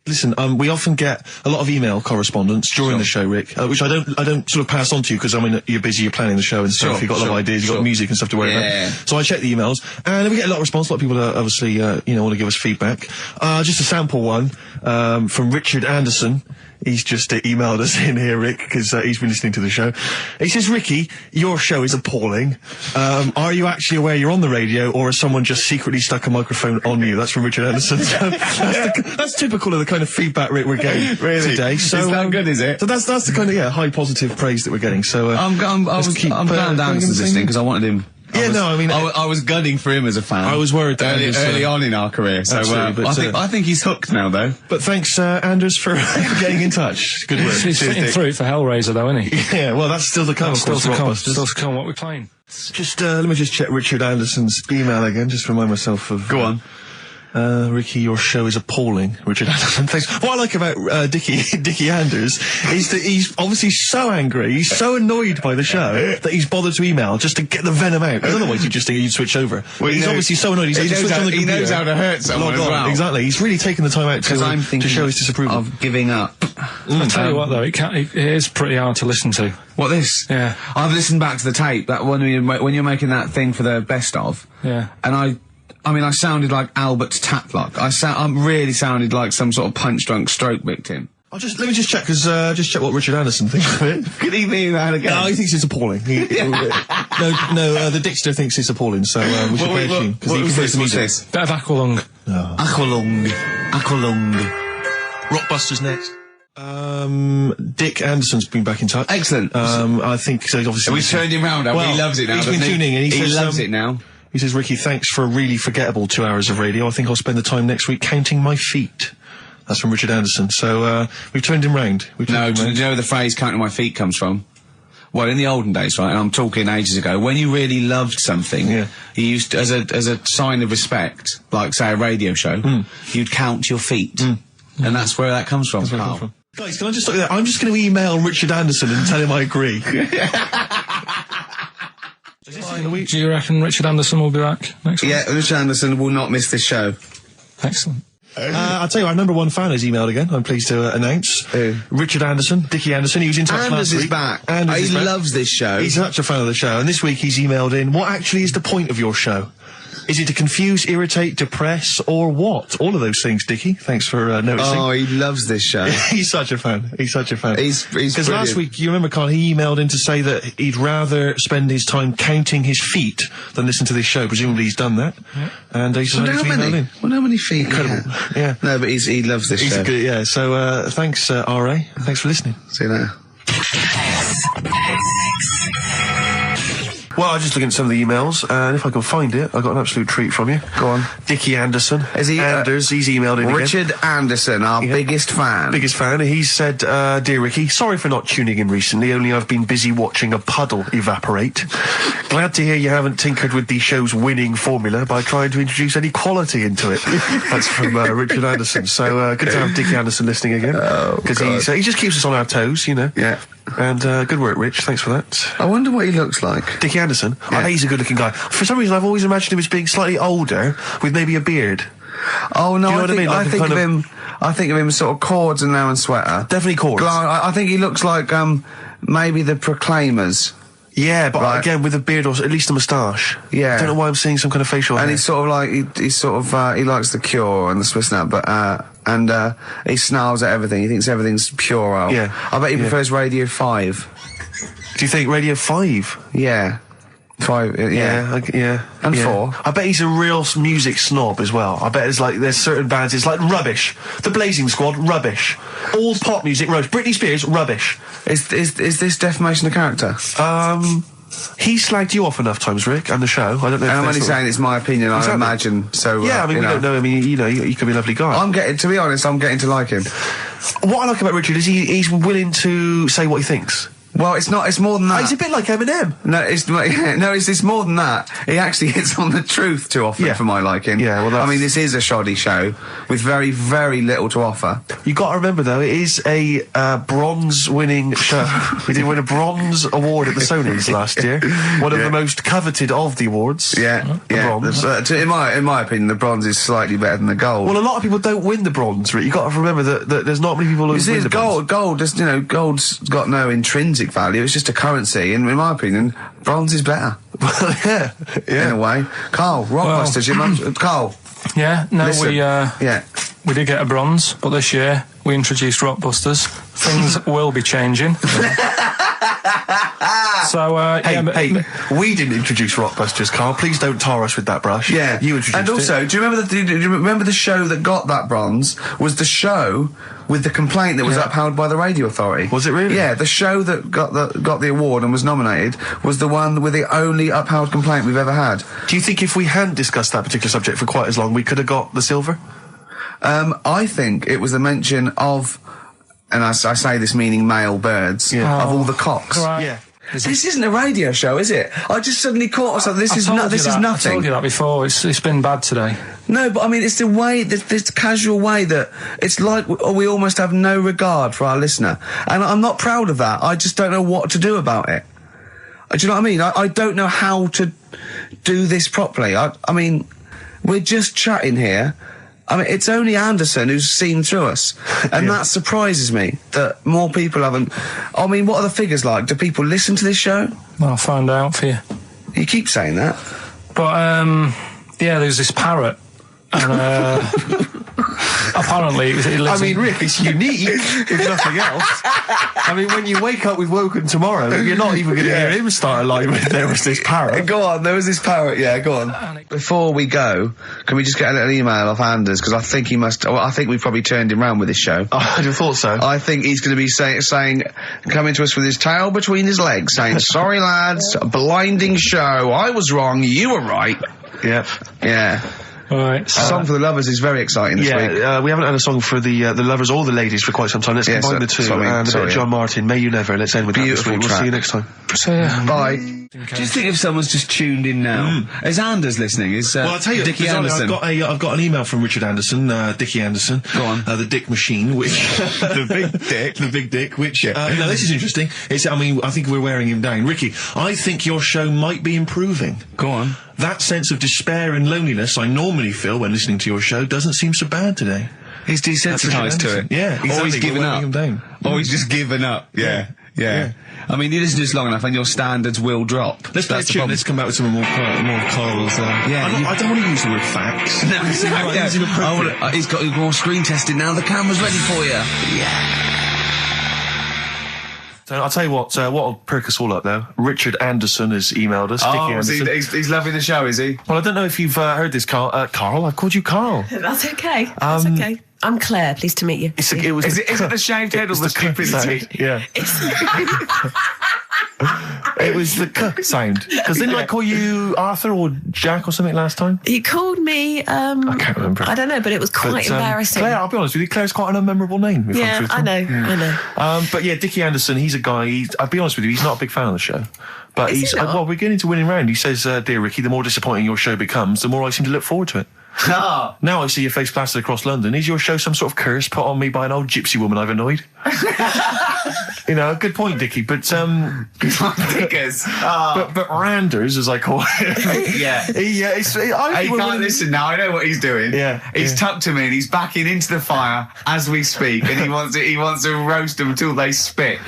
Listen, we often get a lot of email correspondence during the show, Rick, which I don't sort of pass on to you because I mean you're busy, you're planning the show and stuff. You've got a lot of ideas, you've got music and stuff to worry about. So I check the emails, and we get a lot of response. A lot of people obviously want to give us feedback. Just a sample one from Richard Anderson. He's just emailed us in here, Rick, because he's been listening to the show. He says, Ricky, your show is appalling. Are you actually aware you're on the radio, or has someone just secretly stuck a microphone on you? That's from Richard Anderson. So that's typical of the kind of feedback, Rick, we're getting today. So, is that good, is it? So that's the kind of, high positive praise that we're getting. So I'm glad Anderson's listening, because I wanted him. I was gunning for him as a fan. I was worried that early on in our career. So I think he's hooked now, though. But thanks, Anders, for getting in touch. Good work. He's fitting through for Hellraiser, though, isn't he? Yeah, well, that's still to come. Still to come. Still to come. What we're playing. Just let me just check Richard Anderson's email again. Just remind myself of. Go on. Ricky, your show is appalling. Richard Anderson, thanks. What I like about Dickie Anders is that he's obviously so angry, he's so annoyed by the show that he's bothered to email just to get the venom out. Otherwise you'd switch over. Well, he's obviously so annoyed, he knows how to hurt someone as well. Exactly, he's really taken the time out to show his disapproval. Of giving up. I'll tell you what though, it is pretty hard to listen to. What, this? Yeah. I've listened back to the tape, that when you're making that thing for the best of. Yeah. And I sounded like Albert Tatlock. I really sounded like some sort of punch-drunk stroke victim. Let me just check, just check what Richard Anderson thinks of it. Could he mean that again? No, he thinks it's appalling. The Dixter thinks it's appalling, so we should play a tune. What's this? Bit of Aqualung. Oh. Aqualung. Rockbusters next. Dick Anderson's been back in touch. Excellent. I think so. Obviously, we turned him round. Well, he loves it now. He's been tuning in. He loves it now. He says, Ricky, thanks for a really forgettable 2 hours of radio. I think I'll spend the time next week counting my feet. That's from Richard Anderson. So, we've turned him round. Do you know where the phrase counting my feet comes from? Well, in the olden days, right, and I'm talking ages ago, when you really loved something, you used to, as a sign of respect, like, say, a radio show, you'd count your feet. And that's where that comes from, Carl. Guys, can I just stop you there? I'm just going to email Richard Anderson and tell him I agree. Do you reckon Richard Anderson will be back next week? Yeah, Richard Anderson will not miss this show. Excellent. I'll tell you, our number one fan has emailed again, I'm pleased to announce. Richard Anderson, Dickie Anderson, he was in touch last week. He loves this show. He's such a fan of the show, and this week he's emailed in, what actually is the point of your show? Is it to confuse, irritate, depress, or what? All of those things, Dickie. Thanks for noticing. Oh, he loves this show. He's such a fan. He's such a fan. He's because last week, you remember, Carl, he emailed in to say that he'd rather spend his time counting his feet than listen to this show. Presumably he's done that. Yeah. And he's decided to email in. Well, how many feet? Incredible. Yeah. No, but he loves this show. Good, yeah. So, thanks, R.A. Thanks for listening. See you later. Well, I was just looking at some of the emails, and if I can find it, I got an absolute treat from you. Go on. Dickie Anderson. Is he? Anders, he's emailed in Richard again. Anderson, our biggest fan. Biggest fan. He said, Dear Ricky, sorry for not tuning in recently, only I've been busy watching a puddle evaporate. Glad to hear you haven't tinkered with the show's winning formula by trying to introduce any quality into it. That's from Richard Anderson. So, good to have Dickie Anderson listening again. Because he just keeps us on our toes, you know. Yeah. And good work, Rich. Thanks for that. I wonder what he looks like. Dickie Anderson? Yeah. I bet he's a good-looking guy. For some reason, I've always imagined him as being slightly older, with maybe a beard. Oh, no, I think of him sort of cords and now and sweater. Definitely cords. I think he looks like, maybe the Proclaimers. Yeah, but again, with a beard or at least a moustache. Yeah. I don't know why I'm seeing some kind of facial hair. And he's sort of like, he likes the Cure and the Swiss Nut, but, he snarls at everything. He thinks everything's puerile. Yeah. I bet he prefers Radio 5. Do you think Radio 5? Yeah. 5, yeah. And 4. I bet he's a real music snob as well. I bet there's certain bands, it's like rubbish. The Blazing Squad, rubbish. All pop music, rubbish. Britney Spears, rubbish. Is this defamation of character? He slagged you off enough times, Rick, and the show. I don't know. And I'm only saying it's my opinion. Exactly. I imagine. So yeah, I mean, we don't know. I mean, you know, you could be a lovely guy. To be honest, I'm getting to like him. What I like about Richard is he's willing to say what he thinks. Well, it's not. It's more than that. He's a bit like Eminem. No, it's more than that. He actually hits on the truth too often for my liking. Yeah, well, I mean, this is a shoddy show with very, very little to offer. You got to remember though, it is a bronze-winning show. We did win a bronze award at the Sonys last year. One of the most coveted of the awards. Yeah, Bronze. In my opinion, the bronze is slightly better than the gold. Well, a lot of people don't win the bronze, Rick. You got to remember that there's not many people who win the bronze. Gold, just, gold's got no intrinsic value. It's just a currency, and in my opinion, bronze is better. Well, yeah. In a way. Carl, Rockbusters, your mum, Carl. Yeah, no, listen, we did get a bronze, but this year we introduced Rockbusters. Things will be changing. So, hey, we didn't introduce Rockbusters, Carl. Please don't tar us with that brush. Yeah, you introduced and also, it. do you remember the show that got that bronze was the show with the complaint that was upheld by the radio authority? Was it really? Yeah, the show that got the award and was nominated was the one with the only upheld complaint we've ever had. Do you think if we hadn't discussed that particular subject for quite as long, we could have got the silver? I think it was a mention of, and I say this meaning male birds, of all the cocks. Right. Yeah. This isn't a radio show, is it? I just suddenly caught myself. This is nothing. I told you that before. It's been bad today. No, but I mean, it's the way, this casual way that it's like we almost have no regard for our listener, and I'm not proud of that. I just don't know what to do about it. Do you know what I mean? I don't know how to do this properly. I mean, we're just chatting here. I mean, it's only Anderson who's seen through us, and that surprises me that more people haven't. I mean, what are the figures like? Do people listen to this show? Well, I'll find out for you. You keep saying that. But, there's this parrot, and, apparently it lives Rick, it's unique, if nothing else. I mean, when you wake up with Woken tomorrow, you're not even going to hear him start a line with "there was this parrot." Go on, there was this parrot, go on. Before we go, can we just get a little email off Anders, because I think he must, I think we've probably turned him round with this show. I'd have thought so. I think he's going to be saying, coming to us with his tail between his legs, saying, "Sorry lads, blinding show, I was wrong, you were right." Yep. Yeah. All right. Song for the Lovers is very exciting this week. We haven't had a song for the lovers or the ladies for quite some time. Let's combine the two. And a bit of John Martin, May You Never. Let's end with that this week. We'll see you next time. Bye. Do you think if someone's just tuned in now, is Anders listening? Well, I'll tell you, Dickie Anderson. I've got an email from Richard Anderson, Dickie Anderson. Go on. The Dick Machine, which the big dick, which now this is interesting. I think we're wearing him down. Ricky, I think your show might be improving. Go on. That sense of despair and loneliness I normally feel when listening to your show doesn't seem so bad today. He's desensitised to it. Yeah, exactly. Or he's given up. Him down. Or he's just given up. Yeah. I mean, you listen to this long enough and your standards will drop. Let's play a tune. Let's come back with some more of Carl's. I don't want to use the word facts. No, he's got more screen testing now. The camera's ready for you. Yeah. So I'll tell you what'll perk us all up though. Richard Anderson has emailed us. Dickie Anderson. He's loving the show, is he? Well, I don't know if you've heard this, Carl. Carl, I've called you Carl. That's okay. That's okay. I'm Claire. Pleased to meet you. Is it the shaved head or the stupidity? Yeah. It was the k sound. Because didn't I call you Arthur or Jack or something last time? You called me, I can't remember. I don't know, but it was quite embarrassing. Claire, I'll be honest with you, Claire's quite an unmemorable name. Yeah, I know. But yeah, Dickie Anderson, he's a guy, I'll be honest with you, he's not a big fan of the show. But well, we're getting to winning round. He says, "Dear Ricky, the more disappointing your show becomes, the more I seem to look forward to it." Now I see your face plastered across London. Is your show some sort of curse put on me by an old gypsy woman I've annoyed? Good point, Dickie. But Dickers. But Randers, as I call him. He can't listen now. I know what he's doing. Yeah, he's tucked him in. He's backing into the fire as we speak, and he wants to roast them until they spit.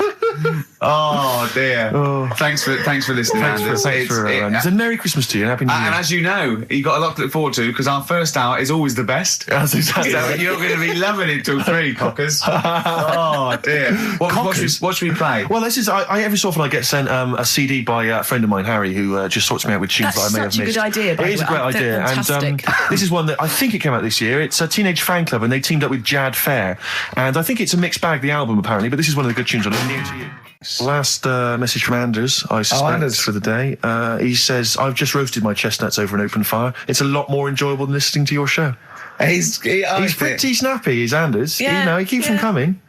Oh dear. Thanks for listening, Anders. It's a Merry Christmas to you and Happy New Year. And as you know, you've got a lot to look forward to because our first hour is always the best. That's exactly. So you're going to be loving it till 3, cockers. Oh dear. What should we play? Well, this is every so often I get sent a CD by a friend of mine, Harry, who just sorts me out with tunes that I may have missed. That's such a good idea. It is a great idea, and this is one that I think it came out this year. It's a Teenage Fan Club, and they teamed up with Jad Fair, and I think it's a mixed bag, the album apparently. But this is one of the good tunes on it. New to you. Last message from Anders, I suspect, for the day. He says, "I've just roasted my chestnuts over an open fire. It's a lot more enjoyable than listening to your show." He's pretty snappy, is Anders. Yeah, he keeps them coming.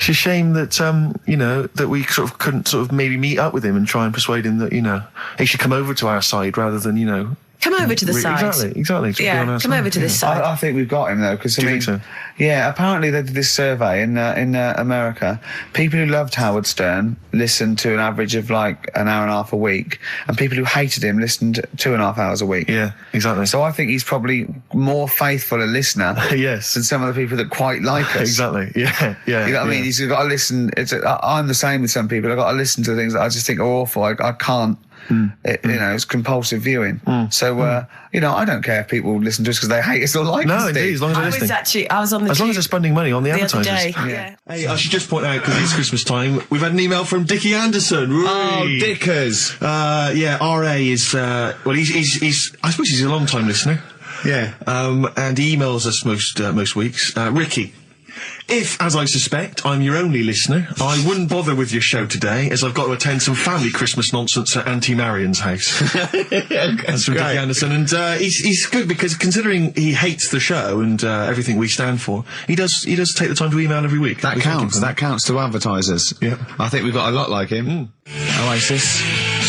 It's a shame that, you know, that we sort of couldn't sort of maybe meet up with him and try and persuade him that, you know, he should come over to our side rather than, you know... Come over to the side. Exactly. Yeah, come over to this side. I think we've got him, though, because, Do you think so? Yeah, apparently they did this survey in America. People who loved Howard Stern listened to an average of, like, an hour and a half a week, and people who hated him listened 2.5 hours a week. Yeah, exactly. So I think he's probably more faithful a listener yes. than some of the people that quite like us. Exactly, yeah. You know what I mean? He's got to listen. I'm the same with some people. I've got to listen to things that I just think are awful. I can't. You know, it's compulsive viewing. So, you know, I don't care if people listen to us because they hate us or like us. No, indeed, as long as they're listening. I was on the as long as they're spending money on the advertisers. Other day. Yeah. Hey, I should just point out, because it's Christmas time, we've had an email from Dickie Anderson. Oh, Dickers. Yeah, RA is, well, he's I suppose he's a long-time listener. Yeah. And he emails us most weeks. Ricky, if, as I suspect, I'm your only listener, I wouldn't bother with your show today, as I've got to attend some family Christmas nonsense at Auntie Marion's house. That's from Dickie Anderson, and he's good because considering he hates the show and everything we stand for, he does take the time to email every week. That counts. That counts to advertisers. Yeah, I think we've got a lot like him. Oasis,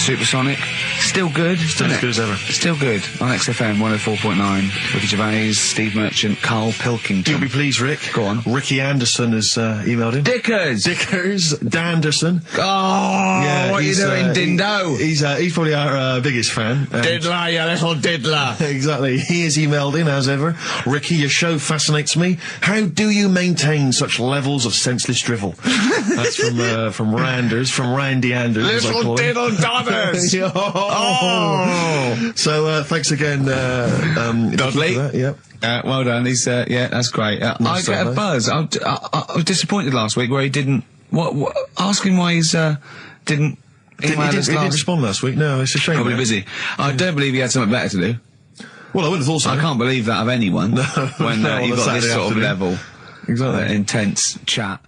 Supersonic, still good. Still as good as ever. Still good on XFM 104.9. Ricky Gervais, Steve Merchant, Karl Pilkington. You'll be pleased, Rick. Go on. Ricky Anderson has emailed him. Dickers, Danderson. Oh, yeah, what are you doing, Dindo? He's probably our biggest fan. Diddler, you little diddler. Exactly. He has emailed in, as ever. Ricky, your show fascinates me. How do you maintain such levels of senseless drivel? That's from Randers, from Randy Anders. Little diddle dodders. So, thanks again, Dudley. Yep. Well done. He's, yeah, that's great. I get a buzz. I was disappointed last week where he didn't, ask him why he's, didn't he didn't respond last week. No, it's a shame. Probably busy. I don't believe he had something better to do. Well, I would have thought so. I can't believe that of anyone. No, when you've got this sort of level. Exactly. Intense chat.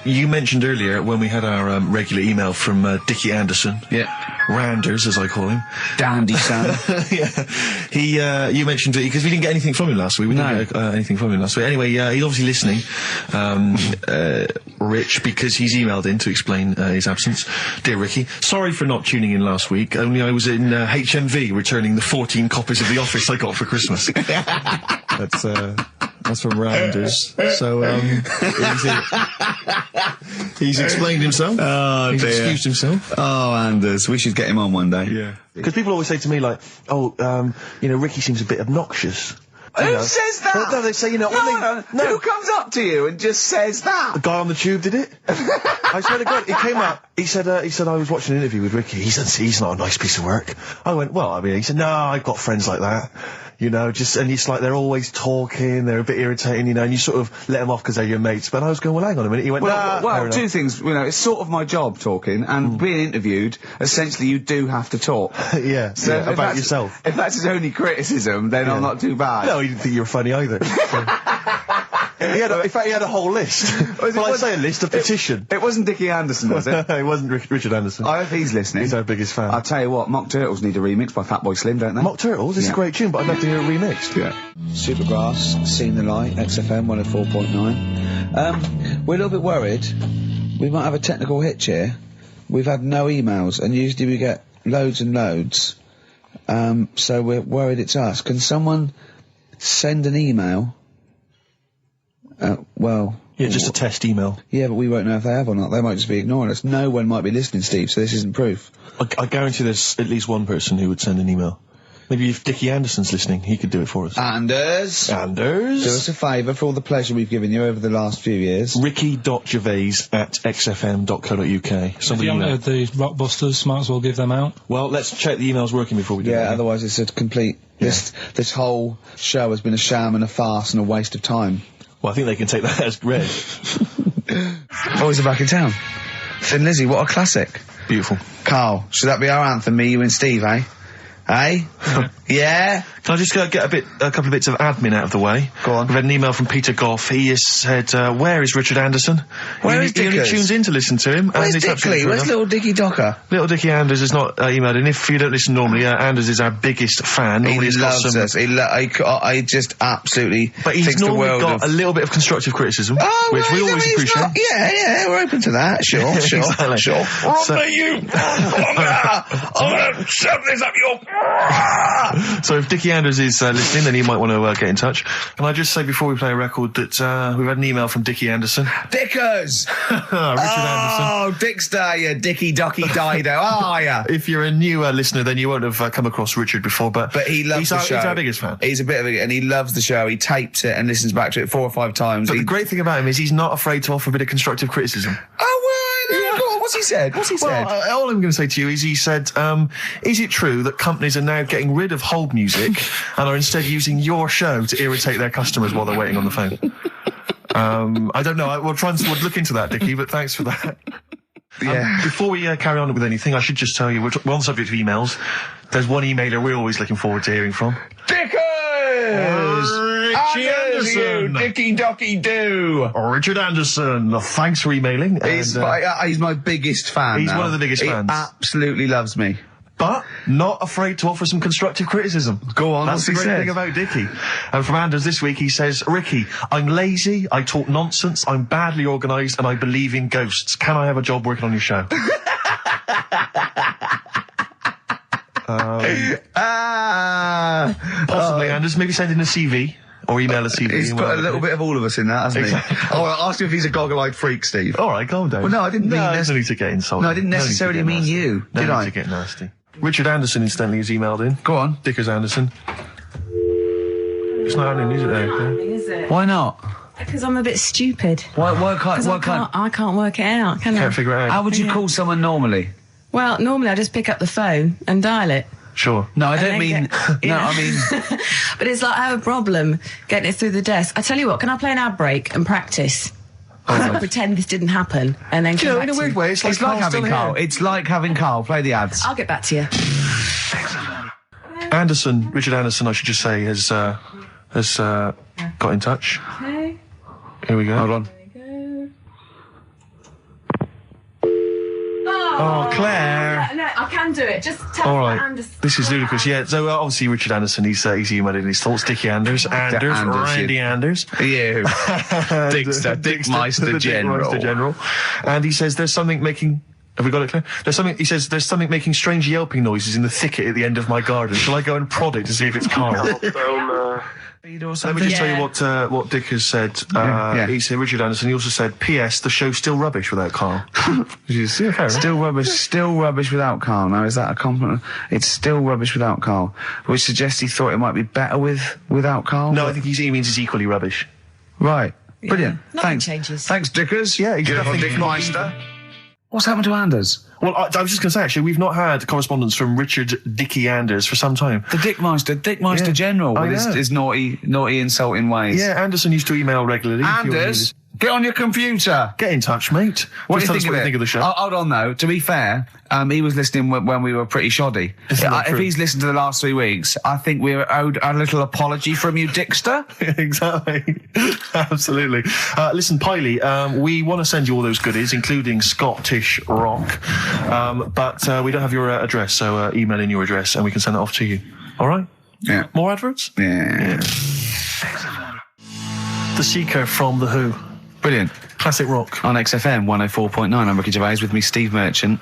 You mentioned earlier when we had our regular email from Dickie Anderson. Yeah. Randers, as I call him. Dandy Sam. Yeah. You mentioned it because we didn't get anything from him last week. We didn't get anything from him last week. Anyway, he's obviously listening, Rich, because he's emailed in to explain his absence. Dear Ricky, sorry for not tuning in last week, only I was in HMV returning the 14 copies of The Office I got for Christmas. That's from Randers. So, he's explained himself. Oh, he's dear. Excused himself. Oh, Anders, we should get him on one day. Yeah. Because people always say to me, like, you know, Ricky seems a bit obnoxious. Who says that? No, they say, you know, who comes up to you and just says that? The guy on the tube did it. I swear to God, he came up. He said I was watching an interview with Ricky. He said, he's not a nice piece of work. I went, well, I mean, he said, no, I've got friends like that. You know, and it's like they're always talking, they're a bit irritating, you know, and you sort of let them off because they're your mates. But I was going, well, hang on a minute. He went, well, two things, you know, it's sort of my job talking, and being interviewed, essentially you do have to talk. Yeah, so about yourself. If that's his only criticism, then I'm not too bad. No, he didn't think you were funny either. In fact, he had a whole list. Well, I say a list, a petition. It wasn't Dickie Anderson, was it? It wasn't Richard Anderson. I hope he's listening. He's our biggest fan. I'll tell you what, Mock Turtles need a remix by Fatboy Slim, don't they? Mock Turtles? It's a great tune, but I'd love to hear it remixed. Yeah. Supergrass, Seen the Light, XFM 104.9. We're a little bit worried. We might have a technical hitch here. We've had no emails, and usually we get loads and loads. So we're worried it's us. Can someone send an email? Yeah, just a test email. Yeah, but we won't know if they have or not. They might just be ignoring us. No one might be listening, Steve, so this isn't proof. I guarantee there's at least one person who would send an email. Maybe if Dickie Anderson's listening, he could do it for us. Anders! Do us a favour for all the pleasure we've given you over the last few years. Ricky.gervais@xfm.co.uk. If you haven't heard the Rockbusters, might as well give them out. Well, let's check the email's working before we do that. Yeah, otherwise it's a complete... This whole show has been a sham and a farce and a waste of time. Well, I think they can take that as read. Boys are back in town. Thin Lizzy, what a classic. Beautiful. Carl, should that be our anthem, me, you and Steve, eh? Hey? Yeah? Can I just get a couple of bits of admin out of the way? Go on. We've had an email from Peter Goff. He has said, where is Richard Anderson? Where is He only Dickers? tunes in to listen to him. Where's and it's absolutely Dickley? fair Where's enough. little Dicky Docker? Little Dickie Anders has not emailed in. If you don't listen normally, Anders is our biggest fan. Normally He he's got loves some, us. I just absolutely but he's thinks the normally world got of... a little bit of constructive criticism, which we always appreciate. Yeah, we're open to that. Sure. Exactly. Sure. So- I'm gonna shove this up your... So if Dickie Anders is listening, then he might want to get in touch. Can I just say before we play a record that we've had an email from Dickie Anderson. Dickers! Richard Anderson. Oh, Dickster, you Dicky Docky Dido, are ya? If you're a new listener, then you won't have come across Richard before, but He loves the show. He's our biggest fan. He's a bit of a... And he loves the show. He tapes it and listens back to it 4 or 5 times. But the great thing about him is he's not afraid to offer a bit of constructive criticism. Oh, well, go on, what's he said? Well, all I'm going to say to you is he said, is it true that companies are now getting rid of hold music and are instead using your show to irritate their customers while they're waiting on the phone? I don't know. We'll look into that, Dickie, but thanks for that. Yeah. Before we carry on with anything, I should just tell you, we're on the subject of emails. There's one emailer we're always looking forward to hearing from. Dickers! Richie Anderson. Dicky Docky Do! Richard Anderson, thanks for emailing. He's my biggest fan. He's now. one of the biggest fans. He absolutely loves me. But not afraid to offer some constructive criticism. Go on, That's the what's he great said? thing about Dickie. And from Anders this week, he says, Ricky, I'm lazy, I talk nonsense, I'm badly organised, and I believe in ghosts. Can I have a job working on your show? Possibly, Anders. Maybe send in a CV. Or email a CV. He's put a little bit of all of us in that, hasn't he? Oh, I'll ask him if he's a goggle-eyed freak, Steve. All right, calm down. Well, no, I didn't mean there's no need to get insulted. No, I didn't necessarily mean you, No did need I? to get nasty. Richard Anderson, incidentally, has emailed in. Go on. Dickers Anderson. It's not happening, is it, there? Is it? Why not? Because I'm a bit stupid. Why Because I can't work it out, can I? Can't figure it out. How would you call someone normally? Well, normally I just pick up the phone and dial it. Sure. No, I And don't then mean... get- No, I mean... But it's like I have a problem getting it through the desk. I tell you what, can I play an ad break and practice? I'll pretend this didn't happen and then Do you come know, back in a to weird you. way, it's like It's like having Carl. Here. It's like having Carl. Play the ads. I'll get back to you. Richard Anderson, I should just say, has got in touch. Okay. Here we go. Hold on. Oh, Claire. No, I can do it. Just tell All me right. Anderson. This is ludicrous. Yeah, so obviously Richard Anderson, he's emailed in his thoughts. Dickie Anders, Randy Anders. You. Dickster, Dickmeister General. Dickmeister General. And he says there's something making... Have we got it, Claire? He says there's something making strange yelping noises in the thicket at the end of my garden. Shall I go and prod it to see if it's Carl? Let me just tell you what Dick has said. He said, Richard Anderson, he also said, P.S. the show's still rubbish without Carl. Still rubbish without Carl. Now, is that a compliment? It's still rubbish without Carl, which suggests he thought it might be better without Carl. No, I think he means it's equally rubbish. Right. Brilliant. Nothing Thanks. changes. Thanks, Dickers. Yeah, he's Beautiful nothing- Dickmeister. What's happened to Anders? Well, I was just going to say, actually, we've not had correspondence from Richard Dickie Anders for some time. The Dickmeister Yeah, General I with know. his naughty, insulting ways. Yeah, Anderson used to email regularly. Anders, get on your computer. Get in touch, mate. What Just do you tell us think think of the show. Hold on, though. To be fair, he was listening when we were pretty shoddy. Isn't that If true? he's listened to the last 3 weeks, I think we're owed a little apology from you, Dickster. Exactly. Absolutely. Listen, Piley, we want to send you all those goodies, including Scottish rock, but we don't have your address, so email in your address and we can send that off to you. All right? Yeah. More adverts? Yeah. The Seeker from The Who. Brilliant. Classic rock. On XFM 104.9, I'm Ricky Gervais, with me Steve Merchant,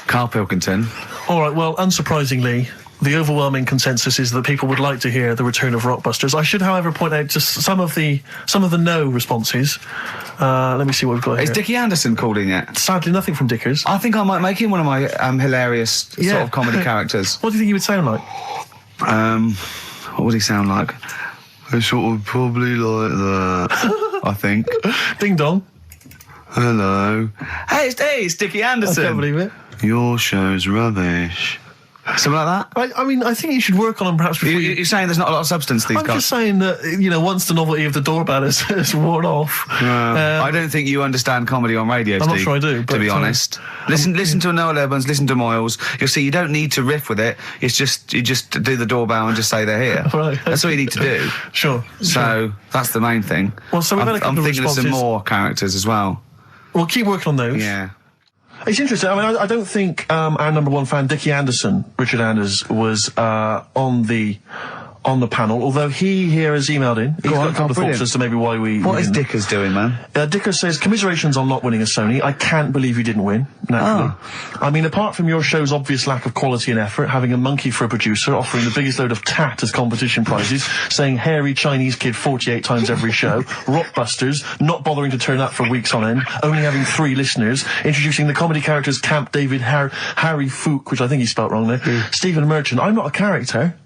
Karl Pilkington. All right, well, unsurprisingly, the overwhelming consensus is that people would like to hear the return of Rockbusters. I should, however, point out just some of the no responses. Let me see what we've got Is here. Dickie Anderson called in yet? Sadly, nothing from Dickers. I think I might make him one of my hilarious sort of comedy characters. What do you think he would sound like? What would he sound like? I sort of probably like that, I think. Ding dong. Hello. Hey, it's Dickie Anderson. I can't believe it. Your show's rubbish. Something like that? I mean, I think you should work on them perhaps before You're saying there's not a lot of substance to these I'm guys? just saying that, once the novelty of the doorbell has worn off... I don't think you understand comedy on radio, Steve. I'm not sure I do, to be honest. Listen to Noel Evans, listen to Moyles. You'll see you don't need to riff with it. It's just, you just do the doorbell and just say they're here. Right. That's all you need to do. Sure. So, that's the main thing. Well, so we've had a couple I'm of thinking of some responses. more characters as well. We'll keep working on those. Yeah. It's interesting. I mean, I don't think our number one fan, Dickie Anderson, Richard Anders, was on the panel, although he here has emailed in. He's got a couple of thoughts as to maybe why we... What is Dickers doing, man? Dickers says, commiserations on not winning a Sony. I can't believe you didn't win, naturally. I mean, apart from your show's obvious lack of quality and effort, having a monkey for a producer, offering the biggest load of tat as competition prizes, saying hairy Chinese kid 48 times every show, Rockbusters, not bothering to turn up for weeks on end, only having 3 listeners, introducing the comedy characters Camp David, Harry Fook, which I think he spelt wrong there, Stephen Merchant. I'm not a character.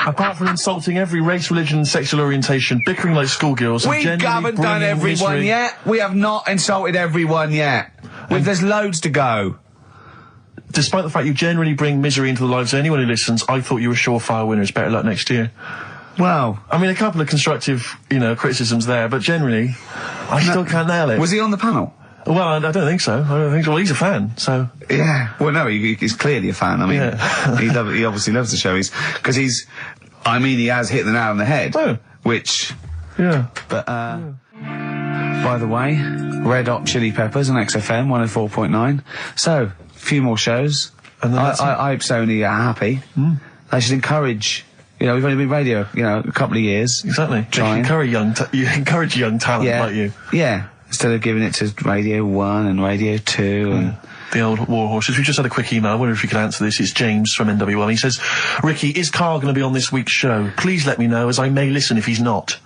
Apart from insulting every race, religion and sexual orientation, bickering like schoolgirls... We haven't done everyone yet. We have not insulted everyone yet. There's loads to go. Despite the fact you generally bring misery into the lives of anyone who listens, I thought you were surefire winners. Better luck next year. Well... I mean, a couple of constructive, criticisms there, but generally, I still can't nail it. Was he on the panel? Well, I don't think so. Well, he's a fan, so... Yeah. Well, no, he's clearly a fan. I mean, he obviously loves the show. He has hit the nail on the head. Oh. Which... Yeah. But, by the way, Red Hot Chili Peppers on XFM 104.9. So, a few more shows. And then I hope Sony are happy. They should encourage... we've only been radio, a couple of years. Exactly. You encourage young talent like you. Yeah. Instead of giving it to Radio 1 and Radio 2 and... The old war horses. We just had a quick email. I wonder if you could answer this. It's James from NW1. He says, Ricky, is Karl going to be on this week's show? Please let me know, as I may listen if he's not.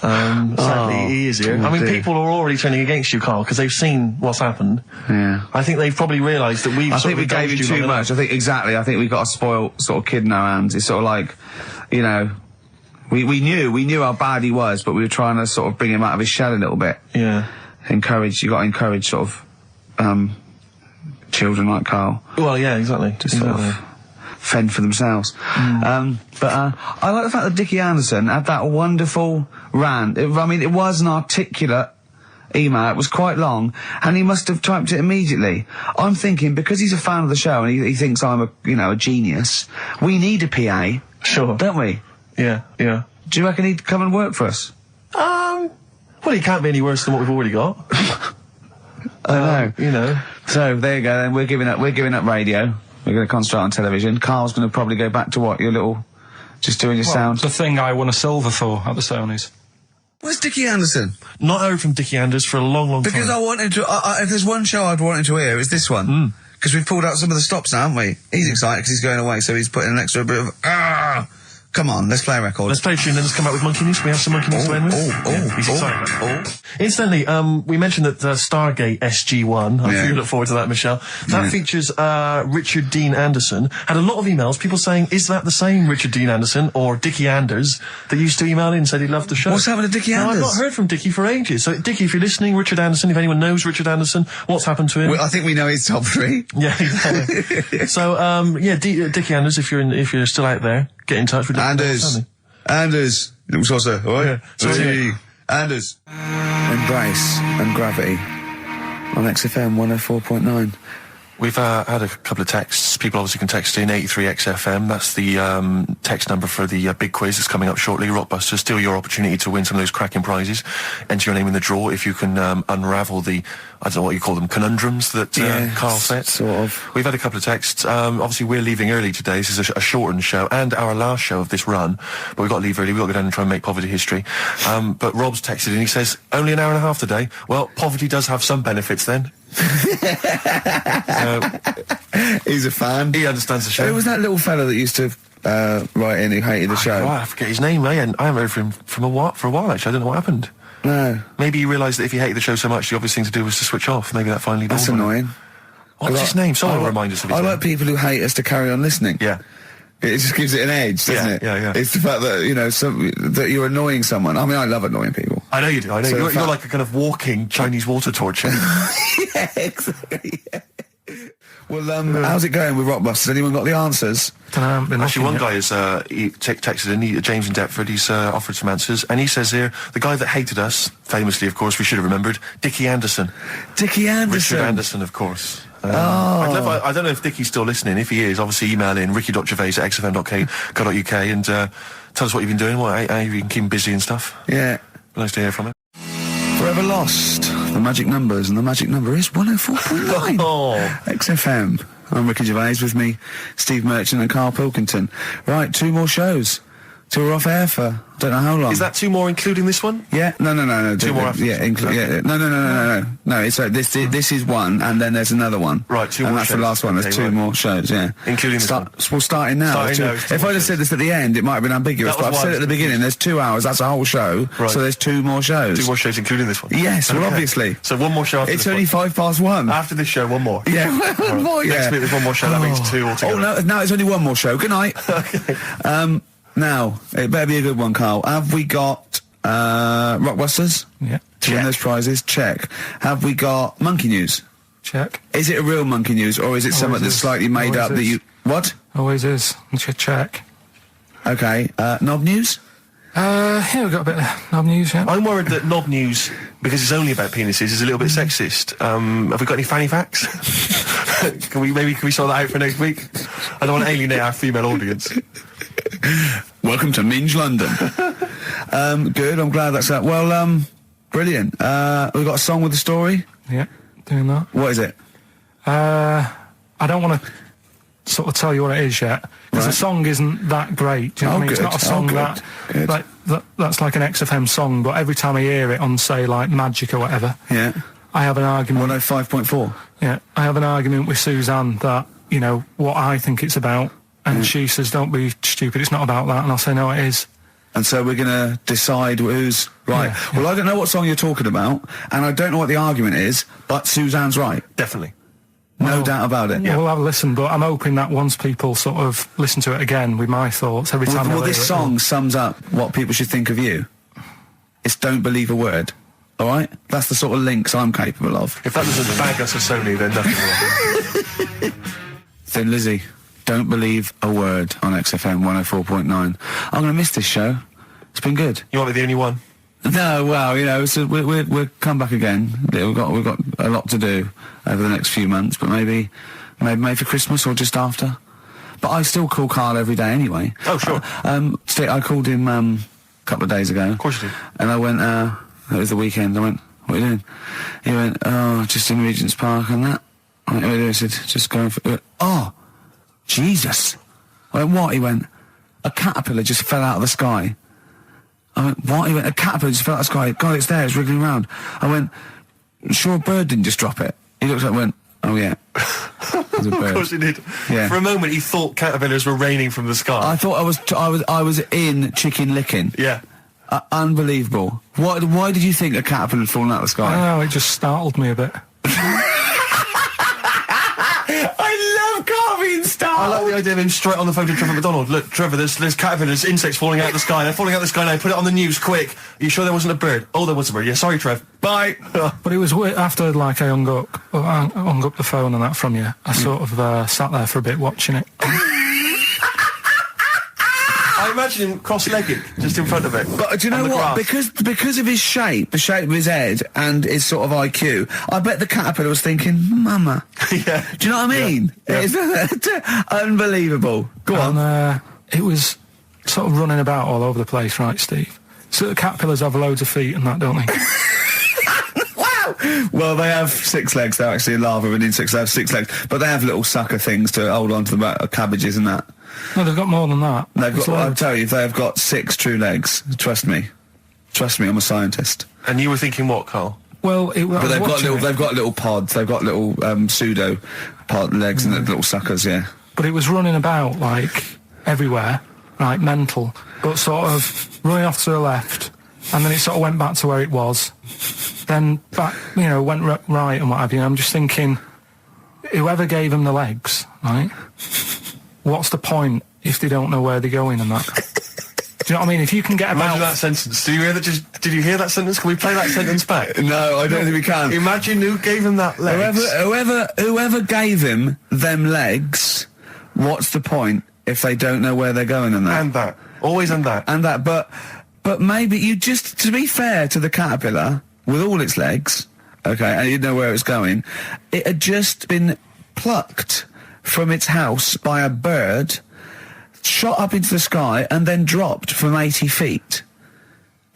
Sadly, he is here. I mean, people are already turning against you, Karl, because they've seen what's happened. Yeah. I think they've probably realised that I think we gave him too much. I think we've got a spoiled sort of kid in our hands. It's sort of like, we knew how bad he was, but we were trying to sort of bring him out of his shell a little bit. Yeah. You got to encourage sort of, children like Karl. Well, yeah, exactly. Sort of fend for themselves. But I like the fact that Dickie Anderson had that wonderful rant. It was an articulate email. It was quite long, and he must have typed it immediately. I'm thinking, because he's a fan of the show and he thinks I'm a genius, we need a PA. Sure. Don't we? Yeah. Do you reckon he'd come and work for us? Well, he can't be any worse than what we've already got. I know. So, there you go then. We're giving up radio. We're going to concentrate on television. Karl's going to probably go back to what? Just doing your sound? The thing I won a silver for at the Sonys. Where's Dickie Anderson? Not heard from Dickie Anders for a long, long time. Because I wanted to... if there's one show I'd wanted to hear, it's this one. Because we've pulled out some of the stops now, haven't we? He's excited because he's going away, so he's putting an extra bit of... Come on, let's play a record. Let's play a tune, then let's come back with Monkey News. We have some Monkey News to end with. He's excited. Incidentally, we mentioned that Stargate SG-1, I'm sure you look forward to that, Michelle. That features Richard Dean Anderson. Had a lot of emails, people saying, is that the same Richard Dean Anderson or Dickie Anders that used to email in and said he loved the show? What's happened to Dickie Anders? I've not heard from Dickie for ages. So, Dickie, if you're listening, Richard Anderson, if anyone knows Richard Anderson, what's happened to him? Well, I think we know his top 3. Yeah, exactly. So, Dickie Anders, if you're still out there, get in touch with Anders, little saucer, alright? Yeah. Anders. Embrace and Gravity on XFM 104.9. We've had a couple of texts. People obviously can text in 83XFM. That's the text number for the big quiz that's coming up shortly. Rockbusters, still your opportunity to win some of those cracking prizes. Enter your name in the draw if you can unravel the, I don't know what you call them, conundrums that Karl set. Sort of. We've had a couple of texts. Obviously, we're leaving early today. This is a shortened show and our last show of this run. But we've got to leave early. We've got to go down and try and make poverty history. But Rob's texted and he says, only an hour and a half today. Well, poverty does have some benefits then. He's a fan. He understands the show. Who was that little fella that used to write in who hated the show? I forget his name. I haven't heard from him for a while actually. I don't know what happened. No. Maybe he realised that if he hated the show so much, the obvious thing to do was to switch off. Maybe that finally dawned That's on him. annoying. What's his name? Someone will remind us of his name. I like people who hate us to carry on listening. Yeah. It just gives it an edge, doesn't it? Yeah. It's the fact that, that you're annoying someone. I mean, I love annoying people. I know you do. I know. So You're like a kind of walking Chinese water torture. Yeah, exactly. Yeah. Well, how's it going with Rockbusters? Anyone got the answers? Actually, one guy has texted in, James in Deptford, he's offered some answers, and he says here, the guy that hated us, famously, of course, we should have remembered, Dickie Anderson. Dickie Anderson? Richard Anderson, of course. I don't know if Dickie's still listening. If he is, obviously email in ricky.gervais@xfm.co.uk and tell us what you've been doing, how you've been keeping busy and stuff. Yeah. Nice to hear from him. Forever Lost, the magic numbers, and the magic number is 104.9. XFM. I'm Ricky Gervais, with me, Steve Merchant and Karl Pilkington. Right, 2 more shows. 2 are off air for don't know how long. Is that 2 more including this one? Yeah, no. 2 more after yeah, no. It's this is one, and then there's another one. Right, 2 more. And that's shows. the last one. There's 2 more shows. Yeah, including this one. We're starting now. If I'd have said this at the end, it might have been ambiguous. But I've said it at the beginning. There's 2 hours. That's a whole show. Right. So there's 2 more shows. 2 more shows, including this one. Yes, well, obviously. So 1 more show. After it's this only one. 1:05. After this show, 1 more. Yeah, one more. Yeah. Next week there's 1 more show. That means 2 altogether. Oh no, now it's only 1 more show. Good night. Okay. Now, it better be a good one, Karl. Have we got Rockbusters? Yeah. To win those prizes? Check. Have we got Monkey News? Check. Is it a real Monkey News, or is it something that's slightly made up that you... What? Always is. Check. Okay. Knob News? Yeah, we've got a bit of knob news, yeah. I'm worried that knob news, because it's only about penises, is a little bit sexist. Have we got any fanny facts? Can we sort that out for next week? I don't want to alienate our female audience. Welcome to Minge London. Good, I'm glad that's that. Well, brilliant. We've got a song with a story? Yeah, doing that. What is it? I don't want to sort of tell you what it is yet, because the song isn't that great. Do you know what I mean? It's not a song that's like an XFM song, but every time I hear it on, say, like Magic or whatever, yeah, I have an argument. 105.4. Yeah, I have an argument with Suzanne that, you know, what I think it's about, and she says, don't be stupid, it's not about that, and I'll say, no, it is. And so we're going to decide who's right. Yeah. Well, I don't know what song you're talking about, and I don't know what the argument is, but Suzanne's right. Definitely. No doubt about it. Yeah, we'll have a listen, but I'm hoping that once people sort of listen to it again with my thoughts every time. Well, this song sums up what people should think of you. It's don't believe a word. All right? That's the sort of links I'm capable of. If that doesn't bag us as Sony, then nothing will. Thin Lizzy, don't believe a word on XFM 104.9. I'm going to miss this show. It's been good. You want to be the only one? No, well, you know, so we'll come back again. We've got a lot to do over the next few months, but maybe for Christmas or just after. But I still call Karl every day anyway. Oh, sure. I called him a couple of days ago. Of course you did. And I went, it was the weekend. I went, what are you doing? He went, oh, just in Regent's Park and that. I went, what are you doing? I said, just going for... He went, oh, Jesus. I went, what? He went, a caterpillar just fell out of the sky. I went, what? He went, a caterpillar just fell out of the sky. God, it's there, it's wriggling around. I went, sure a bird didn't just drop it. He looked up and went, oh yeah. It was a bird. Of course he did. Yeah. For a moment he thought caterpillars were raining from the sky. I thought I was in Chicken Licking. Yeah. Unbelievable. Why did you think a caterpillar had fallen out of the sky? I don't know, it just startled me a bit. I love Karl being startled. I like the idea of him straight on the phone to Trevor McDonald. Look, Trevor, there's caterpillars, insects falling out of the sky. They're falling out of the sky now. Put it on the news, quick. Are you sure there wasn't a bird? Oh, there was a bird. Yeah, sorry, Trev. Bye. But it was after, like, I hung up the phone and that from you. I sort of sat there for a bit watching it. I imagine him cross-legged, just in front of it. But do you know what? Because of his shape, the shape of his head, and his sort of IQ, I bet the caterpillar was thinking, Mama. Yeah. Do you know what I mean? Yeah. It's unbelievable. Go on. It was sort of running about all over the place, right, Steve? So the caterpillars have loads of feet and that, don't they? Wow! Well, they have 6 legs. They're actually larvae of an insect, so they have 6 legs. But they have little sucker things to hold on to the back of cabbages and that. No, they've got more than that. I'll tell you, they have got 6 true legs. Trust me. Trust me, I'm a scientist. And you were thinking what, Karl? Well, but they've got little pods. They've got little pseudo pod legs and little suckers. Yeah. But it was running about like everywhere, like mental, but sort of running off to the left, and then it sort of went back to where it was, then back, you know, went right and what have you. I'm just thinking, whoever gave them the legs, right? What's the point if they don't know where they're going and that? Do you know what I mean? If you can get Imagine that sentence. Did you hear that sentence? Can we play that sentence back? No, I don't think we can. Imagine who gave him that legs. Whoever gave him them legs, what's the point if they don't know where they're going and that? And that. Always and that. And that, but maybe you just, to be fair to the caterpillar, with all its legs, okay, and you know where it's going, it had just been plucked from its house by a bird, shot up into the sky, and then dropped from 80 feet,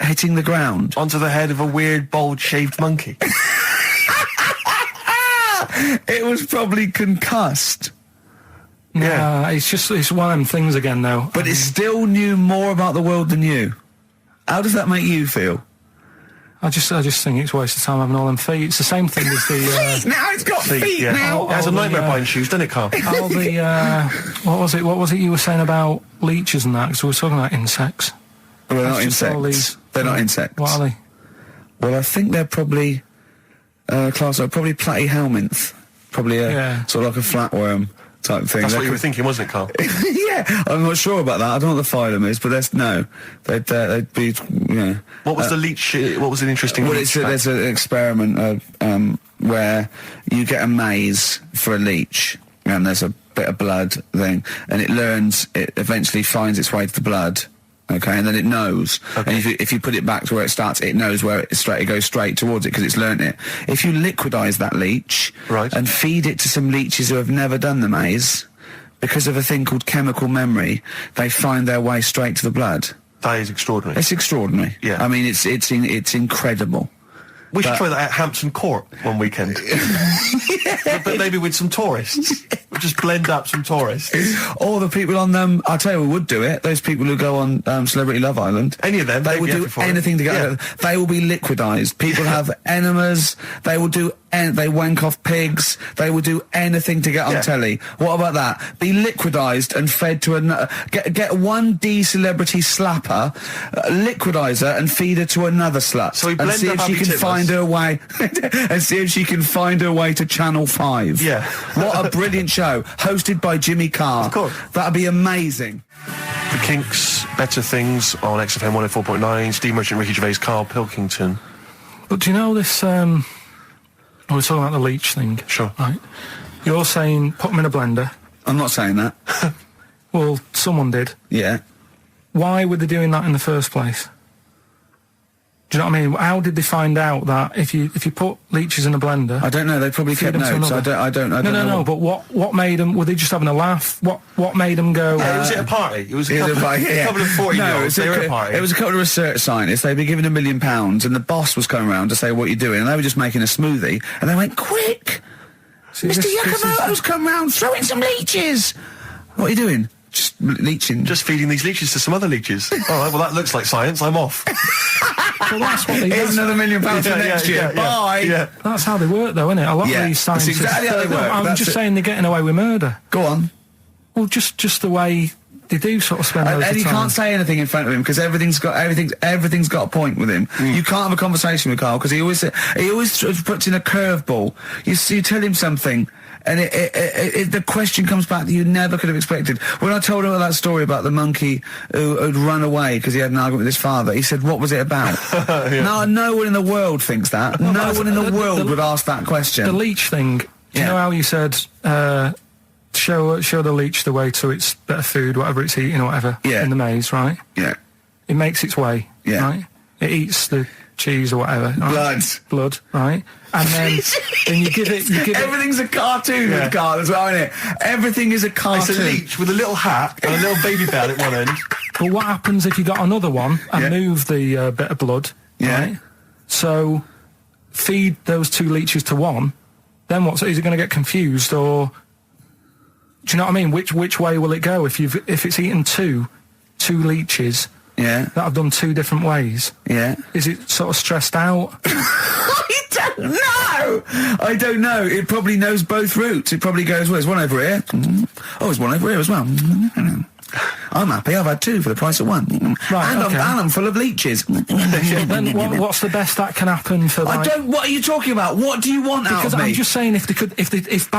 hitting the ground. Onto the head of a weird, bold-shaved monkey. It was probably concussed. Yeah, it's one of them things again, though. But it still knew more about the world than you. How does that make you feel? I just think it's a waste of time having all them feet. It's the same thing as the... now it's got feet now! It has a nightmare buying shoes, doesn't it, Carl? All the, what was it you were saying about leeches and that? Because we were talking about insects. Well, they're not insects. They're not insects. What are they? Well, I think they're probably, probably platyhelminth. Probably sort of like a flatworm type thing. That's what you were thinking, wasn't it, Carl? Yeah, I'm not sure about that. I don't know what the phylum is, but they'd be, What was the leech? What was an interesting? Well, there's an experiment where you get a maze for a leech, and there's a bit of blood thing, and it eventually finds its way to the blood. Okay, and then it knows. Okay. And if you put it back to where it starts, it knows where it goes straight towards it because it's learnt it. If you liquidise that leech and feed it to some leeches who have never done the maze, because of a thing called chemical memory, they find their way straight to the blood. That is extraordinary. It's extraordinary. Yeah. I mean, it's incredible. We should try that at Hampton Court one weekend. but maybe with some tourists. We'll just blend up some tourists. Or the people on them, I'll tell you who would do it, those people who go on Celebrity Love Island. Any of them. They would do anything to get They will be liquidised. People have enemas, they will do they wank off pigs, they will do anything to get on telly. What about that? Be liquidised and fed to another. Get one D-celebrity slapper, liquidise her and feed her to another slut. So we blend and see if she can find her way and see if she can find her way to Channel 5. Yeah. What a brilliant show, hosted by Jimmy Carr. Of course. That'd be amazing. The Kinks, Better Things on XFM 104.9, Steve Merchant, Ricky Gervais, Karl Pilkington. But do you know this, we're talking about the leech thing. Sure. Right. You're saying put them in a blender. I'm not saying that. Well, someone did. Yeah. Why were they doing that in the first place? Do you know what I mean? How did they find out that if you put leeches in a blender? I don't know. They probably kept notes. I don't know. No. But what made them? Were they just having a laugh? What made them go? Was it a party? It was a couple of 40-year-olds. They were at a party. It was a couple of research scientists. They'd been given £1 million, and the boss was coming around to say what you're doing, and they were just making a smoothie, and they went, "Quick, Mr. Yakamoto's come round, throw in some leeches." What are you doing? Just leeching. Just feeding these leeches to some other leeches. All right, well, that looks like science. I'm off. Well, that's what they Here's another £1 million for next year. Bye. Yeah. That's how they work, though, isn't it? A lot of these scientists. That's exactly how they work. I'm just saying they're getting away with murder. Go on. Well, just the way they do sort of spend loads of time. And you can't say anything in front of him because everything's got a point with him. You can't have a conversation with Karl because he always puts in a curveball. You tell him something, and the question comes back that you never could have expected. When I told him that story about the monkey who'd run away because he had an argument with his father, he said, "What was it about?" Now, no one in the world thinks that. Well, no one in the world would ask that question. The leech thing. Do you know how you said show the leech the way to its better food, whatever it's eating or whatever in the maze, right? Yeah. It makes its way, right? It eats the cheese or whatever. Right? Blood, right? And then you give it... Everything's a cartoon with Karl as well, isn't it? Everything is a cartoon. It's a leech with a little hat and a little baby bell at one end. But what happens if you got another one and move the bit of blood, right? So feed those two leeches to one, then what? So is it going to get confused or... Do you know what I mean? Which way will it go if it's eaten two leeches that have done two different ways? Yeah. Is it sort of stressed out? I don't know. It probably knows both routes. It probably goes, well, there's one over here. Oh, there's one over here as well. I'm happy. I've had two for the price of one. Right, and I'm full of leeches. Then what's the best that can happen for? What are you talking about? What do you want out of me? Because I'm just saying, if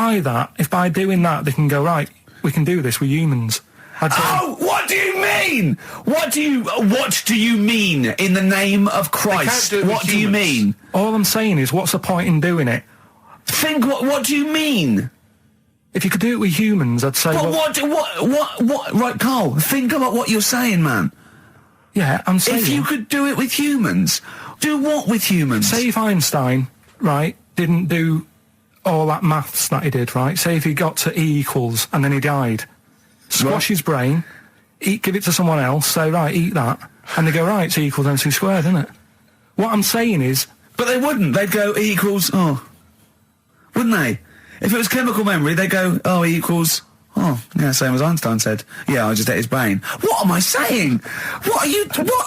by doing that they can go, right, we can do this. We're humans. Oh, what do you mean? What do you mean in the name of Christ? What do you mean? All I'm saying is, what's the point in doing it? What do you mean? If you could do it with humans, I'd say... But what? Right, Carl, think about what you're saying, man. Yeah, I'm saying... If you could do it with humans, do what with humans? Say if Einstein, right, didn't do all that maths that he did, right? Say if he got to E equals and then he died. Squash his brain, give it to someone else, say, right, eat that. And they go, right, it's E equals MC squared, isn't it? What I'm saying is... But they wouldn't. They'd go, E equals... Oh. Wouldn't they? If it was chemical memory, they'd go, oh, E equals... Oh, yeah, same as Einstein said. Yeah, I just ate his brain. What am I saying? What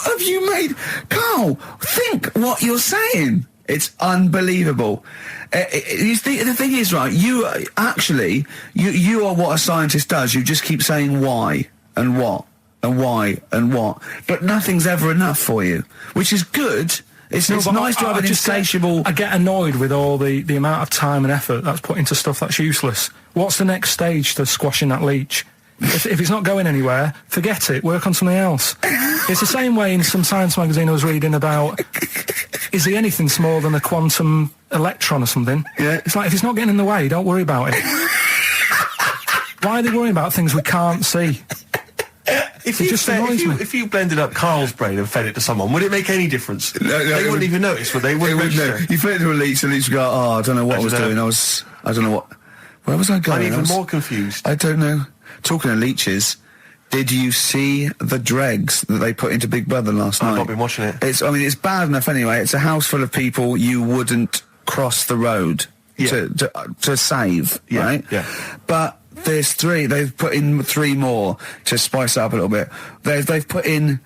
have you made? Carl, think what you're saying. It's unbelievable. The thing is, right, you are what a scientist does. You just keep saying why and what and why and what. But nothing's ever enough for you, which is good. It's nice to have an insatiable... I get annoyed with all the amount of time and effort that's put into stuff that's useless. What's the next stage to squashing that leech? If it's not going anywhere, forget it. Work on something else. It's the same way in some science magazine I was reading about... Is he anything smaller than a quantum electron or something? Yeah. It's like, if it's not getting in the way, don't worry about it. Why are they worrying about things we can't see? If you blended up Carl's brain and fed it to someone, would it make any difference? No, they wouldn't even notice, would they? You fed it to a leech, and the leech would go, oh, I don't know what I was doing. I don't know what... Where was I going? I'm even more confused. I don't know. Talking of leeches, did you see the dregs that they put into Big Brother last night? I've not been watching it. It's bad enough anyway. It's a house full of people you wouldn't cross the road to save, right? Yeah. But there's three. They've put in three more to spice it up a little bit. They've put in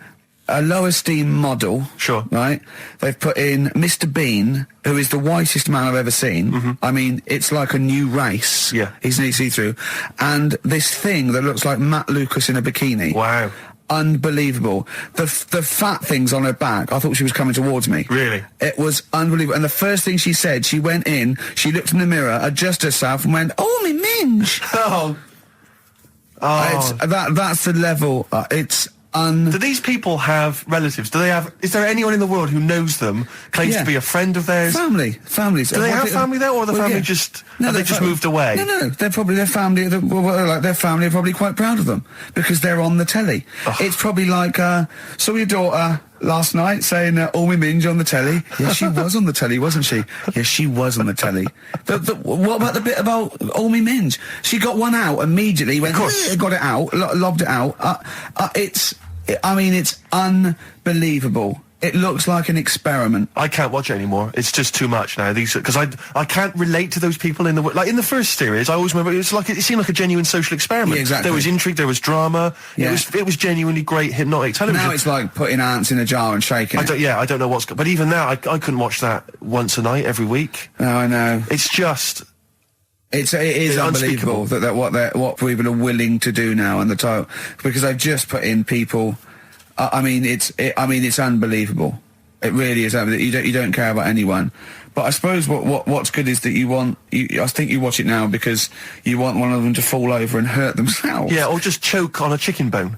a low esteem model. Sure. Right? They've put in Mr. Bean, who is the whitest man I've ever seen. Mm-hmm. I mean, it's like a new race. Yeah. He's nearly see-through. And this thing that looks like Matt Lucas in a bikini. Wow. Unbelievable. The fat things on her back, I thought she was coming towards me. Really? It was unbelievable. And the first thing she said, she went in, she looked in the mirror, adjusted herself and went, oh, me minge. Oh. That's the level. Do these people have relatives? Is there anyone in the world who knows them, claims to be a friend of theirs? Families. Do they have family there, or the family just moved away? No. Their family are probably quite proud of them because they're on the telly. Oh. It's probably like saw your daughter last night saying "Oh, me minge" on the telly. Yeah, she was on the telly, wasn't she? Yeah, she was on the telly. What about the bit about "Oh, me minge"? She got one out immediately. Went, got it out, lobbed it out. It's unbelievable. It looks like an experiment. I can't watch it anymore. It's just too much now. Because I can't relate to those people in the first series. I always remember it seemed like a genuine social experiment. Yeah, exactly. There was intrigue, there was drama. Yeah. It was genuinely great hypnotic television. Now it's like putting ants in a jar and shaking it. I don't know but even now I couldn't watch that once a night every week. No, I know. It's just. It is unbelievable that what people are willing to do now and the title, because I've just put in people. It's unbelievable. It really is. You don't care about anyone. But I suppose what's good is that I think you watch it now because you want one of them to fall over and hurt themselves. Yeah, or just choke on a chicken bone.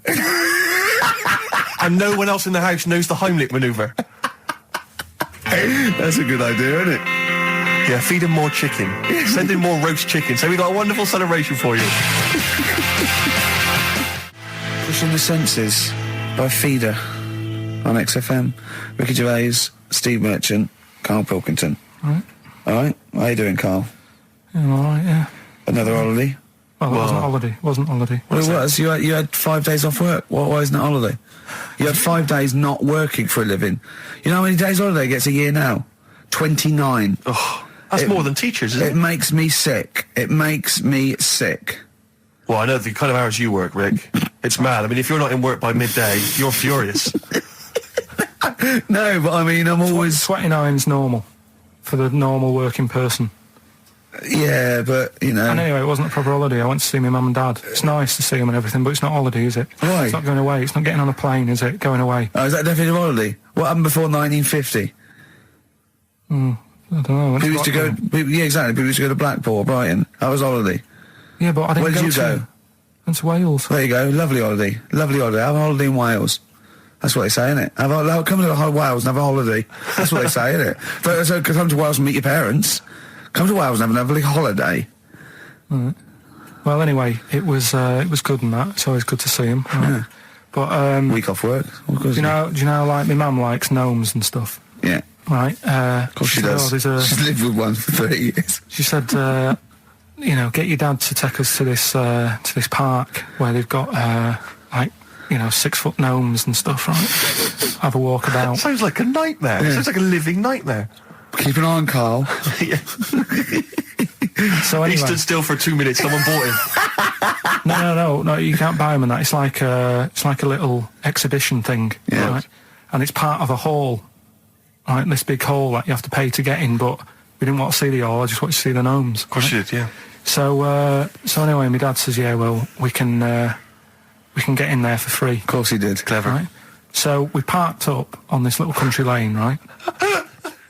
And no one else in the house knows the Heimlich manoeuvre. That's a good idea, isn't it? Yeah, feed him more chicken. Send him more roast chicken. So we got a wonderful celebration for you. Pushing the Senses by Feeder on XFM. Ricky Gervais, Steve Merchant, Karl Pilkington. All right? How you doing, Karl? Yeah, I'm all right, yeah. Another holiday? Well, it wasn't holiday. Well, it was. You had 5 days off work. Why isn't it holiday? You had 5 days not working for a living. You know how many days holiday gets a year now? 29. Oh. That's more than teachers, isn't it? It makes me sick. Well, I know the kind of hours you work, Rick. It's mad. I mean, if you're not in work by midday, you're furious. No, but I mean, I'm always... 29's normal for the normal working person. Yeah, but, you know... And anyway, it wasn't a proper holiday. I went to see my mum and dad. It's nice to see them and everything, but it's not holiday, is it? Why? It's not going away. It's not getting on a plane, is it? Going away. Oh, is that definitely a holiday? What happened before 1950? I don't know. People used to go... Yeah, exactly. People used to go to Blackpool or Brighton. That was holiday. Yeah, but I didn't Where did you go? I Went to Wales. There you go, lovely holiday. Lovely holiday. Have a holiday in Wales. That's what they say, innit? Come to Wales and have a holiday. That's what they say, innit? So come to Wales and meet your parents. Come to Wales and have a lovely holiday. Right. Well, anyway, it was good and that. It's always good to see him. Right? Yeah. But week off work. Do you know, like my mum likes gnomes and stuff. Yeah. Right. Of course she does. She's lived with one for 30 years. She said, get your dad to take us to this park where they've got 6-foot gnomes and stuff, right? Have a walk about. Sounds like a nightmare. Yeah. Sounds like a living nightmare. Keep an eye on Carl. Yeah. So anyway, he stood still for 2 minutes. Someone bought him. No. You can't buy them and that. It's like a little exhibition thing, right? And it's part of a hall, right? This big hall that you have to pay to get in. But we didn't want to see the hall. I just wanted to see the gnomes. Of course you did, yeah. So anyway, my dad says, yeah, well, we can get in there for free. Of course he did. Clever. Right? So we parked up on this little country lane, right?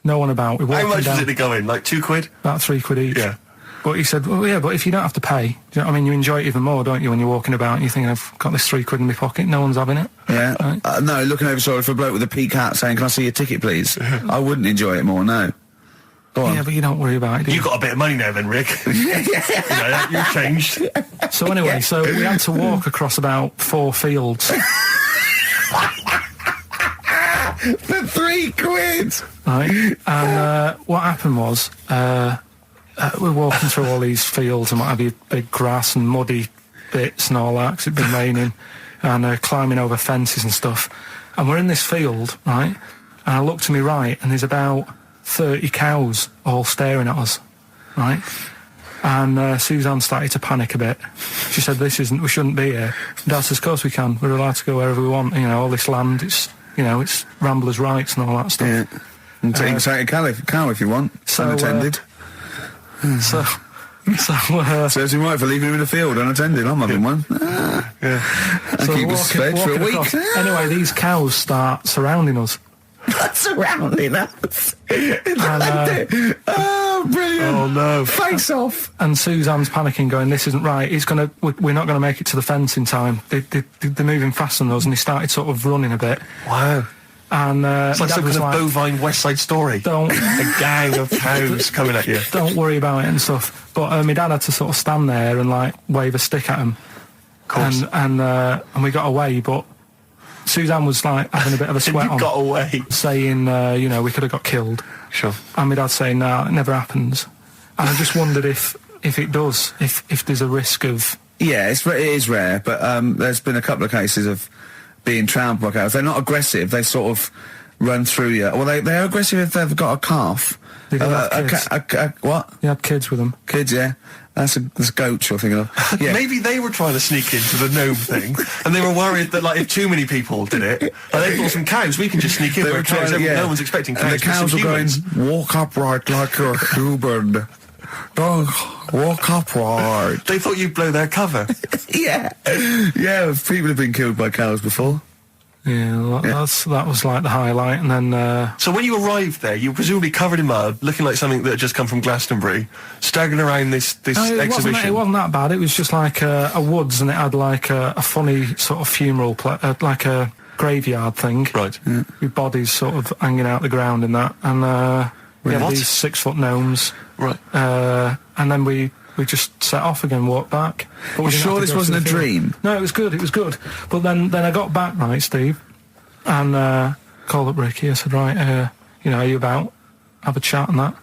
No one about. How much was it to go in? Like £2? About £3 each. Yeah. But he said, well, yeah, but if you don't have to pay, do you know what I mean? You enjoy it even more, don't you, when you're walking about and you think, I've got this £3 in my pocket, no one's having it. Yeah. Right? No, looking over for a bloke with a peak hat saying, can I see your ticket, please? I wouldn't enjoy it more, no. Go on. Yeah, but you don't worry about it, do you? You got a bit of money now then, Rick. You've changed. So anyway, so we had to walk across about 4 fields. For £3. Right. And what happened was, we're walking through all these fields and what have you, big grass and muddy bits and all that, 'cause it'd been raining, and climbing over fences and stuff. And we're in this field, right? And I look to my right, and there's about 30 cows all staring at us, right? And Suzanne started to panic a bit. She said, we shouldn't be here. Dad says, of course we can. We're allowed to go wherever we want. You know, all this land, it's ramblers' rights and all that stuff. Yeah. And take a cow if you want, unattended. Serves him right for leaving him in the field unattended. I'm having one. Yeah. So keep us fed for a week. Anyway, these cows start surrounding us. Surrounding us. Oh, brilliant. Oh, no. Face off. And Suzanne's panicking, going, this isn't right. We're not going to make it to the fence in time. They're moving faster than us, and he started sort of running a bit. Wow. And it's like some kind of bovine West Side Story. A gang of cows coming at you. Don't worry about it and stuff. But my dad had to sort of stand there and like wave a stick at him. Of course. And we got away, but Suzanne was like having a bit of a sweat on. Got away. Saying, we could have got killed. Sure. And my dad saying, no, it never happens. And I just wondered if it does, if there's a risk of... Yeah, it is rare, but there's been a couple of cases of being trampled by cows. They're not aggressive, they sort of run through you. Well, they're aggressive if they've got a calf. What? You had kids with them. Kids, yeah. That's a goat you're thinking of. Yeah. Maybe they were trying to sneak into the gnome thing, and they were worried that, like, if too many people did it, they thought some cows, we can just sneak in. No one's expecting cows. And the cows were going, walk upright like you're human. Don't walk upright. They thought you'd blow their cover. Yeah. Yeah, people have been killed by cows before. Yeah, that was like the highlight, and then... So when you arrived there, you were presumably covered in mud, looking like something that had just come from Glastonbury, staggering around this exhibition. It wasn't that bad. It was just like a woods, and it had like a funny sort of funeral, like a graveyard thing. Right. Yeah. With bodies sort of hanging out the ground and that, and these 6-foot gnomes. Right. And then we just set off again, walked back. But we're sure this wasn't a dream? No, it was good. But then I got back, right, Steve, and called up Ricky. I said, right, are you about? Have a chat and that.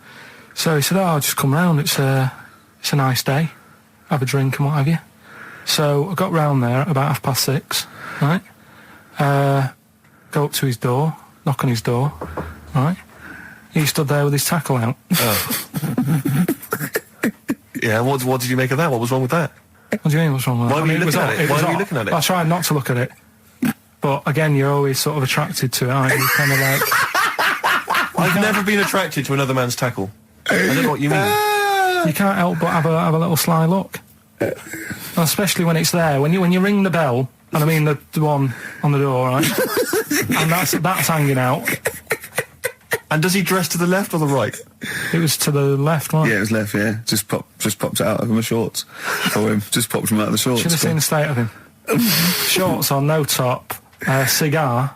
So he said, I'll just come round. It's a nice day. Have a drink and what have you. So I got round there at about 6:30, right? Go up to his door, knock on his door, right? He stood there with his tackle out. Oh. Yeah, what did you make of that? What was wrong with that? What do you mean, what's wrong with that? Why were you looking at it? Why were you looking at it? I tried not to look at it. But again, you're always sort of attracted to it, aren't you? Kind of like... I've never been attracted to another man's tackle. I don't know what you mean. You can't help but have a little sly look. Especially when it's there. When you ring the bell, and I mean the one on the door, right? And that's hanging out. And does he dress to the left or the right? It was to the left, wasn't it? Yeah, it was left, yeah. Just popped it out of my shorts for him. Just popped him out of the shorts. Should have seen the state of him. Shorts on, no top, cigar.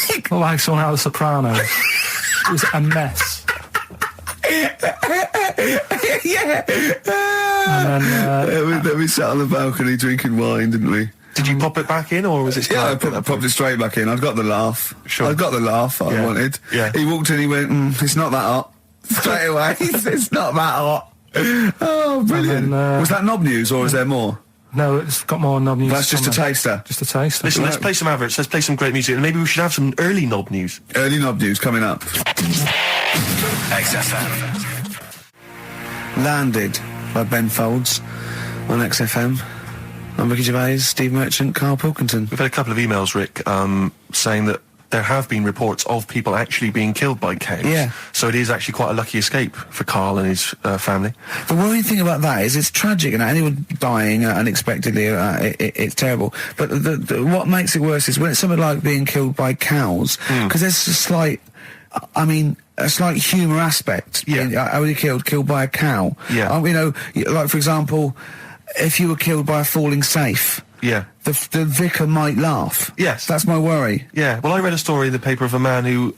Looked like someone out of The Sopranos. It was a mess. Yeah. And then, we sat on the balcony drinking wine, didn't we? Did you pop it back in, or was it? Yeah, I popped it straight back in. I'd got the laugh. Sure. I'd got the laugh I wanted. Yeah. He walked in, he went, it's not that hot. Straight away, it's not that hot. Oh, brilliant. Then, was that knob news, or is there more? no, it's got more knob news. That's just a on there. taster. Just a taster. Listen, let's play some adverts. Let's play some great music, and maybe we should have some early knob news. Early knob news coming up. XFM. Landed by Ben Folds on XFM. I'm Ricky Gervais, Steve Merchant, Karl Pilkington. We've had a couple of emails, Rick, saying that there have been reports of people actually being killed by cows. Yeah. So it is actually quite a lucky escape for Karl and his family. The worrying thing about that is it's tragic, and anyone dying unexpectedly, it's terrible. But what makes it worse is when it's something like being killed by cows, because there's a slight humour aspect. Yeah. How were you killed by a cow? Yeah. You know, like for example, if you were killed by a falling safe, Yeah. the vicar might laugh. Yes. That's my worry. Yeah, well, I read a story in the paper of a man who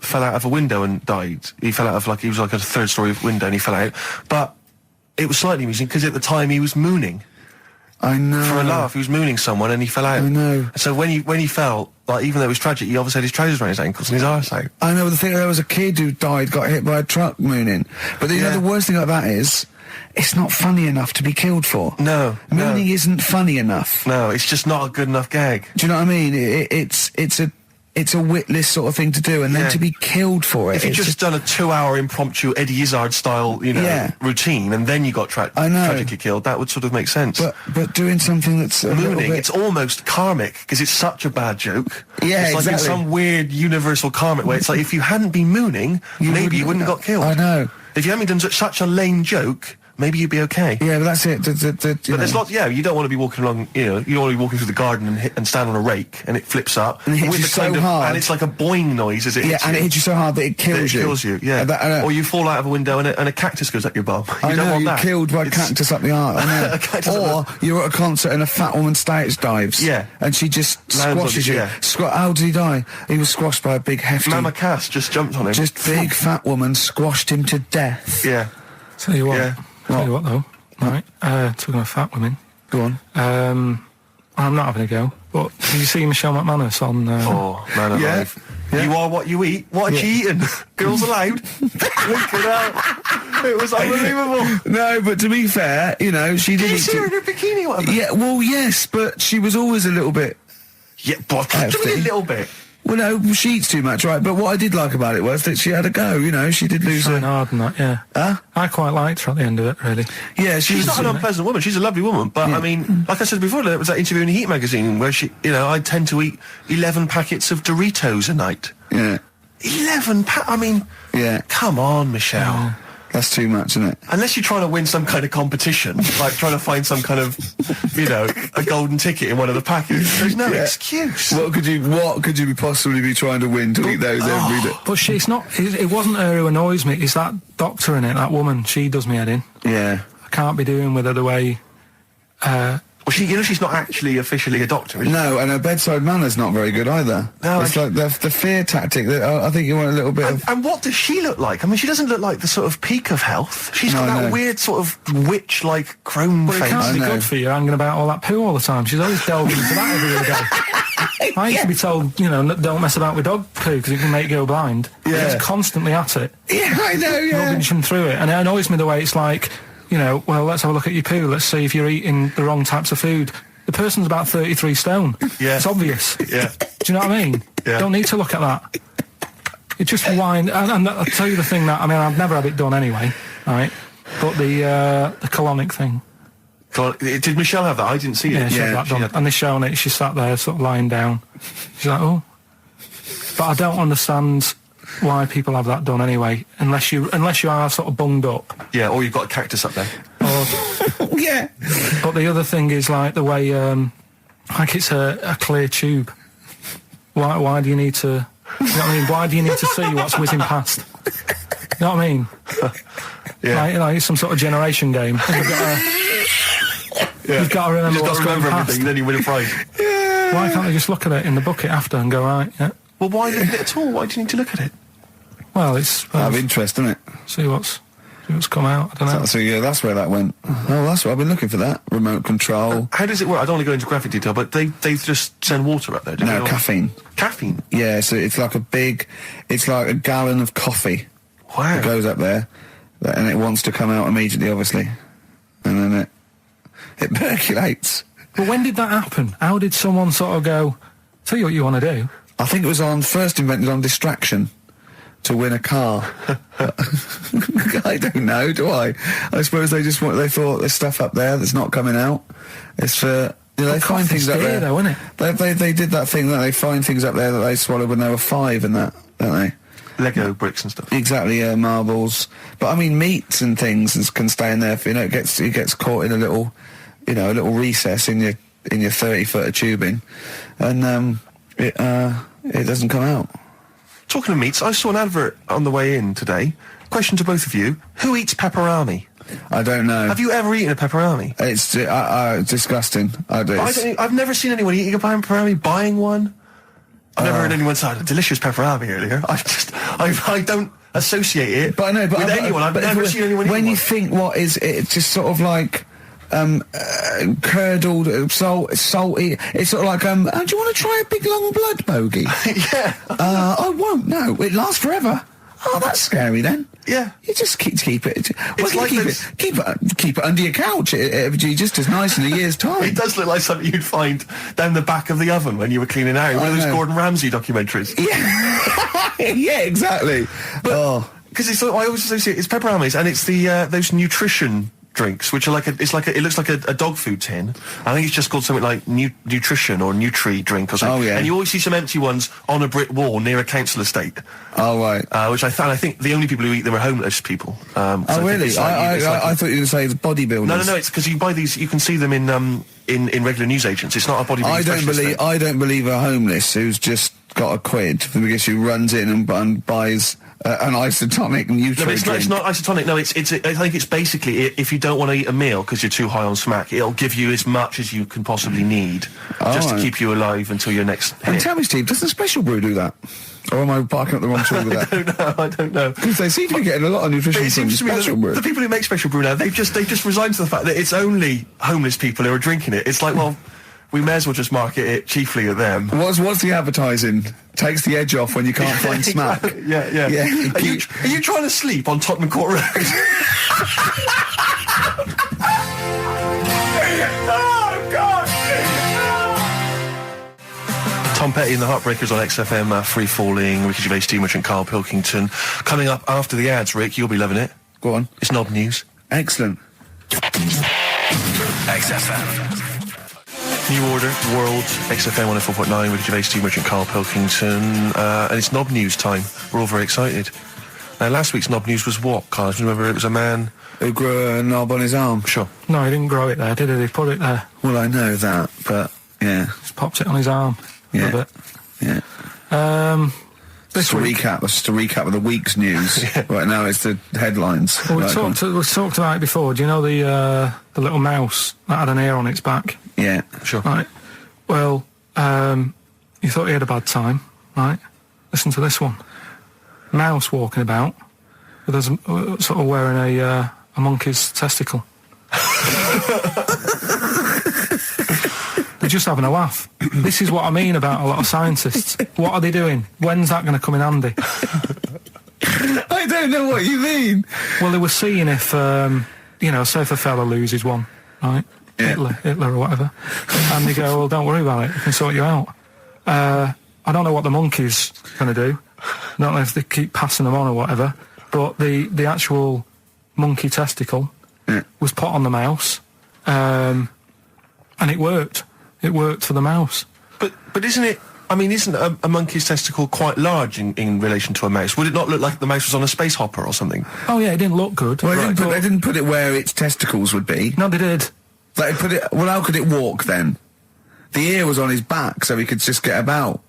fell out of a window and died. He fell out of, he was like a third-story window and he fell out. But it was slightly amusing because at the time he was mooning. I know. For a laugh, he was mooning someone and he fell out. I know. So when he fell, even though it was tragic, he obviously had his trousers around his ankles and his arse out. I know, the thing, there was a kid who died, got hit by a truck mooning. But you know, the worst thing about that is, it's not funny enough to be killed for. No. Mooning isn't funny enough. No, it's just not a good enough gag. Do you know what I mean? It's a witless sort of thing to do, and then to be killed for it. If you'd just done a 2-hour impromptu Eddie Izzard style, routine, and then you got tragically killed, that would sort of make sense. But doing something that's mooning, it's almost karmic because it's such a bad joke. Yeah, it's like in some weird universal karmic way. It's like if you hadn't been mooning, maybe you wouldn't have got killed. I know. If you hadn't done such a lame joke, maybe you'd be okay. Yeah, but that's it. But there's lots. Yeah, you don't want to be walking along. You don't want to be walking through the garden and stand on a rake and it flips up and it hits you so hard, and it's like a boing noise as it hits you. And it hits you so hard that it kills you. It kills you. Yeah. Or you fall out of a window and a cactus goes up your bum. You don't want you're that. killed by a cactus up the arse. I know. Or you're at a concert and a fat woman stage dives. Yeah. And she just squashes you. Yeah. How did he die? He was squashed by a big hefty. Mama Cass just jumped on him. Just big fat woman squashed him to death. Yeah. Tell you what. Yeah. Tell you what though. Right, talking about fat women. Go on. I'm not having a go, but did you see Michelle McManus on... Oh, man alive. Yeah. You are what you eat. What had she eaten? Girls allowed. Look at that. It was unbelievable. No, but to be fair, she did... Did you see her in her bikini, whatever? Yeah, well, yes, but she was always a little bit... Yeah, but just a little bit. Well, no, she eats too much, right? But what I did like about it was that she had a go, she did lose her... hard and that, yeah. Huh? I quite liked her at the end of it, really. Yeah, she's not an unpleasant woman. She's a lovely woman. But, I mean, like I said before, there was that interview in Heat magazine where she, I tend to eat 11 packets of Doritos a night. Yeah. 11 I mean... Yeah. Come on, Michelle. That's too much, isn't it? Unless you're trying to win some kind of competition, like trying to find some kind of, a golden ticket in one of the packets. There's no excuse. What could you possibly be trying to win to eat those every day? But she's not. It wasn't her who annoys me. It's that doctor in it, that woman. She does me head in. Yeah. I can't be doing with her the way. Well, she's not actually officially a doctor, is she? No, and her bedside manner's not very good either. No, it's like the fear tactic that I think you want a little bit of... And what does she look like? I mean, she doesn't look like the sort of peak of health. She's got that weird sort of witch-like crone face. It can't be good for you hanging about all that poo all the time. She's always delving into that every day. I used to be told, don't mess about with dog poo because it can make you go blind. Yeah. She's constantly at it. Yeah, I know, yeah. Rubbing through it. And it annoys me the way it's like, well, let's have a look at your poo. Let's see if you're eating the wrong types of food. The person's about 33 stone. Yeah. It's obvious. Yeah. Do you know what I mean? Yeah. Don't need to look at that. It just whine. And I'll tell you the thing that, I've never had it done anyway, right? But the colonic thing. Did Michelle have that? I didn't see it. Yeah, she had that done. And they're showing it, she sat there sort of lying down. She's like, oh. But I don't understand why people have that done anyway, unless you are sort of bunged up. Yeah, or you've got a cactus up there. Yeah. But the other thing is like the way, like it's a clear tube. Why do you need to You know what I mean? Why do you need to see what's whizzing past? You know what I mean? Yeah. Like, it's some sort of generation game. You've got to remember what's going past. Everything, then you win a prize. Why can't they just look at it in the bucket after and go, right, yeah? Well, why look at it at all? Why do you need to look at it? Well, it's... Out of interest, isn't it? See what's come out, I don't know. So yeah, that's where that went. Oh, that's what I've been looking for, that. Remote control. How does it work? I don't want to go into graphic detail, but they just send water up there, don't they? No, caffeine. Caffeine? Yeah, so it's like it's like a gallon of coffee. Wow. It goes up there, and it wants to come out immediately, obviously. And then it percolates. But when did that happen? How did someone sort of go, tell you what you want to do? I think it was first invented on distraction. To win a car. I don't know, do I? I suppose they thought there's stuff up there that's not coming out. It's for, they find things up there. Though, isn't it? They did that thing that they find things up there that they swallowed when they were 5 and that, don't they? Lego bricks and stuff. Exactly, yeah, marbles. But I mean, meats and things can stay in there. It gets caught in a little recess in your 30-foot of tubing, and it doesn't come out. Talking of meats, I saw an advert on the way in today. Question to both of you: who eats pepperami? I don't know. Have you ever eaten a pepperami? It's disgusting. I've never seen anyone eating a pepperami, buying one. I've never heard anyone say a delicious pepperami earlier. I don't associate it with anyone. I've never seen anyone eat one. When you think, what is it? Just sort of like curdled, salty. It's sort of like, do you want to try a big long blood bogey? Yeah. I won't. No, it lasts forever. Oh, that's scary then. Yeah. You just keep it. It's like keep it under your couch. It'll be just as nice in a year's time. It does look like something you'd find down the back of the oven when you were cleaning out. One of those Gordon Ramsay documentaries. Yeah. Yeah, exactly. Because I always associate it's pepperami, and it's the those nutrition drinks, which are it looks like a dog food tin. I think it's just called something like nutrition or Nutri drink or something. Oh, yeah. And you always see some empty ones on a brick wall near a council estate. Oh, right. Which I think the only people who eat them are homeless people. Oh, really? I thought you were saying bodybuilders. No, it's because you buy these, you can see them in regular newsagents. It's not a bodybuilding. I don't believe a homeless who's just got a quid, because who runs in and buys an isotonic Nutri No, drink. it's not isotonic. No, I think it's basically, if you don't want to eat a meal because you're too high on smack, it'll give you as much as you can possibly need, just to keep you alive until your next hit. And tell me, Steve, doesn't Special Brew do that? Or am I barking up the wrong tree with that? I don't know. Because they seem to be getting a lot of nutrition from Special Brew. The people who make Special Brew now, they've just resigned to the fact that it's only homeless people who are drinking it. It's like, well, we may as well just market it chiefly at them. What's the advertising? Takes the edge off when you can't find smack. Yeah. Are you trying to sleep on Tottenham Court Road? Oh, God! Tom Petty and the Heartbreakers on XFM, Free Falling, Ricky Gervais, Steve Merchant, Karl Pilkington. Coming up after the ads, Rick, you'll be loving it. Go on. It's Knob News. Excellent. XFM. New Order, World, XFM 104.9, Ricky Gervais, Steve Merchant, Karl Pilkington, and it's Knob News time. We're all very excited. Now, last week's Knob News was what, Karl? Do you remember it was a man who grew a knob on his arm? Sure. No, he didn't grow it there, did he? He put it there. Well, I know that, but, yeah. Just popped it on his arm. Yeah. A bit. Yeah. This week. Just a recap of the week's news. Right now it's the headlines. Well, we talked about it before. Do you know the little mouse that had an ear on its back? Yeah. Sure. Right. Well, you thought he had a bad time, right? Listen to this one. Mouse walking about with us, sort of wearing a monkey's testicle. They're just having a laugh. This is what I mean about a lot of scientists. What are they doing? When's that going to come in handy? I don't know what you mean. Well, they were seeing if, say if a fella loses one, right? Yeah. Hitler or whatever. And they go, well, don't worry about it. We can sort you out. I don't know what the monkey's going to do. I don't know if they keep passing them on or whatever. But the actual monkey testicle was put on the mouse. And it worked. It worked for the mouse. But isn't it... I mean, isn't a monkey's testicle quite large in relation to a mouse? Would it not look like the mouse was on a space hopper or something? Oh, yeah, it didn't look good. Well, they didn't put it where its testicles would be. No, they did. They put it... Well, how could it walk, then? The ear was on his back, so he could just get about.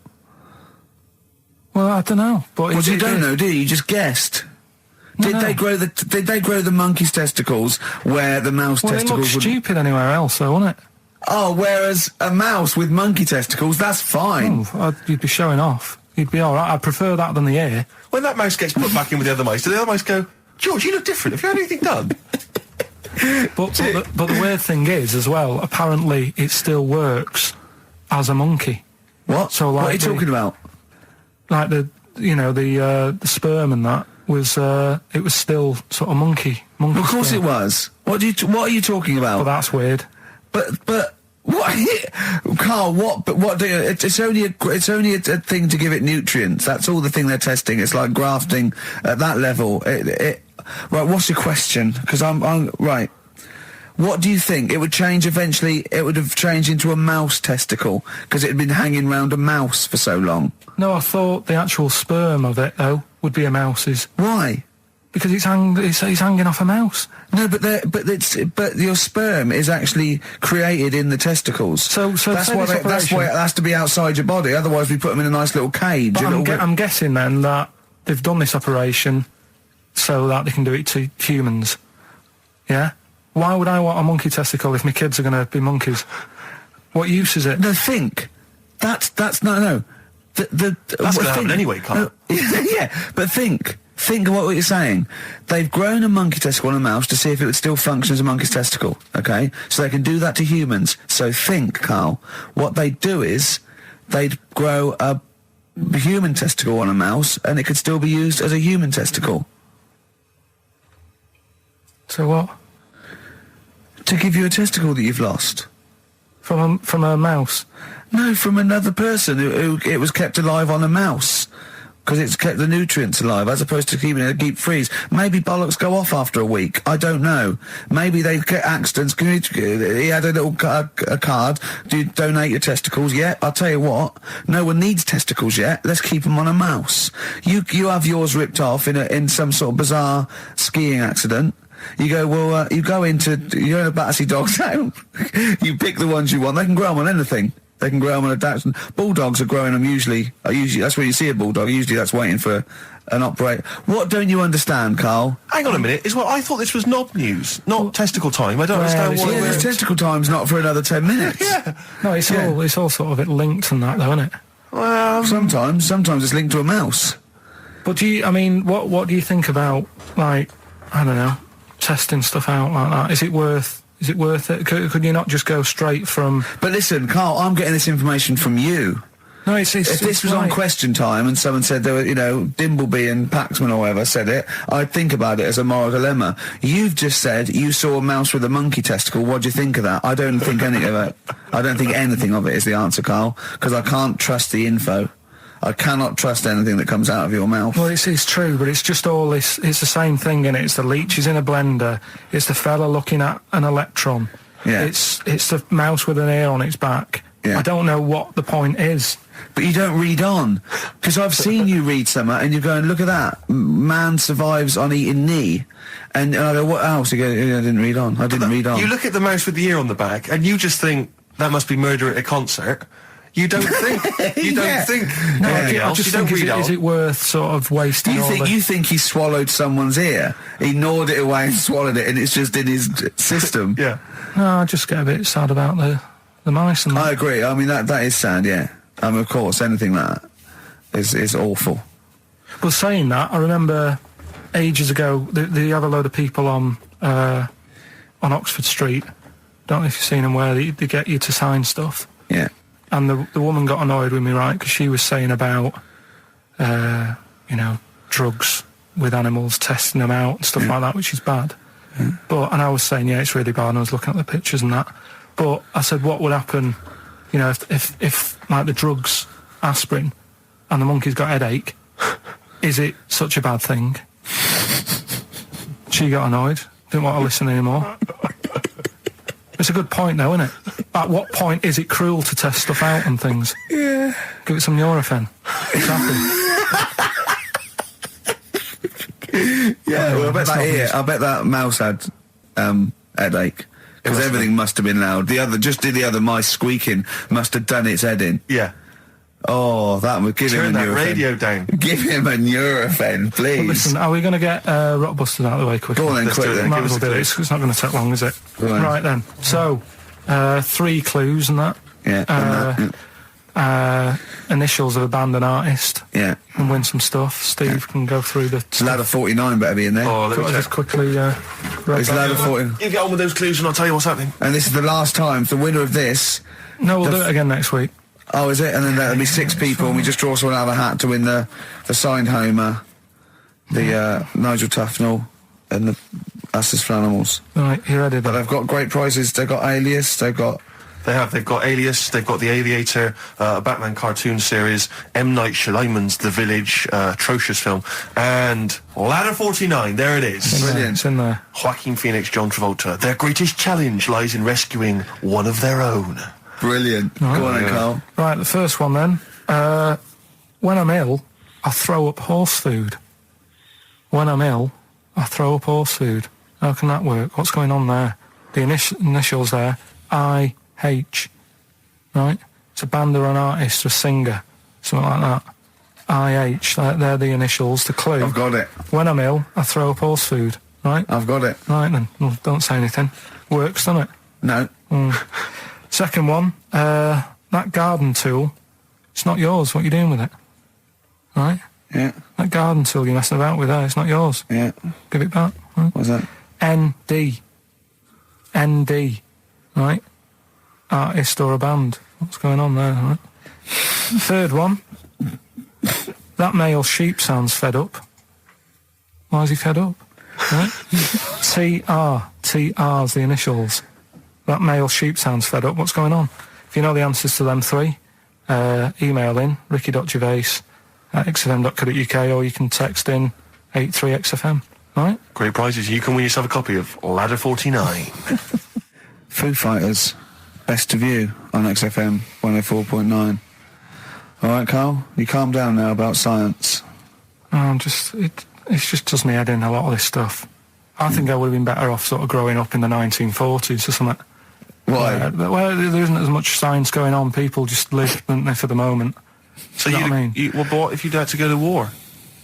Well, I don't know. But well, you don't know, do you? You just guessed. Did they grow the monkey's testicles where the mouse testicles it looks stupid anywhere else, though, wouldn't it? Oh, whereas a mouse with monkey testicles, that's fine. Oh, you'd be showing off. You'd be all right. I'd prefer that than the ear. When that mouse gets put back in with the other mice, do the other mice go, George, you look different. Have you had anything done? but the weird thing is, as well, apparently it still works as a monkey. What? So, like, what are you talking about? Like the sperm and that was it was still sort of monkey. Of course sperm. it was. What are you talking about? Well, that's weird. But what, Carl? What do you? It's only a thing to give it nutrients. That's all the thing they're testing. It's like grafting at that level. Right. What's your question? Because I'm right. What do you think? It would change eventually. It would have changed into a mouse testicle because it had been hanging round a mouse for so long. No, I thought the actual sperm of it though would be a mouse's. Why? Because it's hanging off a mouse. No, but your sperm is actually created in the testicles. So that's why it has to be outside your body. Otherwise, we put them in a nice little cage. But I'm guessing then that they've done this operation so that they can do it to humans. Yeah. Why would I want a monkey testicle if my kids are going to be monkeys? What use is it? No, think. That's no. That's going to happen anyway, Carl. Yeah, but think. Think of what you're saying. They've grown a monkey testicle on a mouse to see if it would still function as a monkey's testicle, okay? So they can do that to humans. So think, Carl. What they'd do is they'd grow a human testicle on a mouse and it could still be used as a human testicle. So what? To give you a testicle that you've lost. From a mouse? No, from another person who it was kept alive on a mouse. Because it's kept the nutrients alive, as opposed to keeping it in a deep freeze. Maybe bollocks go off after a week. I don't know. Maybe they get accidents. He had a little a card. Do you donate your testicles? Yeah, I'll tell you what. No one needs testicles yet. Let's keep them on a mouse. You have yours ripped off in some sort of bizarre skiing accident. You go, well, you're in a Battersea Dog Town. You pick the ones you want. They can grow them on anything. They can grow them on a Dachshund. Bulldogs are growing them usually, that's where you see a bulldog. Usually that's waiting for an operator. What don't you understand, Carl? Hang on a minute. I thought this was knob news, not testicle time. I don't understand what this testicle time's not for another 10 minutes. Yeah. No, it's all sort of linked and that, though, isn't it? Well, sometimes it's linked to a mouse. But what do you think about, like, I don't know, testing stuff out like that? Is it worth it? Could you not just go straight from... But listen, Carl, I'm getting this information from you. No, if this was on Question Time and someone said there were, Dimbleby and Paxman or whoever said it, I'd think about it as a moral dilemma. You've just said you saw a mouse with a monkey testicle. What do you think of that? I don't think any of it. I don't think anything of it is the answer, Carl, because I can't trust the info. I cannot trust anything that comes out of your mouth. Well, it's true, but it's just all this. It's the same thing, and it's the leeches in a blender. It's the fella looking at an electron. Yeah. It's the mouse with an ear on its back. Yeah. I don't know what the point is. But you don't read on, because I've seen you read something, and you're going, look at that, man survives on eating knee. And I go, what else? You go, I didn't read on. I didn't read on. You look at the mouse with the ear on the back, and you just think that must be murder at a concert. You don't think. You don't think. No, I just think, is it worth sort of wasting You think he swallowed someone's ear? He gnawed it away and swallowed it, and it's just in his system? Yeah. No, I just get a bit sad about the mice and that. I agree. I mean, that is sad, yeah. Of course, anything like that is awful. Well, saying that, I remember ages ago, they have a load of people on Oxford Street. Don't know if you've seen them, where they get you to sign stuff. Yeah. And the woman got annoyed with me, right, because she was saying about, drugs with animals, testing them out and stuff like that, which is bad. And I was saying, yeah, it's really bad, and I was looking at the pictures and that. But I said, what would happen, if like the drugs, aspirin, and the monkey's got headache, is it such a bad thing? She got annoyed, didn't want to listen anymore. It's a good point, though, isn't it? At what point is it cruel to test stuff out and things? Yeah. Give it some Nurofen. It's happy. Yeah, well, I bet that mouse had headache. Because everything must have been loud. The other mice squeaking must have done its head in. Yeah. Oh, that would give him a Turn that Nurofen. radio down. Give him a Nurofen, please. But listen, are we going to get Rockbusters out of the way quickly? Go on then, Let's quick do it. then. Might Give as us well a do it. clue. It's not going to take long, is it? Go on. Right then. So, 3 clues and that. Yeah. Initials of a band and artist. Yeah. And win some stuff. Steve can go through the... Ladder 49 better be in there. Oh, let me Got to just check. quickly... It's ladder 49. You get on with those clues and I'll tell you what's happening. And this is the last time. The winner of this... No, we'll do it again next week. Oh, is it? And then there'll be 6 people, and we just draw someone out of a hat to win the signed Homer, the Nigel Tufnell, and the Us as Flanimals. Right, you ready But then? they've got great prizes. They've got Alias. They've got... They've got Alias, they've got The Aviator, a Batman cartoon series, M. Night Shyamalan's The Village, atrocious film, and Ladder 49, there it is. Brilliant. It's in there. Joaquin Phoenix, John Travolta. Their greatest challenge lies in rescuing one of their own. Brilliant. Go on then, Carl. Right, the first one then. When I'm ill, I throw up horse food. When I'm ill, I throw up horse food. How can that work? What's going on there? The initials there, I-H. Right? It's a band or an artist or a singer. Something like that. I-H. They're the initials. The clue. I've got it. When I'm ill, I throw up horse food. Right? I've got it. Right then. Well, don't say anything. Works, doesn't it? No. Second one, that garden tool, it's not yours. What are you doing with it? Right? Yeah. That garden tool you're messing about with there, it's not yours. Yeah. Give it back. Right? What's that? ND. ND. Right? Artist or a band. What's going on there? Right? Third one, that male sheep sounds fed up. Why is he fed up? Right? TR. TR's the initials. That male sheep sounds fed up. What's going on? If you know the answers to them 3, email in ricky.gervais@xfm.co.uk, or you can text in 83XFM. Right? Great prizes. You can win yourself a copy of Ladder 49. Foo Fighters. Best of You on XFM 104.9. All right, Carl, you calm down now about science. It just does me head in, a lot of this stuff. I think I would have been better off sort of growing up in the 1940s or something. Why? Where there isn't as much science going on. People just live, don't they, for the moment. So You know what I mean? well, but what if you'd had to go to war?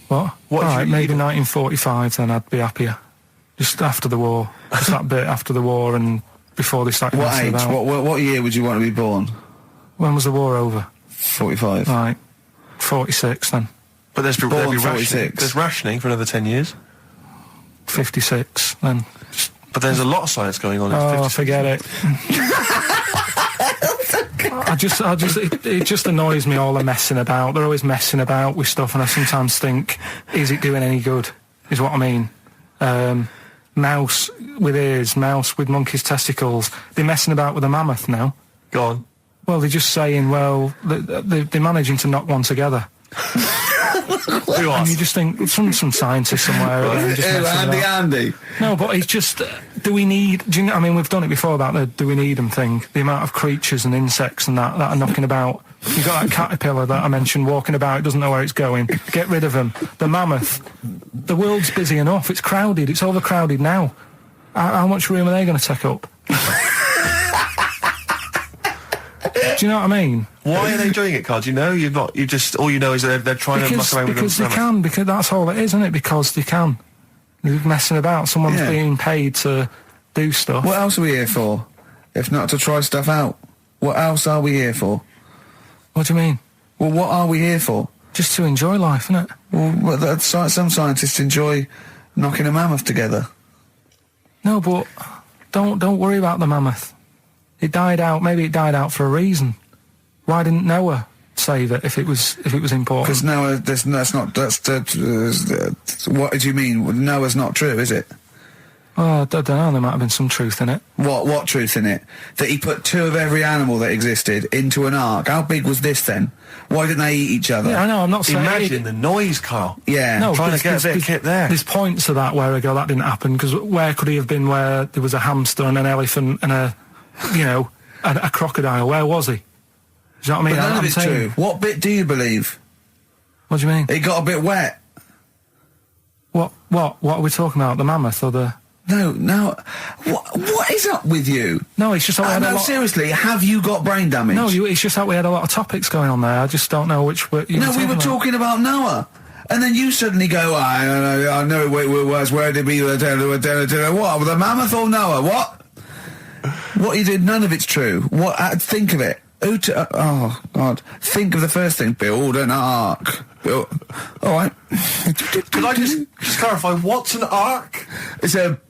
What? What if All right, you- maybe 1945, then I'd be happier. Just after the war. Just that bit after the war and before they started What messing age? about. What year would you want to be born? When was the war over? 45. Right. 46 then. But there'd be Born rationing. 46. There's rationing for another 10 years. 56 then. But there's a lot of science going on. Oh, forget it. It just annoys me, all the messing about. They're always messing about with stuff, and I sometimes think, is it doing any good? Is what I mean. Mouse with ears, mouse with monkey's testicles. They're messing about with a mammoth now. Go on. Well, they're just saying, well, they're managing to knock one together. Who And you asked? just think, some scientist somewhere. Just messing about. Andy. No, but it's just, do we need, do you know, I mean, we've done it before about the do we need them thing, the amount of creatures and insects and that are knocking about. You've got that caterpillar that I mentioned walking about, it doesn't know where it's going. Get rid of them. The mammoth, the world's busy enough, it's crowded, it's overcrowded now. How much room are they going to take up? Do you know what I mean? Why are they doing it, Carl? Do you know? All you know is they're trying to muck around with Because them. they can, because that's all it is, isn't it? Because they can. They're messing about, someone's Yeah. being paid to do stuff. What else are we here for? If not to try stuff out. What else are we here for? What do you mean? Well, what are we here for? Just to enjoy life, isn't it? Well, some scientists enjoy knocking a mammoth together. No, but don't worry about the mammoth. It died out. Maybe it died out for a reason. Why didn't Noah save it if it was important? Because Noah, what do you mean? Noah's not true, is it? Oh, I don't know. There might have been some truth in it. What truth in it? That he put 2 of every animal that existed into an ark. How big was this then? Why didn't they eat each other? Yeah, I know. I'm not saying. Imagine the noise, Carl. Yeah. No, Trying to get a bit of kit there. There's points to that where I go, that didn't happen, because where could he have been where there was a hamster and an elephant and a crocodile? Where was he? Do you know what I mean? But none I'm of it's saying, true. What bit do you believe? What do you mean? It got a bit wet. What are we talking about? The mammoth or the No. What is up with you? No, it's just that we had a lot... seriously, have you got brain damage? No, it's just that we had a lot of topics going on there. I just don't know which... we were talking about Noah. And then you suddenly go, I know where did we... What? With a mammoth or Noah? What? What you did, none of it's true. What? Think of it. Oh, God. Think of the first thing. Build an ark. All right. Could I just clarify, what's an ark? It's a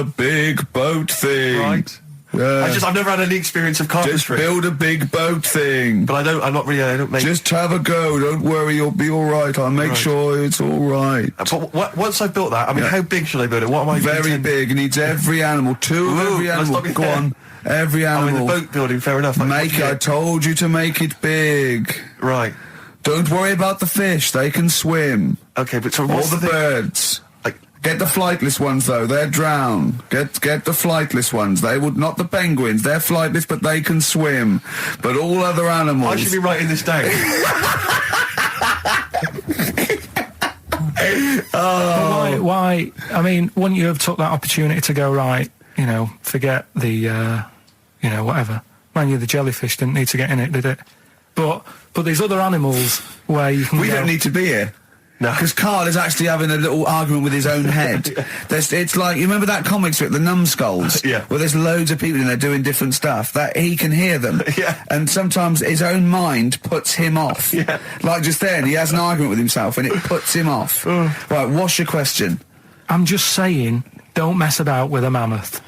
big boat thing. Right. I've never had any experience of carpentry. Just build a big boat thing. But I don't make... Just have a go, don't worry, you'll be alright, I'll make sure it's alright. But once I've built that, how big should I build it? What am I... Very big, it needs every animal, every animal, go on. Every animal. The boat building, fair enough. I told you to make it big. Right. Don't worry about the fish, they can swim. Okay, but so all the birds. Get the flightless ones though, they're drowned. Get the flightless ones. They would not the penguins. They're flightless but they can swim. But all other animals. I should be writing this down. Why? I mean, wouldn't you have took that opportunity to go, right, forget the, whatever. Man, the jellyfish didn't need to get in it, did it? But there's other animals where you can We don't need to be here. No. Because Karl is actually having a little argument with his own head. It's like, you remember that comic strip, The Numbskulls? Yeah. Where there's loads of people in there doing different stuff, that he can hear them. Yeah. And sometimes his own mind puts him off. Yeah. Like just then, he has an argument with himself and it puts him off. Right, what's your question? I'm just saying, don't mess about with a mammoth.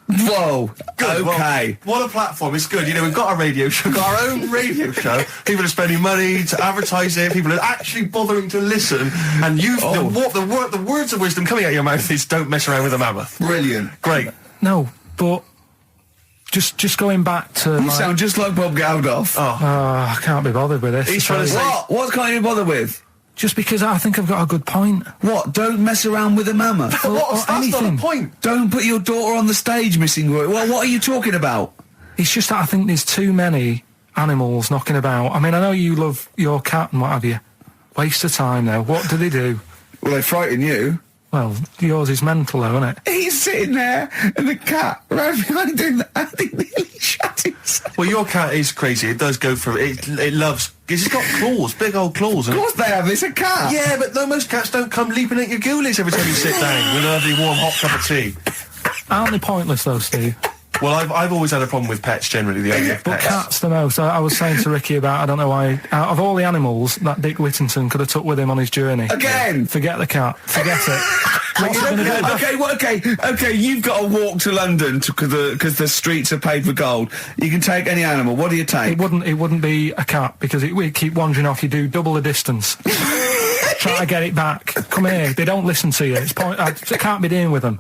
Whoa, good. Okay. Well, what a platform, it's good. We've got a radio show, got our own radio show. People are spending money to advertise it, people are actually bothering to listen, and the words of wisdom coming out of your mouth is don't mess around with a mammoth. Brilliant. Great. No, but just going back to... You sound just like Bob Geldof. I can't be bothered with this. He's trying to say... What can't you be bothered with? Just because I think I've got a good point. What? Don't mess around with a mammoth? That's not a point. Don't put your daughter on the stage, Missing Roy. Well, what are you talking about? It's just that I think there's too many animals knocking about. I mean, I know you love your cat and what have you. Waste of time, though. What do they do? Well, they frighten you. Well, yours is mental, though, isn't it? He's sitting there, and the cat right behind him, and he nearly shut himself. Well, your cat is crazy. It does go for it. It loves... It's got claws, big old claws. Of course they have. It's a cat. Yeah, but no, most cats don't come leaping at your ghoulies every time you sit down with a lovely warm hot cup of tea. Aren't they pointless, though, Steve? Well, I've always had a problem with pets generally, the idea of But pets. cats the most. I was saying to Ricky about, I don't know why, out of all the animals that Dick Whittington could have took with him on his journey. Again! Forget the cat. Forget it. What's he going to do? Okay, you've got to walk to London because the streets are paved with gold. You can take any animal. What do you take? It wouldn't be a cat because it would keep wandering off. You do double the distance. Try to get it back. Come here. They don't listen to you. I can't be dealing with them.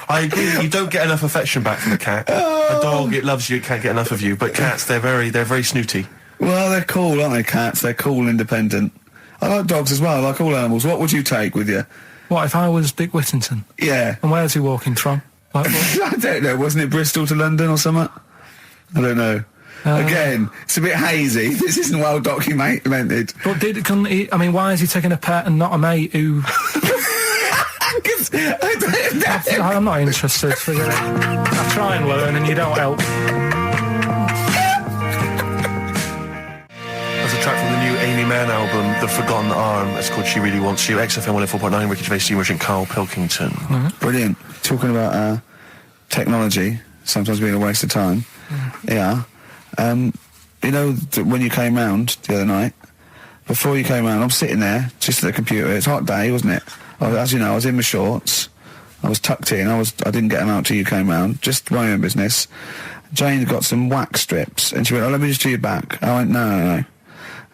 I agree. You don't get enough affection back from a cat. A dog, it loves you, it can't get enough of you. But cats, they're very snooty. Well, they're cool, aren't they, cats? They're cool and independent. I like dogs as well. I like all animals. What would you take with you? What, if I was Dick Whittington? Yeah. And where's he walking from? Like, I don't know. Wasn't it Bristol to London or something? I don't know. Again, it's a bit hazy. This isn't well documented. But couldn't he... I mean, why is he taking a pet and not a mate who... I'm not interested. Forget it. I try and learn and you don't help. That's a track from the new Amy Mann album, The Forgotten Arm. It's called She Really Wants You. XFM 104.9, Ricky Gervais Show and Karl Pilkington. Brilliant. Talking about technology, sometimes being a waste of time. Yeah. When you came round the other night, before you came round, I'm sitting there, just at the computer. It's a hot day, wasn't it? As you know, I was in my shorts. I was tucked in. I didn't get them out till you came round. Just my own business. Jane got some wax strips, and she went, let me just do your back. I went, no.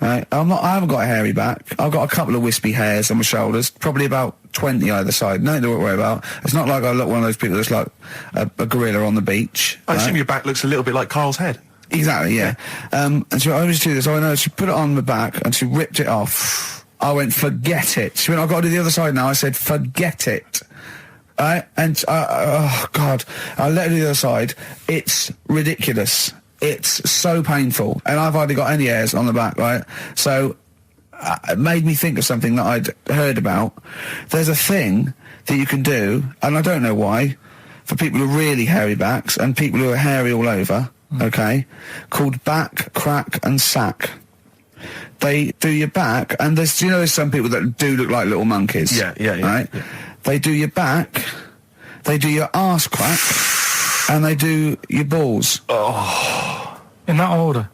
Right? I haven't got a hairy back. I've got a couple of wispy hairs on my shoulders, probably about 20 either side. Nothing to worry about. It's not like I look one of those people that's like a gorilla on the beach. I assume your back looks a little bit like Karl's head. Exactly, yeah. And she went, let me just do this. I know. She put it on my back, and she ripped it off. I went, forget it. She went, I've got to do the other side now. I said, forget it. And, oh, God. I let her do the other side. It's ridiculous. It's so painful. And I've hardly got any hairs on the back, right? So, made me think of something that I'd heard about. There's a thing that you can do, and I don't know why, for people who are really hairy backs and people who are hairy all over, okay, called back, crack and sack. They do your back, and there's some people that do look like little monkeys. Yeah. Right? Yeah. They do your back, they do your arse crack, and they do your balls. Oh. In that order?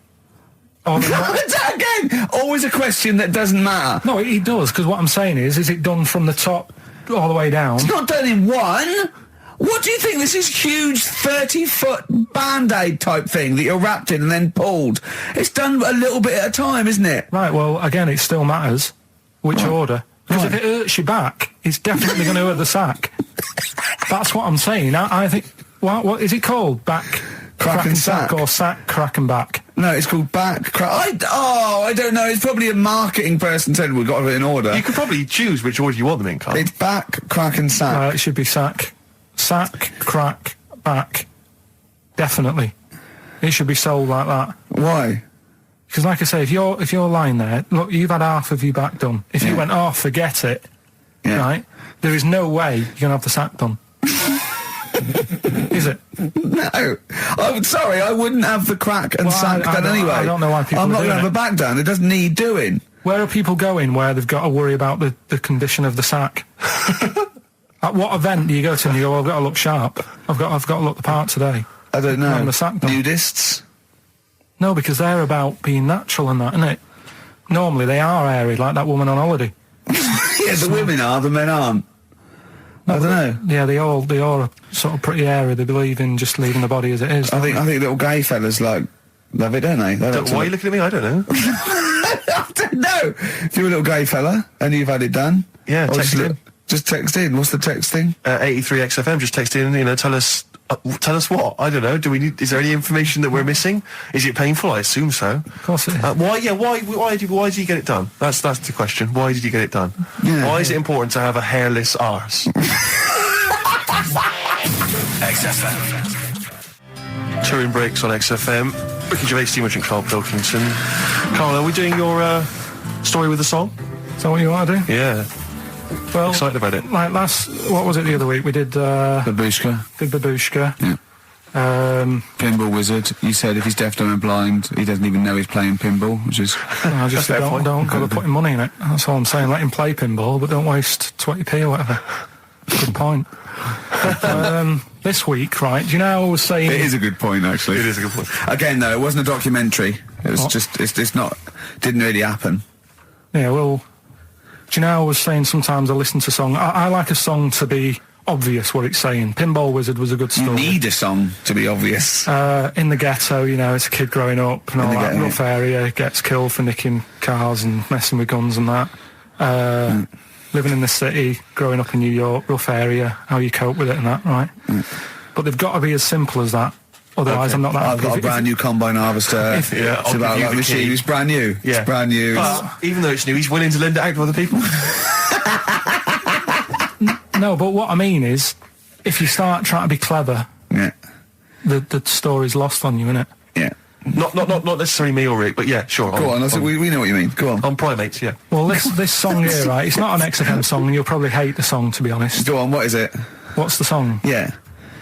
Again, always a question that doesn't matter. No, it does, because what I'm saying is it done from the top all the way down? It's not done in one. What do you think? This is huge 30-foot Band-Aid type thing that you're wrapped in and then pulled. It's done a little bit at a time, isn't it? Right, well, again, it still matters which order. Because if it hurts your back, it's definitely going to hurt the sack. That's what I'm saying. I think... What is it called? Back, crack and sack? Or sack, crack and back? No, it's called back, crack... I don't know. It's probably a marketing person said we've got it in order. You could probably choose which order you want them in, Carl. It's back, crack and sack. It should be sack. Sack, crack, back. Definitely. It should be sold like that. Why? Because like I say, if you're lying there, look, you've had half of your back done. If you went, forget it, right, there is no way you're going to have the sack done. Is it? No. I'm sorry, I wouldn't have the crack and sack done anyway. I don't know why people I'm not going to have a back done. It doesn't need doing. Where are people going where they've got to worry about the condition of the sack? At what event do you go to and you go, I've got to look sharp. I've got to look the part today. I don't know. The sack done. Nudists? No, because they're about being natural and that, isn't it? Normally they are airy, like that woman on holiday. Yeah, the women are, the men aren't. I don't know. Yeah, they all are sort of pretty airy. They believe in just leaving the body as it is. I think little gay fellas love it, don't they? Why are you looking at me? I don't know. I don't know. If you're a little gay fella and you've had it done, text in. Just text in. What's the text thing? 83 XFM. Just text in. Tell us what. I don't know. Is there any information that we're missing? Is it painful? I assume so. Of course it is. Why did you get it done? That's the question. Why did you get it done? Yeah, why is it important to have a hairless arse? XFM. Touring breaks on XFM. Ricky Gervais Show and Karl Pilkington. Carl, are we doing your story with the song? Is that what you want to do? Yeah. Well, excited about it. Like what was it the other week? We did Babushka. Did Babushka. Yeah. Pinball Wizard. You said if he's deaf, dumb and blind, he doesn't even know he's playing pinball, which is... I just don't bother putting money in it. That's all I'm saying. Let him play pinball, but don't waste 20p or whatever. Good point. This week, right, do you know how I was saying... It is a good point, actually. It is a good point. Again, though, it wasn't a documentary. It was it's not... Didn't really happen. Yeah, well... Do you know, I was saying sometimes I listen to song. I like a song to be obvious what it's saying. Pinball Wizard was a good story. You need a song to be obvious. In the ghetto, it's a kid growing up and all that rough area, gets killed for nicking cars and messing with guns and that. Living in the city, growing up in New York, rough area, how you cope with it and that, right? But they've got to be as simple as that. Otherwise, I'm not that I've got a brand new combine harvester. It's about like machine. It's brand new. Yeah. It's brand new. Even though it's new, he's willing to lend it out to other people. No, but what I mean is, if you start trying to be clever, the story's lost on you, innit? Yeah. Not necessarily me or Rick, but yeah, sure. Go on. We know what you mean. Go on. On Primates, yeah. Well, this song here, right? It's not an XFM song, and you'll probably hate the song, to be honest. Go on. What is it? What's the song? Yeah.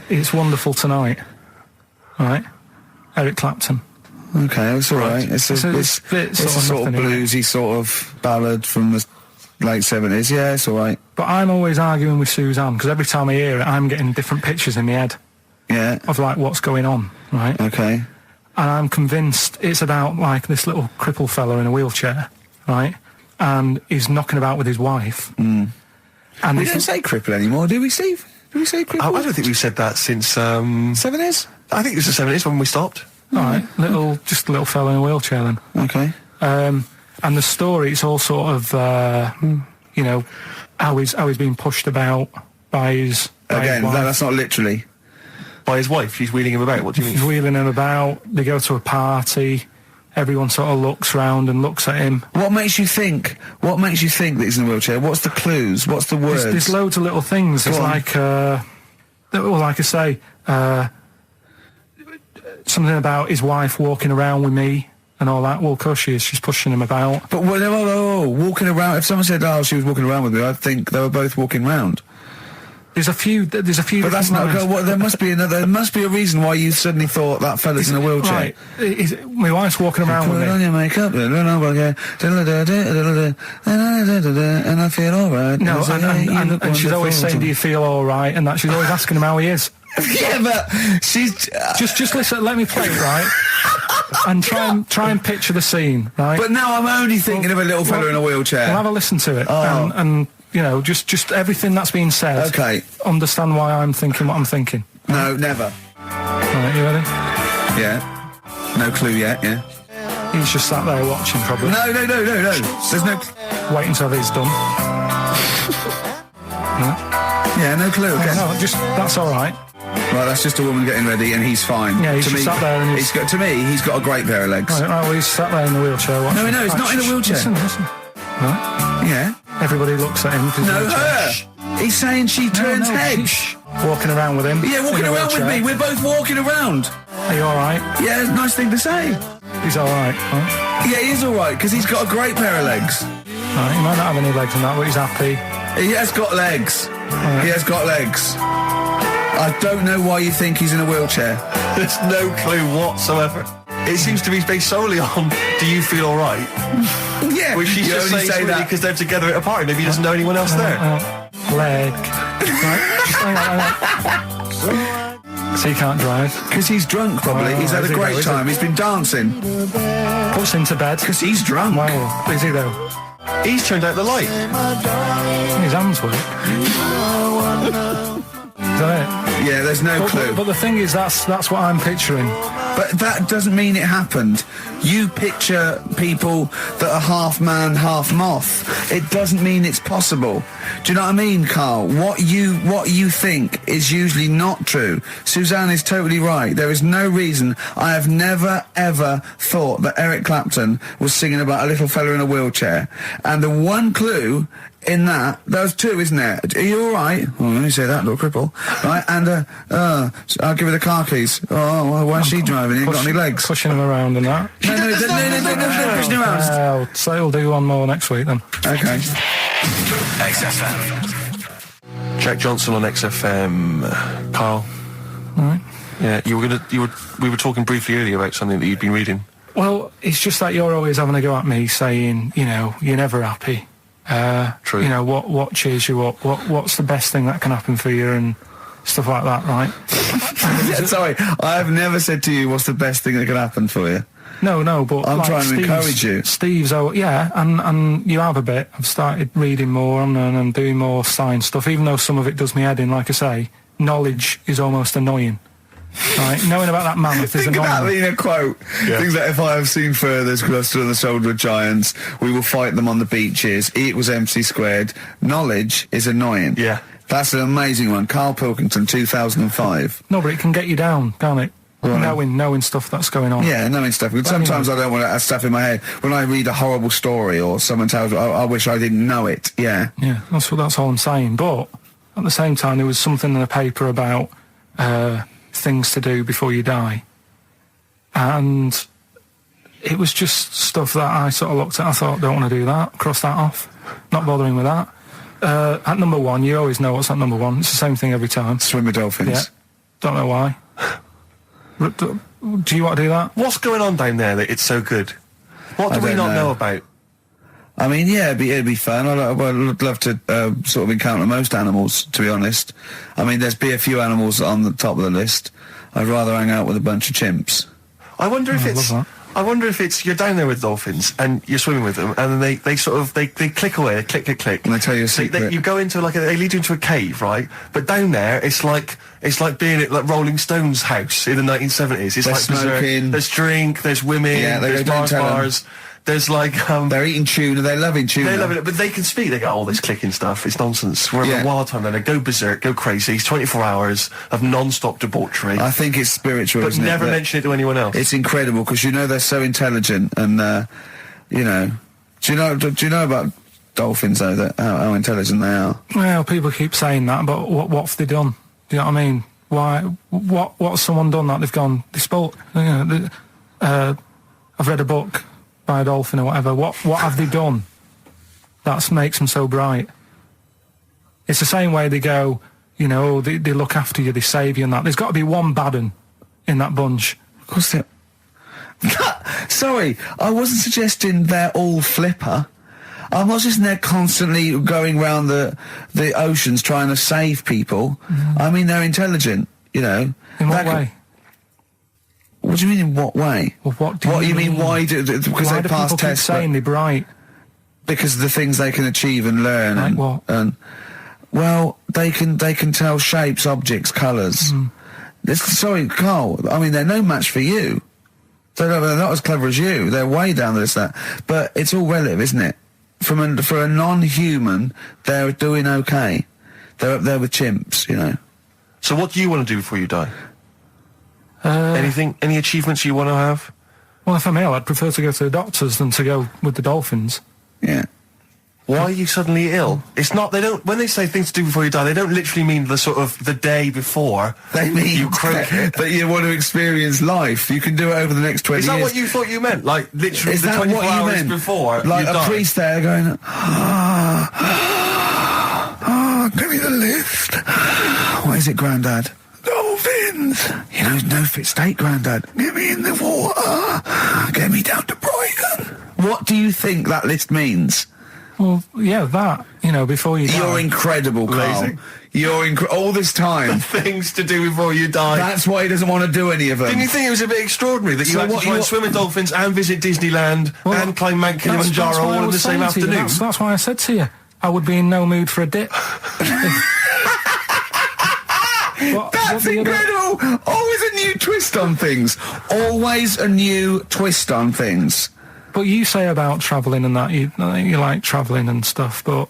It's Wonderful Tonight. Right, Eric Clapton. Okay, it's all right. It's a sort of bluesy sort of ballad from the late 70s. Yeah, it's all right. But I'm always arguing with Suzanne because every time I hear it, I'm getting different pictures in my head. Yeah. Of like what's going on, right? Okay. And I'm convinced it's about like this little crippled fella in a wheelchair, right? And he's knocking about with his wife. And we don't say cripple anymore, do we, Steve? Do we say cripple? I don't think we've said that since 70s. I think it was the 70s when we stopped. All right, just a little fella in a wheelchair then. Okay. And the story, it's all sort of, how he's being pushed about by his wife. That's not literally. By his wife, she's wheeling him about. What do you mean? She's wheeling him about. They go to a party. Everyone sort of looks round and looks at him. What makes you think that he's in a wheelchair? What's the clues? What's the words? There's loads of little things. It's like, like I say, something about his wife walking around with me and all that. Well, of course she is. She's pushing him about. But walking around. If someone said, "Oh, she was walking around with me," I'd think they were both walking round. There's a few. But that's not. There must be another. There must be a reason why you suddenly thought that fella's in a wheelchair. Right. My wife's walking around with me. Put on your makeup, and I feel all right. No, and she's always saying, "Do you feel all right?" And that she's always asking him how he is. Yeah, but she's just listen. Let me play it, right? And try and picture the scene, right? But now I'm only thinking of a little fella in a wheelchair. Well, have a listen to it, and you know, just everything that's being said. Okay. Understand why I'm thinking what I'm thinking. No, never. Right, you ready? Yeah. No clue yet. Yeah. He's just sat there watching, probably. No. There's no. Wait until he's done. Yeah, no clue. Okay. No, that's all right. Right, that's just a woman getting ready, and he's fine. Yeah, he's just sat there, and he's got a great pair of legs. Right, well, he's sat there in the wheelchair watching. No, he's not in a wheelchair. Listen. Right. Yeah. Everybody looks at him. No, her. He's saying she turns heads. Walking around with him. Yeah, walking around with me. We're both walking around. Are you all right? Yeah, nice thing to say. He's all right. Huh? Yeah, he is all right because he's got a great pair of legs. Right, he might not have any legs and that, but he's happy. He has got legs. Right. He has got legs. I don't know why you think he's in a wheelchair. There's no clue whatsoever. It seems to be based solely on, do you feel all right? Yeah. Which she's just saying that because they're together at a party. Maybe he doesn't know anyone else there. Leg. Right. So he can't drive. Because he's drunk, probably. He's had a great time. He's been dancing. Puts him to bed. Because he's drunk. Wow. Is he, though? He's turned out the light. His hands work. Is that it? Yeah, there's no clue. But the thing is, that's what I'm picturing. But that doesn't mean it happened. You picture people that are half man, half moth. It doesn't mean it's possible. Do you know what I mean, Carl? What you think is usually not true. Suzanne is totally right. There is no reason. I have never, ever thought that Eric Clapton was singing about a little fella in a wheelchair. And the one clue in that, there's two, isn't there? Are you all right? Oh, let me say that, little cripple. Right, and I'll give her the car keys. Oh, why is she driving? He ain't got any legs. Pushing him around and that. No, pushing him around. Well, so he'll do one more next week then. Okay. XFM. Jack Johnson on XFM. Carl. All right. Yeah, we were talking briefly earlier about something that you'd been reading. Well, it's just that you're always having a go at me, saying, you know, you're never happy. True. You know, what cheers you up? What's the best thing that can happen for you and stuff like that, right? Yeah, sorry, I have never said to you what's the best thing that can happen for you. No, but I'm trying to encourage you. Steve's, and you have a bit. I've started reading more and doing more science stuff, even though some of it does me head in. Like I say, knowledge is almost annoying. Right, knowing about that mammoth is annoying. Think of that being a quote. Yeah. Things like, if I have seen furthers clustered on the shoulder of giants, we will fight them on the beaches. E = MC squared. Knowledge is annoying. Yeah. That's an amazing one. Karl Pilkington, 2005. No, but it can get you down, can't it? Right. Knowing stuff that's going on. Yeah, knowing stuff. But sometimes I don't want to have stuff in my head. When I read a horrible story or someone tells me, I wish I didn't know it. Yeah. Yeah, that's all I'm saying. But at the same time, there was something in the paper about things to do before you die. And it was just stuff that I sort of looked at. I thought, don't want to do that. Cross that off. Not bothering with that. At number one, you always know what's at number one. It's the same thing every time. Swim with dolphins. Yeah. Don't know why. Do you want to do that? What's going on down there that it's so good? What do we not know about? I mean, yeah, it'd be fun. I'd love to sort of encounter most animals, to be honest. I mean, there's a few animals on the top of the list. I'd rather hang out with a bunch of chimps. I wonder if it's you're down there with dolphins and you're swimming with them, and then they click away, they click, and they tell you a secret. You go into they lead you into a cave, right? But down there, it's like being at like Rolling Stones' house in the 1970s. It's they're like smoking. There's drink, there's women, there's bars. There's like they're eating tuna. They're loving tuna. They're loving it, but they can speak. They go, "Oh, this clicking stuff. It's nonsense." We're having a wild time. Then they go berserk, go crazy. It's 24 hours of non-stop debauchery. I think it's spiritual, but isn't never it? mention it to anyone else. It's incredible because they're so intelligent, and you know, do you know about dolphins though? That how intelligent they are. Well, people keep saying that, but what've they done? Do you know what I mean? What's someone done that they've gone? They spoke. I've read a book by a dolphin or whatever. What have they done that makes them so bright? It's the same way they go, you know, they look after you, they save you and that. There's got to be one bad un in that bunch. Of course there... Sorry, I wasn't suggesting they're all flipper. I'm not just they're constantly going around the oceans trying to save people. I mean, they're intelligent, you know. In what way? What do you mean in what way? Well, what do you mean? Why do because why they do pass people tests? Keep saying they're bright? Because of the things they can achieve and learn. Like and, what? And well, they can tell shapes, objects, colours. Sorry, Carl. I mean, they're no match for you. They're not as clever as you. They're way down this that. But it's all relative, isn't it? For a non-human, they're doing okay. They're up there with chimps, you know. So what do you want to do before you die? Anything? Any achievements you want to have? Well, if I'm ill, I'd prefer to go to the doctors than to go with the dolphins. Yeah. Why are you suddenly ill? It's not, they don't, when they say things to do before you die, they don't literally mean the sort of, the day before. They mean you croak it. that you want to experience life. You can do it over the next 20 years. Is that what you thought you meant? Like, literally the 24 hours before like you die? a priest there going, give me the lift. What is it, Grandad? Dolphins. You know, no fit state, Grandad. Get me in the water. Get me down to Brighton. What do you think that list means? Well, yeah, that, you know, before you die. You're incredible, Carl. You're all this time. Things to do before you die. That's why he doesn't want to do any of them. Didn't you think it was a bit extraordinary that you had to try and swim with dolphins and visit Disneyland and climb Mount Kilimanjaro all in the same afternoon? That's why I said to you, I would be in no mood for a dip. That's incredible! Always a new twist on things. Always a new twist on things. But you say about travelling and that, you like travelling and stuff, but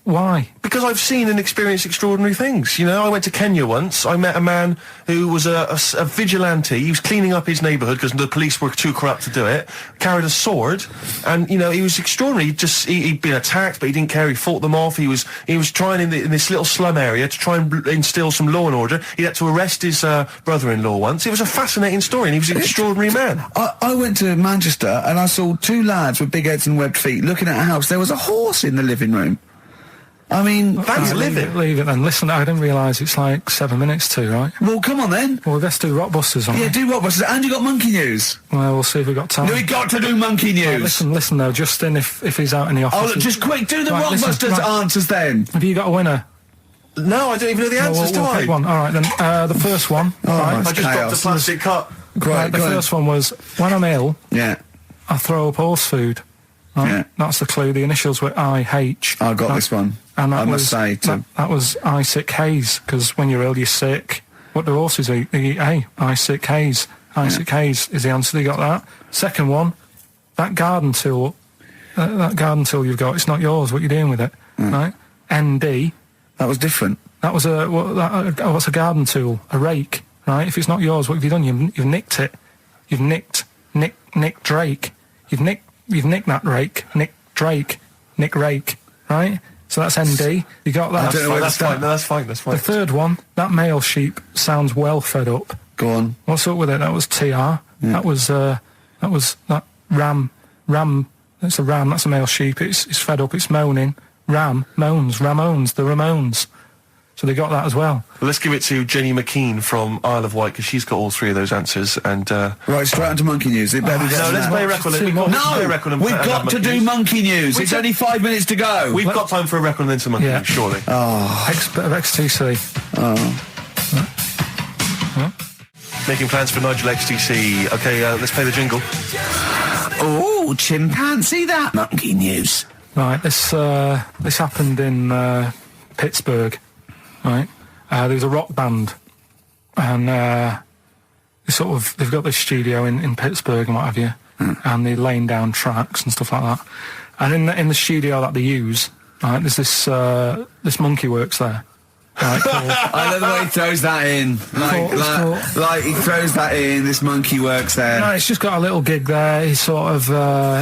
why? Because I've seen and experienced extraordinary things. You know, I went to Kenya once. I met a man who was a vigilante. He was cleaning up his neighbourhood because the police were too corrupt to do it. Carried a sword, and you know he was extraordinary. He'd been attacked, but he didn't care. He fought them off. He was trying in this little slum area to try and instill some law and order. He had to arrest his brother-in-law once. It was a fascinating story, and he was an extraordinary man. I went to Manchester and I saw two lads with big heads and webbed feet looking at a house. There was a horse in the living room. I mean... That's living. Leave it then. Listen, I didn't realise it's like 7 minutes to, right? Well, come on then. Well, let's do Rockbusters on Yeah, do Rockbusters. And you got Monkey News. Well, we'll see if we've got time. We got to do Monkey News. Listen though, Justin, if he's out in the office... Oh, look, just quick, do the Rockbusters answers then. Have you got a winner? No, I don't even know the answers, do I? Pick one. All right, then. The first one. Right, I just dropped a plastic cup. Right, the first one was, when I'm ill, I throw up horse food. Right? Yeah. That's the clue. The initials were I-H. I got this one. And I must say, too. That was I-sick haze, because when you're ill, you're sick. What do horses eat? They eat hay. I-sick haze. I-sick haze is the answer. They got that. Second one, that garden tool you've got, it's not yours. What are you doing with it? Right? ND. That was different. That was what's a garden tool? A rake. Right? If it's not yours, what have you done? You've nicked it. You've nicked Drake. You've nicked that rake. Nick Drake. Nick Rake. Right? So that's ND. You got that? That's fine. That's fine. The third one, that male sheep sounds well fed up. Go on. What's up with it? That was TR. Yeah. That was that ram. That's a ram. That's a male sheep. It's fed up. It's moaning. Ram moans. Ramones. The Ramones. So they got that as well. Well, let's give it to Jenny McKean from Isle of Wight, because she's got all three of those answers. And right, straight on to Monkey News. It better let's play a record. We've got to do Monkey News. It's only 5 minutes to go. We've got time for a record and then some Monkey News, surely. Bit of XTC. Making plans for Nigel XTC. Okay, let's play the jingle. Oh, chimpanzee, that Monkey News. Right, this happened in Pittsburgh. Right, there was a rock band, and they've got this studio in Pittsburgh and what have you, and they're laying down tracks and stuff like that. And in the studio that they use, right, there's this monkey works there, Right, called, I love the way he throws that in. Like he throws that in, this monkey works there. No, it's just got a little gig there. He sort of,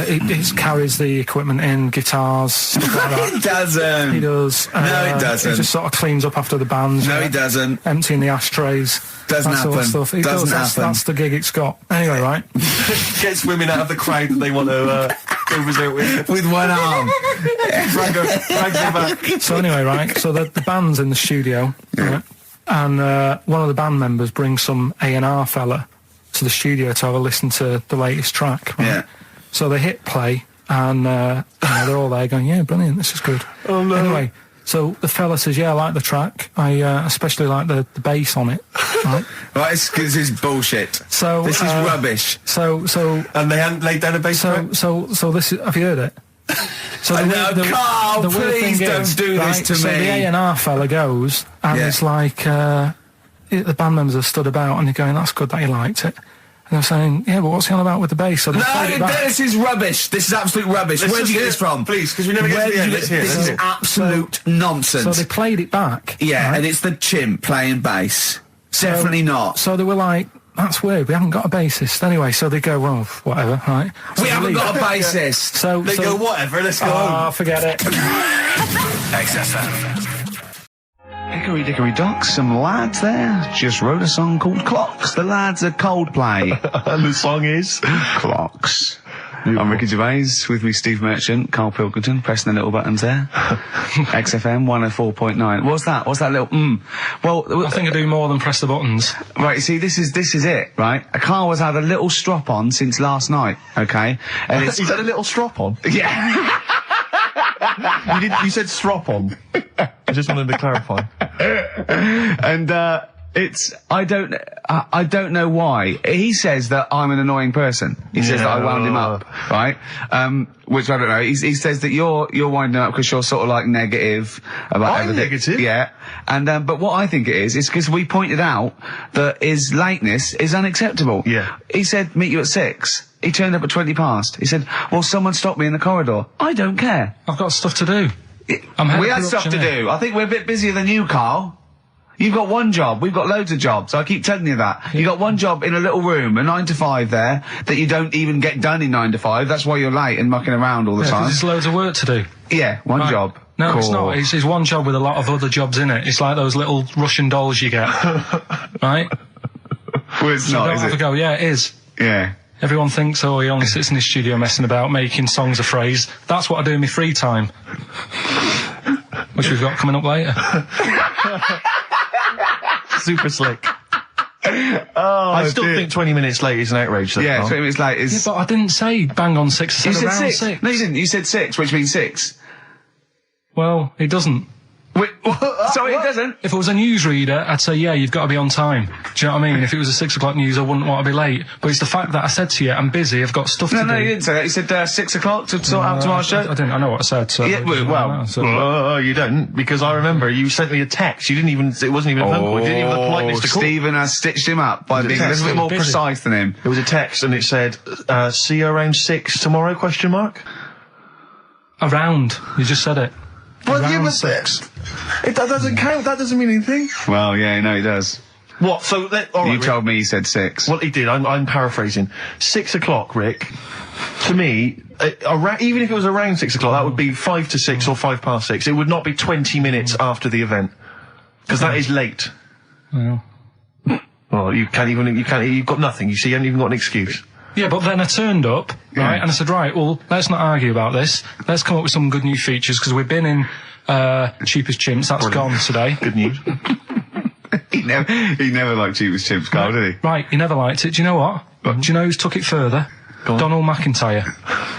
he carries the equipment in, guitars, stuff like that. He doesn't. He does. No, he doesn't. He just sort of cleans up after the bands. No, he doesn't. Emptying the ashtrays. Doesn't that happen. Sort of stuff. He Doesn't does. happen. That's the gig it's got. Anyway, right? Gets women out of the crowd that they want to go visit with. With one arm. Drags them back. So anyway, right? So the band's in the studio, right? And one of the band members brings some A&R fella to the studio to have a listen to the latest track. Right? Yeah. So they hit play, and they're all there going, "Yeah, brilliant, this is good." Oh no. Anyway, so the fella says, "Yeah, I like the track. I especially like the bass on it." Right? Right, this is bullshit. So this is rubbish. So And they hadn't laid down a bass track? so this is. Have you heard it? So Carl, please don't do this to so me. the A&R fella goes, and it's like, the band members have stood about, and they're going, "That's good that he liked it." And they're saying, "Yeah, but what's he on about with the bass?" So No, this is rubbish. This is absolute rubbish. Where'd you get this from? Please, because we never get to the end. Let's hear it. This is absolute nonsense. So they played it back. Yeah, right? and it's the chimp playing bass. Definitely not. So they were like, "That's weird, we haven't got a bassist." Anyway, so they go, "Well, whatever, right?" So We they haven't leave. got a bassist. So They go, whatever, let's go home. forget it. XFM. Hickory dickory dock, some lads there just wrote a song called Clocks. The lads are Coldplay. And the song is? Clocks. I'm Ricky Gervais, with me Steve Merchant, Karl Pilkington, pressing the little buttons there. XFM 104.9. What's that? What's that little Well, I think I do more than press the buttons. right, you see, this is it, right? Karl has had a little strop on since last night, okay? And it's He's had a little strop on. yeah. You said strop on. I just wanted to clarify. And I don't know why. He says that I'm an annoying person. He says that I wound him up, right? Which I don't know. He says that you're winding up because you're sort of like negative about I'm everything. negative? Yeah. And but what I think it is because we pointed out that his lateness is unacceptable. Yeah. He said meet you at 6. He turned up at 20 past. He said, well, someone stopped me in the corridor. I don't care. I've got stuff to do. We had stuff to do. I think we're a bit busier than you, Karl. You've got one job. We've got loads of jobs. I keep telling you that. You've got one job in a little room, a 9 to 5 there, that you don't even get done in 9 to 5. That's why you're late and mucking around all the time. There's loads of work to do. Yeah, one job. No, cool. It's not. It's one job with a lot of other jobs in it. It's like those little Russian dolls you get. Right? Well, it's So not, don't is have it? a go. Yeah, it is. Yeah. Everyone thinks, oh, he only sits in his studio messing about, making songs a phrase. That's what I do in my free time. Which we've got coming up later. Super slick. I still think 20 minutes late is an outrage. Though, Yeah, Karl. 20 minutes late Yeah, is... but I didn't say bang on 6. I You said said around 6. 6. No, you didn't. You said 6, which means 6. Well, it doesn't. Wait, sorry, it doesn't. If it was a newsreader, I'd say, yeah, you've got to be on time. Do you know what I mean? If it was a 6 o'clock news, I wouldn't want to be late. But it's the fact that I said to you, I'm busy, I've got stuff to do. No, you didn't say that. You said 6 o'clock to sort out tomorrow's show. I didn't. I know what I said. So Yeah, well, You don't, because I remember you sent me a text. You didn't even, it wasn't even a phone call. You didn't even have the politeness to call. Stephen has stitched him up by being a little bit more Busy. precise than him. It was a text and it said, see you around 6 tomorrow, question mark? Around. You just said it. Well, Around yeah, but 6. That doesn't count, that doesn't mean anything. Well, yeah, no, he does. What, so, all right, You Rick. told me he said 6. Well, he did, I'm paraphrasing. 6 o'clock, Rick, to me, even if it was around 6 o'clock, that would be 5 to 6 or 5 past 6. It would not be 20 minutes after the event. Because that is late. Well. Well, you've got nothing, you see, you haven't even got an excuse. Yeah, but then I turned up, right, and I said, right, well, let's not argue about this. Let's come up with some good new features, because we've been in Cheap as Chimps. That's gone today. Good news. He never liked Cheap as Chimps, Carl, did he? Right, he never liked it. Do you know what? Do you know who's took it further? Go on. Donald McIntyre.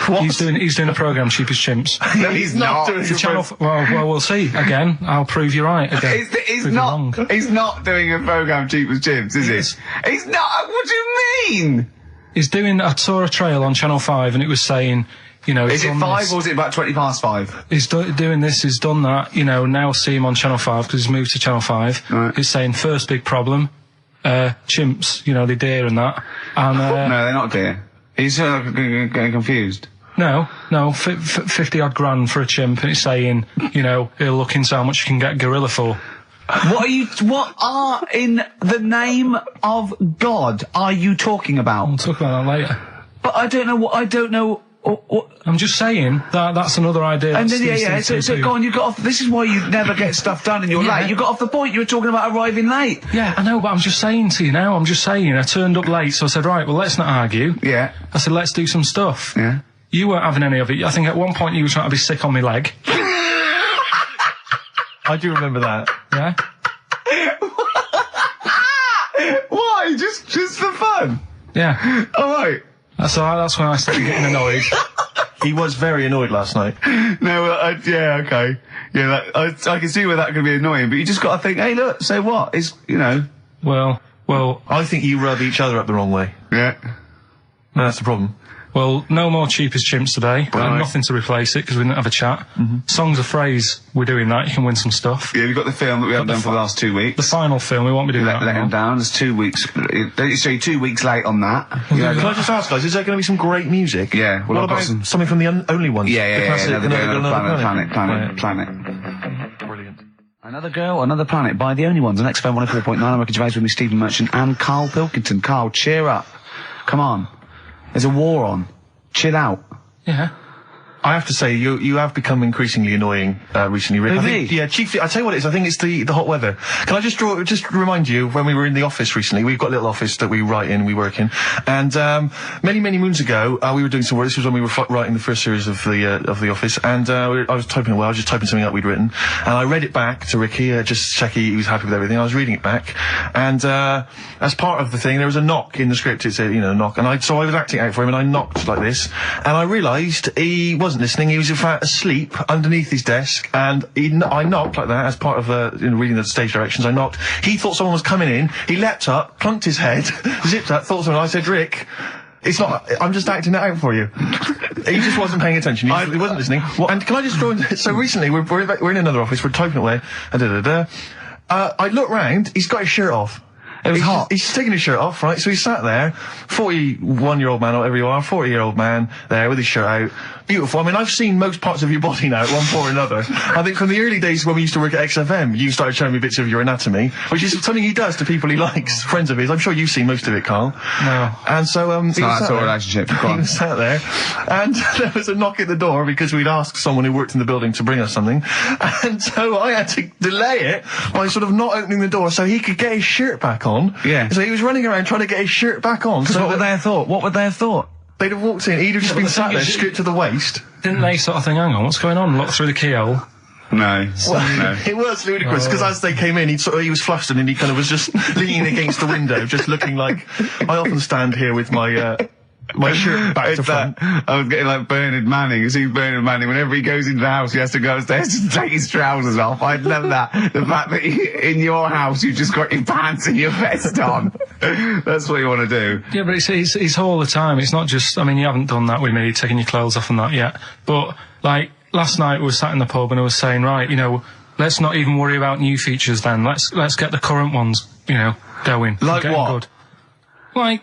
What? He's doing a programme, Cheap as Chimps. No, he's not. doing It's a channel. Well, we'll see. Again, I'll prove you right. Again, He's Prove you wrong. not. He's not doing a program Cheap as Chimps, is Yes. he? He's not. What do you mean? He's doing. I saw a trail on Channel 5, and it was saying, you know, Is he's it done 5 this. or is it about 20 past 5? He's doing this, he's done that, you know, now see him on Channel 5 because he's moved to Channel 5. Right. He's saying, first big problem, chimps, you know, they deer and that. And, No, they're not dear. He's getting confused. no, 50 odd grand for a chimp, and it's saying, you know, he'll look into how much you can get gorilla for. What are in the name of God are you talking about? We'll talk about that later. But I don't know what. I'm just saying that's another idea. And then, so go on, you got off. This is why you never get stuff done and you're late. You got off the point. You were talking about arriving late. Yeah, I know, but I'm just saying to you now. I turned up late, so I said, right, well, let's not argue. Yeah. I said, let's do some stuff. Yeah. You weren't having any of it. I think at one point you were trying to be sick on my leg. I do remember that. Yeah. Why? Just for fun? Yeah. All right. That's when I started getting annoyed. He was very annoyed last night. No, yeah, okay. Yeah, I can see where that could be annoying, but you just got to think, hey, look, so what? It's, Well, I think you rub each other up the wrong way. Yeah. No, that's the problem. Well, no more Cheap as Chimps today. Right. Nothing to replace it because we didn't have a chat. Songs of Phrase, we're doing that. You can win some stuff. Yeah, we've got the film that we haven't done for the last 2 weeks. The final film, we won't be doing that. Let him down. There's 2 weeks. So you're 2 weeks late on that. Can I just ask, guys, is there going to be some great music? Yeah. Well, what about something from the Only Ones? Yeah. Another planet. Brilliant. Another girl, another planet by the Only Ones on XFM 104.9. I'm Ricky Gervais with me, Stephen Merchant and Karl Pilkington. Karl, cheer up. Come on. There's a war on. Chill out. Yeah. I have to say, you have become increasingly annoying recently, Rick. Chiefly, I tell you what it is. I think it's the hot weather. Can I just remind you when we were in the office recently? We've got a little office that we write in, we work in, and many moons ago we were doing some work. This was when we were writing the first series of the office, and I was typing away. I was just typing something up we'd written, and I read it back to Ricky, just check he was happy with everything. I was reading it back, and as part of the thing, there was a knock in the script. It said, knock, and so I was acting out for him, and I knocked like this, and I realised he wasn't listening. He was in fact asleep underneath his desk, and I knocked like that as part of reading the stage directions. I knocked. He thought someone was coming in. He leapt up, plunked his head, zipped up, thought someone. I said, Rick, it's not. I'm just acting it out for you. He just wasn't paying attention. He wasn't listening. And can I just throw in? So recently we're in another office. We're typing away. I look round. He's got his shirt off. It was hot. He's taking his shirt off, right? So he sat there, 41-year-old man, or whatever you are, 40-year-old man, there with his shirt out. Beautiful. I mean, I've seen most parts of your body now, at one point or another. I think from the early days when we used to work at XFM, you started showing me bits of your anatomy, which is something he does to people he likes, friends of his. I'm sure you've seen most of it, Karl. No. And so, it's not that sort of relationship. He was sat there, and there was a knock at the door because we'd asked someone who worked in the building to bring us something, and so I had to delay it by sort of not opening the door so he could get his shirt back on. Yeah. So he was running around trying to get his shirt back on. So what would they have thought? What would they have thought? They'd have walked in, he'd have just been sat there, stripped to the waist. Didn't they sort of think, hang on, what's going on? Look through the keyhole. No. No. It was ludicrous, because as they came in, he was flustered and he kind of was just leaning against the window, just looking like... I often stand here with my shirt back to front. I was getting like Bernard Manning. You see Bernard Manning, whenever he goes into the house, he has to go upstairs to take his trousers off. I'd love that. The fact that in your house, you've just got your pants and your vest on. That's what you want to do. Yeah, but it's all the time. It's not just, I mean, you haven't done that with me, taking your clothes off and that yet. But, like, last night we were sat in the pub and I was saying, right, let's not even worry about new features then. Let's get the current ones, going. Like what? Good. Like...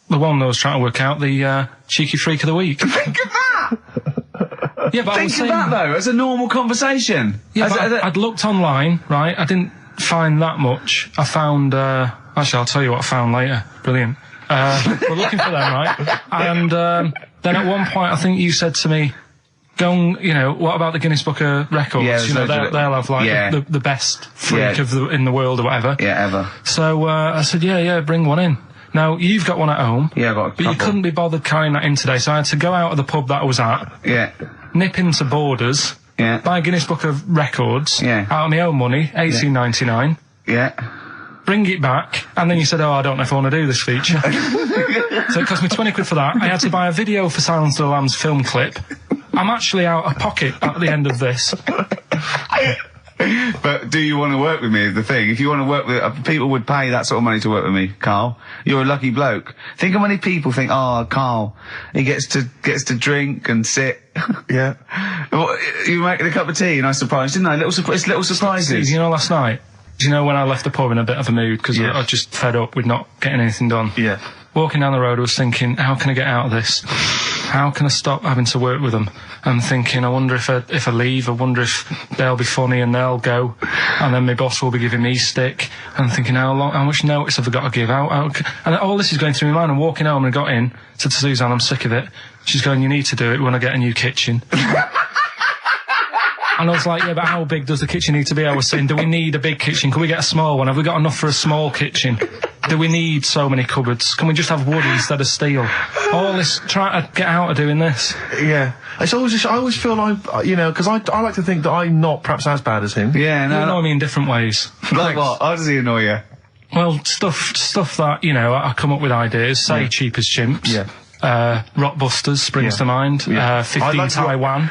The one that was trying to work out, the cheeky freak of the week. Think of that! Yeah, but Think of that, though, as a normal conversation. Yeah, I'd looked online, right? I didn't find that much. I found... actually, I'll tell you what I found later. Brilliant. We're looking for them, right? And then at one point, I think you said to me, go and, what about the Guinness Book of Records? Yeah, they'll have, like, the best freak in the world or whatever. Yeah, ever. So I said, yeah, bring one in. Now, you've got one at home. Yeah, I've got a couple. But you couldn't be bothered carrying that in today, so I had to go out of the pub that I was at. Yeah. Nip into Borders. Yeah. Buy a Guinness Book of Records. Yeah. Out of my own money, $18.99. Yeah. Bring it back, and then you said, I don't know if I want to do this feature. So it cost me 20 quid for that. I had to buy a video for Silence of the Lambs film clip. I'm actually out of pocket at the end of this. But do you want to work with me is the thing. If you want to work with... people would pay that sort of money to work with me, Karl. You're a lucky bloke. Think how many people think, Karl, he gets to drink and sit. Yeah. Well, you were making a cup of tea and I surprised, didn't I? Little surprises. Last night, when I left the pub in a bit of a mood, because I was just fed up with not getting anything done. Yeah. Walking down the road, I was thinking, how can I get out of this? how can I stop having to work with them? I'm thinking, I wonder if I leave, I wonder if they'll be funny and they'll go, and then my boss will be giving me stick. And I'm thinking, how much notice have I got to give out? And all this is going through my mind. I'm walking home and I got in, said to Suzanne, I'm sick of it. She's going, you need to do it when I get a new kitchen. And I was like, yeah, but how big does the kitchen need to be? I was saying, do we need a big kitchen? Can we get a small one? Have we got enough for a small kitchen? Do we need so many cupboards? Can we just have wood instead of steel? All this, trying to get out of doing this. Yeah. It's always just, I always feel like, you know, because I like to think that I'm not perhaps as bad as him. Yeah, no. You annoy me in different ways. Like what? How does he annoy you? Well, stuff that, you know, I come up with ideas, say Cheap as Chimps. Yeah. Rockbusters springs to mind. Yeah. 15 like Taiwan.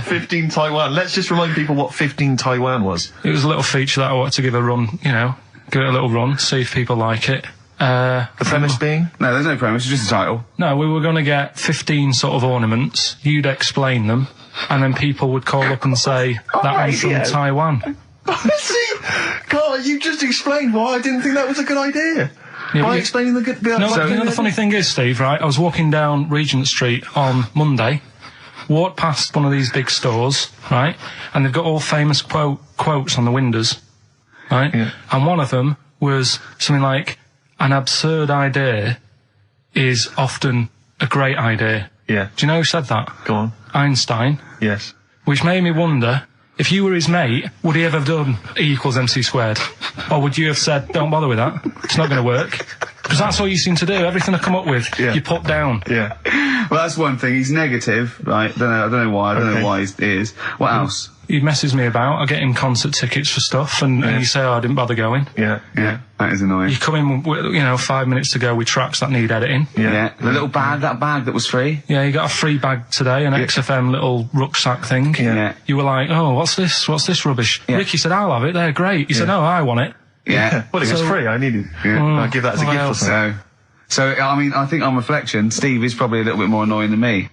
15 Taiwan. Let's just remind people what 15 Taiwan was. It was a little feature that I wanted to give a run, you know, give it a little run, see if people like it. The premise being? No, there's no premise, it's just a title. No, we were going to get 15 sort of ornaments, you'd explain them, and then people would call up and say, that one's from Taiwan. See? God, you just explained why I didn't think that was a good idea. Yeah, by explaining the good... No, you know the funny thing is, Steve, right, I was walking down Regent Street on Monday, walked past one of these big stores, right, and they've got all famous quotes on the windows, right, and one of them was something like, an absurd idea is often a great idea. Yeah. Do you know who said that? Go on. Einstein. Yes. Which made me wonder, if you were his mate, would he ever have done E=mc²? Or would you have said, don't bother with that, it's not going to work? Because that's all you seem to do. Everything I come up with, you put down. Yeah. Well, that's one thing. He's negative, right? I don't know why. I don't know why he is. What else? He messes me about. I get him concert tickets for stuff, and you say, oh, I didn't bother going. Yeah. That is annoying. You come in, you know, 5 minutes to go with tracks that need editing. Yeah. The little bag, that bag that was free. Yeah, you got a free bag today, an XFM little rucksack thing. Yeah. You were like, oh, what's this? What's this rubbish? Yeah. Ricky said, I'll have it. They're great. He said, no, I want it. Yeah. Well, it was free. I needed. I'll give that as a gift or something. So, I mean, I think on reflection, Steve is probably a little bit more annoying than me.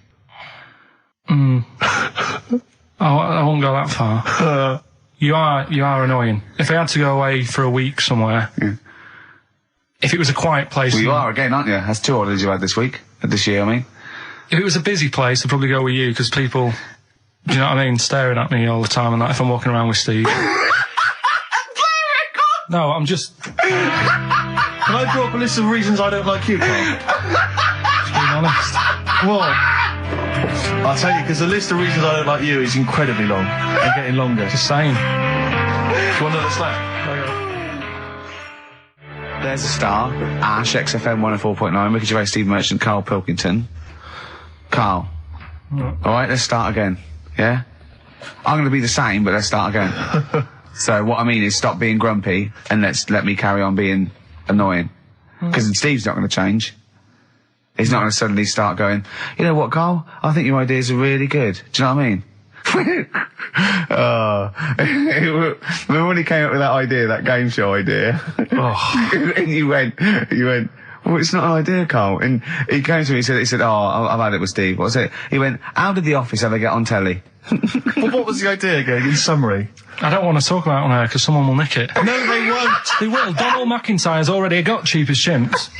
I won't go that far. You are annoying. If I had to go away for a week somewhere, if it was a quiet place... Well, you are again, aren't you? That's 2 holidays you had this year, I mean. If it was a busy place, I'd probably go with you, because people, do you know what I mean, staring at me all the time and that, if I'm walking around with Steve. No, I'm just... Can I draw up a list of reasons I don't like you, Carl? Just being honest. What? I'll tell you, because the list of reasons I don't like you is incredibly long and getting longer. Just saying. Do you want another slap? There's a star. Ash, XFM 104.9, Ricky Gervais, Steve Merchant, Karl Pilkington. Carl. Alright, let's start again. Yeah? I'm going to be the same, but let's start again. So what I mean is stop being grumpy and let me carry on being annoying. Because Steve's not going to change. He's not going to suddenly start going, you know what, Carl? I think your ideas are really good. Do you know what I mean? Remember when he came up with that idea, that game show idea? And you went, well, it's not an idea, Carl. And he came to me, he said, oh, I've had it with Steve. What was it? He went, how did The Office ever get on telly? Well, what was the idea again, in summary? I don't want to talk about it on air, because someone will nick it. No, they won't. They will. Donald McIntyre's already got Cheap as Chimps.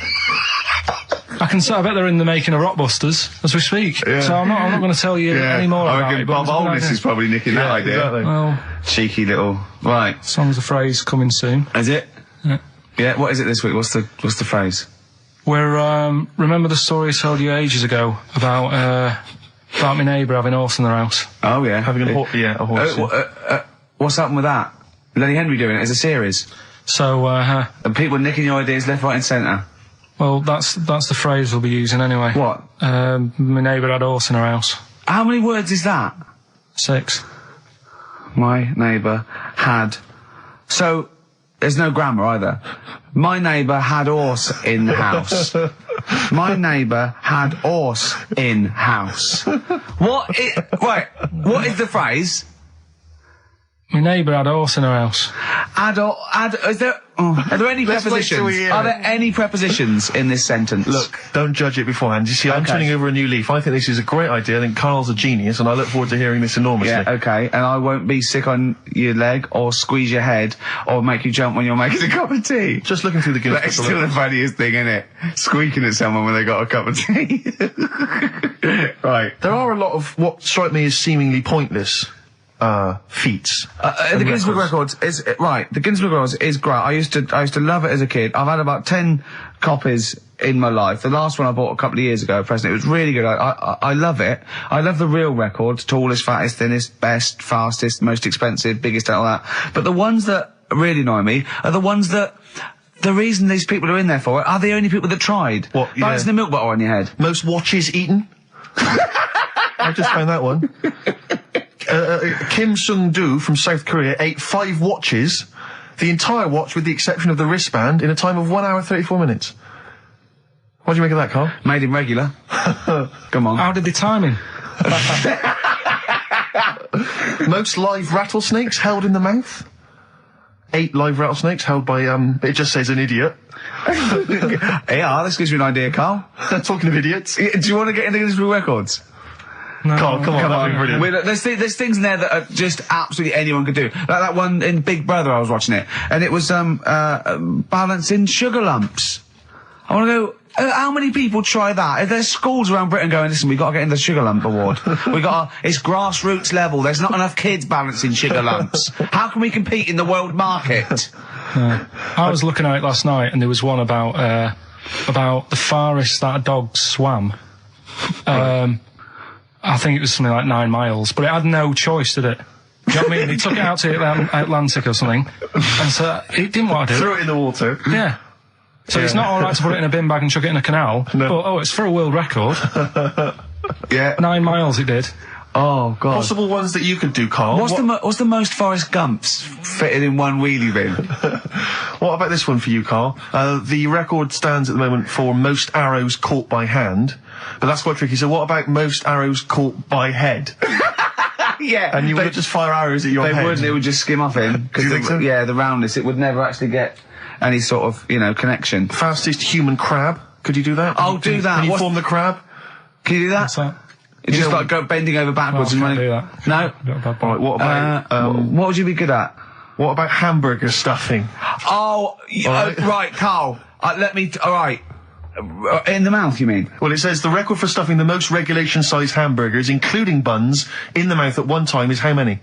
I bet they're in the making of Rockbusters as we speak. Yeah. So I'm not going to tell you any more about it. Bob Oldness is probably nicking that idea. Exactly. Well, cheeky little... Right. Song's the phrase coming soon. Is it? Yeah. Yeah, what is it this week? What's the phrase? We're, remember the story I told you ages ago about my neighbour having a horse in their house? Oh, yeah. Having a horse. What's happened with that? Lenny Henry doing it as a series? So, and people nicking your ideas left, right and centre? Well, that's the phrase we'll be using anyway. What? My neighbour had a horse in her house. How many words is that? 6. My neighbour had... So, there's no grammar either. My neighbour had horse in the house. My neighbour had horse in house. What is the phrase? My neighbour had a horse in her house. Are there any prepositions? Are there any prepositions in this sentence? Look, don't judge it beforehand. You see, I'm turning over a new leaf. I think this is a great idea. I think Carl's a genius, and I look forward to hearing this enormously. Yeah, okay. And I won't be sick on your leg, or squeeze your head, or make you jump when you're making a cup of tea. Just looking through the Guinness That's still the funniest thing, isn't it? Squeaking at someone when they got a cup of tea. Right. There are a lot of what strike me as seemingly pointless feats. The Guinness Book of Records is right. The Guinness Book of Records is great. I used to love it as a kid. I've had about 10 copies in my life. The last one I bought a couple of years ago, present. It was really good. I love it. I love the real records: tallest, fattest, thinnest, best, fastest, most expensive, biggest, and all that. But the ones that really annoy me are the ones that. The reason these people are in there for it are the only people that tried. What? Yeah. Balancing the milk bottle on your head. Most watches eaten. I just found that one. Kim Sung-do from South Korea ate 5 watches, the entire watch with the exception of the wristband, in a time of 1 hour 34 minutes. What do you make of that, Carl? Made him regular. Come on. How did they time him? Most live rattlesnakes held in the mouth. 8 live rattlesnakes held by, it just says an idiot. Yeah, this gives you an idea, Carl. Talking of idiots. Do you want to get into Guinness World Records? No, Carl, come on, that'd be brilliant. Wait, there's things in there that are just absolutely anyone could do. Like that one in Big Brother, I was watching it, and it was, balancing sugar lumps. I want to go, how many people try that? If there's schools around Britain going, listen, we've got to get in the Sugar Lump Award. It's grassroots level. There's not enough kids balancing sugar lumps. How can we compete in the world market? I was looking at it last night, and there was one about the farthest that a dog swam. I think it was something like 9 miles, but it had no choice, did it? Do you know what I mean? They took it out to the Atlantic or something, and so it didn't want to do it. Threw it in the water. Yeah. So it's not alright to put it in a bin bag and chuck it in a canal, but, it's for a world record. Yeah. 9 miles it did. Oh, God. Possible ones that you could do, Carl. What's the most Forrest Gumps fitted in one wheelie bin? What about this one for you, Carl? The record stands at the moment for most arrows caught by hand, but that's quite tricky. So what about most arrows caught by head? Yeah. And you would just fire arrows at your head? They wouldn't, it would just skim off him. Do you think so? Yeah, the roundness, it would never actually get any sort of, connection. Fastest human crab. Could you do that? I'll do that. Can you form the crab? Can you do that? What's that? It's just like bending over backwards and running. Do that. No? Alright, what about, what would you be good at? what about hamburger stuffing? Right, Carl. Alright. In the mouth, you mean? Well, it says the record for stuffing the most regulation-sized hamburgers, including buns, in the mouth at one time is how many?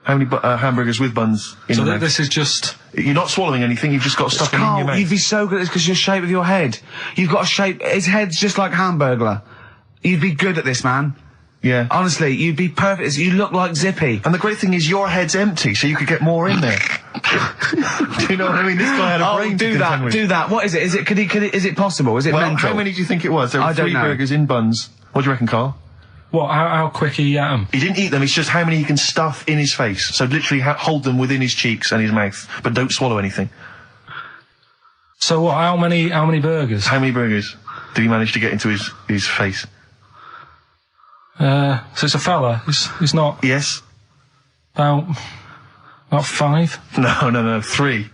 How many hamburgers with buns in the mouth? This is just... You're not swallowing anything, you've just got stuffing in your mouth. You'd be so good at this because your shape of your head. You've got a shape... His head's just like Hamburglar. You'd be good at this, man. Yeah. Honestly, you'd be perfect. You look like Zippy. And the great thing is your head's empty, so you could get more in there. Do you know what I mean? This guy had a brain to contend with. Do that. What is it? Is it possible? Is it mental? How many do you think it was? There were I don't 3 know. burgers in buns. What do you reckon, Carl? What, how quick he ate them? He didn't eat them, it's just how many he can stuff in his face. So literally hold them within his cheeks and his mouth, but don't swallow anything. So what, how many burgers? How many burgers did he manage to get into his face? So it's a fella, he's not... Yes? About 5? No, 3.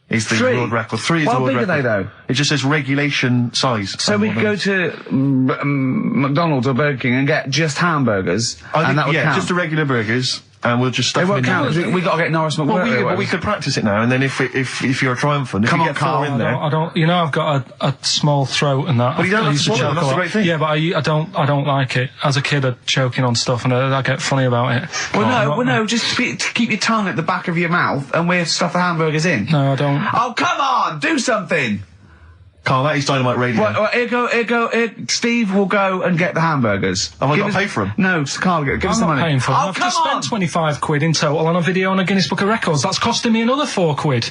Is the 3? world record. 3 is the How world big record. are they, though? It just says regulation size. So we could go to McDonald's or Burger King and get just hamburgers, and that would count. just the regular burgers, and we'll just stuff They them won't in count, there. 'cause we got to get Norris McWhirter. Well, we could practice it now, and then if you're triumphant, if Come you on, get 4 Carl, in there... I don't, I've got a small throat and that. But you don't have to swallow them, that's the great thing. Yeah, but I don't like it. As a kid, I'd choking on stuff and I get funny about it. No, just keep your tongue at the back of your mouth and we'll stuff the hamburgers in. No, I don't. Oh, come on, do something! Carl, that is Dynamite Radio. Well, here, Steve will go and get the hamburgers. Have I got to pay for them? No, Carl, give us I'm the not money. paying for them. Oh, I've come just spent 25 quid in total on a video on a Guinness Book of Records. That's costing me another 4 quid.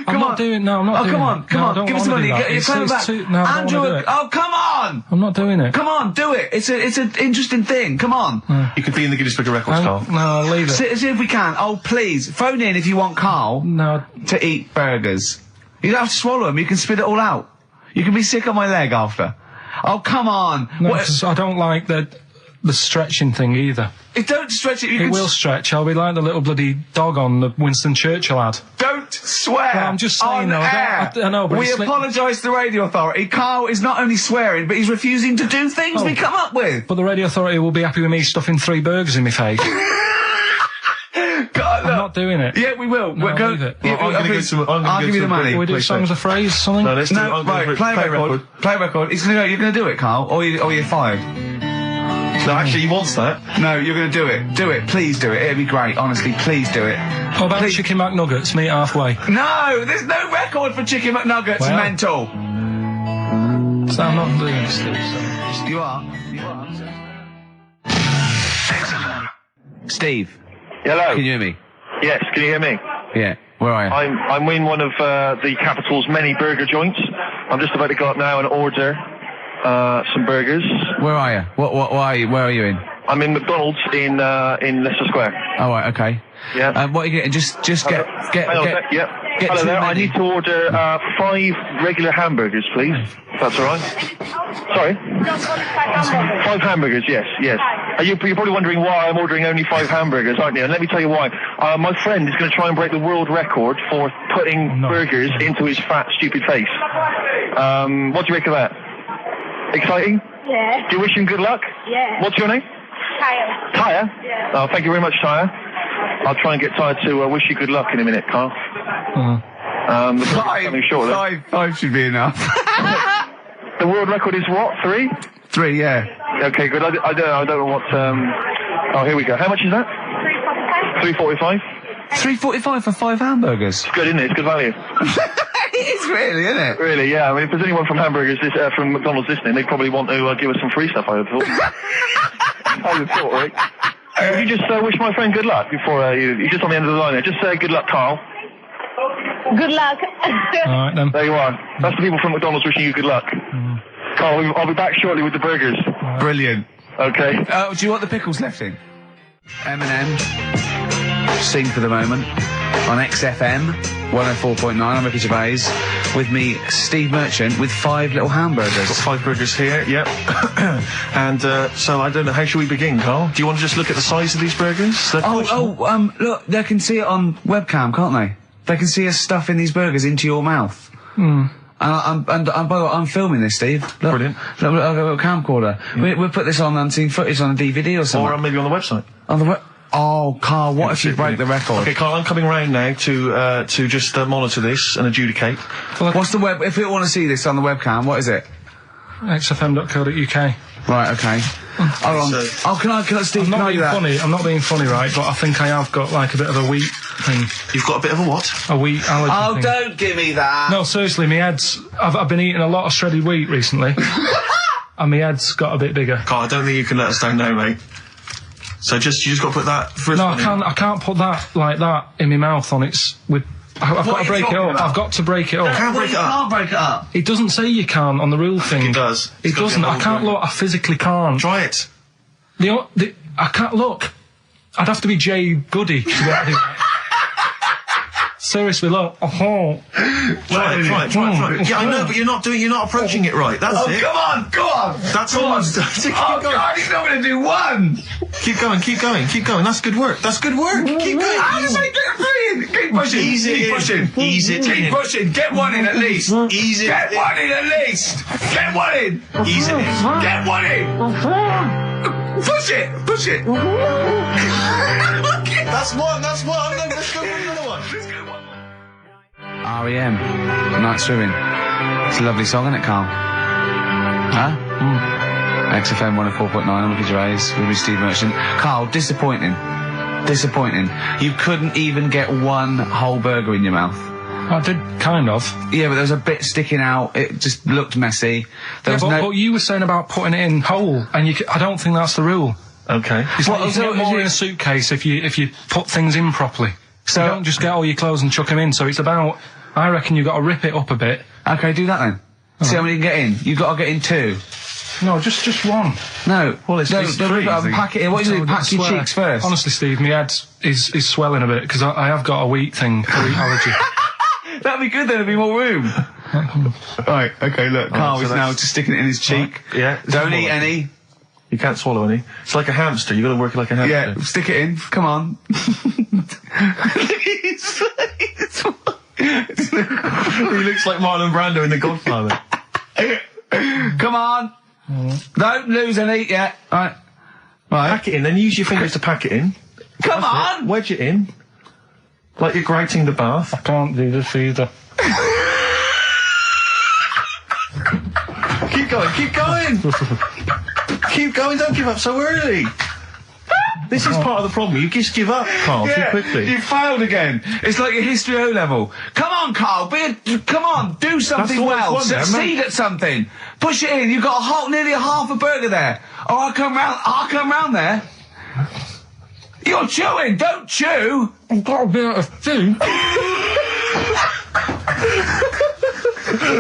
I'm not doing it. Come on, give us the money. You're coming back. Andrew, come on! I'm not doing it. Come on, do it. It's an interesting thing. Come on. You could be in the Guinness Book of Records, Carl. No, leave it. See if we can. Oh, please. Phone in if you want Carl to eat burgers. You don't have to swallow them. You can spit it all out. You can be sick on my leg after. Oh, come on. No, 'cause I don't like the the stretching thing either. Don't stretch it. It will stretch. I'll be like the little bloody dog on the Winston Churchill ad. Don't swear. Well, I'm just saying, though. I know, but we apologise to the Radio Authority. Carl is not only swearing, but he's refusing to do things we come up with. But the Radio Authority will be happy with me stuffing 3 burgers in my face. God, I'm not doing it. Yeah, we will. No, leave it. Yeah, I'll give you the money. Can we do songs of phrase, something? No, let's do it. Right, play a record. Play a record. You're going to do it, Carl, or you're fired. No, actually, he wants that. No, you're going to do it. Do it. Please do it. It'd be great. Honestly, please do it. What about Chicken McNuggets? Meet halfway. No, there's no record for Chicken McNuggets. Well. Mental. So I'm not doing it, Steve. So. You are. Steve. Hello. Can you hear me? Yes, can you hear me? Yeah. Where are you? I'm in one of the capital's many burger joints. I'm just about to go up now and order some burgers. Where are you? What are you? Where are you in? I'm in McDonald's in Leicester Square. Oh, right, okay. Yeah. What are you getting? Just get. Yeah. Get Hello to there. the I menu. need to order 5 regular hamburgers, please. If that's all right. Sorry. 5 hamburgers. Yes. You're probably wondering why I'm ordering only 5 hamburgers, aren't you? And let me tell you why. My friend is going to try and break the world record for putting burgers into his fat, stupid face. What do you make of that? Exciting? Yeah. Do you wish him good luck? Yeah. What's your name? Tyre. Tyre? Yeah. Oh, thank you very much, Tyre. I'll try and get Tyre to wish you good luck in a minute, Carl. The coming shortly. 5 should be enough. The world record is what? 3? 3, yeah. Okay, good. I don't know what. Oh, here we go. How much is that? $3.45. $3.45 for 5 hamburgers. It's good, isn't it? It's good value. It is really, isn't it? Really, yeah. I mean, if there's anyone from from McDonald's listening, they probably want to give us some free stuff, I would have thought. I would have thought, Rick. Would you just wish my friend good luck before you're just on the end of the line there? Just say good luck, Carl. Good luck. Alright then. There you are. That's the people from McDonald's wishing you good luck. Carl, I'll be back shortly with the burgers. Brilliant. Okay. Do you want the pickles left in? Eminem. Sing for the moment. On XFM 104.9. I'm Ricky Gervais. With me, Steve Merchant, with 5 little hamburgers. Got 5 burgers here, yep. And so I don't know, how should we begin, Carl? Do you want to just look at the size of these burgers? Look, they can see it on webcam, can't they? They can see us stuffing these burgers into your mouth. Hmm. And by the way, I'm filming this, Steve. Look, Brilliant. Look, I've got a camcorder. We'll put this on unseen footage on a DVD or something. Or maybe on the website. On the Oh, Carl, what if you break the record? Okay, Carl, I'm coming round now to just monitor this and adjudicate. What's the web? If people want to see this on the webcam, what is it? xfm.co.uk. Right, okay. Hold on. Can I, Steve, I'm can I not do being that? funny. I'm not being funny, right? But I think I have got like a bit of a wheat thing. You've got a bit of a what? A wheat allergy thing. Don't give me that. No, seriously, my head's... I've been eating a lot of shredded wheat recently. And my head's got a bit bigger. Carl, I don't think you can let us down now, mate. So you just got to put that... No, I can't put that like that in my mouth on its... I've got to break it up. I've got to break it up. Can't break it up. Can't break it up. It doesn't say you can't on the rule thing. It does. It doesn't. I can't look. I physically can't. Try it. I can't look. I'd have to be Jay Goody to get it. Seriously, look. Try it. Yeah, I know, but you're not approaching it right. That's it. Come on, go on. That's all I'm doing. Oh, God, he's not going to do one. Keep going. That's good work. Keep going. How do I get 3 in? Keep pushing. Ease it in. Ease it Keep in. pushing. Get 1 in at least. Ease it Get in. 1 in at least. Get 1 in. Ease it in. Get 1 in. Push it. That's one. No, let's go for another one. R.E.M. Night Swimming. It's a lovely song, isn't it, Carl? Huh? XFM 104.9, I'm Ricky Gervais, with me, Steve Merchant. Carl, disappointing. You couldn't even get 1 whole burger in your mouth. I did, kind of. Yeah, but there was a bit sticking out. It just looked messy. But you were saying about putting it in whole, and I don't think that's the rule. Okay. It's like you can get more in a suitcase if you put things in properly. So you don't just get all your clothes and chuck them in. So it's about... I reckon you've got to rip it up a bit. Okay, do that then. See how many you can get in. You've got to get in 2. No, just 1. No. Well, it's don't pack it in. What do you do? Pack your cheeks first. Honestly, Steve, my head is swelling a bit because I have got a wheat allergy. That'd be good, there'd be more room. Right, okay, look, Carl is now just sticking it in his cheek. Yeah. Don't eat any. You can't swallow any. It's like a hamster. You got to work it like a hamster. Yeah, stick it in. Come on. He looks like Marlon Brando in The Godfather. Come on. Don't lose any yet. Right. Pack it in, then use your fingers to pack it in. Come on! Wedge it in. Like you're grating the bath. I can't do this either. Keep going, keep going! Keep going, don't give up so early. This is part of the problem. You just give up, Carl, too quickly. You failed again. It's like your history O level. Come on, Carl. Come on. Do something well. Succeed at something. Push it in. You've got nearly a half a burger there. Oh, I'll come round there. You're chewing. Don't chew. I've got a bit of food.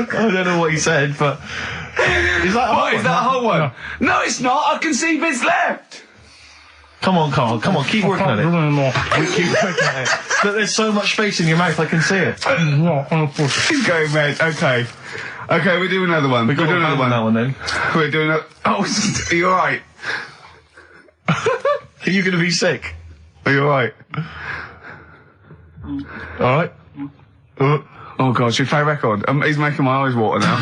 I don't know what he said, but... Is that a whole one? No, it's not. I can see bits left. Come on, Carl. Come on, keep working at it. Keep working at it. But there's so much space in your mouth, I can see it. He's going red. Okay. Okay, we'll do another one. We'll do another one. That one then. We're doing a... Oh, are you alright? Are you going to be sick? Are you alright? Alright. Oh God, should we play a record? He's making my eyes water now.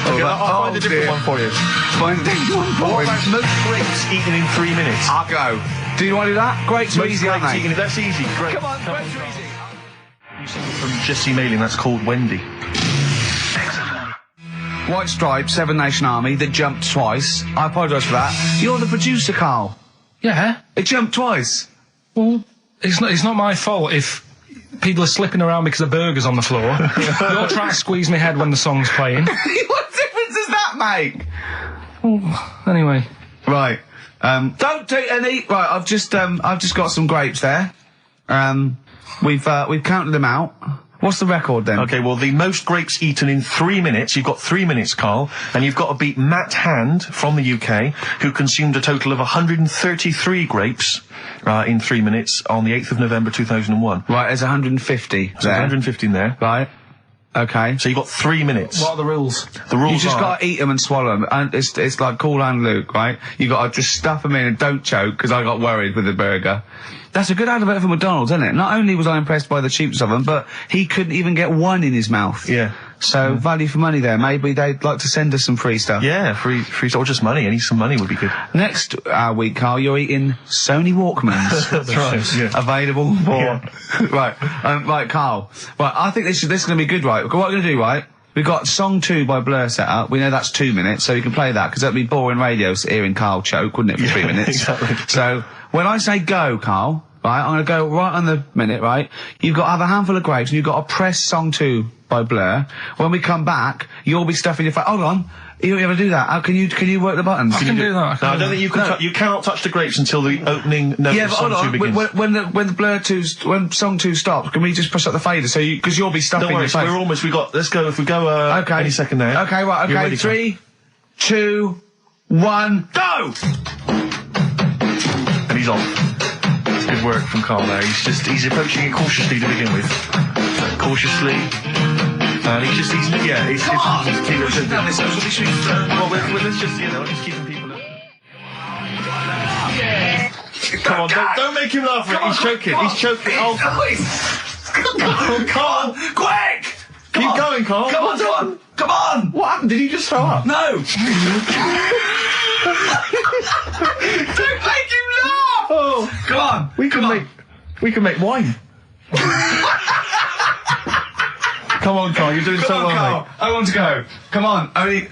Okay, I'll find a different one for you. Find a different one for What about most grapes eaten in 3 minutes? I'll go. Do you want to do that? Grapes are easy, aren't they? That's easy. Great. Come on, grapes are easy. From Jesse Mailing, that's called Wendy. White Stripes, Seven Nation Army, that jumped twice. I apologise for that. You're the producer, Carl. Yeah. It jumped twice. Well, it's not my fault if people are slipping around because of burgers on the floor. You're trying to squeeze my head when the song's playing. What difference does that make? Well, anyway. Right. Don't take any. Right. I've just got some grapes there. We've counted them out. What's the record then? Okay, well, the most grapes eaten in 3 minutes, you've got 3 minutes, Carl, and you've got to beat Matt Hand from the UK, who consumed a total of 133 grapes in 3 minutes on the 8th of November 2001. Right, there's 150 there. 150 in there. Right. Okay. So you've got 3 minutes. What are the rules? The rules You just are... got to eat them and swallow them. And it's like Cool Hand Luke, right? You got to just stuff them in and don't choke, because I got worried with the burger. That's a good advert for McDonald's, isn't it? Not only was I impressed by the cheapness of them, but he couldn't even get one in his mouth. Yeah. So, value for money there. Maybe they'd like to send us some free stuff. Yeah, free stuff, or just money. Any some money would be good. Next week, Carl, you're eating Sony Walkmans. That's right, yeah. Available for... Right, Carl. Right, I think this is going to be good, right? What we're going to do, right? We've got Song 2 by Blur set up. We know that's 2 minutes, so you can play that, because that'd be boring radio hearing Carl choke, wouldn't it, for 3 minutes? Exactly. So, when I say go, Carl, right, I'm going to go right on the minute, right? You've got to have a handful of grapes, and you've got to press Song 2 by Blur. When we come back, you'll be stuffing your face. Hold on. You don't ever do that. How can you work the buttons? I can do that. No, I don't think you can. You cannot touch the grapes until the opening note of Song 2 begins. When the Blur 2, when Song 2 stops, can we just push up the fader? So because you'll be stuffing your face. We're almost. Let's go. If we go. Okay. Any second now. Okay. Right. Okay. 3, 2, 1, go. And he's off. That's good work from Carl there. He's approaching it cautiously to begin with. Cautiously. And he's let's just, keeping people up. Come on, don't make him laugh, Rick. He's choking. He's choking. Oh, Carl, quick! Keep going, Carl. Come on! What happened? Did you just throw up? No! Don't make him laugh! Oh, come on! We can make wine. Come on, Carl, you're doing so well, Carl. mate. I want to go. Come on, only...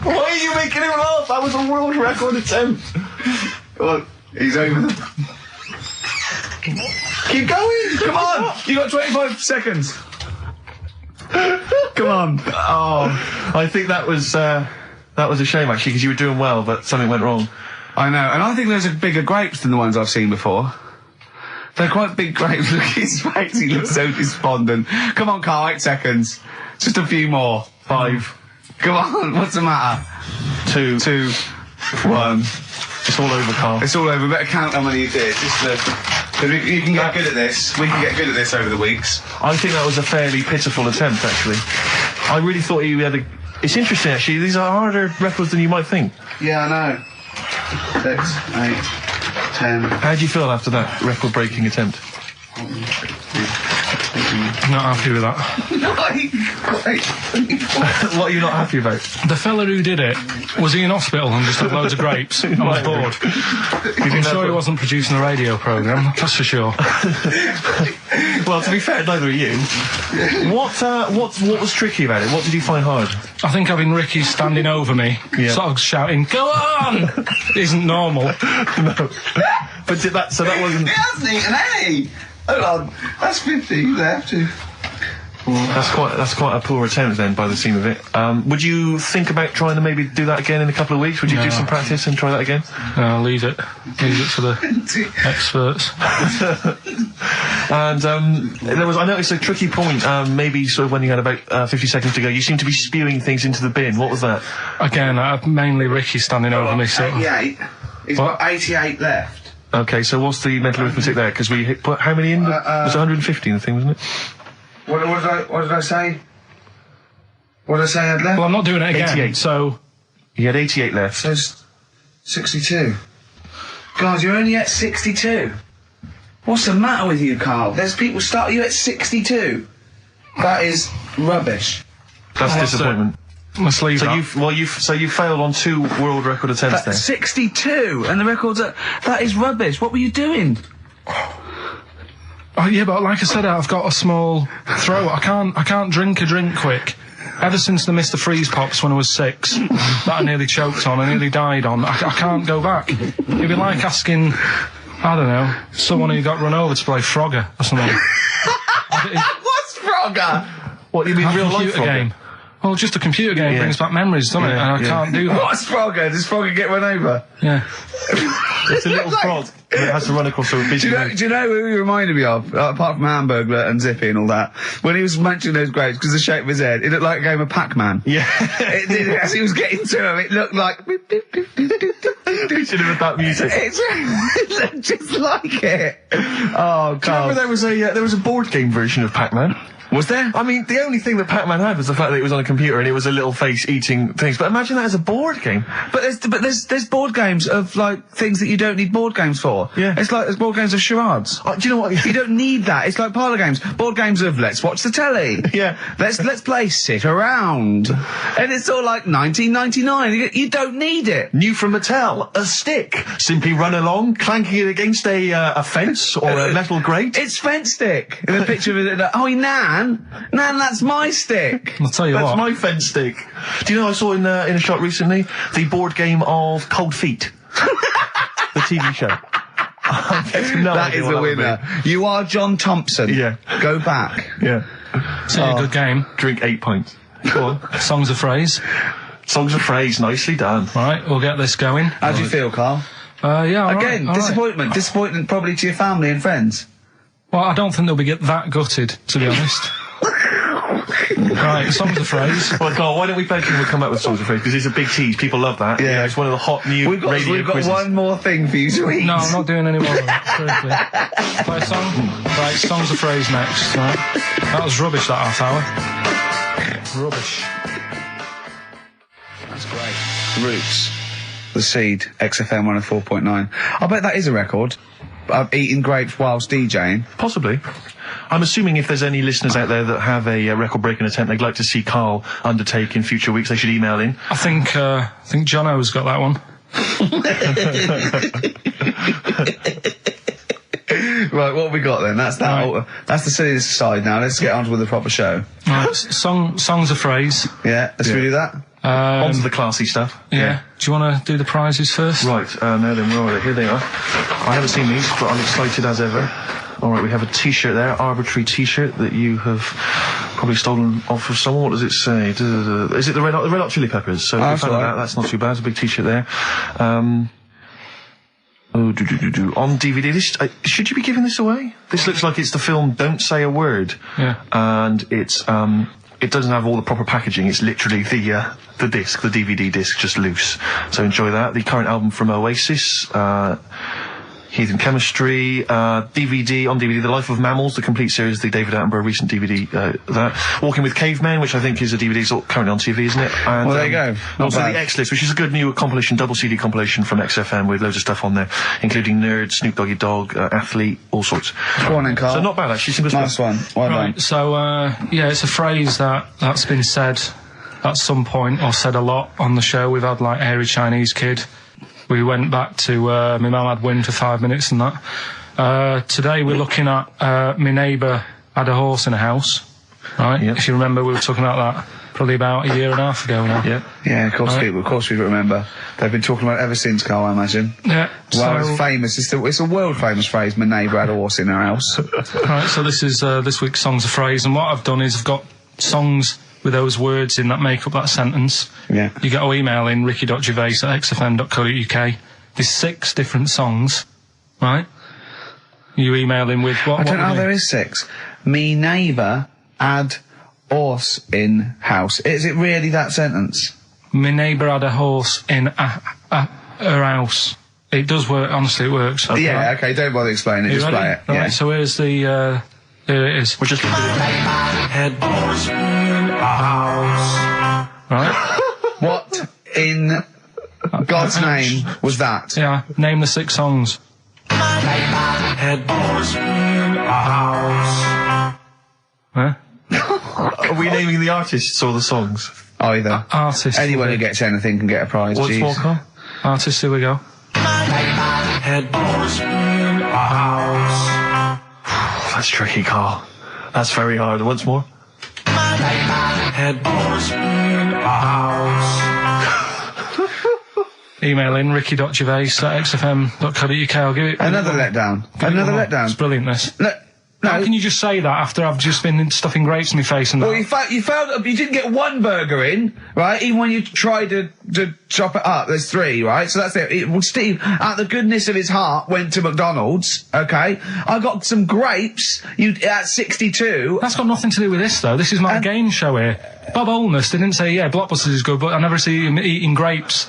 Why are you making him laugh? That was a world record attempt. Come on, he's over. Keep going. Come on, you got 25 seconds. Come on. Oh, I think that was a shame, actually, because you were doing well, but something went wrong. I know, and I think those are bigger grapes than the ones I've seen before. They're quite big grapes. Look at his face, he looks so despondent. Come on, Carl, 8 seconds. Just a few more. 5. Come on, what's the matter? 2, 1. It's all over, Carl. It's all over. Better count how many you did. You can get good at this. We can get good at this over the weeks. I think that was a fairly pitiful attempt, actually. I really thought you had It's interesting, actually. These are harder records than you might think. Yeah, I know. 6, 8, 10. How do you feel after that record-breaking attempt? Not happy with that. What are you not happy about? The fella who did it, was he in hospital and just had loads of grapes? I was bored. I'm sure he wasn't producing a radio programme, that's for sure. Well, to be fair, neither are you. What was tricky about it? What did you find hard? I think having Ricky standing over me, sort of shouting, "Go on!" isn't normal. No. But that wasn't... He hasn't eaten any! Hold on, that's 50 left. That's quite a poor attempt then, by the seam of it. Would you think about trying to maybe do that again in a couple of weeks? Would you do some practice and try that again? No, leave it for the experts. And I noticed a tricky point. Maybe sort of when you had about 50 seconds to go, you seemed to be spewing things into the bin. What was that? Again, mainly Ricky standing over me. 88. He's got 88 left. Okay, so what's the mental arithmetic there? Because we put how many in? It was 150 in the thing, wasn't it? What did I say? What did I say I had left? Well, I'm not doing it again. 88. So you had 88 left. So 62. God, you're only at 62. What's the matter with you, Carl? There's people start you at 62. That is rubbish. That's disappointment. Must leave that. So you failed on 2 world record attempts there. 62, and the record's that is rubbish. What were you doing? Oh yeah, but like I said, I've got a small throat. I can't drink a drink quick. Ever since the Mr. Freeze Pops when I was 6, that I nearly choked on, I nearly died on, I can't go back. It'd be like asking, I don't know, someone who got run over to play Frogger or something. What's Frogger? What, you mean real life computer game? Well, just a computer game brings back memories, doesn't it? And I can't do that. What's Frogger? Does Frogger get run over? Yeah. It's a little frog that has to run across a busy road. Do you know who he reminded me of? Apart from Hamburglar and Zippy and all that. When he was mentioning those grapes, because the shape of his head, it looked like a game of Pac-Man. Yeah. It did, as he was getting to him, it looked like... We should have had that music. It looked just like it. Oh, God. Do you remember there was a board game version of Pac-Man? Was there? I mean, the only thing that Pac-Man had was the fact that it was on a computer and it was a little face eating things. But imagine that as a board game. But there's board games of, like, things that you don't need board games for. Yeah. It's like there's board games of charades. Do you know what? You don't need that. It's like parlour games. Board games of let's watch the telly. Yeah. Let's play sit around. And it's all like 1999. You don't need it. New from Mattel, a stick. Simply run along, clanking it against a fence or a metal grate. It's fence stick. In a picture of it, Nan, that's my stick. I'll tell you That's what. my fence stick. Do you know I saw in a shot recently the board game of Cold Feet, the TV show. That is a winner. You are John Thompson. Yeah. Go back. Yeah. It's a good game. Drink 8 pints. Go on. Songs of phrase. Songs of phrase, nicely done. Right, we'll get this going. How do you feel, Carl? Yeah, all Again, right, disappointment. Disappointment probably to your family and friends. Well, I don't think they'll be that gutted, to be honest. Right, songs of phrase. Well, Carl, why don't we both we'll come up with songs of phrase, because it's a big tease. People love that. Yeah. It's one of the hot new We've got quizzes. one more thing for you to eat. No, I'm not doing any more of it. Seriously. Play a song? Right, songs of phrase next. Right. That was rubbish, that half hour. Rubbish. That's great. Roots. The Seed, XFM 104.9. I bet that is a record. Eating grapes whilst DJing. Possibly. I'm assuming if there's any listeners out there that have a record-breaking attempt they'd like to see Carl undertake in future weeks, they should email in. I think Jono's got that one. Right, what have we got then? That's that. Right. That's the silliest side now. Let's get on with the proper show. Right, songs of phrase. Yeah, let's do that. On to the classy stuff. Yeah. Do you want to do the prizes first? Right, now then, where are they? Here they are. I haven't seen these, but I'm excited as ever. Alright, we have a t-shirt there, arbitrary t-shirt that you have probably stolen off of someone. What does it say? Is it the Red Hot Chili Peppers? So that's right. That's not too bad. It's a big t-shirt there. On DVD, should you be giving this away? This looks like it's the film Don't Say a Word. Yeah. And it's, it doesn't have all the proper packaging. It's literally the disc, the DVD disc, just loose. So enjoy that. The current album from Oasis, Heathen Chemistry, DVD, on DVD, The Life of Mammals, the complete series, the David Attenborough recent DVD, that. Walking with Cavemen, which I think is a DVD, it's currently on TV, isn't it? And, well, there you go. And also the X-List, which is a good new compilation, double CD compilation from XFM with loads of stuff on there, including Nerd, Snoop Doggy Dogg, Athlete, all sorts. Go on then, Carl. So not bad, actually. Nice one. Well done. Right, so, yeah, it's a phrase that's been said at some point, or said a lot on the show. We've had, like, Hairy Chinese Kid. We went back to, my mum had wind for 5 minutes and that. Today we're looking at, my neighbour had a horse in a house, right? Yep. If you remember, we were talking about that probably about a year and a half ago now. Yeah, of course we remember. They've been talking about it ever since, Carl, I imagine. Yeah. Well, it's famous. It's a world famous phrase, my neighbour had a horse in her house. Right, so this is, this week's Songs of Phrase, and what I've done is I've got songs with those words in that make up that sentence. Yeah. You get to email in ricky.gervais@xfm.co.uk. There's 6 different songs, right? You email in with what? I don't know, there is 6. Me neighbour had horse in house. Is it really that sentence? My neighbour had a horse in her house. It does work, honestly, it works. Okay. Yeah, okay, don't bother explaining it, just play it. Right, yeah. So here's the, here it is. We're just going to do it. Head horse in a house. Right? What in God's name was that? Yeah, name the 6 songs. Head horse in a house. Huh? Are we naming the artists or the songs? Either. Artists. Anyone who gets anything can get a prize. What's more, Carl? Artists, here we go. Head horse in a house. That's tricky, Carl. That's very hard. Once more. Head horse in a house. Email in ricky.gervais@xfm.co.uk. I'll give it Another letdown. Another letdown. It's brilliant, this. No. How can you just say that after I've just been stuffing grapes in my face and that? Well, you failed. You didn't get one burger in, right? Even when you tried to chop it up, there's 3, right? So that's it. Steve, out of the goodness of his heart, went to McDonald's. Okay, I got some grapes. At 62. That's got nothing to do with this, though. This is my game show here. Bob Holness didn't say, yeah, Blockbusters is good, but I never see him eating grapes.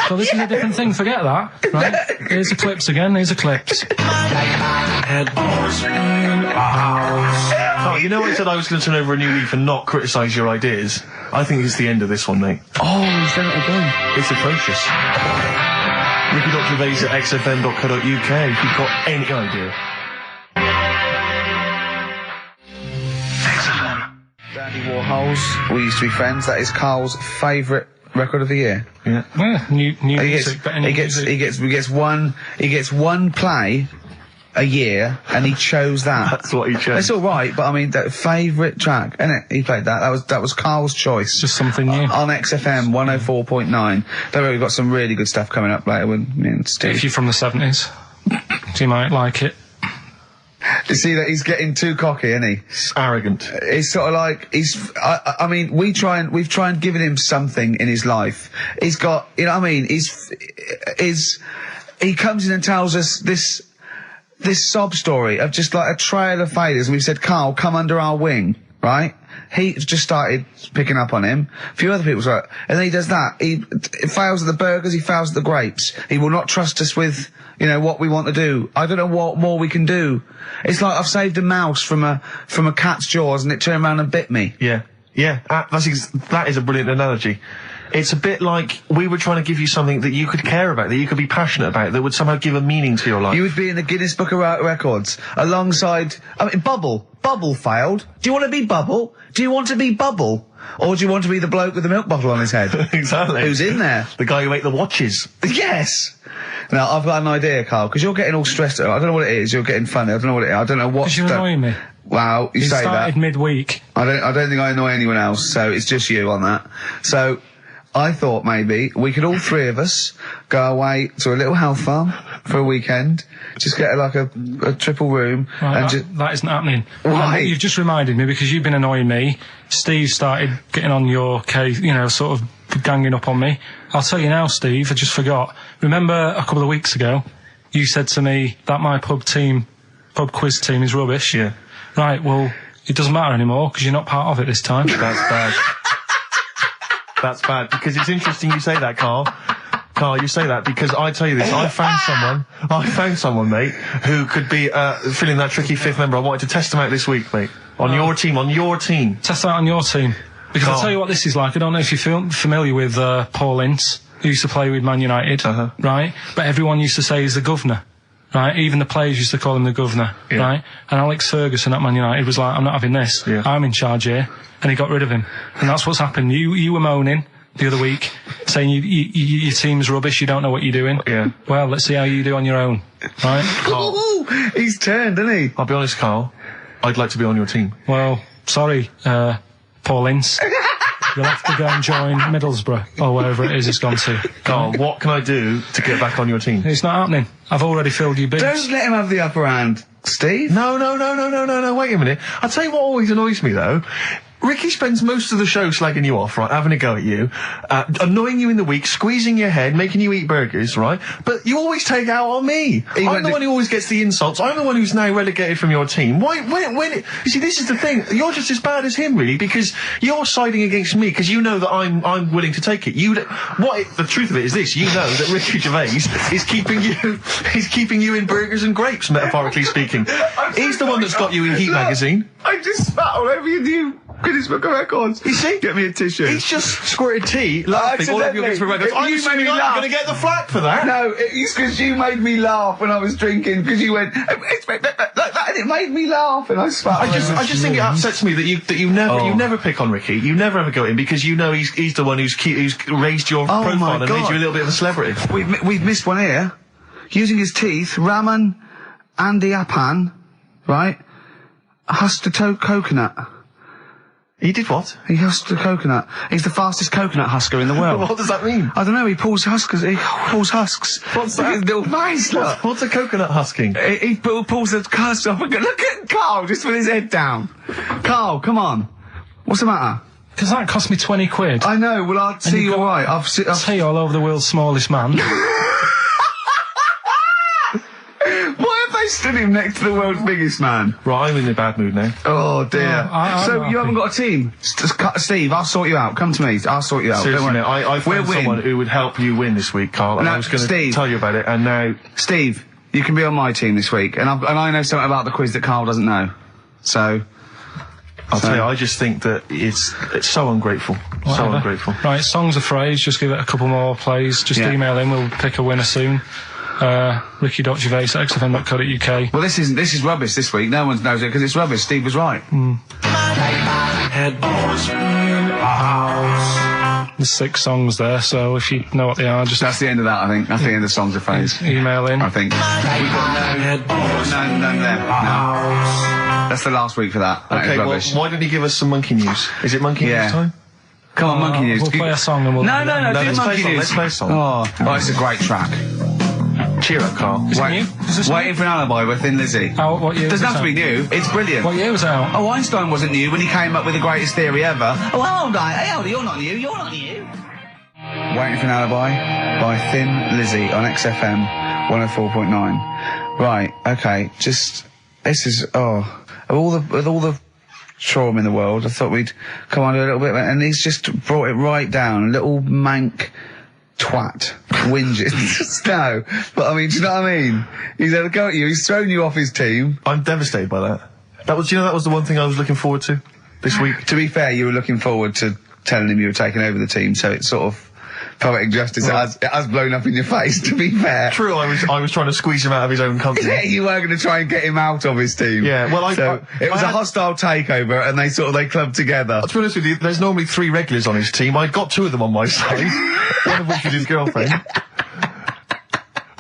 So this is a different thing. Forget that. Right? Here's the clips again. Here's the clips. Head horse in a house. Oh, you know I said I was going to turn over a new leaf and not criticise your ideas? I think it's the end of this one, mate. Oh, he's done it again. It's atrocious. Ricky.gervais@xfm.co.uk if you've got any idea. XFM. Dandy Warhols, We Used to Be Friends. That is Carl's favourite record of the year. Yeah. Yeah, new music. He gets one play a year, and he chose that. That's what he chose. It's all right, but I mean, that favourite track, innit? He played that. That was Carl's choice. Just something new. On XFM 104.9. Don't worry, we've got some really good stuff coming up later with me and Steve. If you're from the 70s, you might like it. You see that he's getting too cocky, isn't he? It's arrogant. It's sort of like I mean, we've tried giving him something in his life. He's got, you know what I mean? He comes in and tells us this sob story of just like a trail of failures, and we've said, Carl, come under our wing, right? He just started picking up on him. A few other people's like, and then he does that. He fails at the burgers, he fails at the grapes. He will not trust us with, you know, what we want to do. I don't know what more we can do. It's like I've saved a mouse from a cat's jaws and it turned around and bit me. Yeah. Yeah. That is a brilliant analogy. It's a bit like we were trying to give you something that you could care about, that you could be passionate about, that would somehow give a meaning to your life. You would be in the Guinness Book of Records alongside, I mean, Bubble. Bubble failed. Do you want to be Bubble? Do you want to be Bubble? Or do you want to be the bloke with the milk bottle on his head? Exactly. Who's in there? The guy who ate the watches. Yes! Now, I've got an idea, Carl, because you're getting all stressed out. I don't know what it is. You're getting funny. I don't know what it is. I don't know what... Because you're annoying me. Wow, you say that. It started midweek. I don't think I annoy anyone else, so it's just you on that. So, I thought maybe we could all 3 of us go away to a little health farm for a weekend, just get a triple room, right, that isn't happening. Why? You've just reminded me, because you've been annoying me. Steve started getting on your case, you know, sort of ganging up on me. I'll tell you now, Steve, I just forgot. Remember a couple of weeks ago, you said to me that my pub quiz team is rubbish? Yeah. Right, well, it doesn't matter anymore, because you're not part of it this time. That's bad. That's bad, because it's interesting you say that, Carl, Carl, you say that because I tell you this, I found someone, mate, who could be, filling that tricky 5th member. I wanted to test him out this week, mate. On your team. Test out on your team. Because I'll tell you what this is like. I don't know if you're familiar with, Paul Ince, who used to play with Man United, right? But everyone used to say he's the governor. Right, even the players used to call him the governor, right? And Alex Ferguson at Man United was like, I'm not having this. I'm in charge here. And he got rid of him. And that's what's happened. You were moaning the other week, saying your team's rubbish, you don't know what you're doing. Yeah. Well, let's see how you do on your own, right? Ooh, he's turned, hasn't he? I'll be honest, Carl, I'd like to be on your team. Well, sorry, Paul Ince. You'll have to go and join Middlesbrough, or wherever it is it's gone to. Carl, what can I do to get back on your team? It's not happening. I've already filled your bins. Don't let him have the upper hand, Steve. No, wait a minute. I'll tell you what always annoys me, though. Ricky spends most of the show slagging you off, right, having a go at you, annoying you in the week, squeezing your head, making you eat burgers, right? But you always take out on me. I'm the one who always gets the insults. I'm the one who's now relegated from your team. Why, you see, this is the thing. You're just as bad as him, really, because you're siding against me, because you know that I'm willing to take it. The truth of it is this, you know that Ricky Gervais is keeping you in burgers and grapes, metaphorically speaking. He's the one that's got you in Heat magazine. I just spat all over your new Guinness Book of Records. You see? Get me a tissue. He's just squirted tea, laughing all over your Guinness Book of Records. You made me laugh. I'm going to get the flak for that. No, it's because you made me laugh when I was drinking, because you went, it's like that, and it made me laugh, and I spat. I just think it upsets me that you never pick on Ricky. You never ever go in, because you know he's the one who's raised your profile and made you a little bit of a celebrity. We've missed one here. Using his teeth, Raman Andiapan, right, husked a coconut. He did what? He husked a coconut. He's the fastest coconut husker in the world. What does that mean? I don't know, he pulls husks. What's that? Little mice, look. What's a coconut husking? He pulls the husk off. Look at Carl, just with his head down. Carl, come on. What's the matter? Because that cost me 20 quid. I know, well, I'll see you alright. I'll see you all over the world's smallest man. Why have they stood him next to the world's biggest man? Right, I'm in a bad mood now. Oh dear. So you haven't got a team? Steve, I'll sort you out. Come to me. I'll sort you out. Seriously, mate, I found someone who would help you win this week, Carl, and I was going to tell you about it, and now... Steve, you can be on my team this week, and I know something about the quiz that Carl doesn't know. So... I'll tell you, I just think that it's so ungrateful. Whatever. So ungrateful. Right, song's a phrase, just give it a couple more plays, just email in, we'll pick a winner soon. Ricky.Gervais@xfm.co.uk. Well, this is rubbish this week. No one knows it because it's rubbish. Steve was right. There's 6 songs there, so if you know what they are, just... That's the end of that, I think. That's the end of Songs of Phrase. Email in. I think. We've got no there. No. That's the last week for that. Okay, well, why didn't he give us some monkey news? Is it monkey news time? Come on, monkey news. We'll play a song and we'll... No, do monkey news. Let's play a song. Oh, it's a great track. Cheer up, Carl. Is it new? Is this Waiting for an Alibi with Thin Lizzy. What year? Doesn't have to be new. It's brilliant. What year was it out? Oh, Einstein wasn't new when he came up with the greatest theory ever. Oh, hold on. Hey, hold on. You're not new. Waiting for an Alibi by Thin Lizzy on XFM 104.9. Right, okay, this is, with all the trauma in the world, I thought we'd come on to a little bit, and he's just brought it right down, little mank twat, whinges. No, but I mean, do you know what I mean? He's had a go at you, he's thrown you off his team. I'm devastated by that. That was the one thing I was looking forward to this week. To be fair, you were looking forward to telling him you were taking over the team, so it's sort of poetic justice. It has blown up in your face, to be fair. True, I was trying to squeeze him out of his own company. Yeah, you were going to try and get him out of his team. Yeah, well, it was a hostile takeover, and they clubbed together. To be honest with you, there's normally 3 regulars on his team. I got 2 of them on my side, one of which was his girlfriend.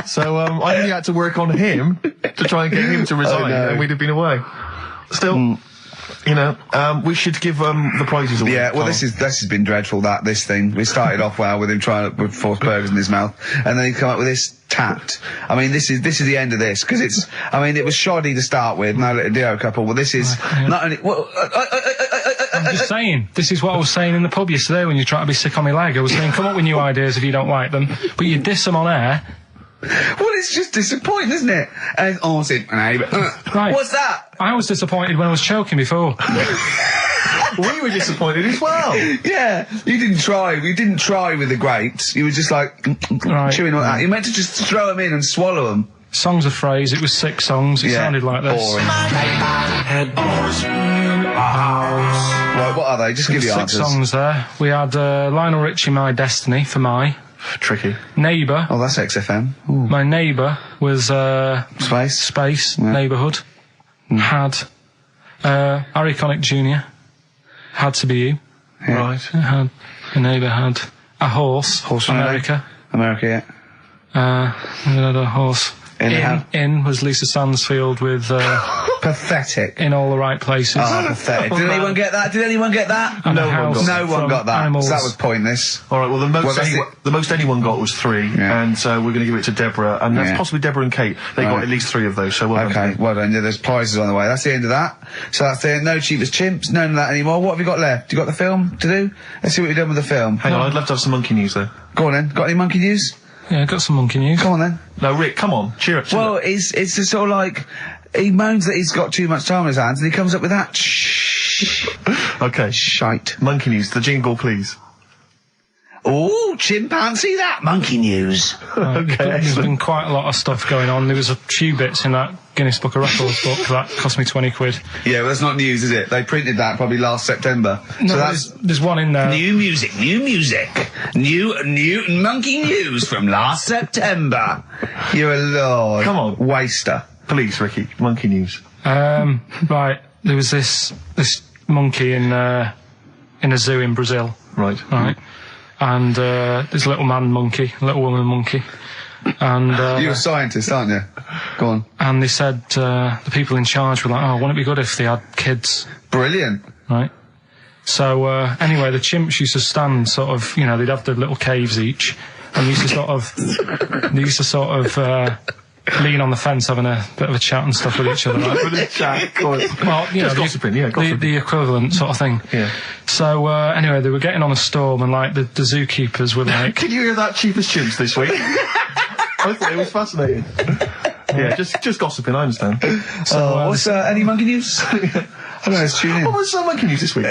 So I only had to work on him to try and get him to resign, and we'd have been away. Still. You know, we should give the prizes away. Yeah, well, this has been dreadful. This thing. We started off well with him trying to force burgers in his mouth, and then he come up with this tat. I mean, this is the end of this, because it's. I mean, it was shoddy to start with, no little duo couple. Well, this is not only. Well, I'm just saying. This is what I was saying in the pub yesterday when you tried to be sick on my leg. I was saying, come up with new ideas if you don't like them, but you diss them on air. Well, it's just disappointing, isn't it? And right. What's that? I was disappointed when I was choking before. We were disappointed as well. Yeah, you didn't try. You didn't try with the grapes. You were just like chewing on that. You meant to just throw them in and swallow them. Songs of phrase. It was 6 songs. It sounded like this. Boring. Right, what are they? Just give you 6 answers. songs there. We had Lionel Richie, My Destiny, for my. Tricky. Neighbour. Oh, that's XFM. Ooh. My Neighbour was Space, Neighbourhood. Had Harry Connick Jr. Had to Be You. Yeah. Right. Had a Neighbour had a horse. America. America, yeah. We had a horse. In was Lisa Stansfield with Pathetic. In All the Right Places. Oh, pathetic. Did anyone get that? And No one got that. Animals. So that was pointless. All right. Well, the most anyone got was 3, and we're going to give it to Deborah, and that's possibly Deborah and Kate. They got at least 3 of those. So well done. Well done. Yeah, there's prizes on the way. That's the end of that. So that's the end. No Cheapest Chimps. None of that anymore. What have you got left? You got the film to do? Let's see what you've done with the film. Hang on. I'd love to have some monkey news though. Go on then. Got any monkey news? Yeah, I got some monkey news. Go on then. No, Rick, come on, cheer up. Well, it's just sort of like he moans that he's got too much time on his hands, and he comes up with that Okay. shite. Monkey news, the jingle, please. Oh, chimpanzee, that monkey news. Okay, There's been quite a lot of stuff going on. There was a few bits in that Guinness Book of Records book that cost me 20 quid. Yeah, well, that's not news, is it? They printed that probably last September. No, so that's there's one in there. new music, new monkey news from last September. You're a lord. Come on. Waster. Please, Ricky, monkey news. Right, there was this monkey in a zoo in Brazil. Right. And this little man monkey, little woman monkey. And you're a scientist, aren't you? Go on. And they said the people in charge were like, oh, wouldn't it be good if they had kids? Brilliant. Right. So anyway, the chimps used to stand sort of, you know, they'd have their little caves each, and used to sort of lean on the fence having a bit of a chat and stuff with each other. Right? Well, you know, gossiping, the equivalent sort of thing. Yeah. So anyway, they were getting on a storm, and like the zookeepers were like, Did you hear that Cheapest Chimps this week? I thought it was fascinating. Yeah, just gossiping, I understand. So, what's any monkey news? I don't know, let's tune in. What was some monkey news this week?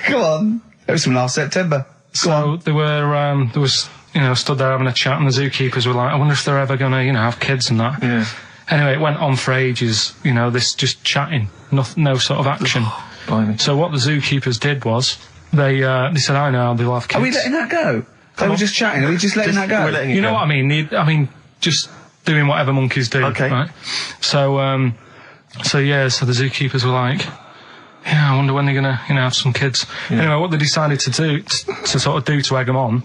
Come on. It was from last September. So they were, there was, you know, stood there having a chat, and the zookeepers were like, I wonder if they're ever gonna, you know, have kids and that. Yeah. Anyway, it went on for ages, you know, this just chatting, no sort of action. Blimey. So what the zookeepers did was, they said, I know, they'll have kids. Are we letting that go? They were just chatting. Are we just letting that go? We're letting it You know go. what I mean? I mean, just doing whatever monkeys do. Okay. Right? So the zookeepers were like, yeah, I wonder when they're gonna, you know, have some kids. Yeah. Anyway, what they decided to do, to sort of do to egg them on,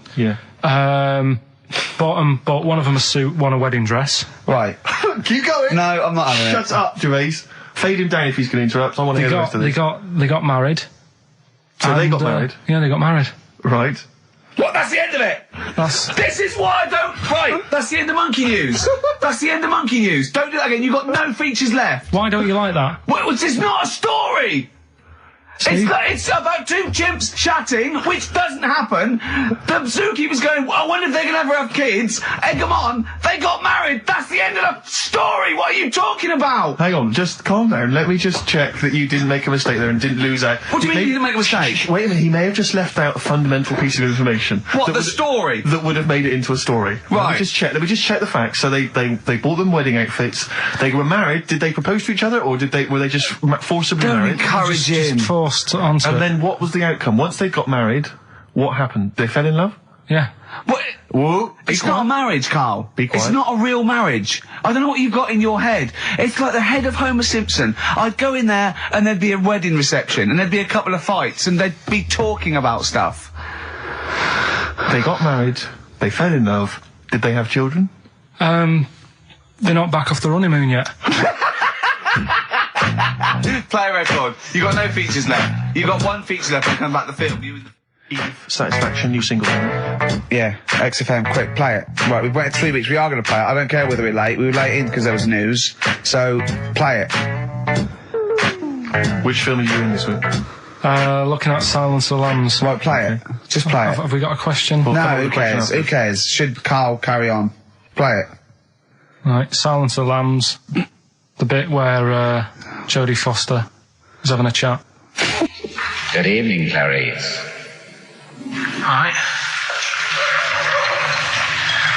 bought one of them a suit, one a wedding dress. Right. Keep going. No, I'm not having it. Shut up, Gervais. Fade him down if he's going to interrupt. I want to hear the rest of this. They got married. So they got married? Yeah, they got married. Right. What? That's the end of it. This is why I don't. Right. That's the end of monkey news. That's the end of monkey news. Don't do that again. You've got no features left. Why don't you like that? Well, it's not a story. It's about 2 chimps chatting, which doesn't happen. The zookeeper's going, I wonder if they're going to ever have kids. Egg them on. They got married. That's the end of the story. What are you talking about? Hang on, just calm down. Let me just check that you didn't make a mistake there and didn't lose out. What do you mean you didn't make a mistake? Wait a minute, he may have just left out a fundamental piece of information. What, the story? That would have made it into a story. Right. Let me just check the facts. So they bought them wedding outfits. They were married. Did they propose to each other, or were they just forcibly Don't married? encourage him. Just forced onto And it. then what was the outcome? Once they got married, what happened? They fell in love? Yeah. What? Whoa. It's not a marriage, Carl. Be quiet. It's not a real marriage. I don't know what you've got in your head. It's like the head of Homer Simpson. I'd go in there and there'd be a wedding reception and there'd be a couple of fights and they'd be talking about stuff. They got married. They fell in love. Did they have children? They're not back off the honeymoon yet. Play a record. You got no features left. You got 1 feature left and come back to the film. Satisfaction, new single. Yeah, XFM, quick, play it. Right, we've waited 3 weeks. We are going to play it. I don't care whether we're late. We were late in because there was news. So, play it. Which film are you in this week? Looking at Silence of the Lambs. Right, play it. Just play it. Have we got a question? Well, No, come on, who the question cares? after. Who cares? Should Carl carry on? Play it. Right, Silence of the Lambs. The bit where Jodie Foster was having a chat. Good evening, Clarice. Right.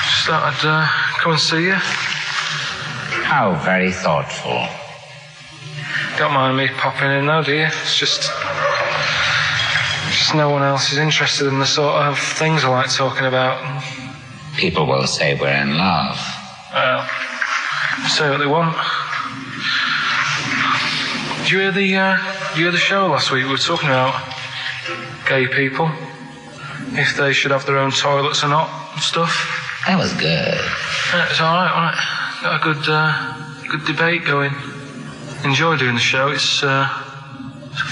Just thought I'd come and see you. How very thoughtful. Don't mind me popping in though, do you? It's just no one else is interested in the sort of things I like talking about. People will say we're in love. Well, say what they want. Did you hear the show last week? We were talking about gay people, if they should have their own toilets or not and stuff. That was good. Yeah, it's all right, wasn't it? Got a good debate going. Enjoy doing the show. It's a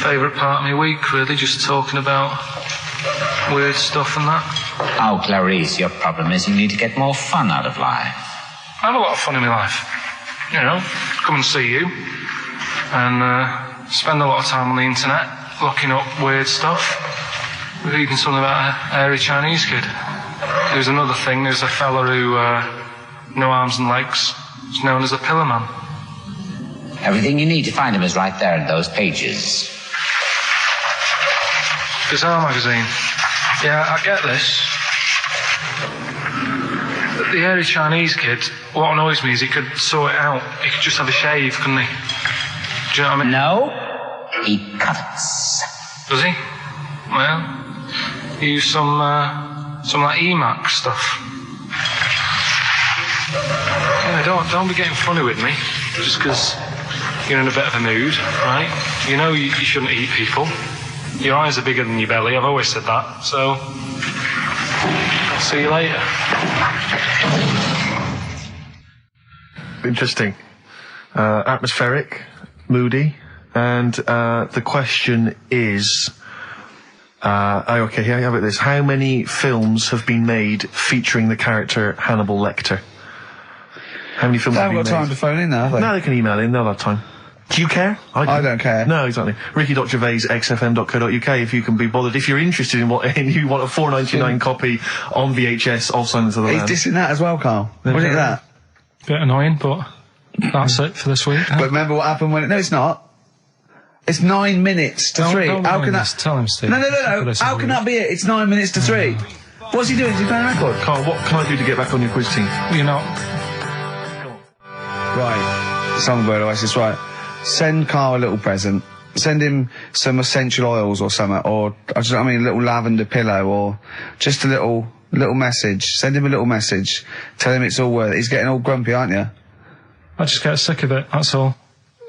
favourite part of my week, really, just talking about weird stuff and that. Oh, Clarice, your problem is you need to get more fun out of life. I have a lot of fun in my life. You know, come and see you and spend a lot of time on the internet looking up weird stuff. Reading something about a hairy Chinese kid. There's another thing. There's a fella who no arms and legs. He's known as a pillar man. Everything you need to find him is right there in those pages. Bizarre magazine. Yeah, I get this. The hairy Chinese kid, what annoys me is he could sort it out. He could just have a shave, couldn't he? Do you know what I mean? No, he cuts. Does he? Well, he used some like EMAC stuff. Yeah, don't be getting funny with me, just because you're in a bit of a mood, right? You know you shouldn't eat people. Your eyes are bigger than your belly, I've always said that, so I'll see you later. Interesting. Atmospheric, moody, and the question is... okay, here, how about this? How many films have been made featuring the character Hannibal Lecter? How many films have been made? They haven't got time to phone in now, have they? No, they can email in, they'll have time. Do you care? I don't care. No, exactly. Ricky.Gervais, xfm.co.uk, if you can be bothered. If you're interested in what, and you want a $4.99 copy on VHS of Silence of the Lambs. He's dissing that as well, Carl. What do you think of that? Bit annoying, but that's it for this week. But remember what happened when... No, it's not. It's 9 minutes to 3. How can that... Tell him, Steve. No. How can that be it? It's 9 minutes to 3. What's he doing? Is he playing a record? Carl, what can I do to get back on your quiz team? You're not. Right. Songbird Oasis, right. Send Carl a little present. Send him some essential oils or something, or, a little lavender pillow, or just a little message. Send him a little message. Tell him it's all worth it. He's getting all grumpy, aren't you? I just get sick of it, that's all.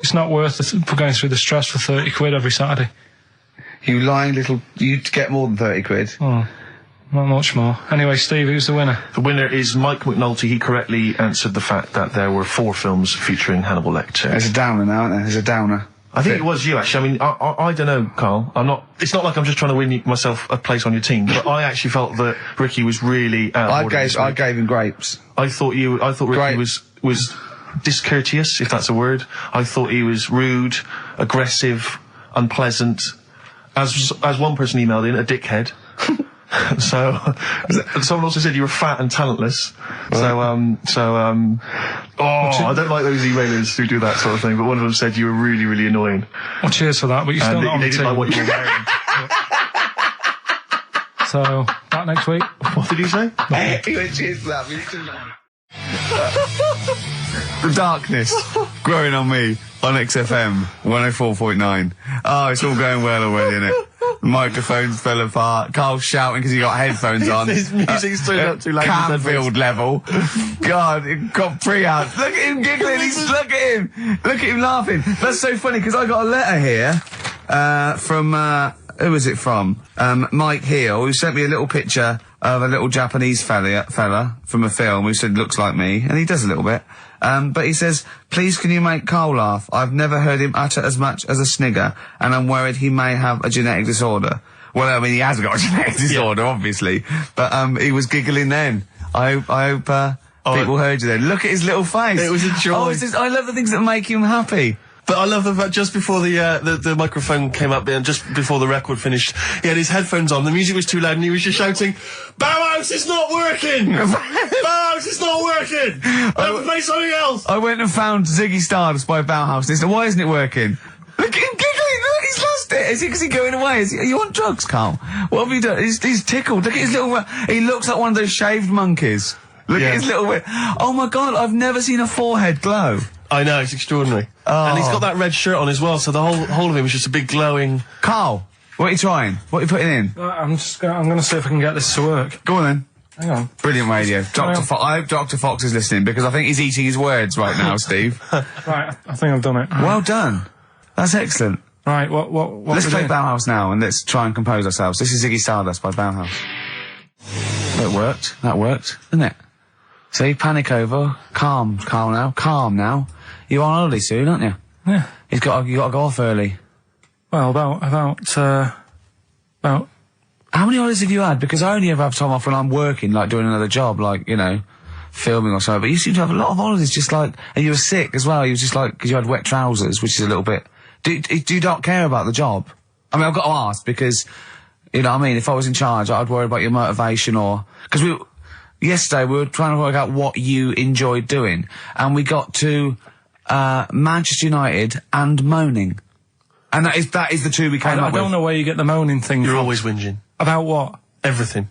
It's not worth it for going through the stress for 30 quid every Saturday. You lying little... You'd get more than 30 quid. Oh, not much more. Anyway, Steve, who's the winner? The winner is Mike McNulty. He correctly answered the fact that there were 4 films featuring Hannibal Lecter. There's a downer now, isn't there? There's a downer. I think it was you, actually. I mean, I don't know, Carl. It's not like I'm just trying to win myself a place on your team, but I actually felt that Ricky was really I gave him grapes. I thought Ricky was discourteous, if that's a word. I thought he was rude, aggressive, unpleasant. As one person emailed in, a dickhead. So, someone also said you were fat and talentless. I don't like those emailers who do that sort of thing, but one of them said you were really, really annoying. Well, cheers for that, but you're still not on the team. They didn't like what you were wearing. So, back next week. What did you say? He went, cheers for that. The darkness growing on me on XFM 104.9. Oh, it's all going well already, isn't it? The microphones fell apart. Carl's shouting because he got headphones on. His music's turned up too loud. Canfield level. God, it got pre-out. Look at him giggling. Look at him. Look at him laughing. That's so funny because I got a letter here from who was it from? Mike Heel, who sent me a little picture of a little Japanese fella from a film who said looks like me, and he does a little bit. But he says, please can you make Carl laugh? I've never heard him utter as much as a snigger, and I'm worried he may have a genetic disorder. Well, I mean, he has got a genetic disorder, obviously. But, he was giggling then. I hope, people heard you then. Look at his little face. It was a joy. I love the things that make him happy. But I love the fact just before the microphone came up there and just before the record finished, he had his headphones on, the music was too loud and he was just shouting, Bauhaus is not working! Bauhaus is not working! I have to play something else! I went and found Ziggy Stardust by Bauhaus and he said, why isn't it working? Look at him giggling! Look, he's lost it! Is he going away? Are you on drugs, Carl? What have you done? He's tickled. Look at his little... he looks like one of those shaved monkeys. Look at his little... Oh, my God, I've never seen a forehead glow. I know, it's extraordinary. Oh. And he's got that red shirt on as well, so the whole of him is just a big glowing... Carl, what are you trying? What are you putting in? I'm going to see if I can get this to work. Go on, then. Hang on. Brilliant radio. I hope Dr. Fox is listening, because I think he's eating his words right now, Steve. Right, I think I've done it. Well done. That's excellent. Right, what let's play Bauhaus now, and let's try and compose ourselves. This is Ziggy Stardust by Bauhaus. That worked. That worked, didn't it? See, panic over. Calm now. You're on holiday soon, aren't you? Yeah. You got to go off early. Well, about... How many holidays have you had? Because I only ever have time off when I'm working, like doing another job, like, you know, filming or something. But you seem to have a lot of holidays, just like... And you were sick as well. You was just like... Because you had wet trousers, which is a little bit... Do you not care about the job? I mean, I've got to ask, because... You know what I mean? If I was in charge, I'd worry about your motivation or... Because yesterday we were trying to work out what you enjoyed doing. And we got to Manchester United and moaning. And that is the two we came up with. I don't know where you get the moaning thing from. You're always whinging. About what? Everything.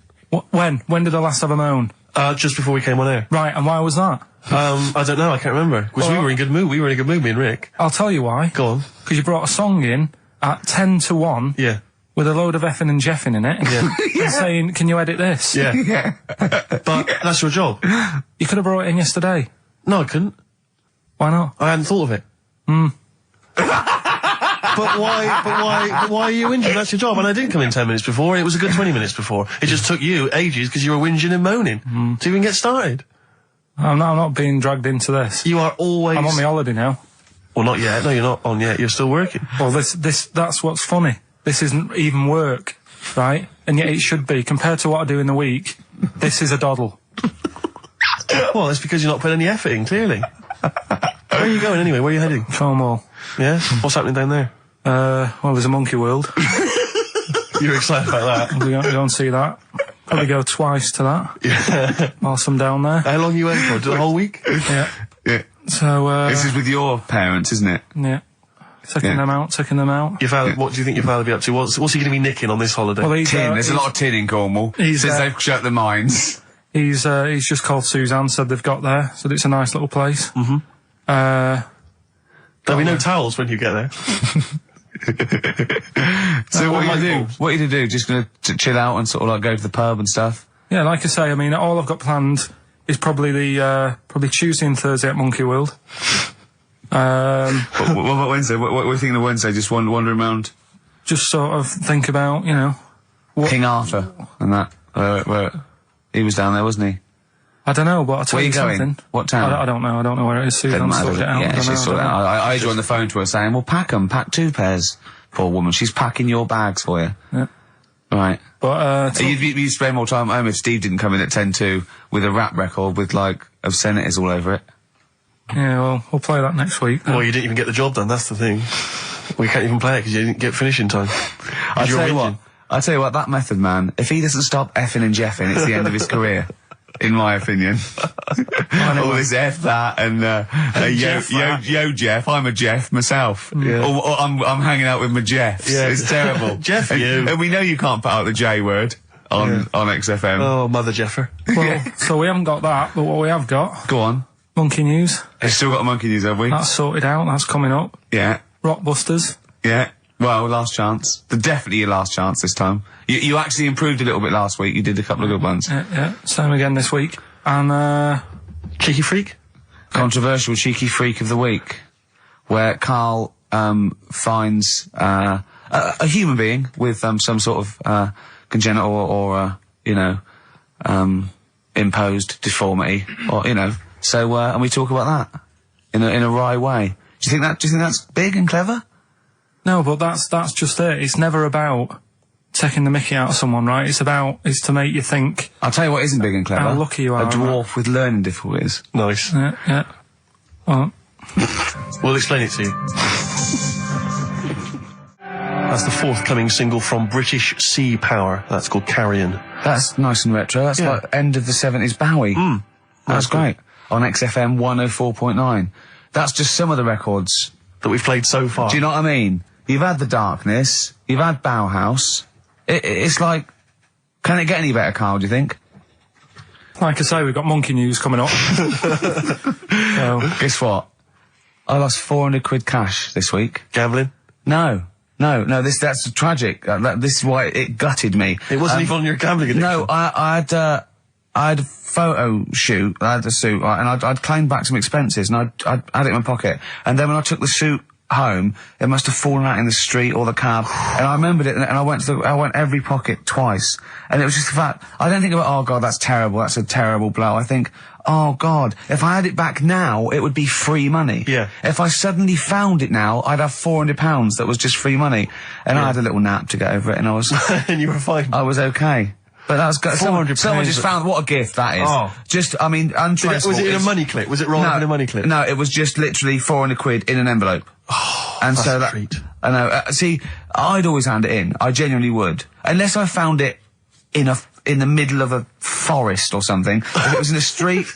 When? When did I last have a moan? Just before we came on air. Right, and why was that? I don't know, I can't remember. Because we were in good mood. We were in a good mood, me and Rick. I'll tell you why. Go on. Because you brought a song in at 10 to 1. Yeah. With a load of effing and jeffing in it. Yeah. And saying, can you edit this? Yeah. Yeah. But that's your job. You could have brought it in yesterday. No, I couldn't. Why not? I hadn't thought of it. But why are you whinging? That's your job. And I didn't come in 10 minutes before. It was a good 20 minutes before. It just took you ages because you were whinging and moaning to even get started. I'm not being dragged into this. You are always... I'm on my holiday now. Well, not yet. No, you're not on yet. You're still working. Well, that's what's funny. This isn't even work, right? And yet it should be. Compared to what I do in the week, this is a doddle. Well, it's because you're not putting any effort in, clearly. Where are you going anyway? Where are you heading? Cornwall. Yeah? What's happening down there? Well, there's a monkey world. You're excited about that? We're going to see that. Probably go twice to that. Yeah. Whilst I'm down there. How long are you waiting for? The whole week? Yeah. Yeah. So, this is with your parents, isn't it? Yeah. Taking them out. Your father, what do you think your father will be up to? What's he going to be nicking on this holiday? Well, tin. There's a lot of tin in Cornwall. Since they've shut the mines. He's just called Suzanne, said they've got there, said it's a nice little place. There'll be no towels when you get there. So what are you going to do? What are you going to do? Just going to chill out and sort of like go to the pub and stuff? Yeah, like I say, I mean, all I've got planned is probably probably Tuesday and Thursday at Monkey World. What about Wednesday? What are you thinking of Wednesday? Just wandering around? Just sort of think about, you know... King Arthur and that. Where he was down there, wasn't he? I don't know, but I'll tell you something. Going? What town? I don't know. I don't know where it is. Susan sorted it out. Yeah, she's sorted it out. I heard you on the phone to her saying, well, pack 2 pairs. Poor woman. She's packing your bags for you. Yeah. Right. But, you'd spend more time at home if Steve didn't come in at 10-2 with a rap record with, like, obscenities all over it. Yeah, well, we'll play that next week. Well, you didn't even get the job done, that's the thing. We can't even play it because you didn't get finishing time. I'll tell you what, that method man, if he doesn't stop effing and jeffing, it's the end of his career. In my opinion. All this F that and yo Jeff, I'm a Jeff myself. Yeah. Or I'm hanging out with my Jeffs. Yeah. It's terrible. Jeff, and we know you can't put out the J word on XFM. Oh, Mother Jeffer. Well, so we haven't got that, but what we have got... Go on. Monkey News. We've still got a Monkey News, have we? That's sorted out, that's coming up. Yeah. Rockbusters. Yeah. Well, last chance. Definitely your last chance this time. You actually improved a little bit last week. You did a couple of good ones. Yeah. Same again this week. And, Cheeky Freak? Controversial Cheeky Freak of the Week. Where Karl, finds, a human being with, some sort of, congenital or, imposed deformity. Or, So, and we talk about that. In a wry way. Do you think that's big and clever? No, but that's just it. It's never about taking the mickey out of someone, right? It's to make you think. I'll tell you what isn't big and clever. How lucky you are. A dwarf with learning difficulties. Nice. Yeah. Well. We'll explain it to you. That's the forthcoming single from British Sea Power. That's called Carrion. That's nice and retro. That's like end of the 70s Bowie. That's great. On XFM 104.9. That's just some of the records that we've played so far. Do you know what I mean? You've had The Darkness, You've had Bauhaus. It's like, can it get any better, Carl, do you think? Like I say, we've got Monkey News coming up. So, guess what? I lost 400 quid cash this week. Gambling? No, that's tragic. This is why it gutted me. It wasn't even on your gambling addiction. No, I had a photo shoot, I had a suit, right, and I'd claimed back some expenses, and I'd had it in my pocket. And then when I took the suit home, it must have fallen out in the street or the cab, and I remembered it, and I went every pocket twice. And it was just the fact, I don't think about, oh God, that's terrible, that's a terrible blow. I think, oh God, if I had it back now, it would be free money. Yeah. If I suddenly found it now, I'd have £400 that was just free money. And I had a little nap to get over it, and I was... and you were fine. I was okay. But that was good. Someone just found what a gift that is. Oh. Just, I mean, untransport. Was it in a money clip? Was it rolled up in a money clip? No, it was just literally 400 quid in an envelope. Oh, and that's so a that, treat. I know. See, I'd always hand it in. I genuinely would, unless I found it in the middle of a forest or something. If it was in a street.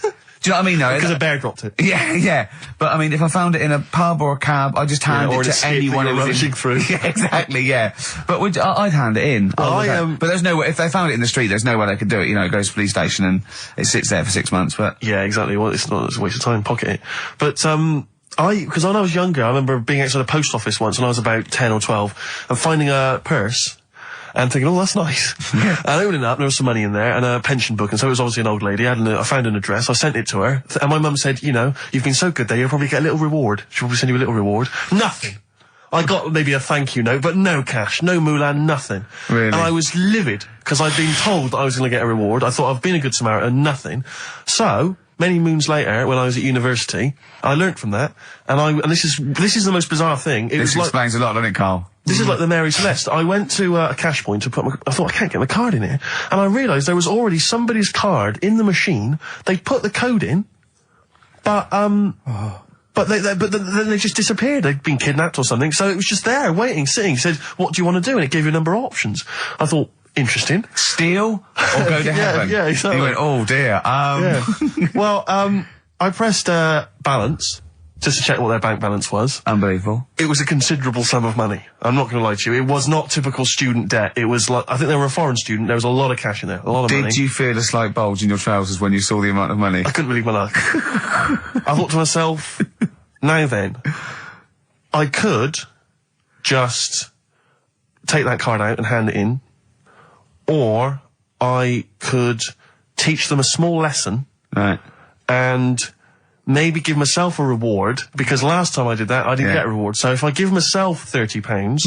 Do you know what I mean? No, because a bear dropped it. Yeah. But I mean, if I found it in a pub or a cab, I'd just hand it to anyone who was rushing through. Yeah, exactly. Yeah. But I'd hand it in. Well, but there's no way. If they found it in the street, there's no way they could do it. You know, it goes to the police station and it sits there for 6 months. But yeah, exactly. Well, it's a waste of time. Pocket it. But because when I was younger, I remember being outside a post office once when I was about 10 or 12 and finding a purse. And thinking, oh, that's nice. Yeah. And opening it up, there was some money in there, and a pension book, and so it was obviously an old lady. I found an address, I sent it to her, and my mum said, you know, you've been so good there, you'll probably get a little reward. She'll probably send you a little reward. Nothing. I got maybe a thank you note, but no cash, no moolah, nothing. Really? And I was livid, because I'd been told that I was going to get a reward. I thought I've been a good Samaritan, nothing. So, many moons later, when I was at university, I learnt from that, and this is the most bizarre thing. This explains a lot, doesn't it, Carl? This is like the Mary Celeste. I went to a cash point to I thought, I can't get my card in here. And I realised there was already somebody's card in the machine. They put the code in, but then they just disappeared. They'd been kidnapped or something. So it was just there, waiting, sitting. He said, what do you want to do? And it gave you a number of options. I thought, interesting. Steal or go to heaven? Yeah, exactly. He went, oh dear. Yeah. Well, I pressed balance. Just to check what their bank balance was. Unbelievable. It was a considerable sum of money. I'm not going to lie to you. It was not typical student debt. It was like, I think they were a foreign student. There was a lot of cash in there. A lot of money. Did you feel a slight bulge in your trousers when you saw the amount of money? I couldn't believe my luck. I thought to myself, now then, I could just take that card out and hand it in, or I could teach them a small lesson. Right. And maybe give myself a reward, because last time I did that, I didn't get a reward. So if I give myself £30,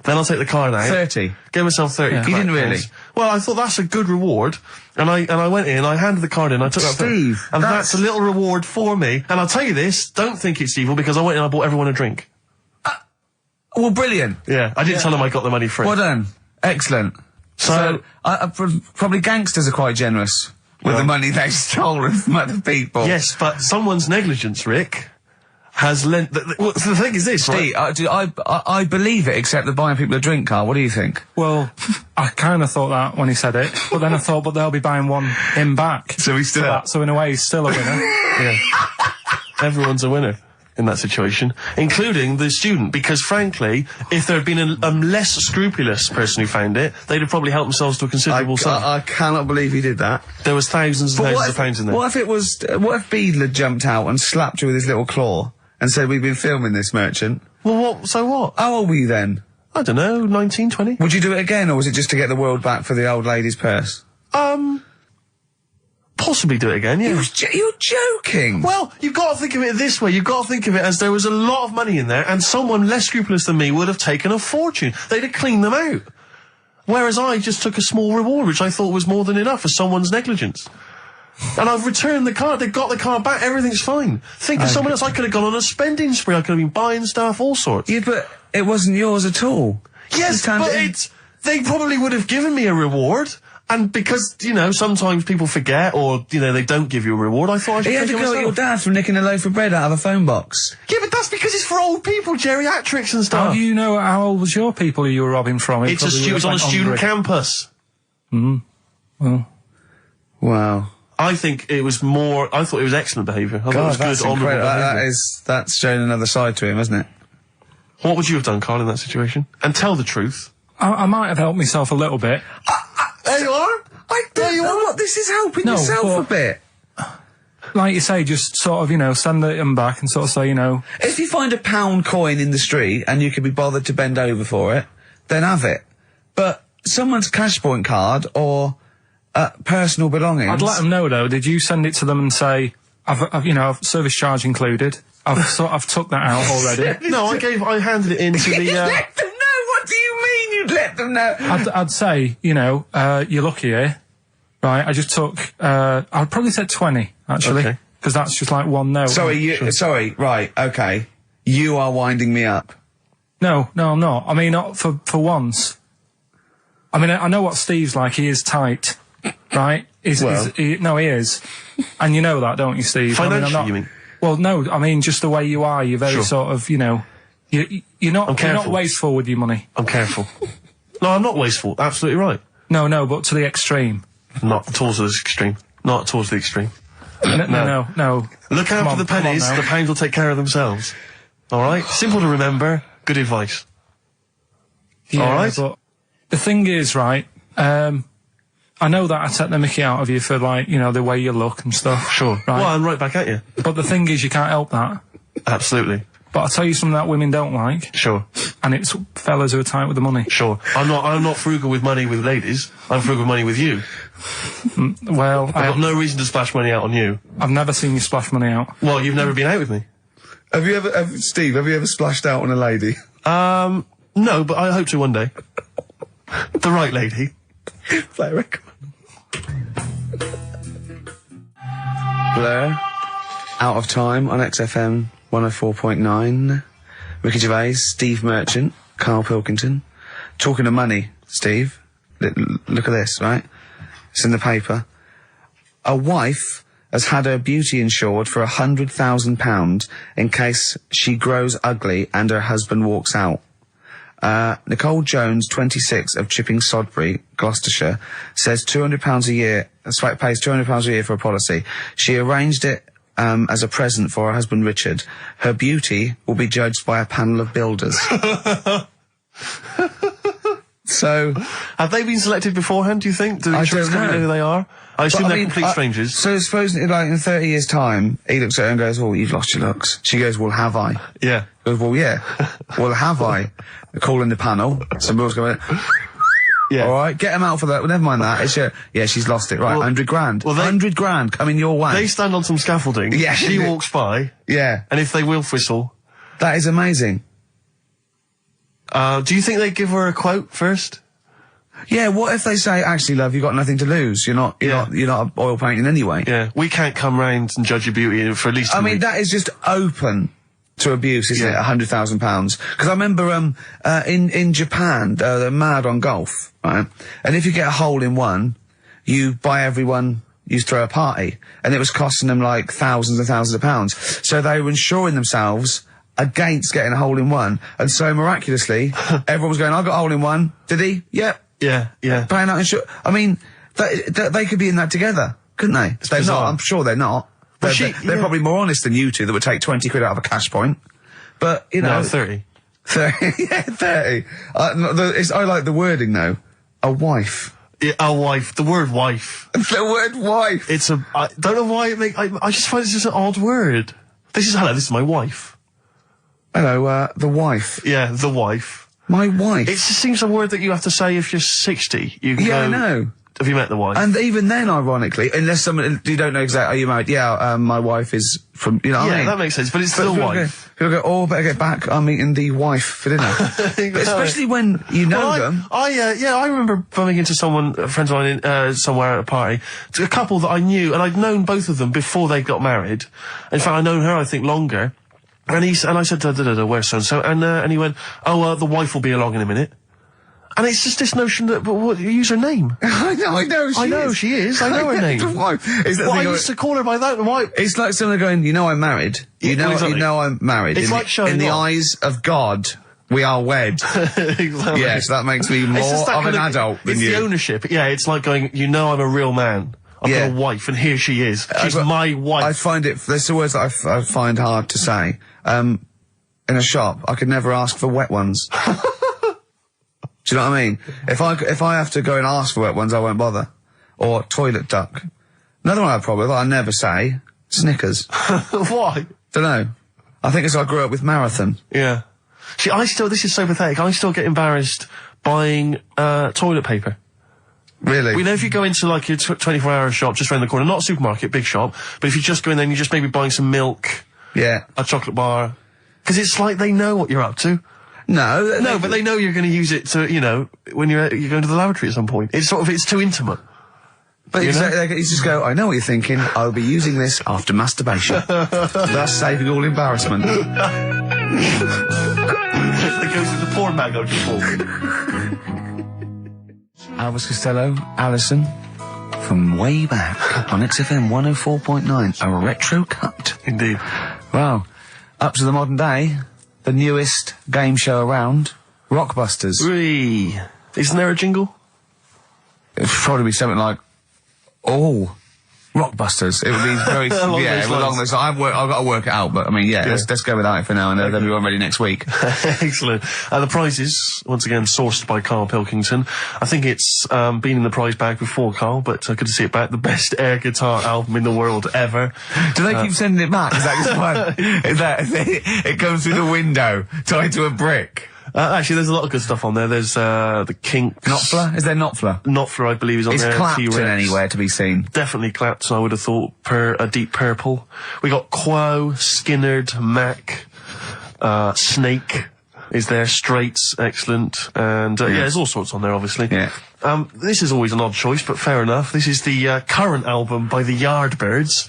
then I'll take the card out. 30? Give myself 30. Yeah. You didn't really? Well, I thought that's a good reward. And I went in, I handed the card in, I took Steve, and that's a little reward for me. And I'll tell you this, don't think it's evil, because I went in and I bought everyone a drink. Well, brilliant. Yeah, I didn't tell them I got the money free. Well done. Excellent. So probably gangsters are quite generous with the money they've stolen from other people. Yes, but someone's negligence, Rick, has lent... the thing is this, Steve, right? I believe it, except that buying people a drink, Carl. What do you think? well, I kind of thought that when he said it, but then I thought, but they'll be buying him back. So he's still up. So in a way, he's still a winner. Yeah. Everyone's a winner in that situation, including the student, because frankly, if there had been a less scrupulous person who found it, they'd have probably helped themselves to a considerable sum. I cannot believe he did that. There was thousands and thousands of pounds in there. What if Beadle had jumped out and slapped you with his little claw and said, we've been filming this merchant? Well, so what? How old were you then? I don't know, 19, 20? Would you do it again, or was it just to get the world back for the old lady's purse? Possibly do it again, yeah. You're joking! Well, you've got to think of it this way. You've got to think of it as there was a lot of money in there, and someone less scrupulous than me would have taken a fortune. They'd have cleaned them out. Whereas I just took a small reward, which I thought was more than enough for someone's negligence. And I've returned the card. They've got the card back. Everything's fine. Think of someone else. I could have gone on a spending spree. I could have been buying stuff, all sorts. Yeah, but it wasn't yours at all. Yes, but they probably would have given me a reward. And because, you know, sometimes people forget or, you know, they don't give you a reward, I thought I should take it myself. You had to go at your dad for nicking a loaf of bread out of a phone box. Yeah, but that's because it's for old people, geriatrics and stuff. How do you know how old was your people who you were robbing from? It was on a student campus. Well. Wow. I think it was more... I thought it was excellent behaviour. I thought it was good, honourable behaviour. That's showing another side to him, isn't it? What would you have done, Carl, in that situation? And tell the truth. I might have helped myself a little bit. There you are. I don't know what this is helping yourself a bit. Like you say, just sort of, send them back and sort of say, If you find a £1 coin in the street and you can be bothered to bend over for it, then have it. But someone's cash point card or personal belongings... I'd let them know, though. Did you send it to them and say, I've service charge included? I've took that out already. No, I handed it in to the... You let them know? What do you mean you'd let them know? I'd say, you're lucky here. Right, I just took, I'd probably said 20, actually. Okay. Because that's just like one note. Sorry, right, okay. You are winding me up. No, I'm not. I mean, not for once. I mean, I know what Steve's like. He is tight, right? He is. And you know that, don't you, Steve? Financially, you mean? Well, no, I mean, just the way you are. You're very sort of, you're not wasteful with your money. I'm careful. No, I'm not wasteful. Absolutely right. No, but to the extreme. Not towards the extreme. Not towards the extreme. No. Look out for the pennies. The pounds will take care of themselves. All right? Simple to remember. Good advice. Yeah, all right? But the thing is, right, I know that I take the mickey out of you for, like, the way you look and stuff. Sure. Right? Well, I'm right back at you. But the thing is, you can't help that. Absolutely. But I'll tell you something that women don't like. Sure. And it's fellas who are tight with the money. Sure. I'm not frugal with money with ladies. I'm frugal with money with you. Well, I've got no reason to splash money out on you. I've never seen you splash money out. Well, you've never been out with me. Steve, have you ever splashed out on a lady? No, but I hope to one day. The right lady. Play a record. Blur. Out of Time on XFM 104.9. Ricky Gervais, Steve Merchant, Karl Pilkington. Talking of money, Steve. Look at this, right? It's in the paper. A wife has had her beauty insured for £100,000 in case she grows ugly and her husband walks out. Nicole Jones, 26, of Chipping Sodbury, Gloucestershire, says £200 a year, pays £200 a year for a policy. She arranged it as a present for her husband Richard. Her beauty will be judged by a panel of builders. So, have they been selected beforehand, do you think? Do the insurance company know who they are? I assume they're complete strangers. So suppose, like, in 30 years' time, he looks at her and goes, "Oh, you've lost your looks." She goes, "Well, have I?" Yeah. He goes, "Well, yeah." "Well, have I?" They're calling the panel. Somebody's going, yeah. All right, get him out for that. Well, never mind that. It's she's lost it. Right, 100 grand. Well, 100 grand coming your way. They stand on some scaffolding. Yeah. She walks by. Yeah. And if they wolf whistle. That is amazing. Do you think they give her a quote first? Yeah, what if they say, "Actually, love, you've got nothing to lose. You're not oil painting anyway." Yeah, we can't come round and judge your beauty for at least 2 weeks. That is just open to abuse, isn't it? £100,000. Because I remember, in Japan, they're mad on golf, right? And if you get a hole in one, you buy everyone, you throw a party. And it was costing them, like, thousands and thousands of pounds. So they were insuring themselves against getting a hole in one. And so miraculously, everyone was going, "I got a hole in one." "Did he?" "Yep." Yeah. Paying out insurance. I mean, they could be in that together, couldn't they? They're not. I'm sure they're not. They're probably more honest than you two that would take 20 quid out of a cash point. But, No, 30. 30. Yeah, 30. I like the wording, though. A wife. Yeah, a wife. The word wife. The word wife. I don't know why I just find it's just an odd word. This is my wife. Hello, the wife. Yeah, the wife. My wife. It just seems a word that you have to say if you're 60. You can go, I know. Have you met the wife? And even then, ironically, unless someone, you don't know exactly, "Are you married?" "Yeah, my wife is from," what I mean? Yeah, that makes sense, but it's the wife. People go, "Oh, better get back, I'm meeting the wife for dinner." But especially when you know them. I remember bumping into friends of mine somewhere at a party, a couple that I knew, and I'd known both of them before they got married. In fact, I'd known her, I think, longer. And I said, "Where's so-and-so?" And he went, "Oh, the wife will be along in a minute." And it's just this notion that, use her name. I know she is. I know her name. I used to call her by that. Why? It's like someone going, "I'm married. You know I'm married." It's like showing in the off. eyes of God, we are wed. Exactly. Yes, that makes me more of an adult than you. It's the ownership. Yeah, it's like going, I'm a real man. I've got a wife, and here she is. She's my wife. I find there's the words that I find hard to say. In a shop, I could never ask for wet ones. Do you know what I mean? If I have to go and ask for wet ones, I won't bother. Or toilet duck. Another one I have a problem with, I never say, Snickers. Why? Don't know. I think it's I grew up with Marathon. Yeah. See, this is so pathetic, I still get embarrassed buying, toilet paper. Really? We know if you go into like your 24-hour shop just around the corner, not a supermarket, big shop, but if you just go in there and you're just maybe buying some milk, yeah, a chocolate bar, because it's like they know what you're up to. No, but they know you're going to use it to, you know, when you're going to the lavatory at some point. It's sort of, it's too intimate. But exactly, you just go, I know what you're thinking, I'll be using this after masturbation. Thus saving all embarrassment. It goes with the porn bag, don't you? Elvis Costello, Alison, from way back on XFM 104.9, a retro cut. Indeed. Wow. Up to the modern day, the newest game show around, Rockbusters. Isn't there a jingle? It'd probably be something like, oh, Rockbusters. It would be very, along those lines. I've got to work it out, but I mean, let's go with that for now, and they'll be all ready next week. Excellent. The prizes, once again, sourced by Karl Pilkington. I think it's been in the prize bag before, Karl, but good to see it back. The best air guitar album in the world ever. Do they keep sending it back? Is that just fun? Is that it comes through the window, tied to a brick? Actually, there's a lot of good stuff on there. There's, the Kinks. Knopfler? Is there Knopfler? Knopfler, I believe, is on there. Is Clapton anywhere to be seen? Definitely Clapton, I would have thought, a Deep Purple. We got Quo, Skinnerd, Mac, Snake is there, Straits, excellent, and, there's all sorts on there, obviously. Yeah. This is always an odd choice, but fair enough. This is the, current album by the Yardbirds.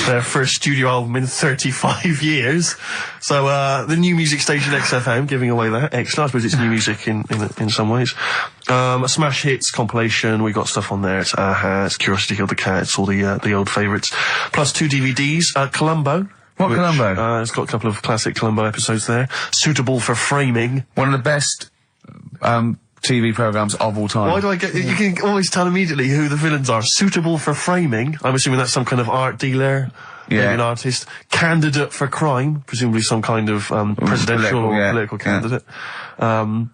Their first studio album in 35 years. So, the new music station XFM giving away that. Excellent. I suppose it's new music in some ways. A Smash Hits compilation. We got stuff on there. It's Aha, it's Curiosity Killed the Cat, it's all the old favourites. Plus 2 DVDs. Columbo. What Columbo? It's got a couple of classic Columbo episodes there. Suitable for framing. One of the best, TV programmes of all time. Why do I get... You can always tell immediately who the villains are. Suitable for framing. I'm assuming that's some kind of art dealer. Yeah. Maybe an artist. Candidate for crime. Presumably some kind of, presidential or political candidate. That'd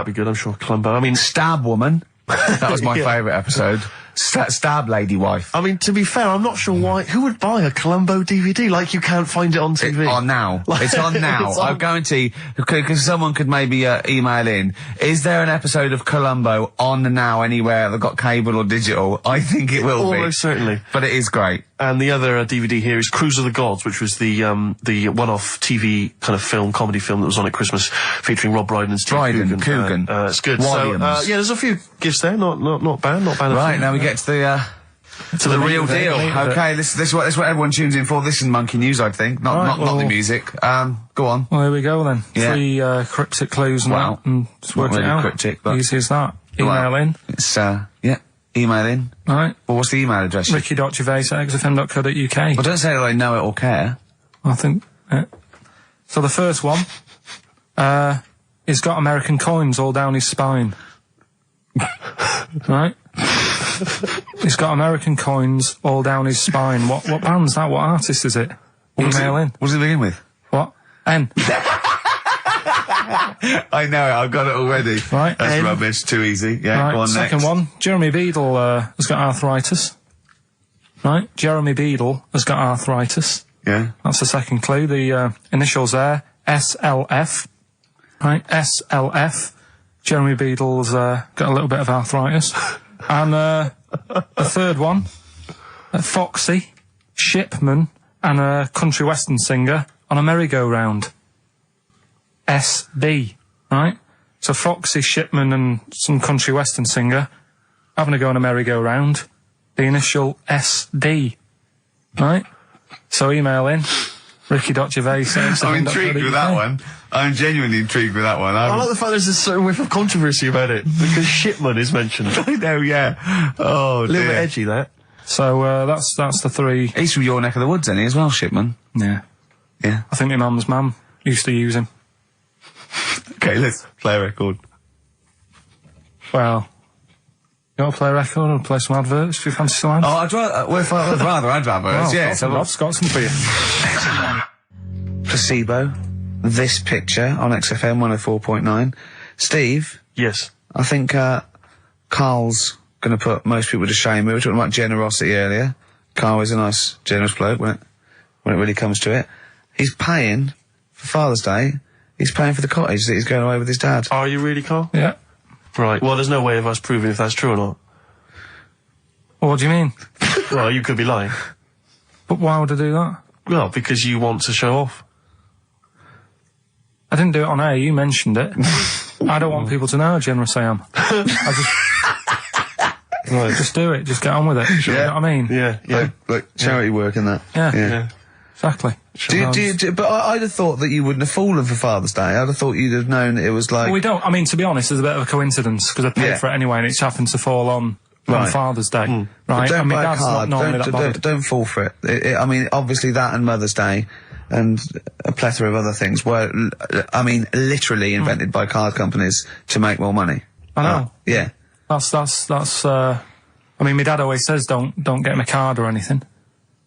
be good, I'm sure. Columbo. I mean... Stab Woman. That was my favourite episode. Stab Lady Wife. I mean, to be fair, I'm not sure why... Who would buy a Columbo DVD? Like, you can't find it on TV. It's on now. It's on now. I guarantee, because someone could maybe email in, is there an episode of Columbo on now anywhere that got cable or digital? I think it will be. Almost certainly. But it is great. And the other DVD here is Cruise of the Gods, which was the one-off TV kind of comedy film that was on at Christmas, featuring Rob Brydon and Steve Coogan. It's good. Williams. So, there's a few gifts there. Not bad. Not bad. Right, now we get to the real deal. Okay, this is what everyone tunes in for. This is Monkey News, I think. Not the music. Go on. Well, here we go then. Yeah. 3 cryptic clues and that, and just work it out. Cryptic, but easy as that. Email in. It's email in. Right. Well, what's the email address? Ricky.gervais@xfm.co.uk. Well, don't say that I know it or care. I think. So the first one, he's got American coins all down his spine. Right? He's got American coins all down his spine. What band's that? What artist is it? Email in. What does it begin with? What? N. I know it, I've got it already. Right. That's rubbish, too easy. Yeah, right, go on second next. one. Jeremy Beadle has got arthritis. Right? Jeremy Beadle has got arthritis. Yeah. That's the second clue. The initials there, SLF. Right? SLF. Jeremy Beadle's got a little bit of arthritis. And the third one, Foxy, Shipman, and a country western singer on a merry-go-round. SB, right? So Foxy, Shipman, and some country western singer having a go on a merry-go-round. The initial SD, right? So email in, Ricky.Gervais. I'm intrigued with that one. I'm genuinely intrigued with that one. I like the fact there's a certain whiff of controversy about it, because Shipman is mentioned. I know, yeah. Oh, a little bit edgy, that. So, that's the 3. He's from your neck of the woods, isn't he, as well, Shipman? Yeah. Yeah. I think my mum's mum used to use him. Okay, let's play a record. Well, you want to play a record or play some adverts if you fancy some ads? Oh, I'd rather adverts, well, yeah. So Rob's got some for you. Placebo. This picture on XFM 104.9. Steve? Yes. I think, Carl's gonna put most people to shame. We were talking about generosity earlier. Carl is a nice, generous bloke when it really comes to it. He's paying for Father's Day. He's paying for the cottage that he's going away with his dad. Are you really, Carl? Yeah. Right. Well, there's no way of us proving if that's true or not. Well, what do you mean? Well, you could be lying. But why would I do that? Well, because you want to show off. I didn't do it on air, you mentioned it. I don't want people to know how generous I am. Right. Just do it, just get on with it. You know what I mean? Yeah. Like charity work and that. Yeah. Exactly. But I'd have thought that you wouldn't have fallen for Father's Day. I'd have thought you'd have known that it was like... Well, we don't. I mean, to be honest, there's a bit of a coincidence, because I paid for it anyway, and it's happened to fall on Father's Day. Right? But don't buy a card. Not normally that bothered. Don't fall for it. I mean, obviously that and Mother's Day and a plethora of other things were, I mean, literally invented by card companies to make more money. I know. Yeah. That's, I mean, my dad always says don't get him a card or anything.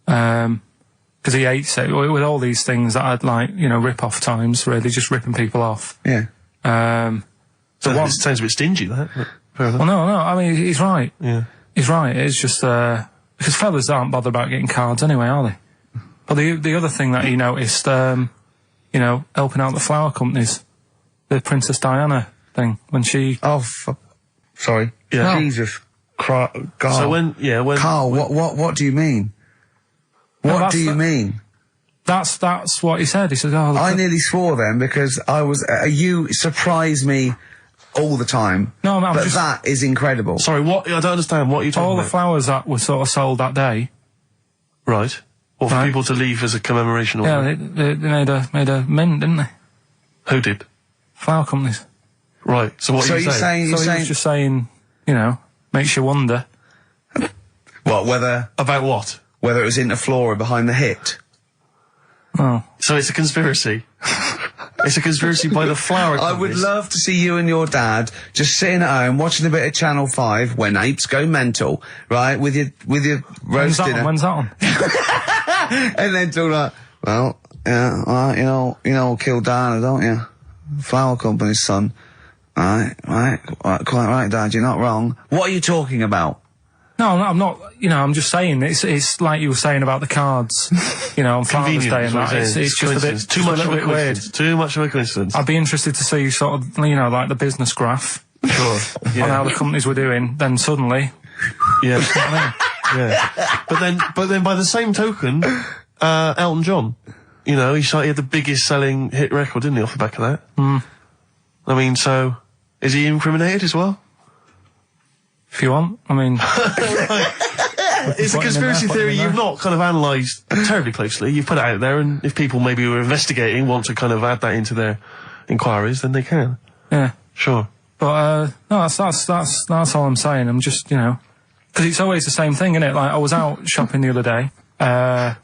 Because he hates it. With all these things that I'd like, you know, rip-off times, really, just ripping people off. Yeah. So it sounds a bit stingy, that. Well, no, I mean, he's right. Yeah. He's right. It's just, because fellas aren't bothered about getting cards anyway, are they? But the other thing that he noticed, you know, helping out the flower companies, the Princess Diana thing, when she... Sorry. Yeah. Jesus. God. So when... Carl, what do you mean? What do you mean? That's what he said. He said, "Oh, I nearly swore then because I was. You surprise me all the time. No, I'm but just, that is incredible. Sorry, what? I don't understand. What are you talking about? All the flowers that were sort of sold that day. Right. Or for people to leave as a commemoration. Or yeah, they made a mint, didn't they? Who did? Flower companies. Right. So what are you saying? He was just saying, you know, makes you wonder. What? About what? Whether it was in the floor or behind the hit. Oh. So it's a conspiracy. It's a conspiracy by the flower companies. I would love to see you and your dad just sitting at home watching a bit of Channel 5 when apes go mental, right? With your roast dinner. When's that on? And then talking like, well, yeah, you know, kill Diana, don't you? Flower company's son. Right, quite right, Dad, you're not wrong. What are you talking about? No, I'm not, you know, I'm just saying, it's like you were saying about the cards, you know, on Father's Day and that. It's just a bit, too much of a bit weird. Too much of a coincidence. I'd be interested to see sort of, you know, like the business graph. Sure. On how the companies were doing, then suddenly. Yeah. Yeah. But then by the same token, Elton John, you know, he had the biggest selling hit record, didn't he, off the back of that? I mean, so, is he incriminated as well? If you want, I mean... It's a conspiracy theory you've not kind of analysed terribly closely. You've put it out there, and if people maybe who are investigating want to kind of add that into their inquiries, then they can. Yeah. Sure. But, no, that's all I'm saying. I'm just, you know... Because it's always the same thing, isn't it? Like, I was out shopping the other day,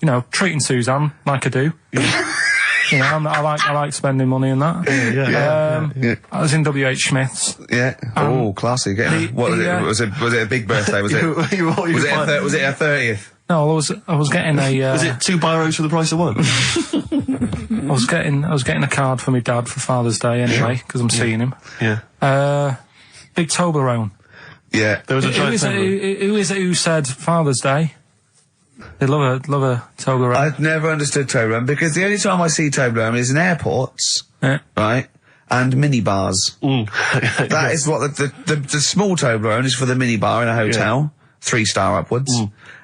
you know, treating Suzanne like I do. You know, I like spending money and that. Yeah. I was in W.H. Smith's. Yeah. Classy. Was it a big birthday? Was it? Was it a 30th? No, I was getting a. Was it 2 biros for the price of 1? I was getting a card for my dad for Father's Day anyway, because I'm seeing him. Yeah. Big Toblerone. Yeah. There was a giant who is it who said Father's Day? They love a Toblerone. I've never understood Toblerone because the only time I see Toblerone is in airports, right, and minibars. That is what the small Toblerone is for the minibar in a hotel, 3-star upwards,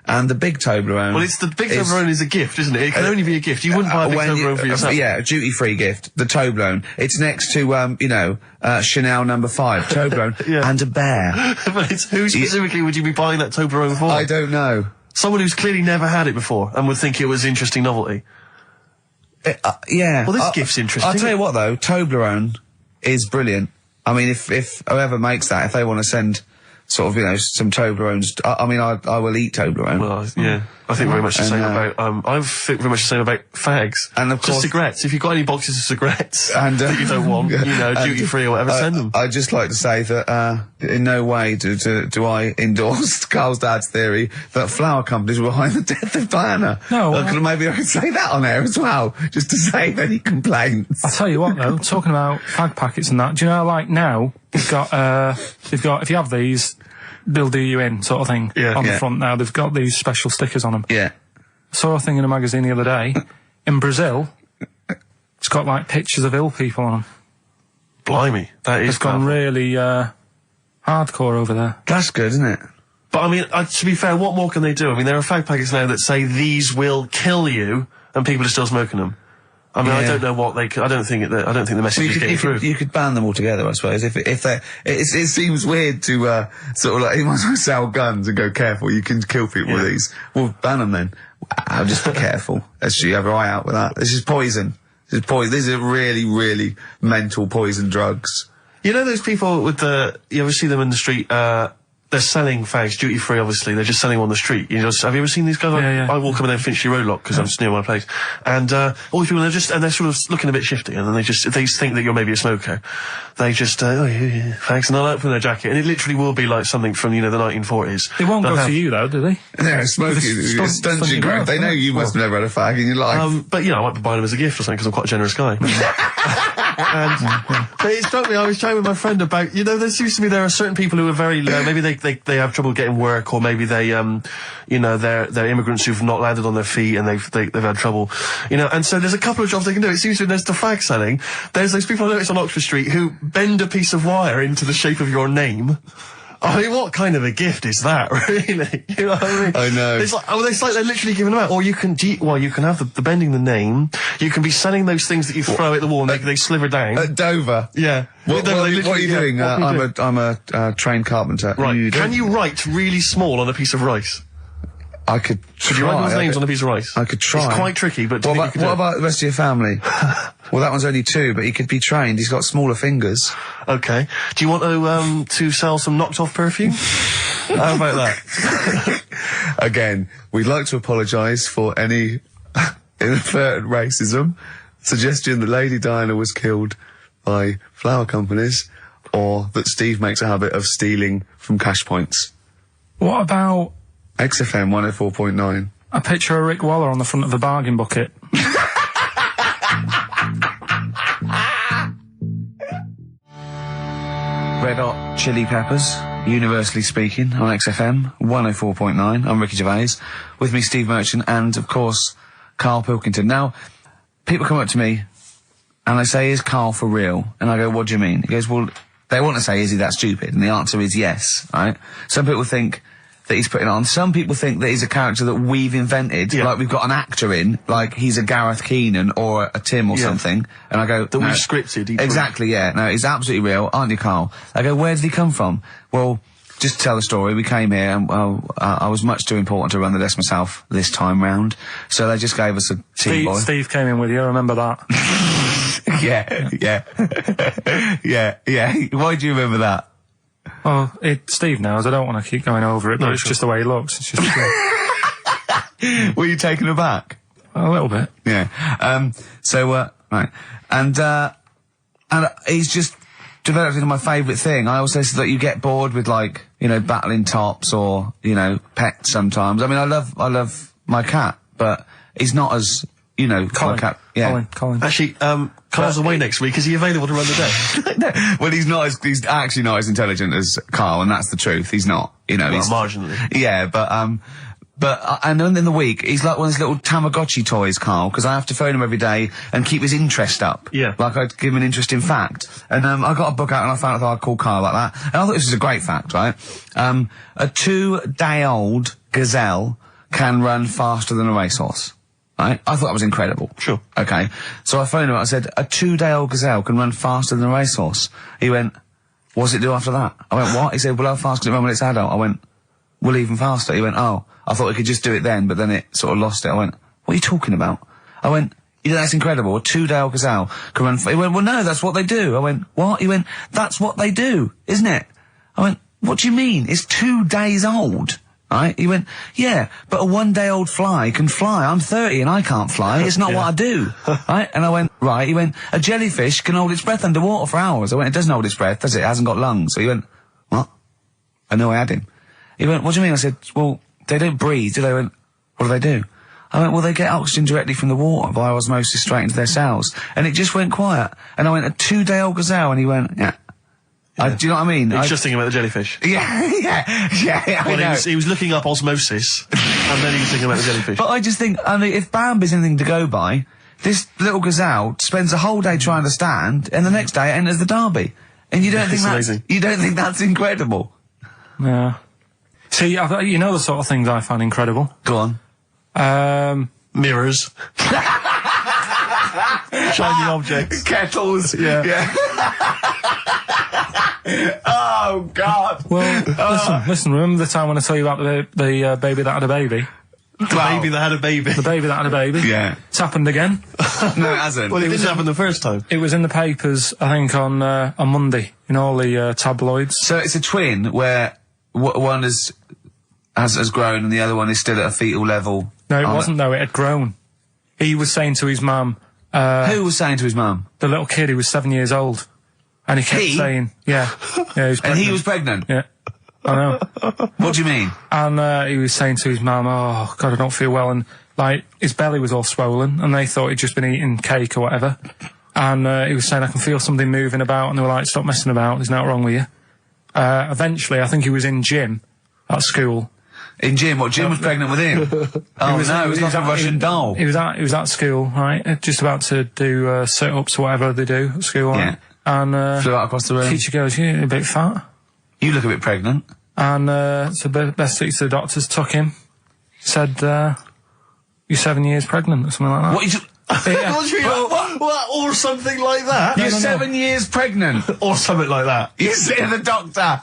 and the big Toblerone. Well, the big Toblerone is a gift, isn't it? It can only be a gift. You wouldn't buy a big Toblerone for yourself. Yeah, a duty-free gift. The Toblerone. It's next to you know, Chanel No. 5 Toblerone and a bear. But who specifically would you be buying that Toblerone for? I don't know. Someone who's clearly never had it before and would think it was interesting novelty. Yeah. Well, this gift's interesting. I'll tell you what, though, Toblerone is brilliant. I mean, if whoever makes that, if they want to send sort of, you know, some Toblerones. I mean, I will eat Toblerone. Well, yeah. I think very much the same about, I think very much the same about fags. And of course, cigarettes. If you've got any boxes of cigarettes and, that you don't want, you know, duty free or whatever, send them. I'd just like to say that, in no way do I endorse Carl's dad's theory that flower companies were behind the death of Diana. No. Maybe I could say that on air as well, just to save any complaints. I'll tell you what though, talking about fag packets and that, do you know, like now, they've got, if you have these, they'll do you in, sort of thing, on the front now. They've got these special stickers on them. Yeah. Saw a thing in a magazine the other day. In Brazil, it's got, like, pictures of ill people on them. Blimey, that is It's gone really, hardcore over there. That's good, isn't it? But, I mean, to be fair, what more can they do? I mean, there are fag packets now that say these will kill you, and people are still smoking them. I mean, I don't know what they. I don't think the message is getting through. You could ban them all together, I suppose. If it seems weird to sort of like, you might as well sell guns and go, careful, you can kill people with these. Well, ban them then. I'll just be careful. Let's have your eye out with that. This is poison. This is poison. These are really, really mental poison drugs. You know those people with you ever see them in the street? They're selling fags duty free. Obviously, they're just selling them on the street. You know, have you ever seen these guys? I walk up and down Finchley Road lot because I'm just near my place, and all these people they're sort of looking a bit shifty, and then they think that you're maybe a smoker. They just fags, and they'll open their jacket, and it literally will be like something from the 1940s. They won't go to you though, do they? No, smoking. It stuns your growth. They know you must have never had a fag in your life. But I might be buying them as a gift or something because I'm quite a generous guy. But it struck me, I was chatting with my friend about, there seems to be there are certain people who are very, maybe they have trouble getting work, or maybe they, they're immigrants who've not landed on their feet and they've had trouble, and so there's a couple of jobs they can do. It seems to be there's the fag selling. There's those people I noticed on Oxford Street who bend a piece of wire into the shape of your name. I mean, what kind of a gift is that, really? You know what I mean? I know. It's like they're literally giving them out. Or you can have the bending the name. You can be selling those things that you throw at the wall and they sliver down. At Dover? Yeah. What are you doing? I'm a trained carpenter. Right. Can you write really small on a piece of rice? I could try. Could you write those names on a piece of rice? I could try. It's quite tricky, but what about the rest of your family? Well, that one's only 2, but he could be trained. He's got smaller fingers. Okay. Do you want to sell some knocked off perfume? How about that? Again, we'd like to apologise for any inadvertent racism. Suggestion that Lady Diana was killed by flower companies, or that Steve makes a habit of stealing from cash points. What about XFM 104.9. a picture of Rick Waller on the front of a bargain bucket? Red Hot Chili Peppers, universally speaking, on XFM 104.9. I'm Ricky Gervais. With me, Steve Merchant, and, of course, Karl Pilkington. Now, people come up to me, and they say, is Karl for real? And I go, what do you mean? He goes, well, they want to say, is he that stupid? And the answer is yes, right? Some people think that he's putting on. Some people think that he's a character that we've invented, like we've got an actor in, like he's a Gareth Keenan or a Tim or something. And I go, that we've scripted. Exactly, yeah. No, he's absolutely real, aren't you, Karl? I go, where did he come from? Well, just to tell the story, we came here and, I was much too important to run the desk myself this time round. So they just gave us a tea boy. Steve came in with you, I remember that. yeah. Why do you remember that? Well, Steve knows. I don't want to keep going over it, but it's just the way he looks. It's just. Were you taken aback? A little bit. Yeah. Right. And he's just developed into my favourite thing. I also said that you get bored with, like, battling tops or, pets sometimes. I mean, I love my cat, but he's not as, Colin. my cat. Yeah. Colin. Actually, Carl's away next week. Is he available to run the desk? No. Well, he's actually not as intelligent as Karl, and that's the truth. He's not, he's marginally. Yeah, and then in the week, he's like one of those little Tamagotchi toys, Karl, because I have to phone him every day and keep his interest up. Yeah. Like I'd give him an interesting fact. And, I got a book out and I found out I'd call Karl like that. And I thought this was a great fact, right? A 2-day-old gazelle can run faster than a racehorse. Right? I thought that was incredible. Sure. Okay. So I phoned him and I said, a 2-day-old gazelle can run faster than a racehorse. He went, what does it do after that? I went, what? He said, well, how fast can it run when it's adult? I went, well, even faster. He went, oh, I thought we could just do it then, but then it sort of lost it. I went, what are you talking about? I went, that's incredible. A 2-day-old gazelle can run. He went, well, no, that's what they do. I went, what? He went, that's what they do, isn't it? I went, what do you mean? It's 2 days old. Right? He went, yeah, but a 1-day-old fly can fly. I'm 30 and I can't fly. It's not what I do. Right? And I went, right. He went, a jellyfish can hold its breath underwater for hours. I went, it doesn't hold its breath, does it? It hasn't got lungs. So he went, what? I know I had him. He went, what do you mean? I said, well, they don't breathe, do they? He went, what do they do? I went, well, they get oxygen directly from the water via osmosis straight into their cells. And it just went quiet. And I went, a 2-day-old gazelle? And he went, yeah. Do you know what I mean? He was just thinking about the jellyfish. Yeah, I know. He was looking up osmosis, and then he was thinking about the jellyfish. But I just think, I mean, if Bambi's anything to go by, this little gazelle spends a whole day trying to stand, and the next day it enters the derby. And you don't think that's incredible? Yeah. See, you know the sort of things I find incredible? Go on. Mirrors. Shiny objects. Kettles. Yeah. Oh, God. Well, listen, remember the time when I told you about the baby that had a baby? The baby that had a baby. The baby that had a baby? Yeah. It's happened again. No, it hasn't. Well, it didn't happen the first time. It was in the papers, I think, on Monday, in all the tabloids. So it's a twin where one has grown and the other one is still at a fetal level. No, it wasn't, though. It had grown. He was saying to his mum... Who was saying to his mum? The little kid who was 7 years old. And he kept saying... Yeah. He was pregnant. And he was pregnant? Yeah. I know. What do you mean? And he was saying to his mum, oh, God, I don't feel well. And, like, his belly was all swollen, and they thought he'd just been eating cake or whatever. And he was saying, I can feel something moving about, and they were like, stop messing about, there's nothing wrong with you. Eventually, I think he was in gym at school. In gym? What, Jim was pregnant with him? Oh, it was like a Russian doll. He was at school, right? Just about to do sit-ups or whatever they do at school, right? Yeah. And flew out across the room. Teacher goes, you're a bit fat. You look a bit pregnant. And so best thing to the doctors took him, said, you're 7 years pregnant or something like that. What? What? Or something like that? You're 7 years pregnant. Or something like that. You say to the doctor,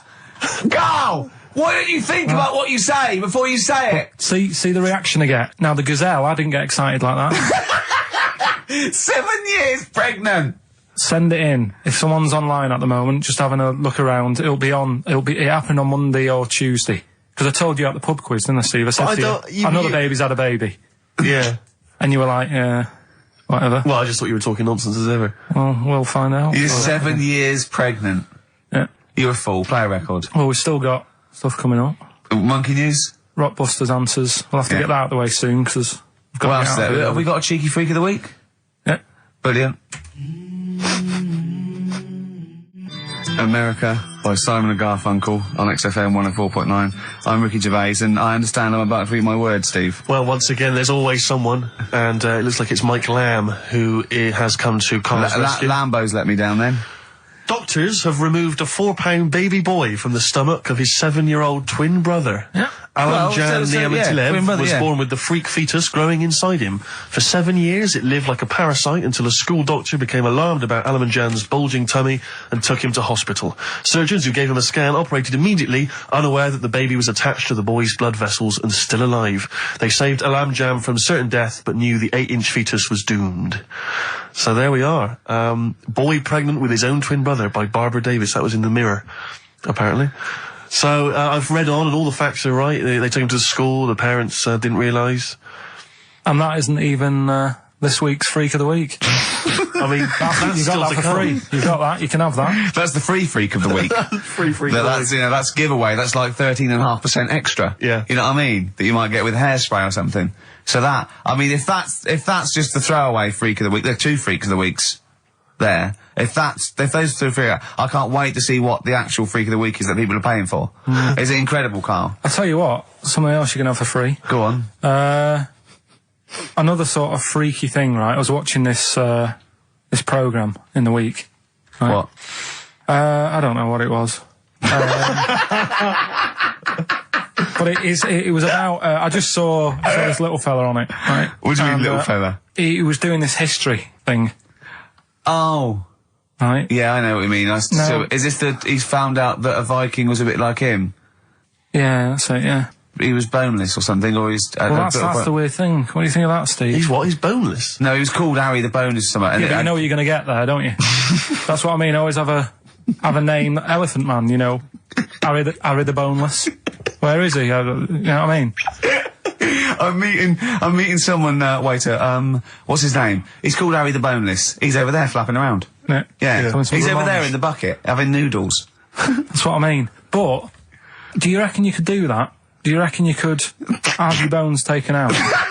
Carl, why don't you think about what you say before you say it? See the reaction I get. Now, the gazelle, I didn't get excited like that. 7 years pregnant. Send it in. If someone's online at the moment, just having a look around, it happened on Monday or Tuesday. Because I told you at the pub quiz, didn't I, Steve? I said to you, I know the baby's had a baby. Yeah. And you were like, yeah, whatever. Well, I just thought you were talking nonsense as ever. Well, we'll find out. You're 7 years pregnant. Yeah. You're a fool. Play a record. Well, we've still got stuff coming up. Monkey News? Rockbusters answers. We'll have to get that out of the way soon, because we've got what else is there? Have we got a cheeky freak of the week? Yeah. Brilliant. America by Simon and Garfunkel on XFM 104.9. I'm Ricky Gervais, and I understand I'm about to read my words, Steve. Well, once again, there's always someone, and it looks like it's Mike Lamb who has come to Carl's rescue. Lambo's let me down then. Doctors have removed a 4-pound baby boy from the stomach of his 7-year-old twin brother. Yeah. Alan Jan Niamatilev was born with the freak fetus growing inside him. For 7 years, it lived like a parasite until a school doctor became alarmed about Alan Jan's bulging tummy and took him to hospital. Surgeons who gave him a scan operated immediately, unaware that the baby was attached to the boy's blood vessels and still alive. They saved Alan Jan from certain death, but knew the 8-inch fetus was doomed. So there we are. Boy pregnant with his own twin brother by Barbara Davis. That was in the Mirror, apparently. So, I've read on and all the facts are right. They took him to school, the parents didn't realise. And that isn't even this week's Freak of the Week. I mean, that's you got that for free. You got that, you can have that. That's the free Freak of the Week. Free Freak of the Week. You know, that's giveaway, that's like 13.5% extra. Yeah. You know what I mean? That you might get with hairspray or something. So that, I mean, if that's just the throwaway Freak of the Week, there are 2 Freaks of the Weeks there. If those 2 figure, I can't wait to see what the actual Freak of the Week is that people are paying for. Is it incredible, Carl? I'll tell you what, something else you can have for free. Go on. Another sort of freaky thing, right? I was watching this programme in the week. Right? What? I don't know what it was. But it was about, I just saw this little fella on it, right? What do you mean, little fella? He was doing this history thing. Oh. Right? Yeah, I know what you mean. So, is this he's found out that a Viking was a bit like him? Yeah, that's it, yeah. He was boneless or something, or he's... well, that's the weird thing. What do you think of that, Steve? He's what? He's boneless? No, he was called Harry the Boneless or something. Yeah, but you know what you're going to get there, don't you? That's what I mean. Always have a name, Elephant Man, you know. Harry the Boneless. Where is he? You know what I mean? I'm meeting someone, waiter, what's his name? He's called Harry the Boneless. He's over there flapping around. Yeah. He's over there in the bucket, having noodles. That's what I mean. But, do you reckon you could do that? Do you reckon you could have your bones taken out? I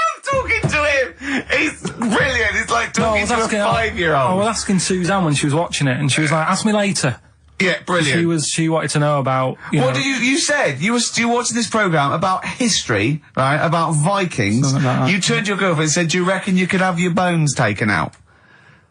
love talking to him! He's brilliant, it's like talking to a 5-year-old. I was asking Suzanne when she was watching it, and she was like, ask me later. Yeah, brilliant. She wanted to know about, What did you said? You were watching this programme about history, right? About Vikings. Like that. You turned to your girlfriend and said, do you reckon you could have your bones taken out?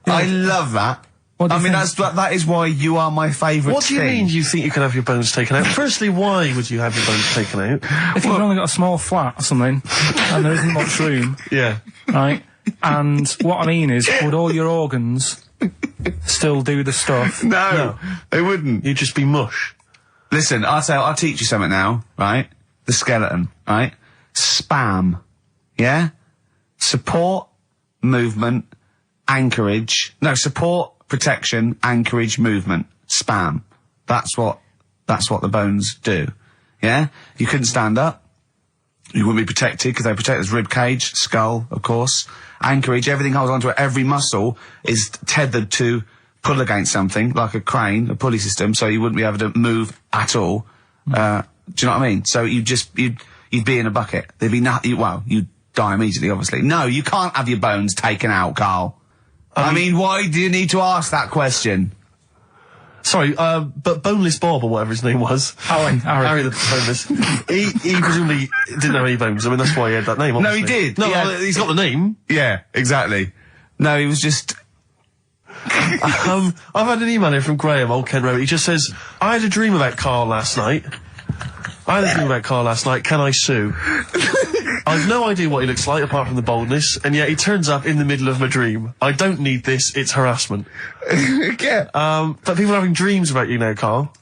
Yeah. I love that. I mean, that is why you are my favourite. What do you mean you think you can have your bones taken out? Firstly, why would you have your bones taken out? If you've only got a small flat or something, and there isn't much room. Yeah. Right? And what I mean is, would all your organs still do the stuff? No, they wouldn't. You'd just be mush. Listen, I'll teach you something now, right? The skeleton, right? Spam. Yeah? Support, movement, anchorage. No, support, protection, anchorage, movement. Spam. That's what the bones do. Yeah? You couldn't stand up. You wouldn't be protected because they protect his rib cage, skull, of course. Anchorage, everything holds onto it. Every muscle is tethered to pull against something, like a crane, a pulley system, so you wouldn't be able to move at all. Do you know what I mean? So you'd be in a bucket. There'd be you'd die immediately, obviously. No, you can't have your bones taken out, Carl. I mean, why do you need to ask that question? Sorry, but Boneless Bob, or whatever his name was. Harry the Boneless. he presumably didn't have any bones. I mean, that's why he had that name, obviously. No, he did. No, he's got the name. Yeah, exactly. No, he was just... I've had an email here from Graham, Old Kent Road. He just says, I had a dream about Karl last night. Can I sue? I've no idea what he looks like, apart from the boldness, and yet he turns up in the middle of my dream. I don't need this, it's harassment. Yeah. But people are having dreams about you now, Karl.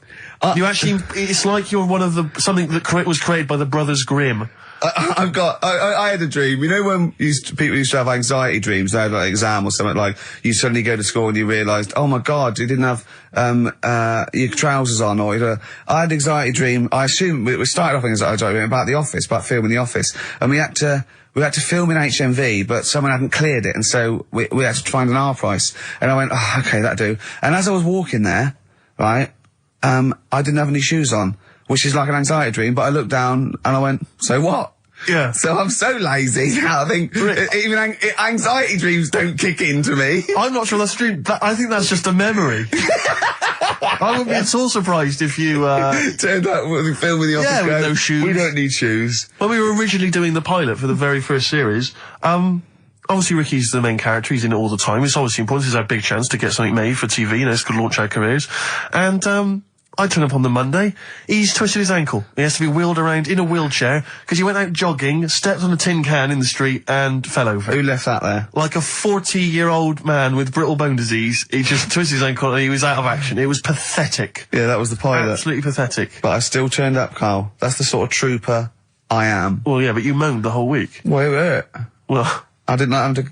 You actually, it's like you're one of something that was created by the Brothers Grimm. I had a dream. You know when people used to have anxiety dreams, they had like exam or something, like you suddenly go to school and you realised, oh my god, you didn't have, your trousers on, or I had an anxiety dream. I assume we started off in anxiety dream about The Office, about filming The Office, and we had to film in HMV, but someone hadn't cleared it, and so we had to find an R price. And I went, oh, okay, that'll do. And as I was walking there, right, I didn't have any shoes on, which is like an anxiety dream, but I looked down and I went, so what? Yeah. So I'm so lazy now, I think even anxiety dreams don't kick into me. I'm not sure that's a dream. I think that's just a memory. I wouldn't be at all surprised if you, turned up with the film in The Office. Yeah, with no shoes. We don't need shoes. When we were originally doing the pilot for the very first series, obviously Ricky's the main character, he's in it all the time. It's obviously important, this is our big chance to get something made for TV, it's going to launch our careers. And, I turn up on the Monday, he's twisted his ankle. He has to be wheeled around in a wheelchair, because he went out jogging, stepped on a tin can in the street, and fell over. Who left that there? Like a 40-year-old man with brittle bone disease, he just twisted his ankle and he was out of action. It was pathetic. Yeah, that was the pilot. Absolutely pathetic. But I still turned up, Carl. That's the sort of trooper I am. Well, yeah, but you moaned the whole week. Well, Well, I didn't have to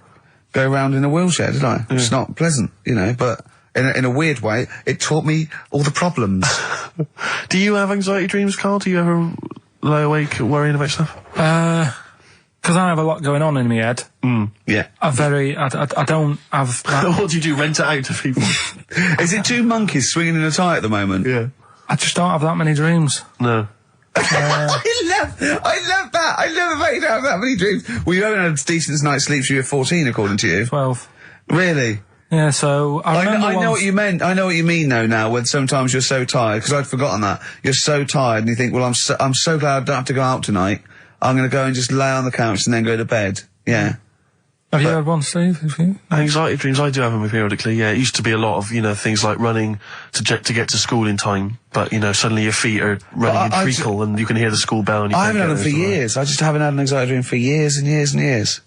go around in a wheelchair, did I? Yeah. It's not pleasant, but in a weird way, it taught me all the problems. Do you have anxiety dreams, Carl? Do you ever lie awake worrying about stuff? Because I have a lot going on in my head. Yeah. I don't have that. What do you do, rent it out to people? Is it two monkeys swinging in a tie at the moment? Yeah. I just don't have that many dreams. No. I love that. I love the fact you don't have that many dreams. Well, you haven't had a decent night's sleep since you were 14, according to you. 12. Really? Yeah, so I know what you meant. I know what you mean though now, when sometimes you're so tired, because I'd forgotten that. You're so tired and you think, well, I'm so glad I don't have to go out tonight. I'm going to go and just lay on the couch and then go to bed. Yeah. Have you had one, Steve? Anxiety dreams, I do have them periodically, yeah. It used to be a lot of, things like running to get to school in time, but, suddenly your feet are running in treacle and you can hear the school bell and you I haven't had them for years. I just haven't had an anxiety dream for years and years and years.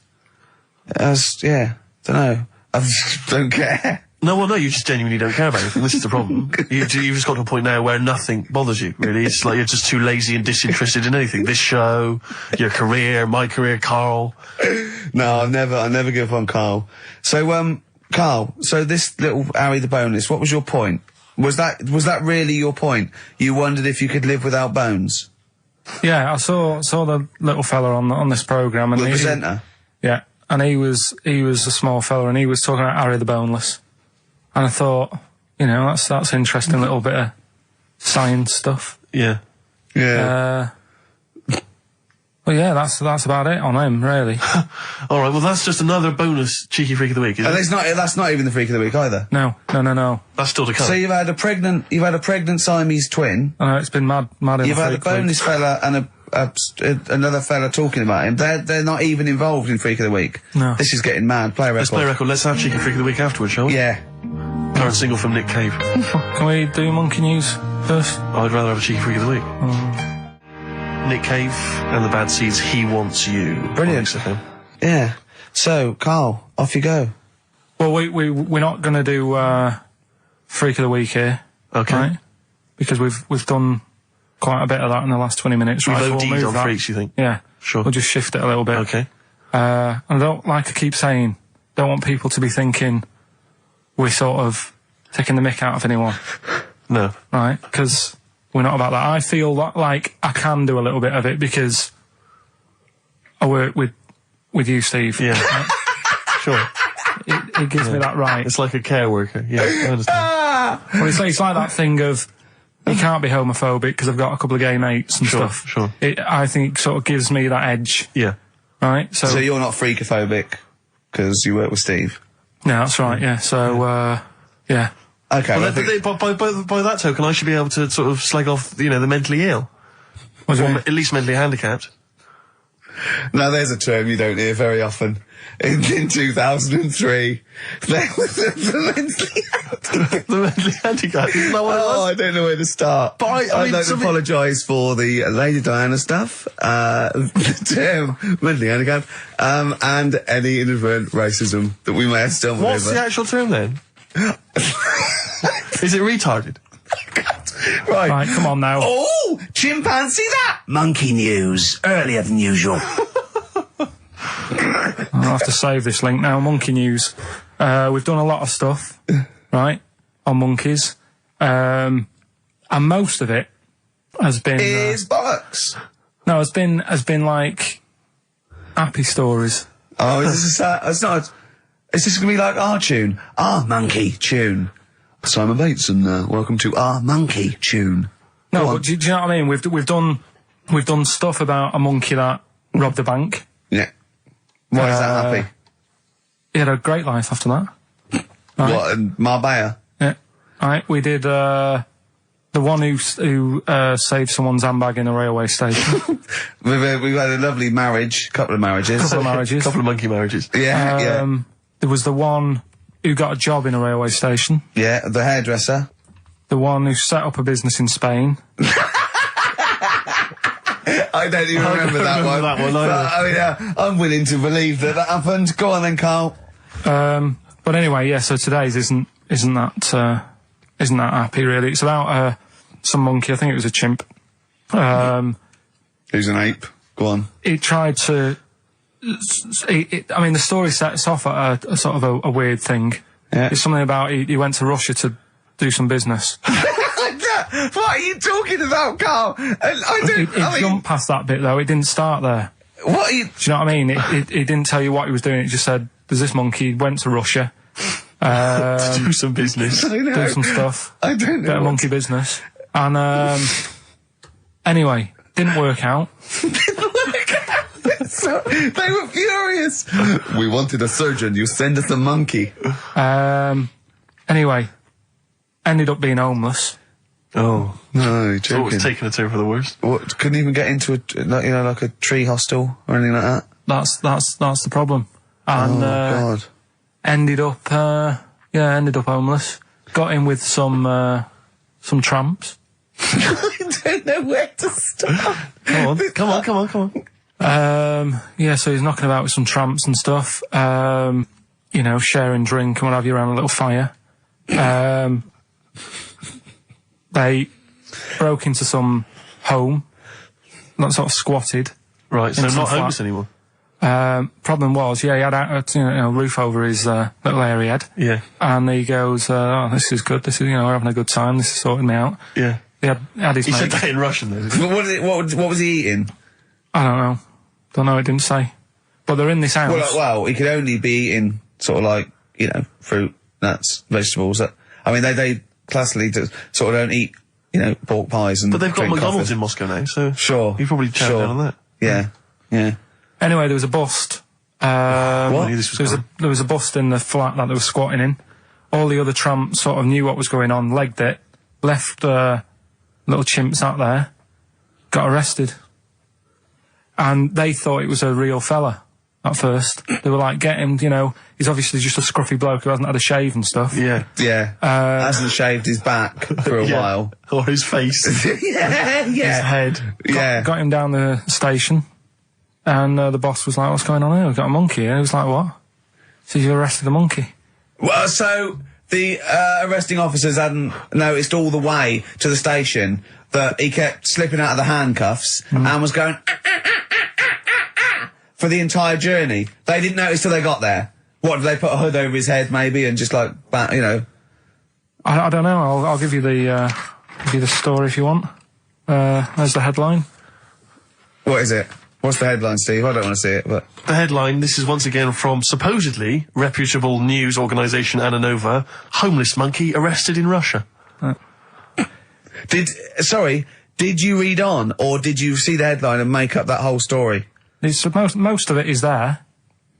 Don't know. I just don't care. No, you just genuinely don't care about anything. This is the problem. You've just got to a point now where nothing bothers you, really. It's like you're just too lazy and disinterested in anything. This show, your career, my career, Carl. No, I never give up on Carl. So, Carl, so this little Harry the Boneless, what was your point? Was that really your point? You wondered if you could live without bones? Yeah, I saw the little fella on this programme, and the presenter. Yeah, and he was a small fella, and he was talking about Harry the Boneless, and I thought, you know, that's interesting little bit of science stuff. Yeah. Well, yeah, that's about it on him, really. All right, well, that's just another bonus cheeky freak of the week, isn't it? That's not even the freak of the week either. No. That's still to come. So you've had a pregnant Siamese twin. I know, it's been mad in You've had a boneless fella and another fella talking about him. They're not even involved in freak of the week. No. This is getting mad. Play a record. Let's play a record. Let's have cheeky freak of the week afterwards, shall we? Yeah. Current single from Nick Cave. Can we do monkey news first? I'd rather have a cheeky freak of the week. Nick Cave and the Bad Seeds, He Wants You. Brilliant. XFM. Yeah. So, Carl, off you go. Well, we're not going to do freak of the week here. Okay. Right? Because we've done quite a bit of that in the last 20 minutes. We've right? OD'd on freaks, you think? Yeah. Sure. We'll just shift it a little bit. Okay. And I don't, like I keep saying, don't want people to be thinking we're sort of taking the mick out of anyone. No. Right? Because we're not about that. I feel like I can do a little bit of it because I work with you, Steve. Yeah. Right? Sure. It gives me that right. It's like a care worker. Yeah, I understand. Well, it's like that thing of you can't be homophobic because I've got a couple of gay mates and stuff. Sure. I think it sort of gives me that edge. Yeah. Right? So you're not freakophobic because you work with Steve? No, that's right, yeah. So, yeah. Okay. Well, by that token, I should be able to sort of slag off, you know, the mentally ill. Or at least mentally handicapped. Now, there's a term you don't hear very often. In 2003, there was the mentally handicapped. Isn't that what it was? I don't know where to start. But I'd like to apologise for the Lady Diana stuff, the term mentally handicapped, and any inadvertent racism that we may have stumbled over. What's the actual term then? Is it retarded? Right, come on now. Oh, chimpanzee that! Monkey news, earlier than usual. I'll have to save this link now. Monkey news. We've done a lot of stuff, right, on monkeys. And most of it has been... Is bollocks. No, has been like happy stories. Oh, is this it's not... Is this going to be like our tune? Our monkey tune. Simon Bates and welcome to our monkey tune. No, but do you know what I mean? We've done stuff about a monkey that robbed a bank. Yeah. Why is that happy? He had a great life after that. Right? What, in Marbella? Yeah. Right, we did the one who saved someone's handbag in a railway station. We've had a lovely marriage, couple of marriages. Couple of monkey marriages. Yeah, yeah. There was the one who got a job in a railway station. Yeah, the hairdresser. The one who set up a business in Spain. I don't even remember that one. But, I'm willing to believe that happened. Go on then, Carl. But anyway, yeah. So today's isn't that happy really. It's about some monkey. I think it was a chimp. Who's an ape? Go on. He tried to. I mean, the story sets off at a sort of a weird thing. Yeah. It's something about he went to Russia to do some business. What are you talking about, Carl? It jumped past that bit though. It didn't start there. What are you... Do you know what I mean? It didn't tell you what he was doing. It just said, there's this monkey, went to Russia. To do some business. Do some stuff. I don't know. Bit of monkey business. And, anyway, didn't work out. So, they were furious. We wanted a surgeon, you send us a monkey. Anyway, ended up being homeless. Oh. No, you're joking. So it was taking a turn for the worst. What, couldn't even get into like a tree hostel or anything like that? That's the problem. And, God. ended up homeless. Got in with some tramps. I don't know where to start. Come on. Yeah, so he's knocking about with some tramps and stuff. You know, sharing drink and what have you around a little fire. They broke into some home, not sort of squatted. Right, so not homeless anymore? Problem was, he had a roof over his little airy head. Yeah. And he goes, "Oh, this is good. This is, we're having a good time. This is sorting me out." Yeah. He had his He mate. said that in Russian, though. Didn't he? What was he eating? I don't know. Don't know. It didn't say. But they're in this house. Well, he could only be eating sort of like, fruit, nuts, vegetables. I mean, they classically sort of don't eat, pork pies and. But they've got drink McDonald's coffee. in Moscow now, so. Sure. You probably chow down on that. Yeah. Yeah. Anyway, there was a bust. What? There was a bust in the flat that they were squatting in. All the other tramps sort of knew what was going on, legged it, left little chimps out there, got arrested. And they thought it was a real fella at first. They were like, get him, he's obviously just a scruffy bloke who hasn't had a shave and stuff. Yeah. Yeah. Hasn't shaved his back for a while. Or his face. Yeah. His head. Got him down the station. And the boss was like, "What's going on here? We've got a monkey here." He was like, "What?" So you arrested a monkey. Well, so the arresting officers hadn't noticed all the way to the station that he kept slipping out of the handcuffs and was going for the entire journey. They didn't notice till they got there. What, did they put a hood over his head maybe and just like, I don't know. I'll give you the story if you want. There's the headline. What is it? What's the headline, Steve? I don't want to see it, but... The headline, this is once again from supposedly reputable news organisation Ananova, homeless monkey arrested in Russia. Did you read on, or did you see the headline and make up that whole story? Most of it is there.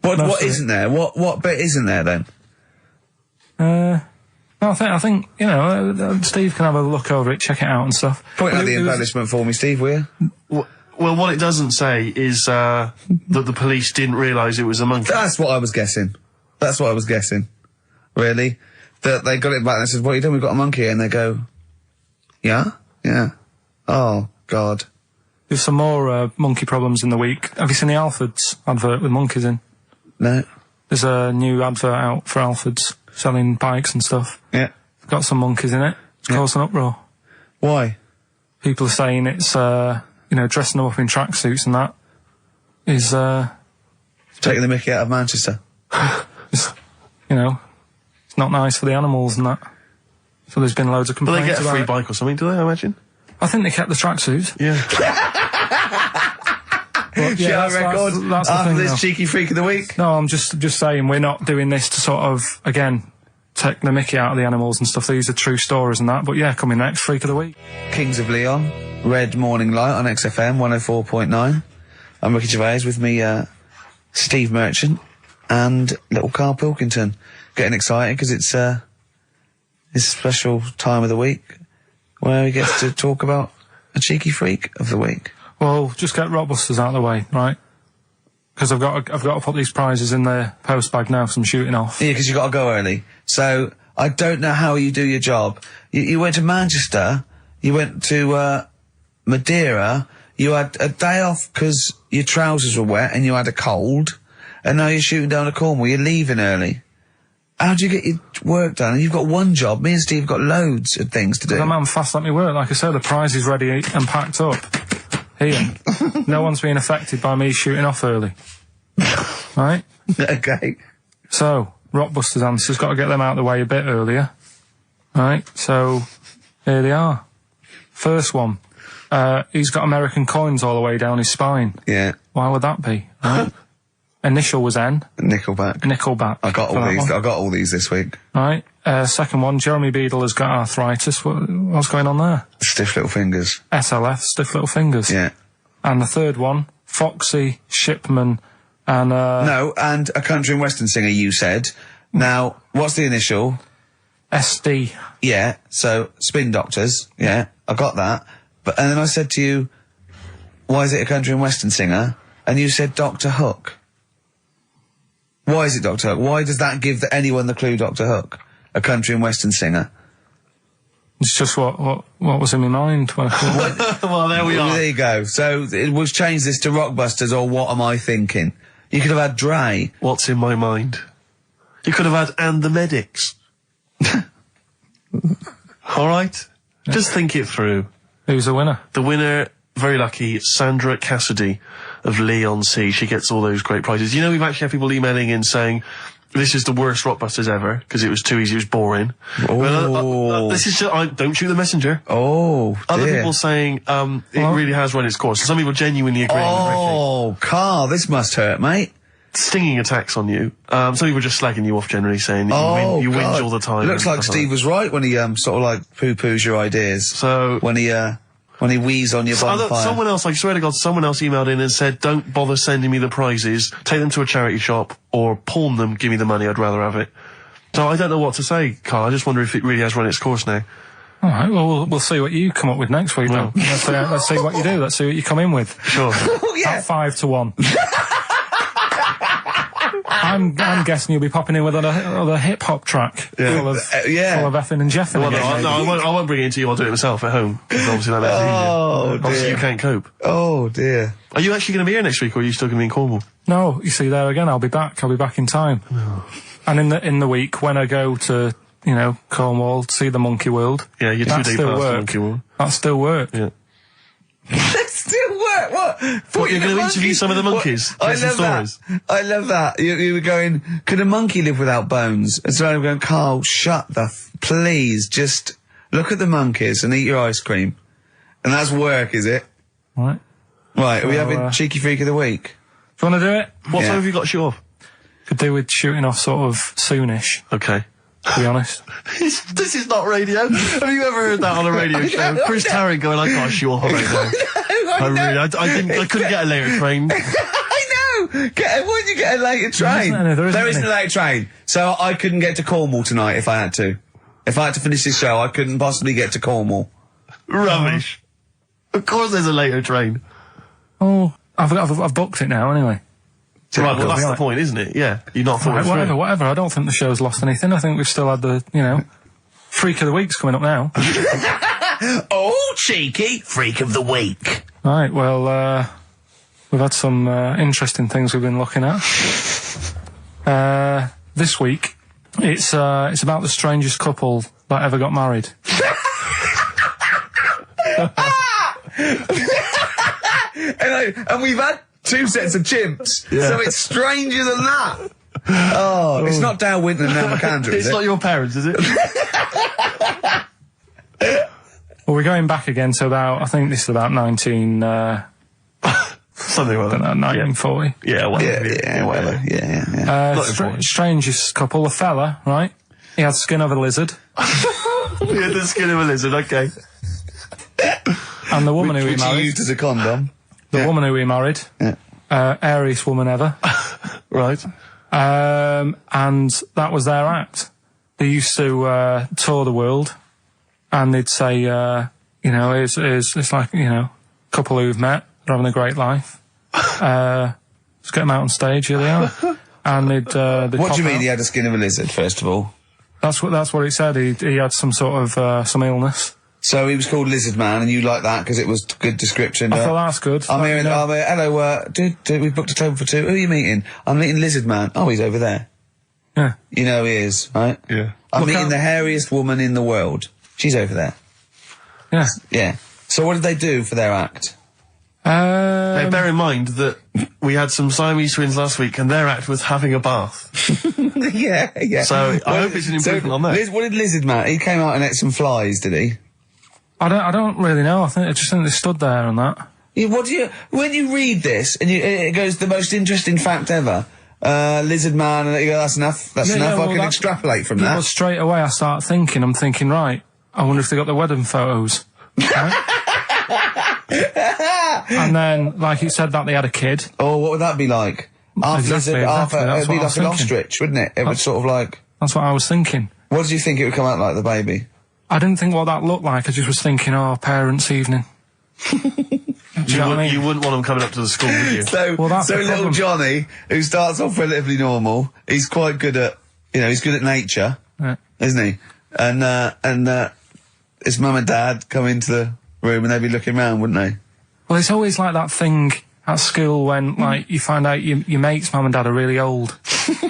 What isn't there? What bit isn't there then? No, I think Steve can have a look over it, check it out and stuff. Point out the embellishment for me, Steve, will you? Well, what it doesn't say is that the police didn't realise it was a monkey. That's what I was guessing. Really? That they got it back and they said, "What are you doing? We've got a monkey." And they go, "Yeah? Yeah. Oh, God." There's some more monkey problems in the week. Have you seen the Alfords advert with monkeys in? No. There's a new advert out for Alfords selling bikes and stuff. Yeah. Got some monkeys in it. It's caused an uproar. Why? People are saying it's, dressing them up in tracksuits and that is, taking the mickey out of Manchester. it's not nice for the animals and that. So there's been loads of But complaints. they get a free bike or something, do they, I imagine? I think they kept the tracksuits. Yeah. But, Yeah, that's the after thing, this though. cheeky freak of the week. No, I'm just saying we're not doing this to sort of, again, take the mickey out of the animals and stuff. These are true stories and that. But yeah, coming next, Freak of the Week. Kings of Leon, Red Morning Light on XFM 104.9. I'm Ricky Gervais, with me, Steve Merchant and little Karl Pilkington. Getting excited because it's his special time of the week where he gets to talk about a cheeky freak of the week. Well, just get Rockbusters out of the way, right? Because I've got to put these prizes in the post bag now, so I'm shooting off. Yeah, because you got to go early. So I don't know how you do your job. You went to Manchester, you went to Madeira, you had a day off because your trousers were wet and you had a cold, and now you're shooting down to Cornwall. You're leaving early. How do you get your work done? And you've got one job. Me and Steve have got loads of things to do. The man fast let me work. Like I said, the prize is ready and packed up. Here. No one's being affected by me shooting off early. Right? Okay. So, Rockbusters answers, got to get them out of the way a bit earlier. Right? So, here they are. First one. He's got American coins all the way down his spine. Yeah. Why would that be? Right? Initial was N. Nickelback. I got all these. I got all these this week. Right. Second one, Jeremy Beadle has got arthritis. What's going on there? Stiff little fingers. SLF, stiff little fingers. Yeah. And the third one, Foxy, Shipman, and No, and a country and western singer, you said. Now, what's the initial? SD. Yeah, so Spin Doctors. Yeah, I got that. And then I said to you, why is it a country and western singer? And you said Dr. Hook. Why is it Dr. Hook? Why does that give anyone the clue Dr. Hook? A country and western singer. It's just what was in my mind when I Well, there we are. There you go. So we've changed this to Rockbusters, or What Am I Thinking? You could have had Dre. What's in my mind? You could have had And the Medics. All right? Just think it through. Who's the winner? The winner very lucky, Sandra Cassidy of Leon C. She gets all those great prizes. You know, we've actually had people emailing in saying, this is the worst Rockbusters ever, because it was too easy, it was boring. Oh. This is just, don't shoot the messenger. Oh, Other dear. people saying, it really has run its course. Some people genuinely agree with Ricky. Oh, Carl, this must hurt, mate. Stinging attacks on you. Some people just slagging you off generally, saying that you whinge all the time. It looks like Steve was right when he sort of like poo-poos your ideas. So when he wheezed on your bonfire. Someone else, I swear to God, someone else emailed in and said, don't bother sending me the prizes, take them to a charity shop, or pawn them, give me the money, I'd rather have it. So I don't know what to say, Carl. I just wonder if it really has run its course now. All right, well, we'll see what you come up with next week, then. Let's see what you do. Let's see what you come in with. Sure. Oh, yeah. At 5-1. I'm guessing you'll be popping in with another hip-hop track. Full of effing and jeffing. Well, I won't bring it into you, I'll do it myself at home. Because obviously that makes it easier. Dear. Obviously you can't cope. Oh, dear. Are you actually going to be here next week, or are you still going to be in Cornwall? No, you see, there again, I'll be back in time. No. And in the week, when I go to, Cornwall, see the Monkey World. Yeah, you're 2 days past the Monkey World. That still work. Yeah. That still work? What? What, you're going to interview some of the monkeys? I love that. I love that. You were going, could a monkey live without bones? And so I'm going, Carl, shut please, just look at the monkeys and eat your ice cream. And that's work, is it? Right. Right, are we having Cheeky Freak of the Week? Do you want to do it? What time have you got to shoot off? Could do with shooting off sort of soonish. Okay. To be honest. This is not radio. Have you ever heard that on a radio show? Chris Tarrant going, I can't shoot off right now. I couldn't get a later train. I know! Why did you get a later train? There isn't a later train. So I couldn't get to Cornwall tonight if I had to. If I had to finish this show, I couldn't possibly get to Cornwall. Rubbish. Of course there's a later train. Oh, I've booked it now anyway. Right, well that's the point, isn't it? Yeah. You're not thought it through. Whatever. I don't think the show's lost anything. I think we've still had the, Freak of the Week's coming up now. Oh, cheeky Freak of the Week. Right, well, we've had some interesting things we've been looking at. This week, it's about the strangest couple that ever got married. And we've had 2 sets of chimps, so it's stranger than that. Oh, it's not Dale Winton and Nell McAndrew, is it? It's not your parents, is it? Well, we're going back again to about, I think this is about 19... Something like that. 1940. Yeah, whatever. Yeah. Strangest couple, a fella, right? He had skin of a lizard. He had the skin of a lizard, okay. And the woman who he Which he married... used as a condom. The woman who he married. Yeah. Airiest woman ever. Right. And that was their act. They used to tour the world, and they'd say, it's like, couple who've met, they're having a great life. Let's get them out on stage, here they are. And they'd What do you mean out. he had a skin of a lizard, first of all? That's what it said. He had some sort of some illness. So he was called Lizard Man, and you like that because it was a good description. I thought that's good. I'm here, hello, dude, we booked a table for 2. Who are you meeting? I'm meeting Lizard Man. Oh, he's over there. Yeah. You know he is, right? Yeah. I'm meeting the hairiest woman in the world. She's over there. Yeah. Yeah. So what did they do for their act? Now, bear in mind that we had some Siamese twins last week, and their act was having a bath. Yeah. So I hope it's an improvement on that. What did Lizard Man? He came out and ate some flies, did he? I don't really know. I just think they stood there and that. Yeah, when you read this and it goes the most interesting fact ever, Lizard Man, and you go, that's enough. I can extrapolate from that. Well, straight away I'm thinking, right, I wonder if they got the wedding photos. And then, like it said that they had a kid. Oh, what would that be like? Exactly. It'd be like an ostrich, wouldn't it? It would sort of like... That's what I was thinking. What did you think it would come out like, the baby? I didn't think what that looked like. I just was thinking, parents' evening. Do you know what I mean? You wouldn't want them coming up to the school, would you? So little Johnny, who starts off relatively normal, he's quite good at, he's good at nature, isn't he? And his mum and dad come into the room and they'd be looking round, wouldn't they? Well, it's always like that thing at school when, like, you find out your mate's mum and dad are really old.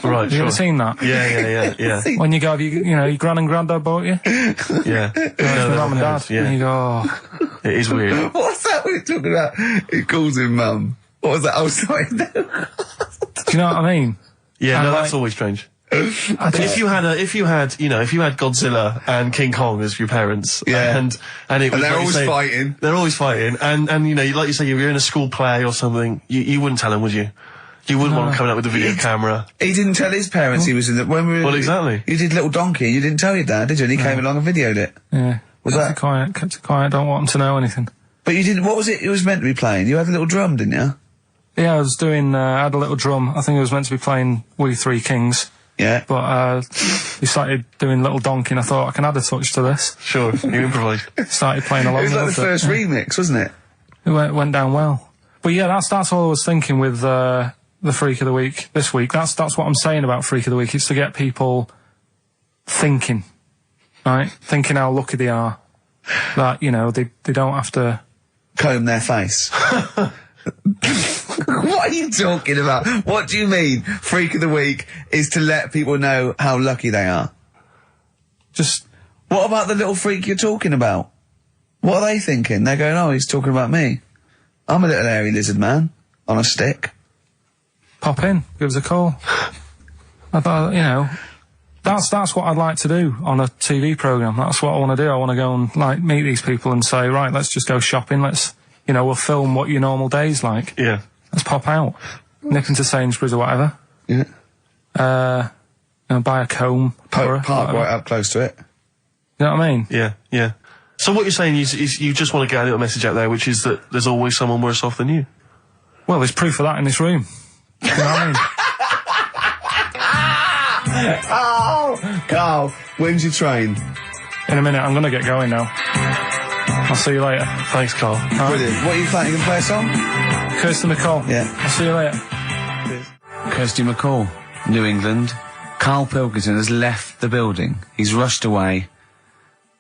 Right, Have you ever seen that? Yeah. When you go, your gran and granddad bought you? Yeah. Mum and dad. Yeah. And you go, It is weird. What's that we're talking about? He calls him Mum. What was that? Oh, sorry. Do you know what I mean? Yeah, And no, like- that's always strange. But if you had Godzilla and King Kong as your parents, Yeah. and it was they're like you always say, fighting. They're always fighting, and you know, like you say, you're in a school play or something, you wouldn't tell them, would you? You wouldn't want them coming out with a video camera. He didn't tell his parents he was in the... When we were, Well, exactly. You did Little Donkey, you didn't tell your dad, did you? And he came along and videoed it. Yeah. Was kept that- it quiet, kept it quiet, don't want them to know anything. But you didn't... What was it was meant to be playing? You had a little drum, didn't you? Yeah, I was doing, I had a little drum. I think it was meant to be playing We Three Kings. Yeah. But, he started doing Little Donkey and I thought I can add a touch to this. Sure, you improvise. Started playing along. It was like the with first remix, wasn't it? It went down well. But yeah, that's all I was thinking with, the Freak of the Week this week. That's what I'm saying about Freak of the Week. It's to get people thinking, right? Thinking how lucky they are. That, you know, they don't have to Comb their face. What are you talking about? What do you mean? Freak of the Week is to let people know how lucky they are. just... What about the little freak you're talking about? What are they thinking? They're going, oh, he's talking about me. I'm a little hairy lizard man on a stick. Pop in, give us a call. I thought, you know, that's what I'd like to do on a TV programme. That's what I want to do. I want to go and, like, meet these people and say, right, let's just go shopping. Let's, you know, we'll film what your normal day's like. Yeah. Let's pop out. Nip into Sainsbury's or whatever. Yeah. You know, buy a comb. Park right up close to it. You know what I mean? Yeah, yeah. So what you're saying is you just want to get a little message out there, which is that there's always someone worse off than you. Well, there's proof of that in this room. You know what I mean? Oh, Carl, when's your train? In a minute, I'm going to get going now. I'll see you later. Thanks, Carl. Brilliant. What are you playing? You can play a song? Kirsty McCall. Yeah. I'll see you later. Kirsty McCall, New England. Karl Pilkington has left the building. He's rushed away.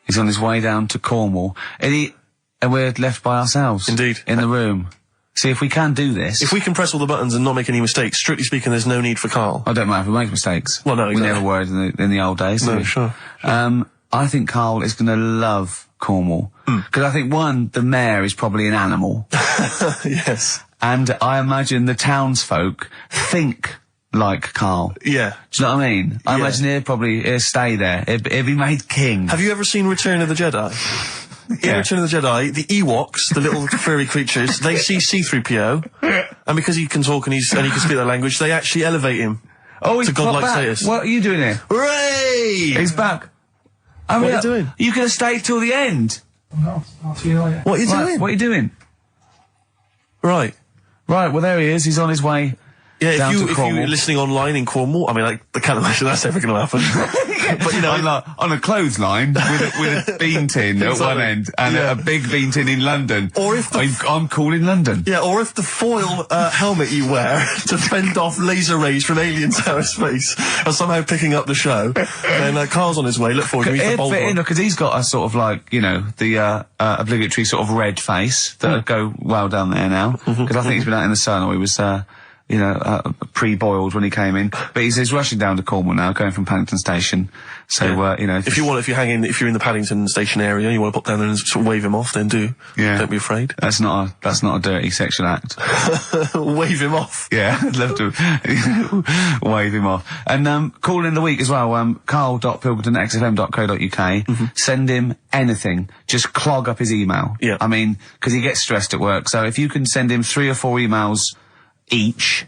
He's on his way down to Cornwall. And we're left by ourselves. Indeed. In the room. See, if we can do this... If we can press all the buttons and not make any mistakes, strictly speaking, there's no need for Karl. I don't mind if we make mistakes. Well, no, exactly. We never were in the old days, did No, we? sure. I think Karl is going to love Cornwall. Because I think, one, the mayor is probably an animal. Yes. And I imagine the townsfolk think like Karl. Yeah. Do you know what I mean? I Yeah. imagine he'll stay there. He'll be made king. Have you ever seen Return of the Jedi? In Return of the Jedi, the Ewoks, the little furry creatures, they see C-3PO, and because he can talk and he can speak their language, they actually elevate him he's to godlike back. status. What are you doing here? Hooray! He's back. What are you doing? You could have stayed till the end. I'll see you later. What are you doing? What are you doing? Right. Right, well, there he is. He's on his way. Yeah, down to if Cornwall. you're listening online in Cornwall, I mean, I can't imagine that's ever going to happen. But, you know... on a clothesline with a bean tin at one Exactly. end and Yeah. a big bean tin in London. Or if I'm cool in London. Yeah, or if the foil helmet you wear to fend off laser rays from aliens out of space are somehow picking up the show, then Carl's on his way. Look forward to meet the It'd bold fit in one. because he's got a sort of like, you know, the obligatory sort of red face that would go well down there now. Because I think he's been out in the sun, or he was, pre-boiled when he came in. But he's rushing down to Cornwall now, going from Paddington Station. So, you know... If you're in the Paddington station area, you want to pop down there and sort of wave him off, then do. Yeah. Don't be afraid. That's not a dirty sexual act. Wave him off. Yeah, I'd love to wave him off. And call in the week as well, carl.pilkington@xfm.co.uk. Send him anything. Just clog up his email. Yeah. I mean, because he gets stressed at work. So if you can send him 3 or 4 emails each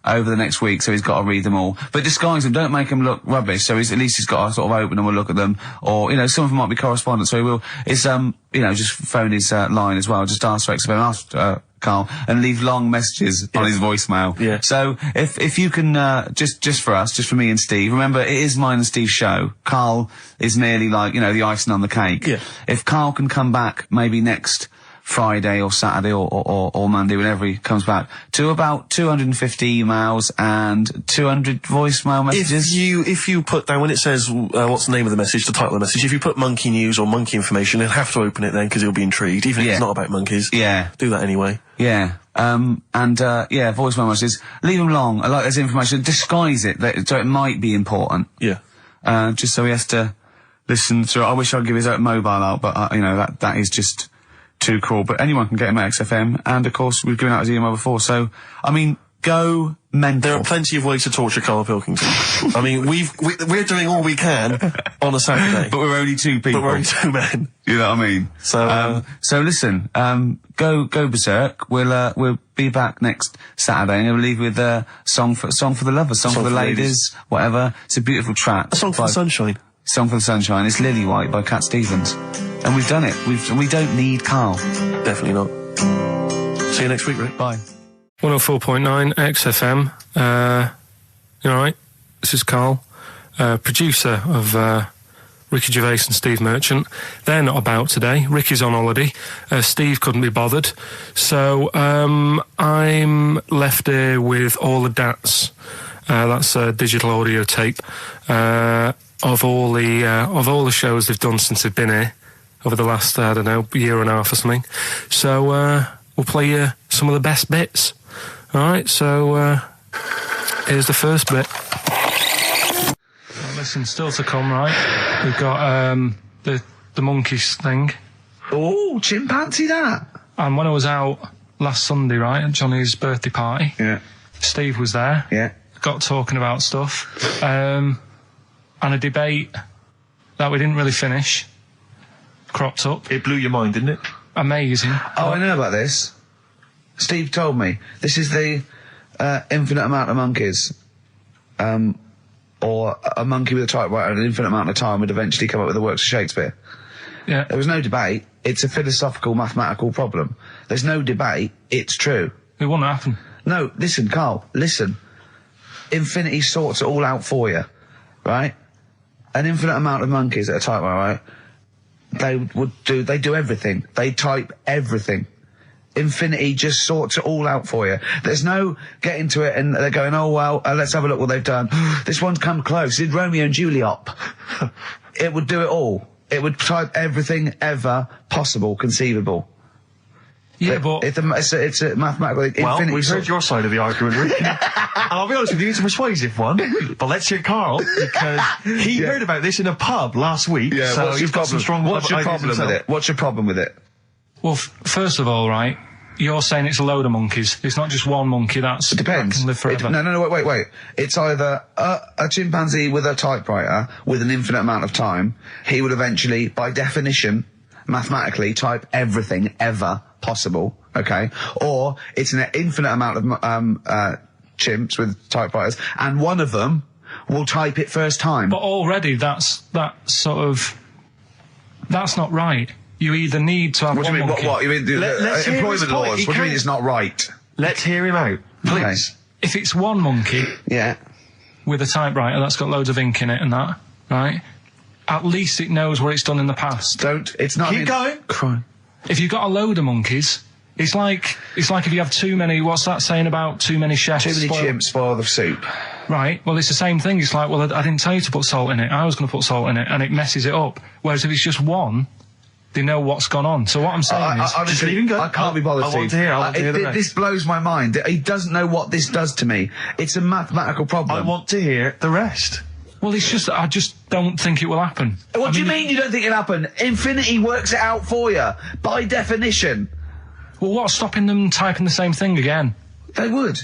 over the next week, so he's got to read them all. But disguise them, don't make them look rubbish, so at least he's got to sort of open them and look at them. Or, you know, some of them might be correspondence, so he will. It's, just phone his line as well. Just ask for XFM, ask Karl, and leave long messages on his voicemail. Yeah. So if you can, just for us, just for me and Steve, remember, it is mine and Steve's show. Karl is merely like, you know, the icing on the cake. Yeah. If Karl can come back maybe next Friday or Saturday or Monday, whenever he comes back, to about 250 emails and 200 voicemail messages. If you put down, when it says, what's the name of the message, the title of the message, if you put monkey news or monkey information, he'll have to open it then, because he'll be intrigued, even if it's not about monkeys. Yeah. Do that anyway. Yeah. Voicemail messages. Leave them long. I like this information. Disguise it, so it might be important. Yeah. Just so he has to listen through. I wish I'd give his mobile out, but, that is just too cruel. But anyone can get him at XFM, and of course we've given out his email before. So I mean, go mental. There are plenty of ways to torture Karl Pilkington. I mean, we're doing all we can on a Saturday, but we're only two people. But we're only two men. You know what I mean? So listen, go berserk. We'll be back next Saturday, and we'll leave with a song for the lovers, song for the ladies, whatever. It's a beautiful track. A song for the sunshine. Song for the sunshine. It's Lily White by Cat Stevens, and we've done it. We don't need Karl. Definitely not. See you next week, Rick. Bye. 104.9 XFM. You alright? This is Karl, producer of Ricky Gervais and Steve Merchant. They're not about today. Ricky's on holiday. Steve couldn't be bothered. So I'm left here with all the DATs. That's a digital audio tape of all the shows they've done since they've been here over the last, I don't know, year and a half or something. So we'll play you some of the best bits. Alright, so here's the first bit. Well, listen, still to come, right? We've got the monkeys thing. Oh, chimpanzee that. And when I was out last Sunday, right, at Johnny's birthday party, Steve was there. Yeah. Got talking about stuff. And a debate that we didn't really finish cropped up. It blew your mind, didn't it? Amazing. Oh, I know about this. Steve told me. This is the infinite amount of monkeys. Or a monkey with a typewriter and an infinite amount of time would eventually come up with the works of Shakespeare. Yeah. There was no debate. It's a philosophical, mathematical problem. There's no debate. It's true. It wouldn't happen. No, listen, Karl, listen. Infinity sorts it all out for you, right? An infinite amount of monkeys at a typewriter, right? They do everything. They type everything. Infinity just sorts it all out for you. There's no getting to it and they're going, oh, well, let's have a look what they've done. This one's come close. Did Romeo and Juliet. It would do it all. It would type everything ever possible, conceivable. Yeah, but it's a mathematical infinity. Well, we've heard your side of the argument, Rick. And I'll be honest with you, it's a persuasive one. But let's hear Karl, because he heard about this in a pub last week. Yeah, so he's got some strong What's your ideas problem with himself. it? What's your problem with it? well, first of all, right, you're saying it's a load of monkeys. It's not just one monkey. It depends. That can live forever. No, wait. It's either a chimpanzee with a typewriter with an infinite amount of time. He would eventually, by definition, mathematically, type everything ever possible. Okay, or it's an infinite amount of chimps with typewriters, and one of them will type it first time. But already, that's not right. You either need to have What do you mean? monkey. What? You mean Let's hear his employment point. laws? He What do you mean can't- it's not right? Let's hear him out, please. If it's one monkey Yeah. with a typewriter that's got loads of ink in it and that, right? At least it knows what it's done in the past. It's not. Keep going. Crime. If you've got a load of monkeys, it's like if you have too many. What's that saying about too many chefs? Too many chimps spoil the soup. Right. Well, it's the same thing. It's like, well, I didn't tell you to put salt in it. I was going to put salt in it, and it messes it up. Whereas if it's just one, they know what's gone on. So what I'm saying is, honestly, leave him go. I can't be bothered. I want to hear. I want to hear the rest. This blows my mind. He doesn't know what this does to me. It's a mathematical problem. I want to hear the rest. well, it's just I just don't think it will happen. What do you mean you don't think it'll happen? Infinity works it out for you by definition. Well, what's stopping them typing the same thing again? They would.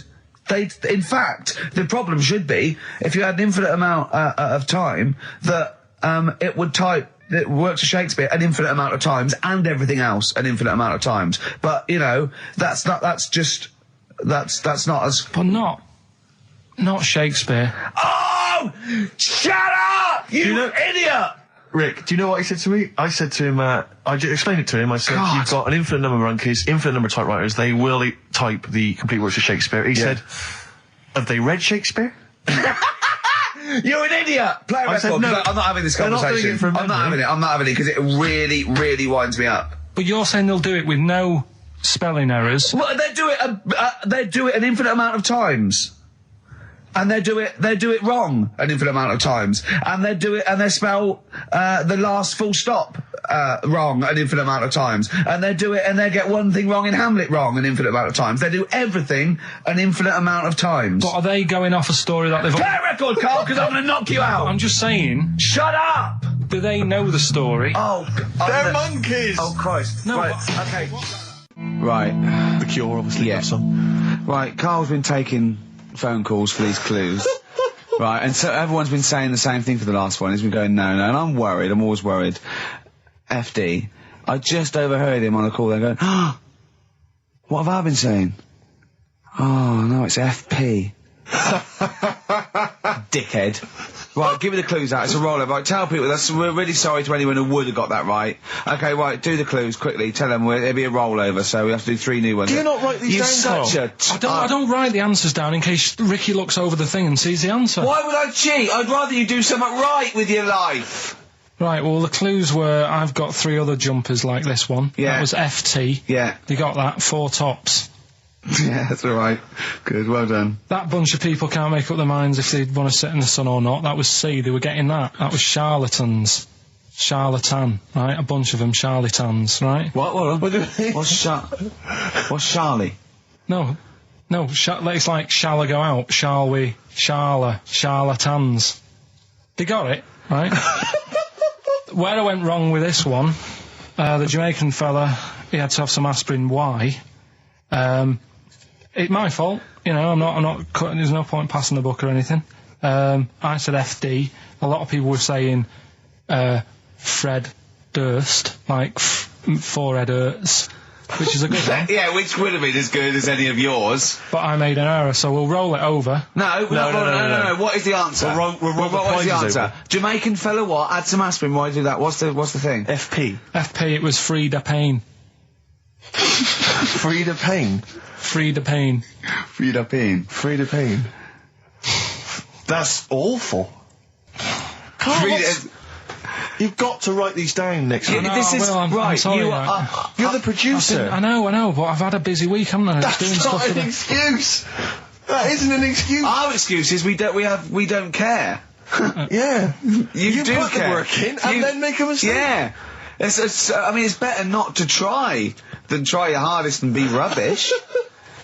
In fact, the problem should be if you had an infinite amount of time that it would type. It works for Shakespeare an infinite amount of times and everything else an infinite amount of times. But you know, that's not as. But not Shakespeare. Oh, shut up, you idiot! Rick, do you know what he said to me? I said to him, I explained it to him. I said, God. you've got an infinite number of monkeys, infinite number of typewriters. They will type the complete works of Shakespeare. He said, have they read Shakespeare? You're an idiot! Play a record. said, no, I'm not having this they're not doing conversation. it from I'm not memory. having it because it really, really winds me up. But you're saying they'll do it with no spelling errors. Well, they do it an infinite amount of times. And they do it wrong an infinite amount of times. And they spell the last full stop wrong an infinite amount of times. And they do it and they get one thing wrong in Hamlet wrong an infinite amount of times. They do everything an infinite amount of times. But are they going off a story that they've... Play a record, Karl, because I'm going to knock you out. I'm just saying... Shut up! do they know the story? They're monkeys! Oh, Christ. No, Right, okay. Right. The Cure, obviously, Yeah. that song. Right, Carl's been taking phone calls for these clues. Right, and so everyone's been saying the same thing for the last one. He's been going, no, and I'm worried, I'm always worried. FD, I just overheard him on a call there going, what have I been saying? Oh, no, it's FP. Dickhead. Right, give me the clues out. It's a rollover. Right, tell people, we're really sorry to anyone who would have got that right. Okay, right, do the clues quickly. Tell them it'll be a rollover, so we have to do 3 new ones. Do you not write these down, You're such a... I don't write the answers down in case Ricky looks over the thing and sees the answer. Why would I cheat? I'd rather you do something right with your life. Right, well, the clues were I've got 3 other jumpers like this one. Yeah. That was FT. Yeah. You got that, 4 tops. Yeah, that's all right. Good, well done. That bunch of people can't make up their minds if they want to sit in the sun or not. That was C, they were getting that. That was charlatans. Charlatan, right? A bunch of them charlatans, right? What do you mean? What's Charlie? No, it's like, shall I go out? Shall we? Charlatans. They got it, right? Where I went wrong with this one, the Jamaican fella, he had to have some aspirin. Why? It's my fault, you know, I'm not cutting, there's no point passing the book or anything. I said FD. A lot of people were saying, Fred Durst, like, forehead hurts, which is a good one. Yeah, which would have been as good as any of yours. But I made an error, so we'll roll it over. No. What is the answer? What is the answer? over. Jamaican fella what? Add some aspirin, why do that? What's the thing? FP. FP, it was Frida Payne. Frida Payne. Frida Payne. Frida Payne. Frida Payne. That's awful. You've got to write these down next week. I'm sorry, you're the producer. I know, but I've had a busy week, haven't I? That's not an excuse. That isn't an excuse. Our excuse is we don't care. Yeah. You do put care. the work in and then make a mistake. Yeah. I mean, it's better not to try than try your hardest and be rubbish.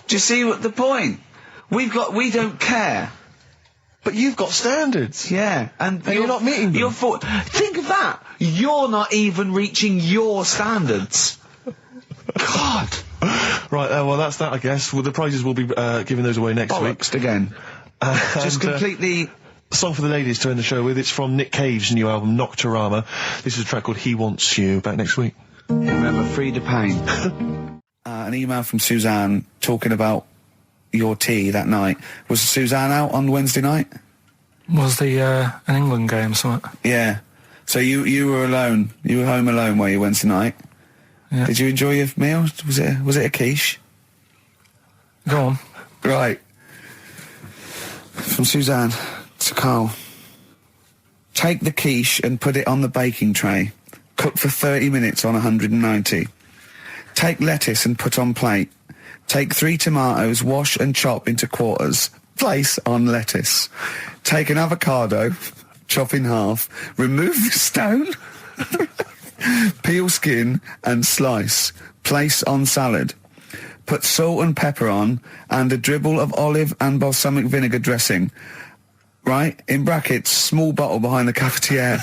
Do you see what the point? We don't care. But you've got standards. Yeah, and you're not meeting them. Think of that. You're not even reaching your standards. God. Right, well, that's that, I guess. Well, the prizes will be giving those away next week. Again. Just completely... Song for the ladies to end the show with. It's from Nick Cave's new album, Nocturama. This is a track called He Wants You. Back next week. Remember, Frida Payne. An email from Suzanne talking about your tea that night. Was Suzanne out on Wednesday night? Was the an England game or something? Yeah. So you were alone. You were home alone, were you, Wednesday night? Yeah. Did you enjoy your meal? Was it a quiche? Go on. Right. From Suzanne to Carl. Take the quiche and put it on the baking tray. Cook for 30 minutes on 190. Take lettuce and put on plate. Take 3 tomatoes, wash and chop into quarters. Place on lettuce. Take an avocado, chop in half. Remove the stone. Peel skin and slice. Place on salad. Put salt and pepper on and a dribble of olive and balsamic vinegar dressing. Right? In brackets, small bottle behind the cafetiere.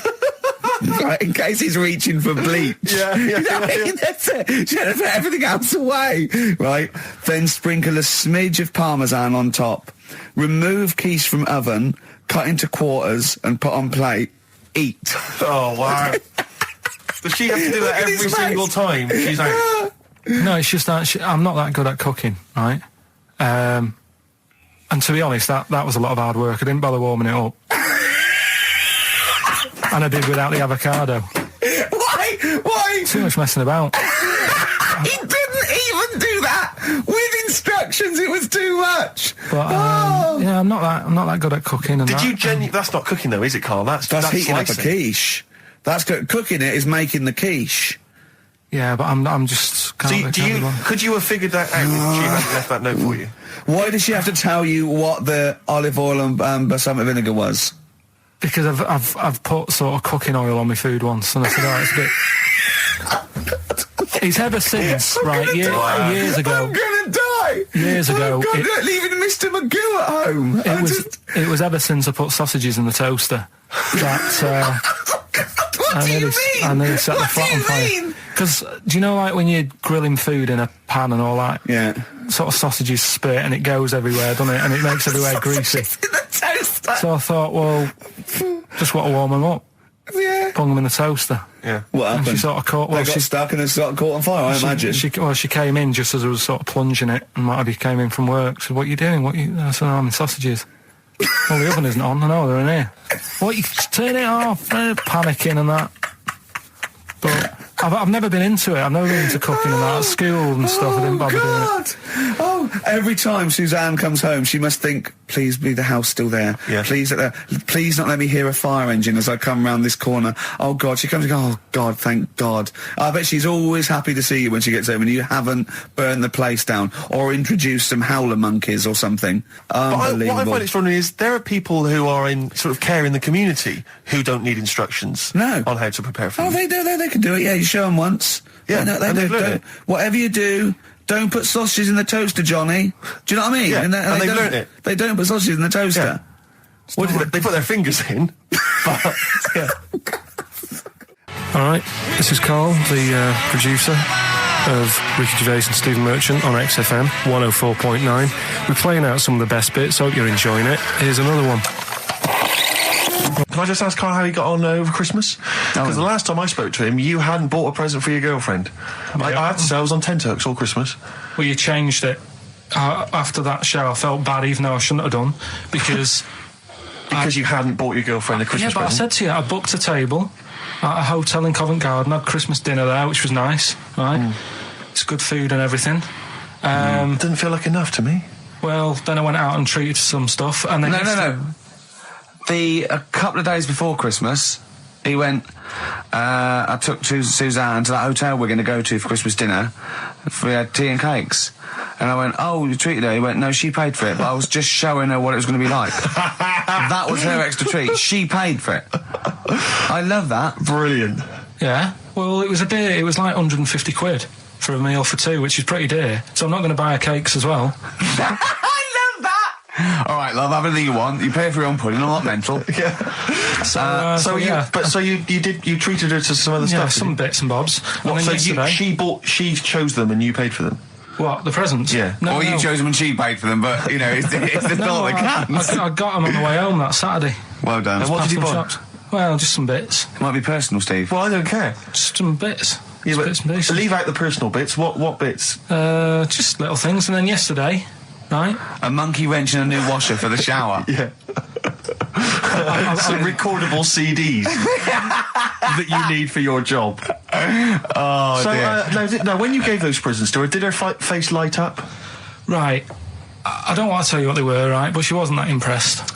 Right, in case he's reaching for bleach. Yeah. That's it. Should have put everything else away. Right? Then sprinkle a smidge of parmesan on top. Remove quiche from oven, cut into quarters and put on plate. Eat. Oh, wow. Does she have to do that every single time she's out? No, it's just that I'm not that good at cooking, right? And to be honest, that was a lot of hard work. I didn't bother warming it up. And I did without the avocado. Why? Too much messing about. He didn't even do that with instructions. It was too much. But yeah, I'm not that good at cooking. And Did you that's not cooking though, is it, Carl? That's heating up a slicing. quiche. That's cooking it is making the quiche. Yeah, but I'm just. Could you have figured that out if she hadn't left that note for you? Why did she have to tell you what the olive oil and balsamic vinegar was? Because I've put sort of cooking oil on my food once, and I said, oh, it's a bit. It's ever since, right? Years ago. I'm gonna die. Years ago. Oh God, leaving Mr. Magoo at home. It was ever since I put sausages in the toaster that. I nearly set the flat on fire. Because, do you know, like, when you're grilling food in a pan and all that? Yeah. Sort of sausages spit and it goes everywhere, doesn't it? And it makes everywhere greasy. In the toaster. So I thought, well, just want to warm them up. Yeah. Bung them in the toaster. Yeah. What happened? And she sort of caught... Well, they got stuck and they got caught on fire, I imagine. She came in just as I was sort of plunging it, and Marty came in from work. She said, what are you doing? I said, I'm in sausages. Well, the oven isn't on. I know, they're in here. What, you turn it off? Panicking and that. But I've never been into it. I've never been into cooking and that. At school and stuff, I didn't bother doing it. Oh, every time Suzanne comes home, she must think, please be the house still there. Yeah. Please not let me hear a fire engine as I come round this corner. Oh, God. She comes and goes, oh, God, thank God. I bet she's always happy to see you when she gets home and you haven't burned the place down or introduced some howler monkeys or something. Unbelievable. What I find extraordinary is there are people who are in sort of care in the community who don't need instructions on how to prepare food. Oh, they do. They can do it. Yeah, you show them once. Yeah, they do. Whatever you do, don't put sausages in the toaster, Johnny. Do you know what I mean? Yeah, and they've learnt it. They don't put sausages in the toaster. Yeah. They put their fingers in. But, yeah. All right, this is Karl, the producer of Ricky Gervais and Stephen Merchant on XFM 104.9. We're playing out some of the best bits. Hope you're enjoying it. Here's another one. Can I just ask Karl how he got on over Christmas? Because the last time I spoke to him, you hadn't bought a present for your girlfriend. I have to say, I was on tenterhooks all Christmas. Well, you changed it. After that show, I felt bad, even though I shouldn't have done, because... Because you hadn't bought your girlfriend a Christmas present? Yeah, but I said to you, I booked a table at a hotel in Covent Garden, had Christmas dinner there, which was nice, right? It's good food and everything. Didn't feel like enough to me. Well, then I went out and treated some stuff, and then... No. A couple of days before Christmas, he went, I took Suzanne to that hotel we're going to go to for Christmas dinner. We had tea and cakes. And I went, oh, you treated her? He went, no, she paid for it, but I was just showing her what it was going to be like. That was her extra treat. She paid for it. I love that. Brilliant. Yeah. Well, it was it was like 150 quid for a meal for two, which is pretty dear. So I'm not going to buy her cakes as well. All right, love, have anything you want. You pay for your own pudding, I'm not mental. Yeah. So you treated her to some other stuff? Yeah, some bits and bobs. What, so she chose them and you paid for them? What, the presents? Yeah. No, you chose them and she paid for them, but, you know, it's the thought that counts. I got them on the way home that Saturday. Well done. And what did you buy? Well, just some bits. It might be personal, Steve. Well, I don't care. Just some bits. Yeah, but bits and pieces. Leave out the personal bits. What bits? Just little things. And then yesterday... Right. A monkey wrench and a new washer for the shower. Yeah. Some recordable CDs that you need for your job. Oh, dear. No, when you gave those presents to her, did her face light up? Right. I don't want to tell you what they were, right, but she wasn't that impressed.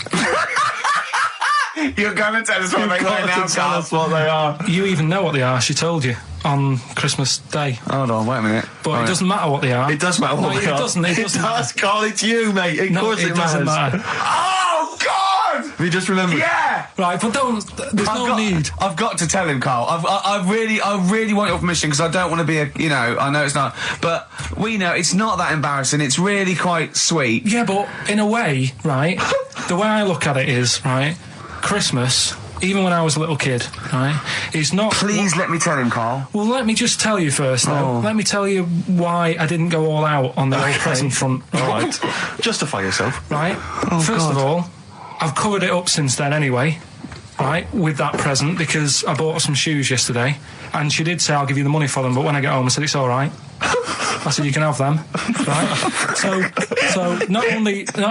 You're going to tell us what they are now, tell us what they are. You even know what they are, she told you. On Christmas Day. Hold on, wait a minute. But it doesn't matter what they are. It does matter what they are. It doesn't matter. Karl, it's you, mate. Of course it doesn't matters. matter. Oh, God! Have you just remembered? Yeah! Right, but there's no need. I've got to tell him, Karl. I really want your permission, because I don't want to be I know it's not, but we know it's not that embarrassing. It's really quite sweet. Yeah, but in a way, right, the way I look at it is, right, Christmas... Even when I was a little kid, right, it's not... Please let me tell him, Karl. Well, let me just tell you first, though. Let me tell you why I didn't go all out on the old present front. All right. Justify yourself. Right. First of all, I've covered it up since then anyway, right, with that present, because I bought her some shoes yesterday, and she did say, I'll give you the money for them, but when I get home, I said, it's all right. I said, you can have them, right? So not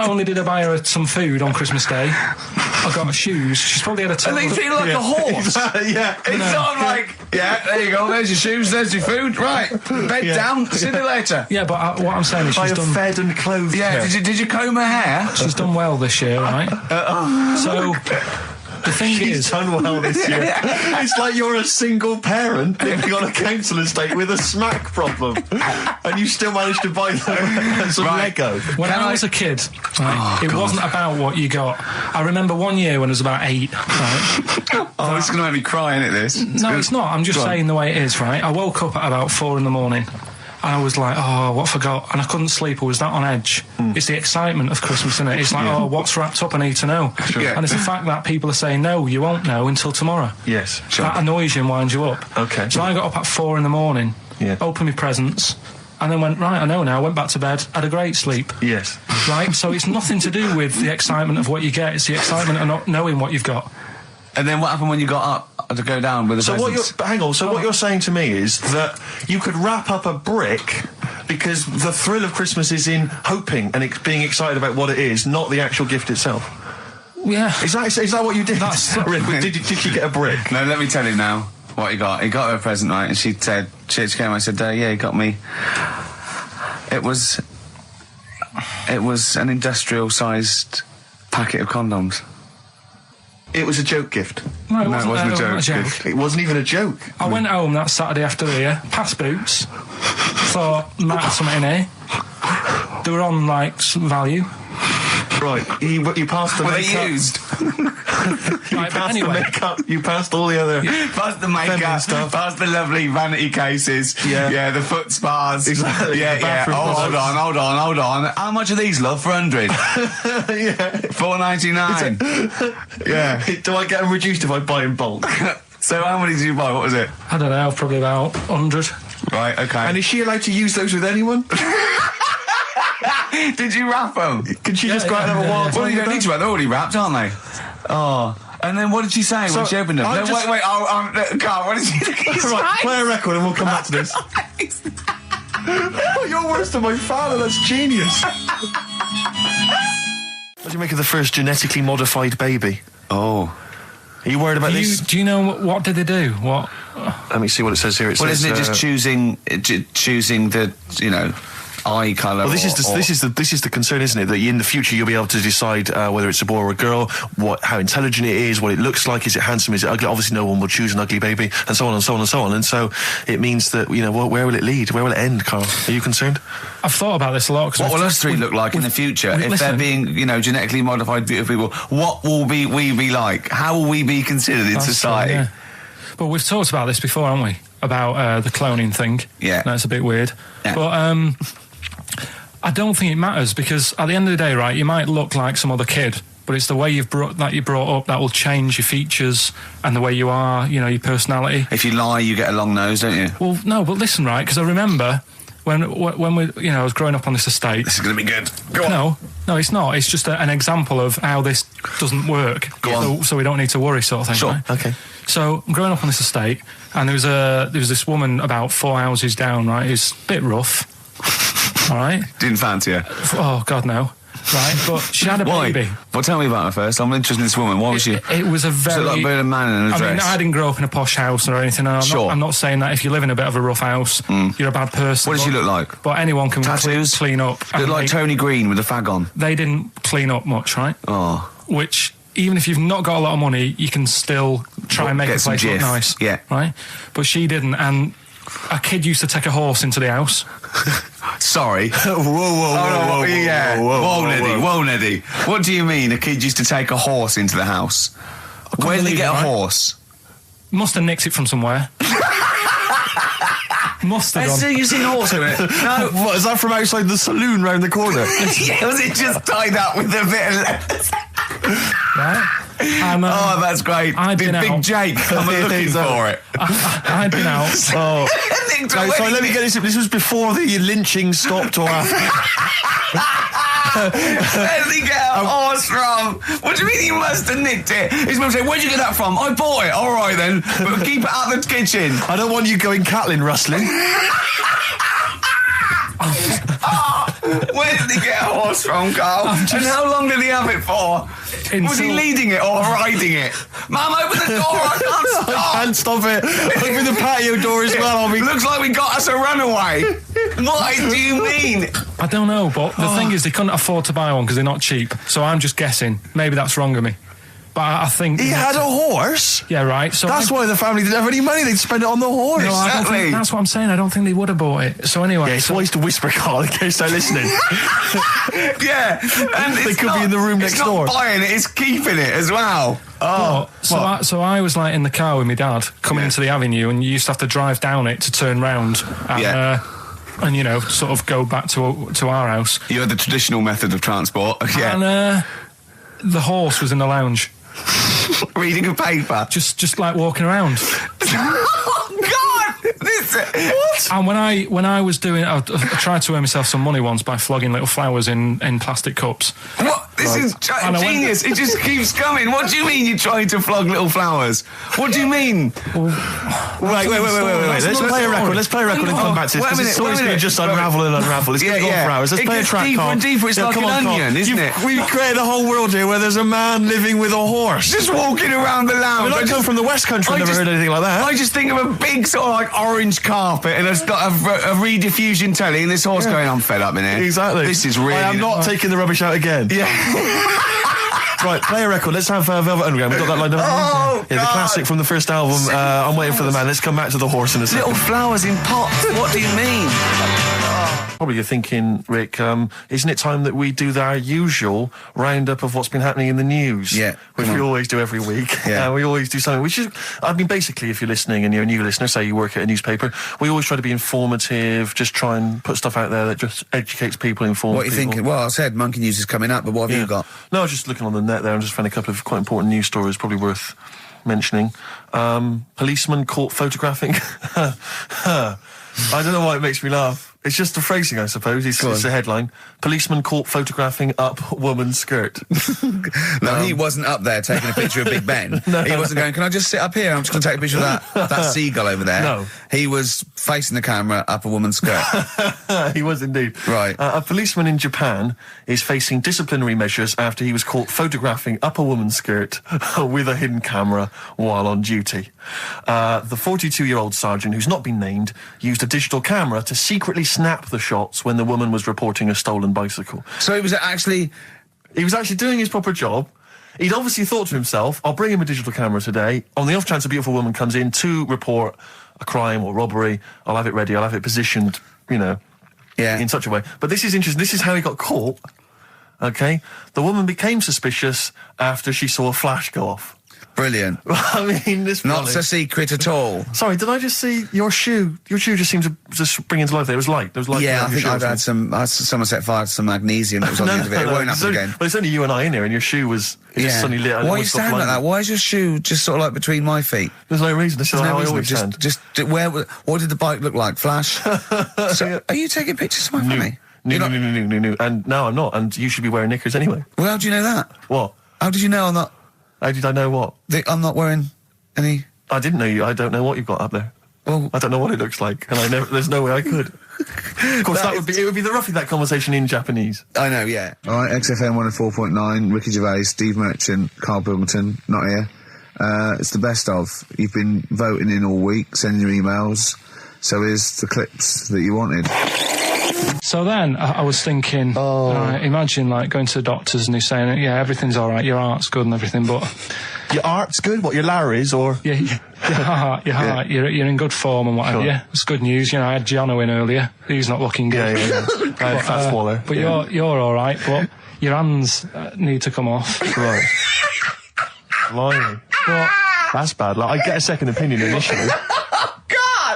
only did I buy her some food on Christmas Day, I got her shoes. She's probably had a And they feel like a horse. Yeah. It's sort of like, there you go, there's your shoes, there's your food, right, bed down, see you later. Yeah, but what I'm saying is she's done... fed and clothed. Yeah, did you comb her hair? She's done well this year, right? So... The thing She's done well this year. It's like you're a single parent living on a council estate with a smack problem, and you still managed to buy them some Lego. When I was a kid, it wasn't about what you got. I remember one year when I was about 8. Right? Oh, it's going to make me cry, isn't it, this? No, it's not. I'm just saying the way it is, right? I woke up at about 4 in the morning. I was like, oh, what have I got? And I couldn't sleep. I was that on edge. It's the excitement of Christmas, isn't it? It's like, oh, what's wrapped up? I need to know. Sure. And it's the fact that people are saying, no, you won't know until tomorrow. Yes, sure. That annoys you and winds you up. Okay. So I got up at 4 a.m, opened my presents, and then went, right, I know now, went back to bed, had a great sleep. Yes. Right? So it's nothing to do with the excitement of what you get, it's the excitement of not knowing what you've got. And then what happened when you got up to go down with the presents? What you're saying to me is that you could wrap up a brick because the thrill of Christmas is in hoping and being excited about what it is, not the actual gift itself. Yeah. Is that what you did? Did you get a brick? No, let me tell you now what he got. He got her a present, right? And she said, she came. I said, yeah, he got me. It was an industrial-sized packet of condoms. It was a joke gift. No, it wasn't a joke gift. It wasn't even a joke. I went home that Saturday after the year, past Boots, thought, might have something in here. They were on, like, some value. Right, you passed the makeup. Were they used? Right, the makeup, you passed all the other... Passed the makeup, stuff. Passed the lovely vanity cases. Yeah, the foot spas. Exactly. Yeah. Oh, hold on. How much are these, love, for 100? Yeah. $4.99. Yeah. Do I get them reduced if I buy in bulk? So how many did you buy? What was it? I don't know, probably about 100. Right, okay. And is she allowed to use those with anyone? Did you wrap them? Can she just go out and have a wild time? Well, you don't need to wrap. They're already wrapped, aren't they? Oh. And then what did she say when she opened them? No, wait. Carl, what did she say? Right, play a record and we'll come back to this. Oh, you're worse than my father. That's genius. What do you make of the first genetically modified baby? Oh. Are you worried about this? Do you know what did they do? What? Let me see what it says here. Isn't it just choosing the, eye colour? Well, this is the concern, isn't it? That in the future you'll be able to decide whether it's a boy or a girl, how intelligent it is, what it looks like, is it handsome, is it ugly? Obviously, no one will choose an ugly baby, and so on and so on and so on. And so it means that where will it lead? Where will it end, Carl? Are you concerned? I've thought about this a lot. What will us three look like in the future if they're being, genetically modified beautiful people? What will we be like? How will we be considered in society? True, yeah. But we've talked about this before, haven't we? About the cloning thing. Yeah, that's a bit weird. Yeah. But I don't think it matters, because at the end of the day, right, you might look like some other kid, but it's the way you're brought up that will change your features and the way you are, your personality. If you lie, you get a long nose, don't you? Well, no, but listen, right, because I remember when we, I was growing up on this estate. This is going to be good. Go on. No, it's not. It's just an example of how this doesn't work. Go on. So we don't need to worry, sort of thing. Sure. Right? Okay. So I'm growing up on this estate, and there was this woman about 4 houses down, right, who's a bit rough. All right. Didn't fancy her. Oh God, no. Right, but she had a baby. Well, tell me about her first. I'm interested in this woman. Why was she? It was a very... So like a man in a dress. I mean, I didn't grow up in a posh house or anything. And I'm not saying that if you live in a bit of a rough house, you're a bad person. What does she look like? But anyone can clean up. Look like Tony Green with a fag on. They didn't clean up much, right? Oh. Which, even if you've not got a lot of money, you can still try and make the place look nice. Yeah. Right? But she didn't, and a kid used to take a horse into the house. Sorry. Whoa, Neddy. What do you mean a kid used to take a horse into the house? Where did he get a horse? Must have nicked it from somewhere. Must have done. You've seen a horse in it? No. What, is that from outside the saloon round the corner? Yeah, was it just tied up with a bit of leather? Right. Oh, that's great. Big Jake, I'm looking for it. I'd been out. Oh. So let me get this. This was before the lynching stopped or after? Where did he get a horse from? What do you mean he must have nicked it? His mum said, where'd you get that from? I bought it. All right then, but keep it out of the kitchen. I don't want you going Catlin rustling. Where did he get a horse from, Carl? And how long did he have it for? Was he leading it or riding it? Mum, open the door, I can't stop. I can't stop it. Open the patio door as well. Looks like we got us a runaway. What do you mean? I don't know, but the thing is they couldn't afford to buy one because they're not cheap. So I'm just guessing. Maybe that's wrong of me. But I think... He had a horse? Yeah, right. So that's why the family didn't have any money. They'd spend it on the horse. No, I don't think, that's what I'm saying. I don't think they would have bought it. So anyway... Yeah, it's wise to whisper, Carl, in case they're listening. Yeah. And they could be in the room next door. It's not buying it, it's keeping it as well. Oh. So I was like in the car with my dad coming into the avenue, and you used to have to drive down it to turn round. And, and, you know, sort of go back to our house. You had the traditional method of transport, yeah. And the horse was in the lounge. Reading a paper? Just like walking around. Oh, God! What? And when I was doing, I tried to earn myself some money once by flogging little flowers in plastic cups. What? This is genius. It just keeps coming. What do you mean you're trying to flog little flowers? What do you mean? Wait. Let's play a record. Let's play a record and come back to this. This story's going to just unravel and unravel. It's going to go on for hours. Let's play a track, deeper Carl. and deeper. It's like an onion, isn't it? We've created a whole world here where there's a man living with a horse. Just walking around the lounge. I come from the West Country. I've never heard anything like that. I just think of a big sort of like orange carpet and a rediffusion telly and this horse going, I'm fed up in here. Exactly. This is really... I am not taking the rubbish out again. Yeah. Right, play a record. Let's have Velvet Underground. We've got that lined up. Oh, yeah, the classic from the first album. I'm Waiting for the Man. Let's come back to the horse in a second. Little flowers in pots. What do you mean? Probably you're thinking, Rick, isn't it time that we do our usual roundup of what's been happening in the news? Yeah. Which we always do every week. Yeah. We always do something, which is, I mean, basically, if you're listening and you're a new listener, say you work at a newspaper, we always try to be informative, just try and put stuff out there that just educates people, informs people. What are you thinking? Well, I said Monkey News is coming up, but what have you got? No, I was just looking on the net there and just found a couple of quite important news stories, probably worth mentioning. Policeman caught photographing. I don't know why it makes me laugh. It's just the phrasing, I suppose. It's the headline. Policeman caught photographing up woman's skirt. No, he wasn't up there taking a picture of Big Ben. He wasn't going, can I just sit up here? I'm just going to take a picture of that seagull over there. No. He was facing the camera up a woman's skirt. He was indeed. Right. A policeman in Japan is facing disciplinary measures after he was caught photographing up a woman's skirt with a hidden camera while on duty. The 42-year-old sergeant, who's not been named, used a digital camera to secretly snap the shots when the woman was reporting a stolen bicycle. So he was actually doing his proper job. He'd obviously thought to himself, I'll bring him a digital camera today. On the off chance a beautiful woman comes in to report a crime or robbery, I'll have it ready, I'll have it positioned, you know, in such a way. But this is interesting. This is how he got caught. Okay? The woman became suspicious after she saw a flash go off. brilliant. I mean, this not a secret at all. Sorry, did I just see your shoe? Your shoe just seemed to just spring into life there. It was light. There was light. Yeah, I think I've had someone set fire to some magnesium that was on the end of it. It won't happen again. But it's only you and I in here, and your shoe was just suddenly lit. Why are you standing like that? Why is your shoe just sort of like between my feet? There's no reason. This is how I always stand. What did the bike look like? Flash? So, are you taking pictures of my family? No. And no, I'm not. And you should be wearing knickers anyway. Well, how do you know that? What? How did you know I'm not? How did I know what? I'm not wearing any... I didn't know you. I don't know what you've got up there. Well, I don't know what it looks like, and there's no way I could. Of course, it would be roughly that conversation in Japanese. I know, yeah. All right, XFM 104.9, Ricky Gervais, Steve Merchant, Karl Pilkington, not here. It's the best of. You've been voting in all week, sending your emails, so here's the clips that you wanted. So then I was thinking, imagine like going to the doctors and he's saying, yeah, everything's all right, your heart's good and everything, but... Your heart's good? What, your Larry's, or...? Yeah, your heart, you're in good form and whatever, yeah. It's good news, you know, I had Giano in earlier, he's not looking good. Yeah. I had Fat Swaller. But you're all right, but your hands need to come off. Right. Blimey. But that's bad. Like, I get a second opinion initially.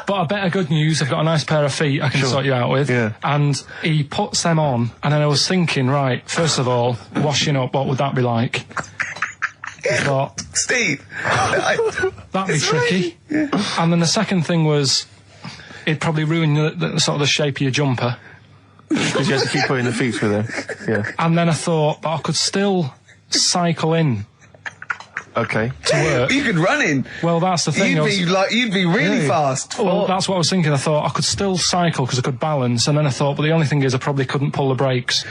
But I better good news, I've got a nice pair of feet I can sort you out with. Yeah. And he puts them on, and then I was thinking, right, first of all, washing up, what would that be like? But Steve! That'd be tricky. Yeah. And then the second thing was, it'd probably ruin the sort of the shape of your jumper. Because you have to keep putting the feet through there. Yeah. And then I thought, but I could still cycle in. Okay. To work. You could run in. Well, that's the thing. You'd be really fast. Well, that's what I was thinking. I thought I could still cycle because I could balance, and then I thought, but the only thing is I probably couldn't pull the brakes.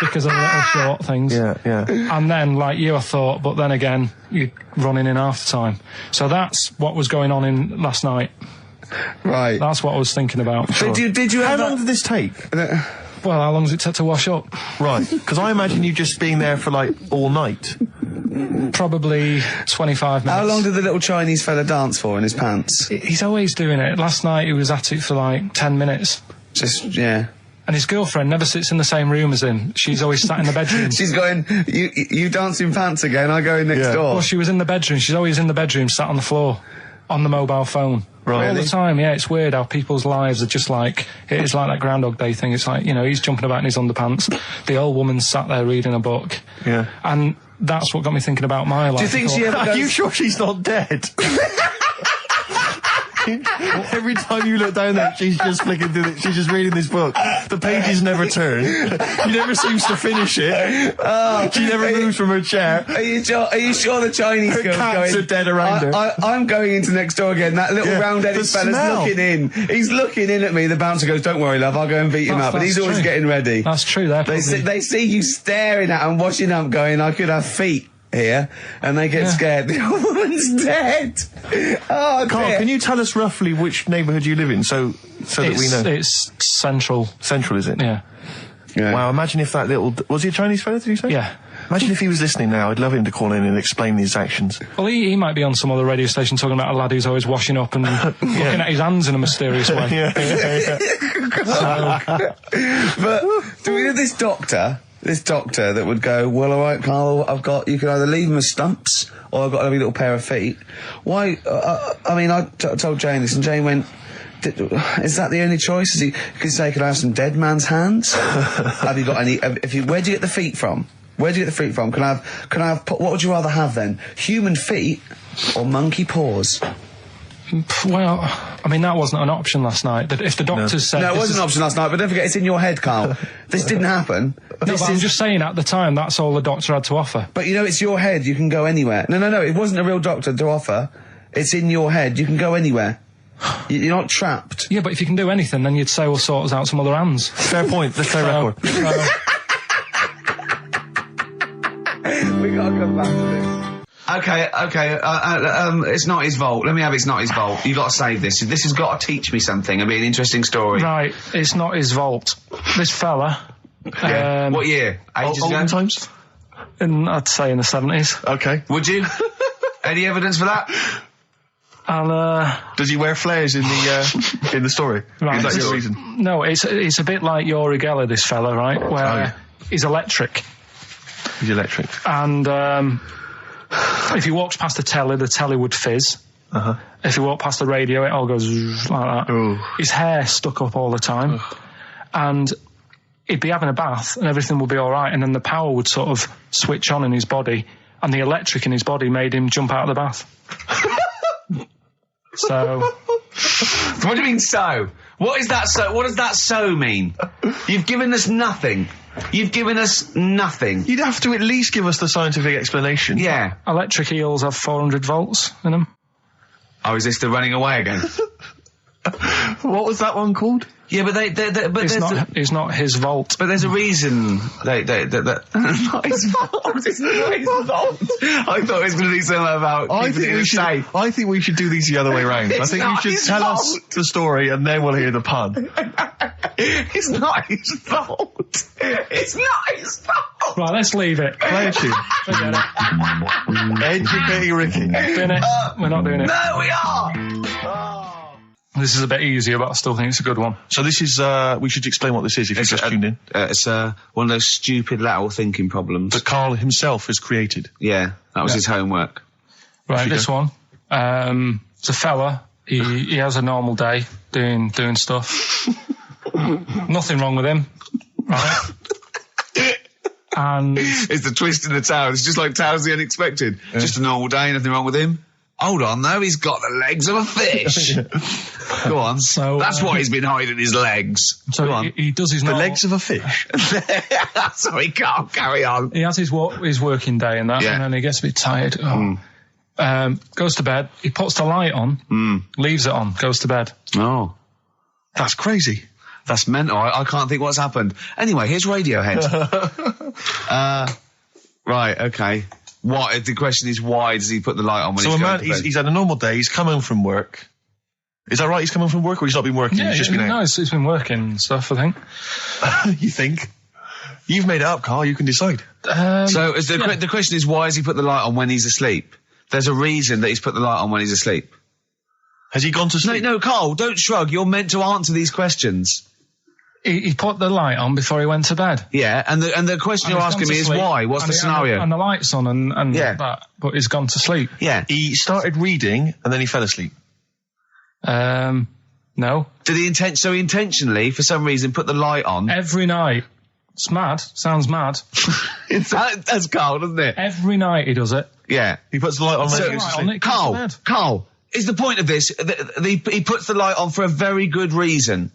Because of the little short things. Yeah. And then, like you, I thought, but then again, you'd run in half the time. So that's what was going on in last night. Right. That's what I was thinking about. Sure. Did you? How long did this take? Well, how long does it take to wash up? Right, because I imagine you just being there for, like, all night. Probably 25 minutes. How long did the little Chinese fella dance for in his pants? He's always doing it. Last night he was at it for, like, 10 minutes. Yeah. And his girlfriend never sits in the same room as him. She's always sat in the bedroom. She's going, you dance in pants again, I go in next door. Well, she was in the bedroom. She's always in the bedroom, sat on the floor. on the mobile phone. Right. All the time, yeah. It's weird how people's lives are just like, it is like that Groundhog Day thing. It's like, you know, he's jumping about in his underpants. The old woman's sat there reading a book. Yeah. And that's what got me thinking about my life. Do you think she ever Are goes... you sure she's not dead? Every time you look down there, she's just flicking through she's just reading this book. The pages never turn. She never seems to finish it. She never moves from her chair. Are you sure the Chinese Her girl's cats going... are dead around her. I'm going into next door again. That little round-headed fella's smell. looking in. He's looking in at me. The bouncer goes, "Don't worry, love, I'll go and beat him up." But he's always getting ready. That's true. They see you staring at him, watching up, going, "I could have feet here," and they get scared. The old woman's dead. Oh, Carl, dear. can you tell us roughly which neighbourhood you live in, so that we know? It's central. Central, is it? Yeah. Wow, imagine if that little... Was he a Chinese fella, did you say? Yeah. Imagine if he was listening now. I'd love him to call in and explain his actions. Well, he might be on some other radio station talking about a lad who's always washing up and looking at his hands in a mysterious way. But do we know this doctor that would go, "Well, all right, Carl, you can either leave them as stumps or I've got a lovely little pair of feet." Why? I mean, I told Jane this, and Jane went, "Is that the only choice?" He could say, "Could I have some dead man's hands?" Have you got any? Where do you get the feet from? Where do you get the feet from? Can I have? What would you rather have then? Human feet or monkey paws? Well, I mean, that wasn't an option last night. If the doctors said... No, it wasn't an option last night, but don't forget, it's in your head, Carl. This didn't happen. I'm just saying, at the time, that's all the doctor had to offer. But, you know, it's your head. You can go anywhere. No, it wasn't a real doctor to offer. It's in your head. You can go anywhere. You're not trapped. Yeah, but if you can do anything, then you'd say, "We'll sort us out some other hands." Fair point. Let's play record. We gotta come back to this. Okay, it's not his fault. Let me have It's Not His Fault. You gotta save this. This has got to teach me something. It'll be an interesting story. Right, it's not his vault. This fella... what year? Ages ago? Olden times? I'd say in the 70s. Okay. Would you? Any evidence for that? And, does he wear flares in the story? Right. Is that your reason? No, it's a bit like Yuri Geller, this fella, right? Where he's electric. He's electric. And, if he walks past the telly would fizz. If he walked past the radio, it all goes like that. Ooh. His hair stuck up all the time. And he'd be having a bath and everything would be all right, and then the power would sort of switch on in his body, and the electric in his body made him jump out of the bath. So... What do you mean, so? What is that so? What does that so mean? You've given us nothing. You've given us nothing. You'd have to at least give us the scientific explanation. Yeah. Electric eels have 400 volts in them. Oh, is this the running away again? What was that one called? Yeah, but but it's not his vault. But there's a reason that not his fault. It's not his fault. I thought it was going to be something about keeping it safe. I think we should do these the other way round. I think you should tell us the story and then we'll hear the pun. It's not his fault. It's not his fault. Right, let's leave it. Play a tune. Forget it. Educating Ricky. Doing it. We're not doing it. No, we are. This is a bit easier, but I still think it's a good one. So this is, we should explain what this is if you just tuned in. It's one of those stupid lateral thinking problems that Carl himself has created. Yeah, that was his homework. Right, this one. It's a fella. He has a normal day doing stuff. Nothing wrong with him. Right. And it's the twist in the tale. It's just like Tales of the Unexpected. Yeah. Just a normal day, nothing wrong with him. Hold on, though, he's got the legs of a fish. Go on. So that's why he's been hiding his legs. So Go on. He does his the legs of a fish. So he can't carry on. He has his working day and that, and then he gets a bit tired. Goes to bed. He puts the light on, leaves it on, goes to bed. Oh, that's crazy. That's mental. I can't think what's happened. Anyway, here's Radiohead. Right. Okay. What? The question is, why does he put the light on when he's going to bed? He's had a normal day. He's come home from work. Is that right? He's come home from work, or he's not been working? Yeah, he's just been out? No, he's been working and stuff, I think. You think? You've made it up, Carl. You can decide. So the question is, why has he put the light on when he's asleep? There's a reason that he's put the light on when he's asleep. Has he gone to sleep? No, Carl, don't shrug. You're meant to answer these questions. He put the light on before he went to bed. Yeah, and the question you're asking me is why? What's the scenario? And the light's on and that, but he's gone to sleep. Yeah. He started reading and then he fell asleep. No. Did he intentionally, for some reason, put the light on? Every night. It's mad. Sounds mad. That's Carl, doesn't it? Every night he does it. Yeah. He puts the light on. Carl, is the point of this, he puts the light on for a very good reason.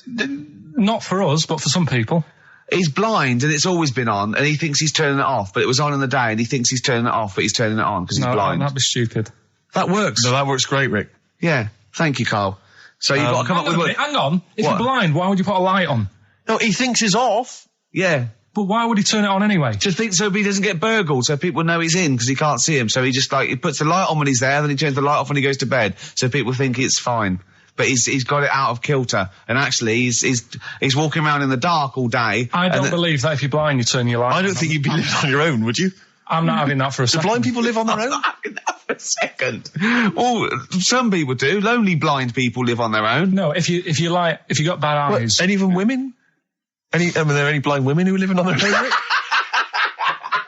Not for us, but for some people. He's blind and it's always been on, and he thinks he's turning it off, but it was on in the day, and he thinks he's turning it off, but he's turning it on because he's blind. No, that'd be stupid. That works. No, that works great, Rick. Yeah. Thank you, Carl. So you've got to come up with... Hang on. If you're blind, why would you put a light on? No, he thinks it's off. Yeah. But why would he turn it on anyway? Just think so he doesn't get burgled, so people know he's in because he can't see him. So he just he puts the light on when he's there, then he turns the light off when he goes to bed, so people think it's fine. But he's got it out of kilter, and actually he's walking around in the dark all day. I don't believe that if you're blind you turn your light on. I don't think you'd be living on your own, would you? I'm not having that for a second. Do blind people live on their own? I'm not having that for a second. Well, some people do. Lonely blind people live on their own. No, if you got bad eyes. Any of them women? Are there any blind women who are living on their own?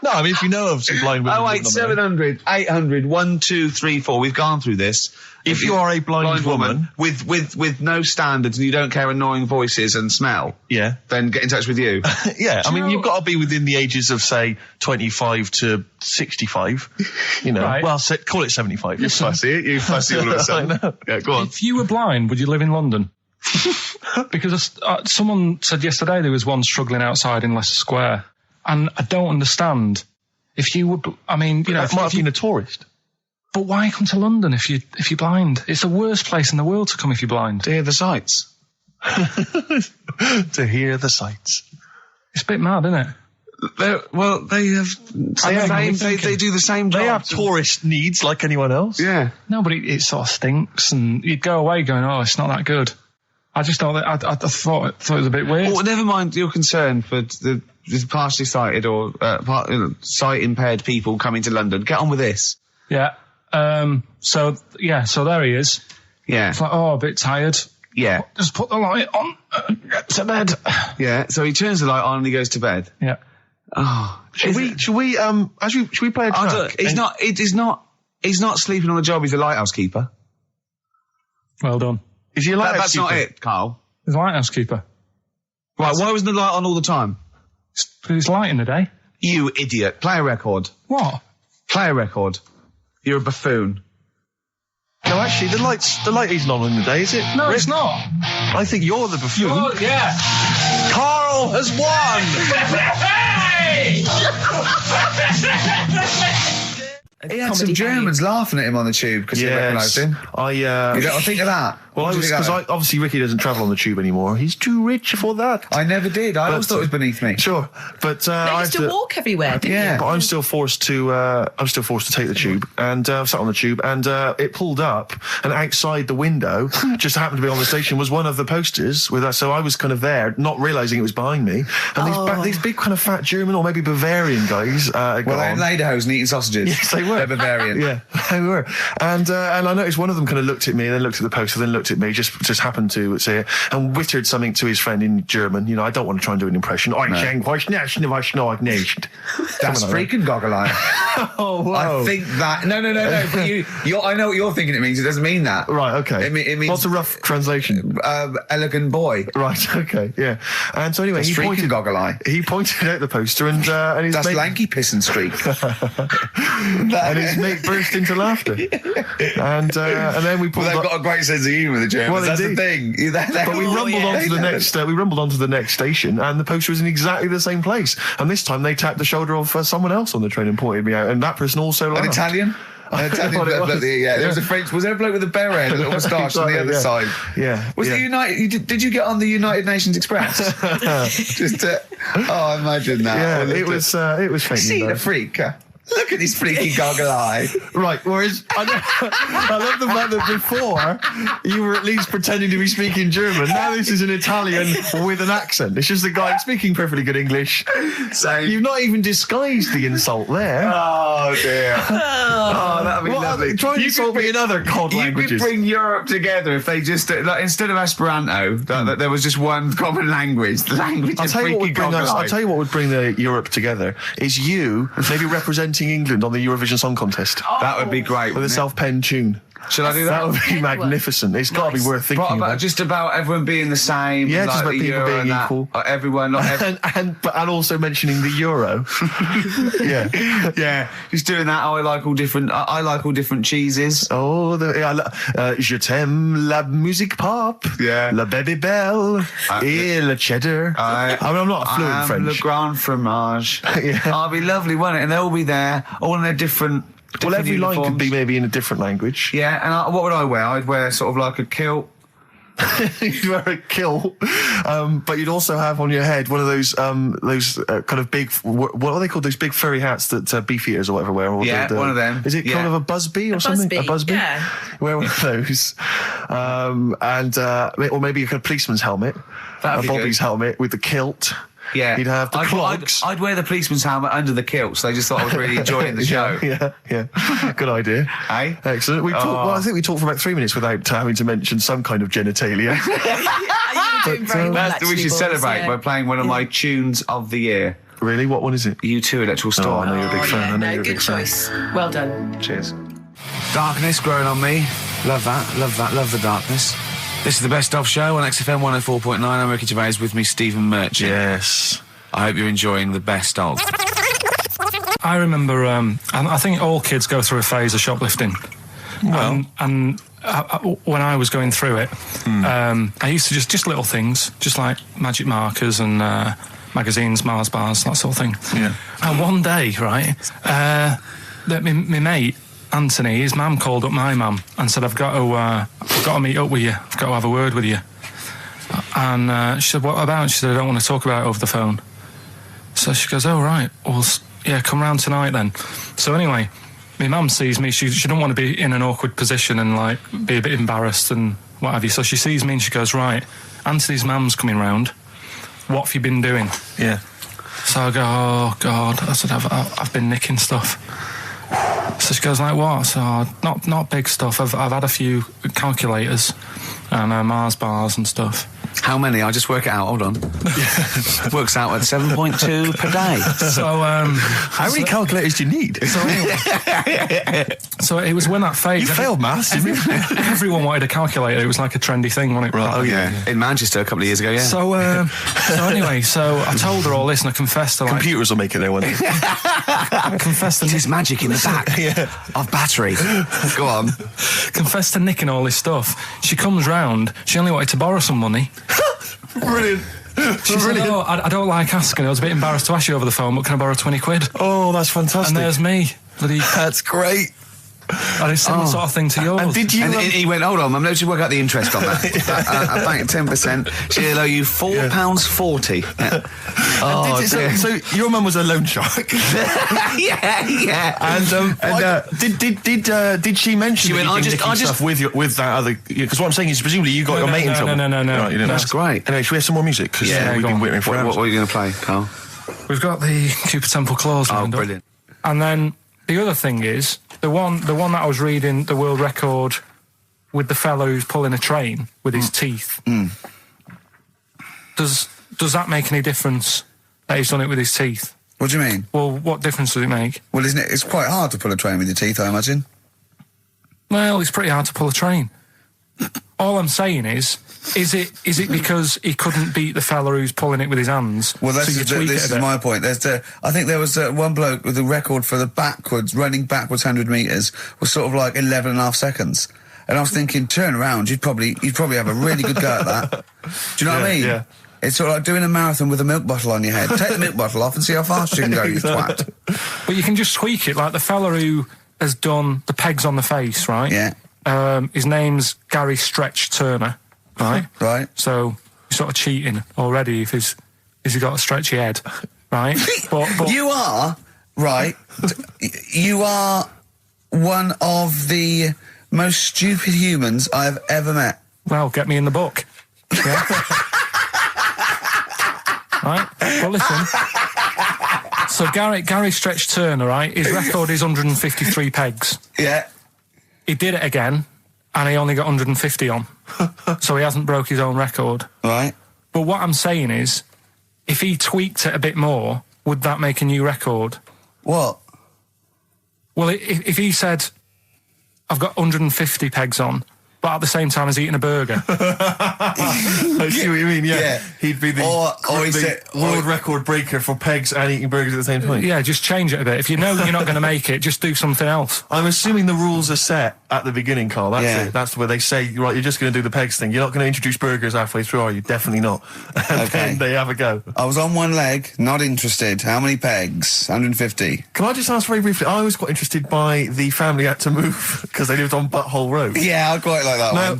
No, I mean, if you know of some blind women. 08700 800 1234. We've gone through this. If you are a blind woman with no standards and you don't care annoying voices and smell, then get in touch with you. Yeah, I mean, you've got to be within the ages of, say, 25 to 65. You know, right. Well, call it 75. You fussy all of a sudden. Yeah, go on. If you were blind, would you live in London? Because someone said yesterday there was one struggling outside in Leicester Square, and I don't understand. If you were, I mean, you know, that might have been a tourist. But why come to London if you're blind? It's the worst place in the world to come if you're blind. To hear the sights. To hear the sights. It's a bit mad, isn't it? They do the same job. They have tourist needs like anyone else. Yeah. No, but it sort of stinks, and you'd go away going, "Oh, it's not that good." I just thought that I thought it was a bit weird. Well, never mind your concern for the partially sighted or sight impaired people coming to London. Get on with this. Yeah. So there he is. Yeah. It's like, a bit tired. Yeah. Just put the light on, get to bed. Yeah. So he turns the light on and he goes to bed. Yeah. Oh. Should we play a track? He's not sleeping on the job. He's a lighthouse keeper. Well done. Is he a lighthouse keeper? That's not it, Carl. He's a lighthouse keeper. Right, why wasn't the light on all the time? It's light in the day. You idiot. Play a record. What? Play a record. You're a buffoon. No, actually, the light isn't on in the day, is it? No, it's not. I think you're the buffoon. Yeah. Carl has won! He had some Germans laughing at him on the tube because they recognised him. You don't think of that? Well, because obviously Ricky doesn't travel on the tube anymore. He's too rich for that. I never did. I always thought it was beneath me. Sure, but I used to walk everywhere, didn't you? But I'm still forced to take the tube, and sat on the tube, and it pulled up, and outside the window, just happened to be on the station, was one of the posters with us. So I was kind of there, not realising it was behind me, and these big kind of fat German or maybe Bavarian guys. Well, they're in lederhosen eating sausages. Yes, they were. They're Bavarian. Yeah, they were. And I noticed one of them kind of looked at me, and then looked at the poster, then looked at me, just happened to say it, and wittered something to his friend in German. You know, I don't want to try and do an impression. That's freaking goggle eye. Oh, wow. I think that... No. But I know what you're thinking it means. It doesn't mean that. Right, okay. It means... What's a rough translation? Elegant boy. Right, okay, yeah. And so anyway, he pointed goggle eye. He pointed out the poster, and his That's mate... lanky piss and streak. And his mate burst into laughter. And then we pulled they've got a great sense of humour, the Germans. Well, that's the thing. But we rumbled on to the next station, and the poster was in exactly the same place. And this time they tapped the shoulder of someone else on the train and pointed me out, and that person also laughed. An Italian? There was a French. Was there a bloke with a beret and a little moustache on the other side? Yeah. Was it United? Did you get on the United Nations Express? Just imagine that. Yeah, it was fake. See the freak. Look at his freaky goggle eye. Right, whereas I love the fact that before you were at least pretending to be speaking German. Now this is an Italian with an accent. It's just a guy speaking perfectly good English. So you've not even disguised the insult there. Oh dear. Oh, that'd be lovely. Try and insult me in other cod languages. You could bring Europe together if they just, like, instead of Esperanto, that there was just one common language. The language of freaky goggle eye. I'll tell you what would bring the Europe together is you maybe representing England on the Eurovision Song Contest. That would be great. With a self-penned tune. Should I do that? That would be magnificent. It's got to be worth thinking about. Just about everyone being the same. Yeah, like just about people Euro being and equal. Everyone, not and also mentioning the euro. Yeah. Yeah, just doing that. I like all different cheeses. Oh, je t'aime la musique pop. Yeah. La baby belle. Et le cheddar. I'm not fluent French. Le grand fromage. Yeah. Oh, it'd be lovely, wouldn't it? And they'll all be there, all in their different. Well, every line uniforms. could be maybe in a different language. Yeah, and what would I wear? I'd wear sort of like a kilt. You'd wear a kilt, but you'd also have on your head one of those kind of big, what are they called? Those big furry hats that beef eaters or whatever wear. Or yeah, one of them. Is it kind of a busby or something? A busby? Yeah. Wear one of those, or maybe a kind of policeman's helmet, a Bobby's helmet with the kilt. Yeah, you'd have the clogs. I'd wear the policeman's helmet under the kilt, so they just thought I was really enjoying the show. Yeah. Good idea. Hey? Excellent. I think we talked for about 3 minutes without having to mention some kind of genitalia. We should celebrate by playing one of my tunes of the year. Really? What one is it? U2 Electrical Storm. I know you're a big fan. I know you're a good big fan. choice. Well done. Cheers. Darkness growing on me. Love that. Love the darkness. This is the Best Of Show on XFM 104.9. I'm Ricky Gervais, with me Stephen Merchant. Yes. I hope you're enjoying the Best Of. I remember, I think all kids go through a phase of shoplifting. Well. And when I was going through it, I used to just little things, just like magic markers and magazines, Mars bars, that sort of thing. Yeah. And one day, right, my mate, Anthony, his mum called up my mum and said, I've got to meet up with you. I've got to have a word with you. And she said, what about? She said, I don't want to talk about it over the phone. So she goes, oh, right. Well, yeah, come round tonight then. So anyway, my mum sees me. She don't want to be in an awkward position and, like, be a bit embarrassed and what have you. So she sees me and she goes, right, Anthony's mum's coming round. What have you been doing? Yeah. So I go, oh, God. I said, I've been nicking stuff. So she goes, like what? So not big stuff. I've had a few calculators and Mars bars and stuff. How many? I'll just work it out. Hold on. Works out at 7.2 per day. So how many calculators do you need? So it was when that phase. You failed maths, didn't you? Everyone wanted a calculator. It was like a trendy thing, wasn't it? Right. Oh yeah. In Manchester a couple of years ago. Yeah. So anyway, so I told her all this and I confessed to, like, computers will make it there one day. I confessed to there's magic in the back of battery. Go on. Confessed to nicking all this stuff. She comes round. She only wanted to borrow some money. Brilliant. She said, oh, I don't like asking. I was a bit embarrassed to ask you over the phone, but can I borrow 20 quid? Oh, that's fantastic. And there's me. That's great. And it's similar sort of thing to yours. And did you? And he went, hold on, I'm going to work out the interest on that. I bank 10%. She'll owe you £4.40. Yeah. So your mum was a loan shark. yeah. And did she mention? She went, I just stuff with that other. Because what I'm saying is, presumably you got your mate in trouble. No. Right, you didn't. That's great. Anyway, should we have some more music? Because we've been waiting for hours. What are you going to play, Carl? We've got the Cooper Temple Clause. Oh, brilliant. And then the other thing is the one that I was reading, the world record with the fellow who's pulling a train with his teeth. Does that make any difference that he's done it with his teeth? What do you mean? Well, what difference does it make? Well, isn't it? It's quite hard to pull a train with your teeth, I imagine. Well, it's pretty hard to pull a train. All I'm saying is it because he couldn't beat the fella who's pulling it with his hands? Well, this is my point. I think there was one bloke with the record for the running backwards 100 metres was sort of like 11 and a half seconds. And I was thinking, turn around, you'd probably have a really good go at that. Do you know what I mean? Yeah. It's sort of like doing a marathon with a milk bottle on your head. Take the milk bottle off and see how fast you can go, you twat. But you can just tweak it, like the fella who has done the pegs on the face, right? Yeah. His name's Gary Stretch Turner, right? Right. So you're sort of cheating already if he's got a stretchy head, right? but you are Right. You are one of the most stupid humans I have ever met. Well, get me in the book. Yeah. Right? Well, listen. So Gary Stretch Turner, right? His record is 153 pegs. Yeah. He did it again, and he only got 150 on. So he hasn't broke his own record. Right. But what I'm saying is, if he tweaked it a bit more, would that make a new record? What? Well, if he said, I've got 150 pegs on, but at the same time as eating a burger. I see what you mean, yeah. He'd be the world record breaker for pegs and eating burgers at the same time. Yeah, just change it a bit. If you know you're not going to make it, just do something else. I'm assuming the rules are set at the beginning, Carl. That's Yeah. it. That's where they say, right, you're just going to do the pegs thing. You're not going to introduce burgers halfway through, are you? Definitely not. And then they have a go. I was on one leg, not interested. How many pegs? 150. Can I just ask very briefly, I was quite interested by the family had to move because they lived on Butthole Road. Yeah, I quite like that one. Now,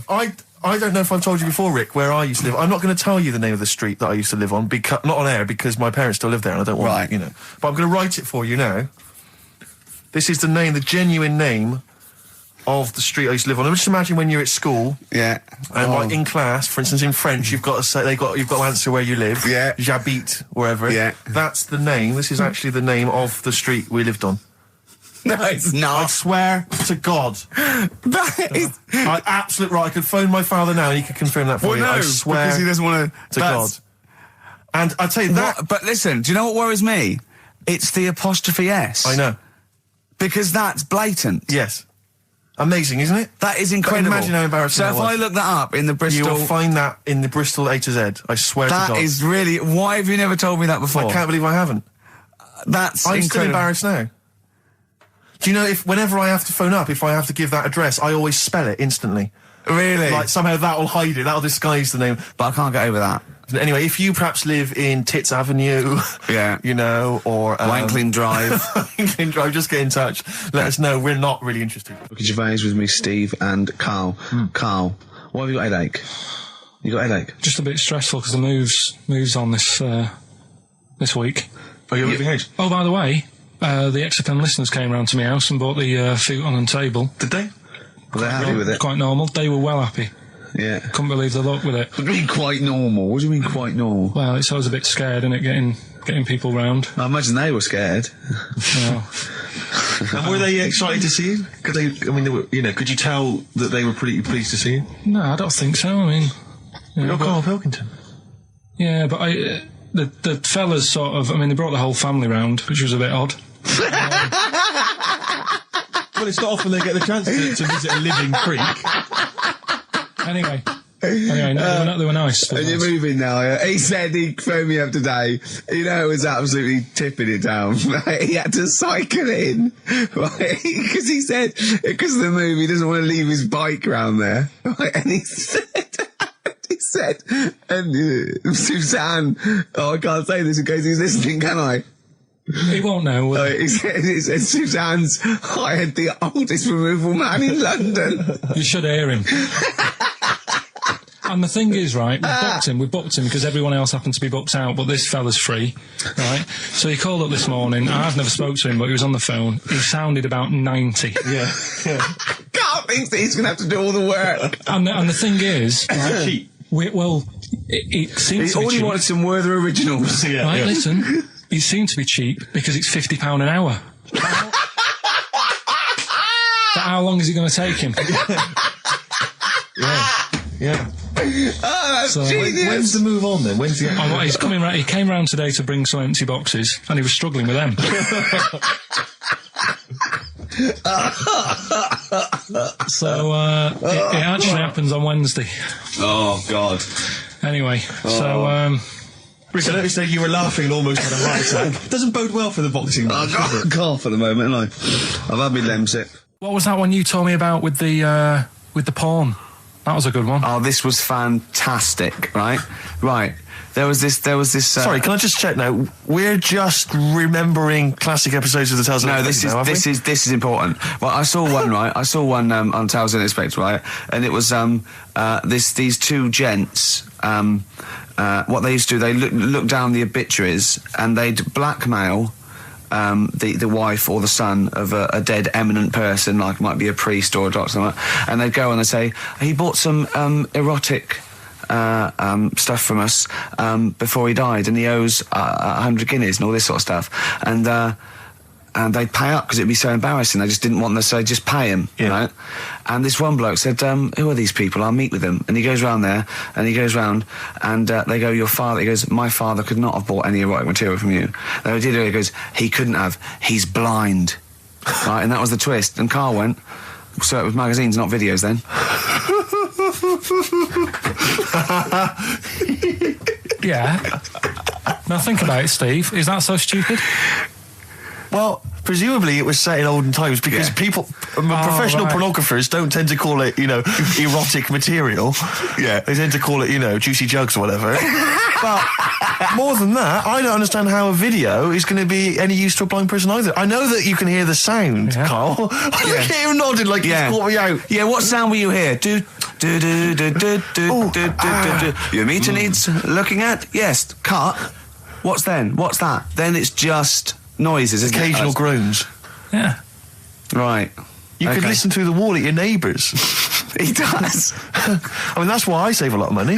I don't know if I've told you before, Rick, where I used to live. I'm not going to tell you the name of the street that I used to live on, not on air, because my parents still live there and I don't want, you know. But I'm going to write it for you now. This is the genuine name of the street I used to live on. Just imagine when you're at school. Yeah. And like in class, for instance, in French, you've got to say, you've got to answer where you live. Yeah. J'habite, wherever. Yeah. That's the name. This is actually the name of the street we lived on. No, it's not. I swear to God. That is... Absolutely right. I could phone my father now and he could confirm that for you. No, I swear because he doesn't want to God. And I tell you that... But listen, do you know what worries me? It's the apostrophe S. I know. Because that's blatant. Yes. Amazing, isn't it? That is incredible. But imagine how embarrassing So that if was. I look that up in the Bristol... You'll find that in the Bristol A to Z. I swear to God. That is really... Why have you never told me that before? I can't believe I haven't. That's I'm incredible. still embarrassed now. Do you know, whenever I have to phone up, if I have to give that address, I always spell it instantly. Really? Like, somehow that'll hide it, that'll disguise the name. But I can't get over that. Anyway, if you perhaps live in Tits Avenue, yeah, you know, or... Wankling Drive. Wankling Drive, just get in touch. Let us know, we're not really interested. Ricky Gervais with me, Steve and Carl. Carl, why have you got a headache? You got a headache? Just a bit stressful because the moves on this week. Oh, you're moving house? Oh, by the way, the XFM listeners came round to my house and bought the futon and table. Did they? Were they happy with it? Quite normal. They were well happy. Yeah. Couldn't believe the luck with it. What do you mean quite normal? What do you mean quite normal? Well, it's always a bit scared, isn't it, getting people round. I imagine they were scared. No. And were they excited to see you? Could you tell that they were pretty pleased to see you? No, I don't think so. I mean... You're Karl Pilkington. Yeah, but the fellas sort of... I mean, they brought the whole family round, which was a bit odd. Well, it's not often they get the chance to visit a living creek. Anyway, no, they were nice. And you're moving now, yeah? He said he phoned me up today. You know, it was absolutely tipping it down. Right? He had to cycle in, right? Because he said, because of the move, he doesn't want to leave his bike round there. Right? And he said, and Suzanne, I can't say this in case he's listening, can I? He won't know. He said Suzanne's hired the oldest removal man in London. You should hear him. And the thing is, right, we booked him because everyone else happened to be booked out, but this fella's free, right? So he called up this morning. I've never spoke to him, but he was on the phone. He sounded about 90. Yeah. Carl thinks that he's going to have to do all the work. And the thing is, right, cheap. It seems to be All he cheap. wanted some Werther originals. Yeah, right, listen, it seemed to be cheap because it's £50 an hour. But how long is it going to take him? Yeah. Oh, that's genius. When's the move on then? When's the... He's coming round. He came round today to bring some empty boxes, and he was struggling with them. So it actually happens on Wednesday. Oh God. Anyway, so Rick, I noticed that you were laughing and almost had a heart attack. Doesn't bode well for the boxing match, does it? Cough at the moment, haven't I? I've had my Lemsip. what was that one you told me about with the porn? That was a good one. Oh, this was fantastic, right? Right. There was this... Sorry, can I just check now? We're just remembering classic episodes of the Tales this is important. Well, I saw one, right? I saw one on Tales Unexpected, right? And it was these two gents. What they used to do, they look down the obituaries and they'd blackmail the wife or the son of a dead eminent person, like might be a priest or a doctor, like, and they'd go and they'd say, he bought some erotic stuff from us before he died, and he owes 100 guineas and all this sort of stuff, and they'd pay up because it'd be so embarrassing. They just didn't want them to say, just pay him, right? And this one bloke said, who are these people? I'll meet with them. And he goes round there, and he goes round, and they go, your father, he goes, my father could not have bought any erotic material from you. They did it, he goes, he couldn't have, he's blind. Right, and that was the twist. And Carl went, so it was magazines, not videos then. Yeah. Now think about it, Steve. Is that so stupid? Well, presumably it was set in olden times because people, professional pornographers don't tend to call it, erotic material. Yeah. They tend to call it, juicy jugs or whatever. But more than that, I don't understand how a video is going to be any use to a blind person either. I know that you can hear the sound, Carl. Look at him nodding like he's caught me out. Yeah, what sound will you hear? Do. Your meter needs looking at? Yes. Cut. What's then? What's that? Then it's just noises, occasional groans. Yeah. Right. You could listen through the wall at your neighbours. He does. I mean, that's why I save a lot of money.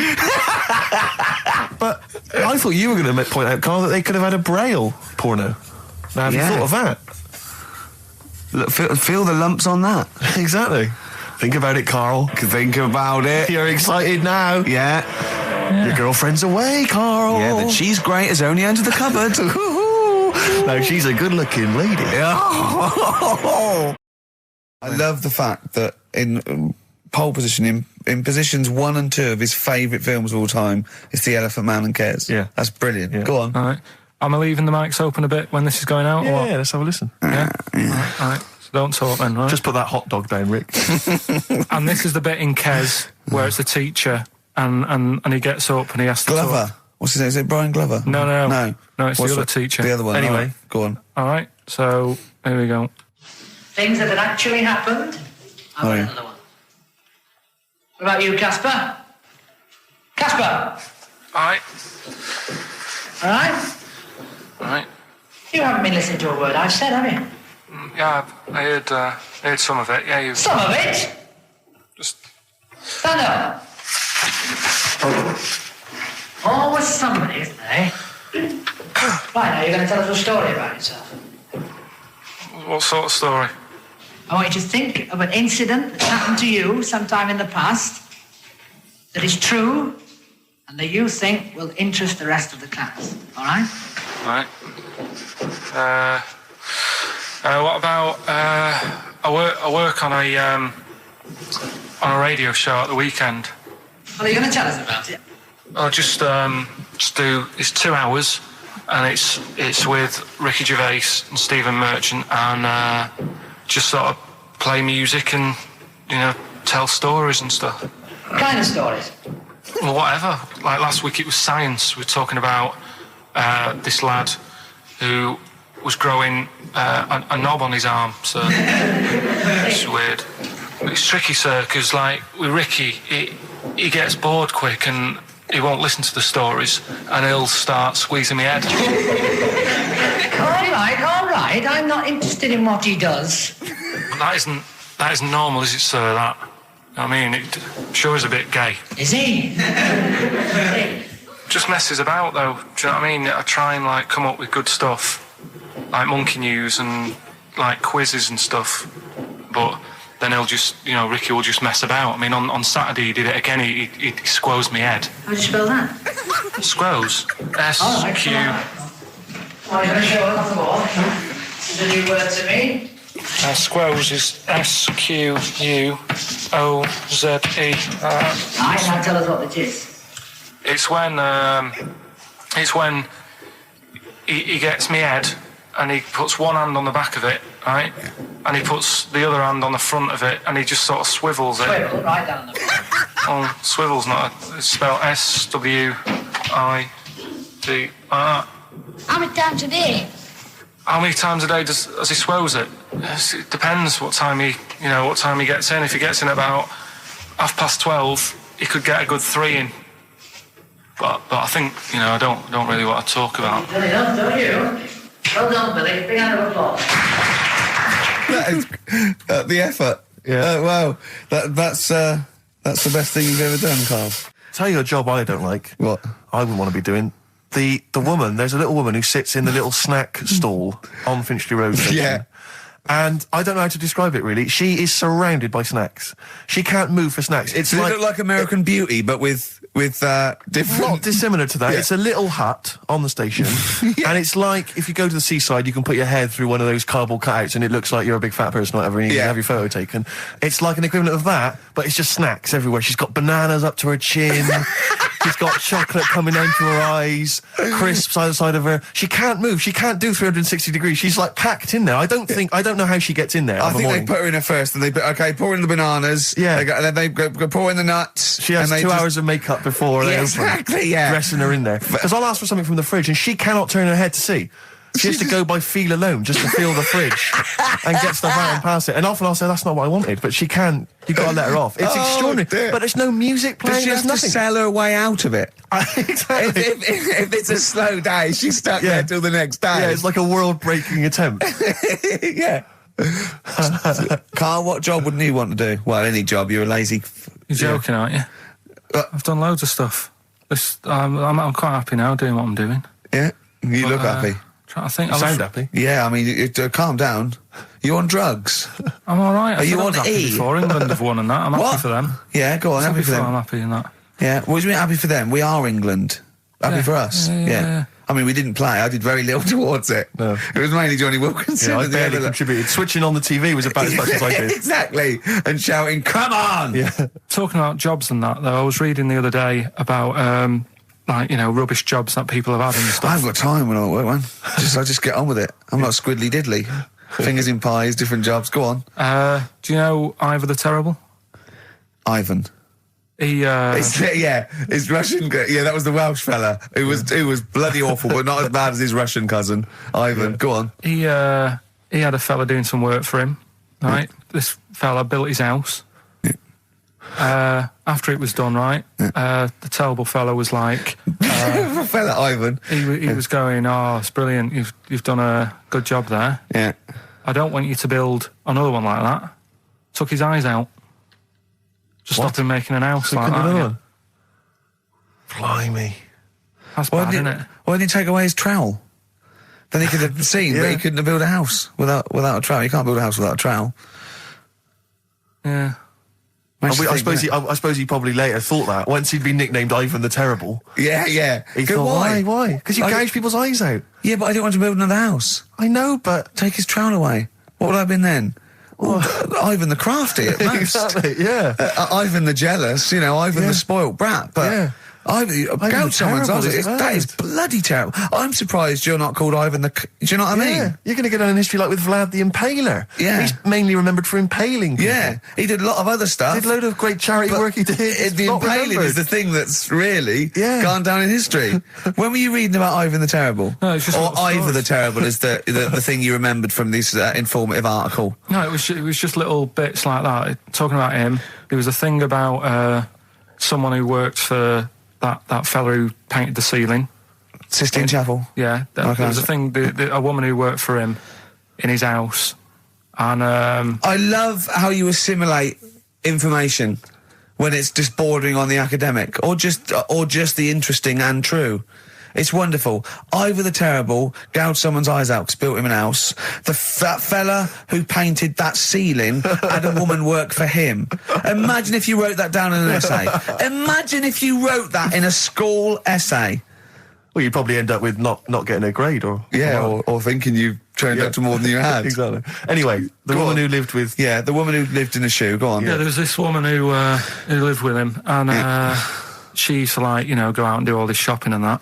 But I thought you were going to point out, Carl, that they could have had a Braille porno. Now, have you thought of that? Look, feel the lumps on that. Exactly. Think about it, Carl. Think about it. You're excited now. Yeah. Your girlfriend's away, Carl. Yeah, the cheese grate is only under the cupboard. No, she's a good-looking lady. I love the fact that in pole position, in positions 1 and 2 of his favourite films of all time, it's The Elephant Man and Kes. Yeah. That's brilliant. Yeah. Go on. All right. Am I leaving the mics open a bit when this is going out? Yeah, or? Yeah, let's have a listen. Yeah? All right. So don't talk then, right? Just put that hot dog down, Rick. And this is the bit in Kes where it's the teacher and he gets up and he has to Glover. talk. What's his name? Is it Brian Glover? No, it's What's the other teacher. The other one. Anyway. Right. Go on. All right, so here we go. Things that had actually happened. I've got another one. What about you, Casper? Casper! All right. All right? All right. You haven't been listening to a word I've said, have you? Yeah, I heard some of it. Yeah, you. Some of it? Just stand up. Always somebody, isn't there, eh? Right, now you're going to tell us a story about yourself. what sort of story? I want you to think of an incident that happened to you sometime in the past that is true and that you think will interest the rest of the class. All right? All right. What about I work on a radio show at the weekend. Well, are you going to tell us about it? I'll just do. It's 2 hours, and it's with Ricky Gervais and Stephen Merchant, and just sort of play music and tell stories and stuff. What kind of stories? Well, whatever. Like last week, it was science. We were talking about this lad who was growing a knob on his arm. So it's weird. It's tricky, sir, because like with Ricky, he gets bored quick and he won't listen to the stories, and he'll start squeezing my head. All right. I'm not interested in what he does. That isn't normal, is it, sir? That. I mean, it sure is a bit gay. Is he? Just messes about, though. Do you know what I mean? I try and like come up with good stuff, like monkey news and like quizzes and stuff, but then he'll just, Ricky will just mess about. I mean, on Saturday he did it again. He squoze my head. How do you spell that? Squoze. S-Q... Oh, you're going to show it off the wall? It's a new word to me. Squoze is S-Q-U-O-Z-E. Now tell us what it is. It's when he gets me head and he puts one hand on the back of it, right? And he puts the other hand on the front of it and he just sort of swivels it. Swivel, right down the back. Oh, swivel's not it's spelled S-W-I-D. How many times a day? How many times a day does he swells it? It depends what time he gets in. If he gets in about 12:30, he could get a good 3 in. But I think, I don't really want to talk about. You don't you? Well done, Billy. Big round of applause. That is the effort. Yeah. Wow. That's the best thing you've ever done, Carl. Tell you a job I don't like. What? I wouldn't want to be doing. The woman, there's a little woman who sits in the little snack stall on Finchley Road station. Yeah. And I don't know how to describe it, really. She is surrounded by snacks. She can't move for snacks. It's Does like... it look like American Beauty, but with different... Not dissimilar to that. Yeah. It's a little hut on the station. Yeah. And it's like, if you go to the seaside, you can put your head through one of those cardboard cutouts and it looks like you're a big fat person or whatever, and you can have your photo taken. It's like an equivalent of that, but it's just snacks everywhere. She's got bananas up to her chin. She's got chocolate coming down to her eyes, crisps either side of her. She can't move. She can't do 360 degrees. She's like packed in there. I don't know how she gets in there. I think they put her in there first, and pour in the bananas. Yeah. Then they go pour in the nuts. She has 2 hours of makeup before they open, dressing her in there. Because I'll ask for something from the fridge, and she cannot turn her head to see. She has to go by feel alone, just to feel the fridge and get stuff out and pass it. And often I'll say, that's not what I wanted, but she can't. You've got to let her off. It's extraordinary. Dear. But there's no music playing. Does she have to sell her way out of it? Exactly. If it's a slow day, she's stuck there till the next day. Yeah, it's like a world-breaking attempt. Yeah. Carl, what job wouldn't you want to do? Well, any job. You're a lazy... You're joking, aren't you? I've done loads of stuff. I'm quite happy now doing what I'm doing. Yeah? You look happy. I think you sound happy. Yeah, I mean, calm down. You're on drugs. I'm all right. Are you on E? Before England have won and that. I'm happy for them. Yeah, go on. Happy for them. I'm happy in that. Yeah. What do you mean happy for them? We are England. Happy for us. Yeah. I mean, we didn't play. I did very little towards it. No. It was mainly Johnny Wilkinson. Yeah, I barely contributed. Switching on the TV was about as much as I did. Exactly. And shouting, "Come on!" Yeah. Talking about jobs and that, though, I was reading the other day about rubbish jobs that people have had and stuff. I haven't got time when I'm at work, man. I just get on with it. I'm not squiddly diddly. Fingers in pies, different jobs. Go on. Do you know Ivor the Terrible? Ivan. His Russian. Yeah, that was the Welsh fella. It was bloody awful, but not as bad as his Russian cousin, Ivan. Yeah. Go on. He had a fella doing some work for him. Right, this fella built his house. After it was done, right, the terrible fella was like, fella Ivan. He was going, "Oh, it's brilliant. You've done a good job there. Yeah. I don't want you to build another one like that." Took his eyes out. Just stopped him making an house like that. Yeah. Blimey. That's bad, isn't it? Why didn't he take away his trowel? Then he could have seen, but he couldn't have built a house without a trowel. You can't build a house without a trowel. Yeah. I suppose he probably later thought that once he'd been nicknamed Ivan the Terrible. Yeah. He thought, why? Because you gouge people's eyes out. Yeah, but I didn't want to build another house. I know, but take his trowel away. What would I have been then? Ivan the Crafty at most. Exactly. Yeah. Ivan the Jealous. Ivan the spoilt brat. But gouge someone's eyes. That is bloody terrible. I'm surprised you're not called Ivan the... Do you know what I mean? You're going to get on in history like with Vlad the Impaler. Yeah. He's mainly remembered for impaling people. Yeah. He did a lot of other stuff. Did a load of great charity work he did. The impaling is the thing that's really gone down in history. When were you reading about Ivan the Terrible? No, it's just... Or Ivor the Terrible is the thing you remembered from this informative article? No, it was just little bits like that. Talking about him, there was a thing about someone who worked for... That fella who painted the ceiling. Sistine Chapel? Yeah. There was a thing, a woman who worked for him in his house. And, I love how you assimilate information when it's just bordering on the academic, or just the interesting and true. It's wonderful. Ivor the Terrible gouged someone's eyes out because built him an house. That fella who painted that ceiling had a woman work for him. Imagine if you wrote that down in an essay. Imagine if you wrote that in a school essay. Well, you'd probably end up with not getting a grade, or thinking you turned up to more than you had. Exactly. Anyway, the woman who lived with... Yeah, the woman who lived in a shoe. Go on. Yeah, there was this woman who lived with him, and she used to, go out and do all this shopping and that.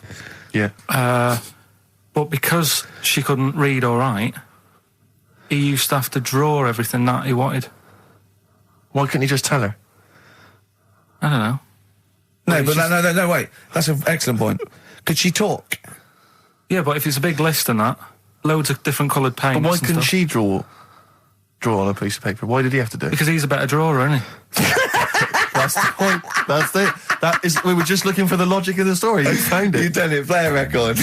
Yeah. But because she couldn't read or write, he used to have to draw everything that he wanted. Why couldn't he just tell her? I don't know. No, wait. That's an excellent point. Could she talk? Yeah, but if it's a big list and that, loads of different coloured paints. But why couldn't she draw on a piece of paper? Why did he have to do it? Because he's a better drawer, isn't he? That's the point. We were just looking for the logic of the story. You found it. You've done it. Play a record.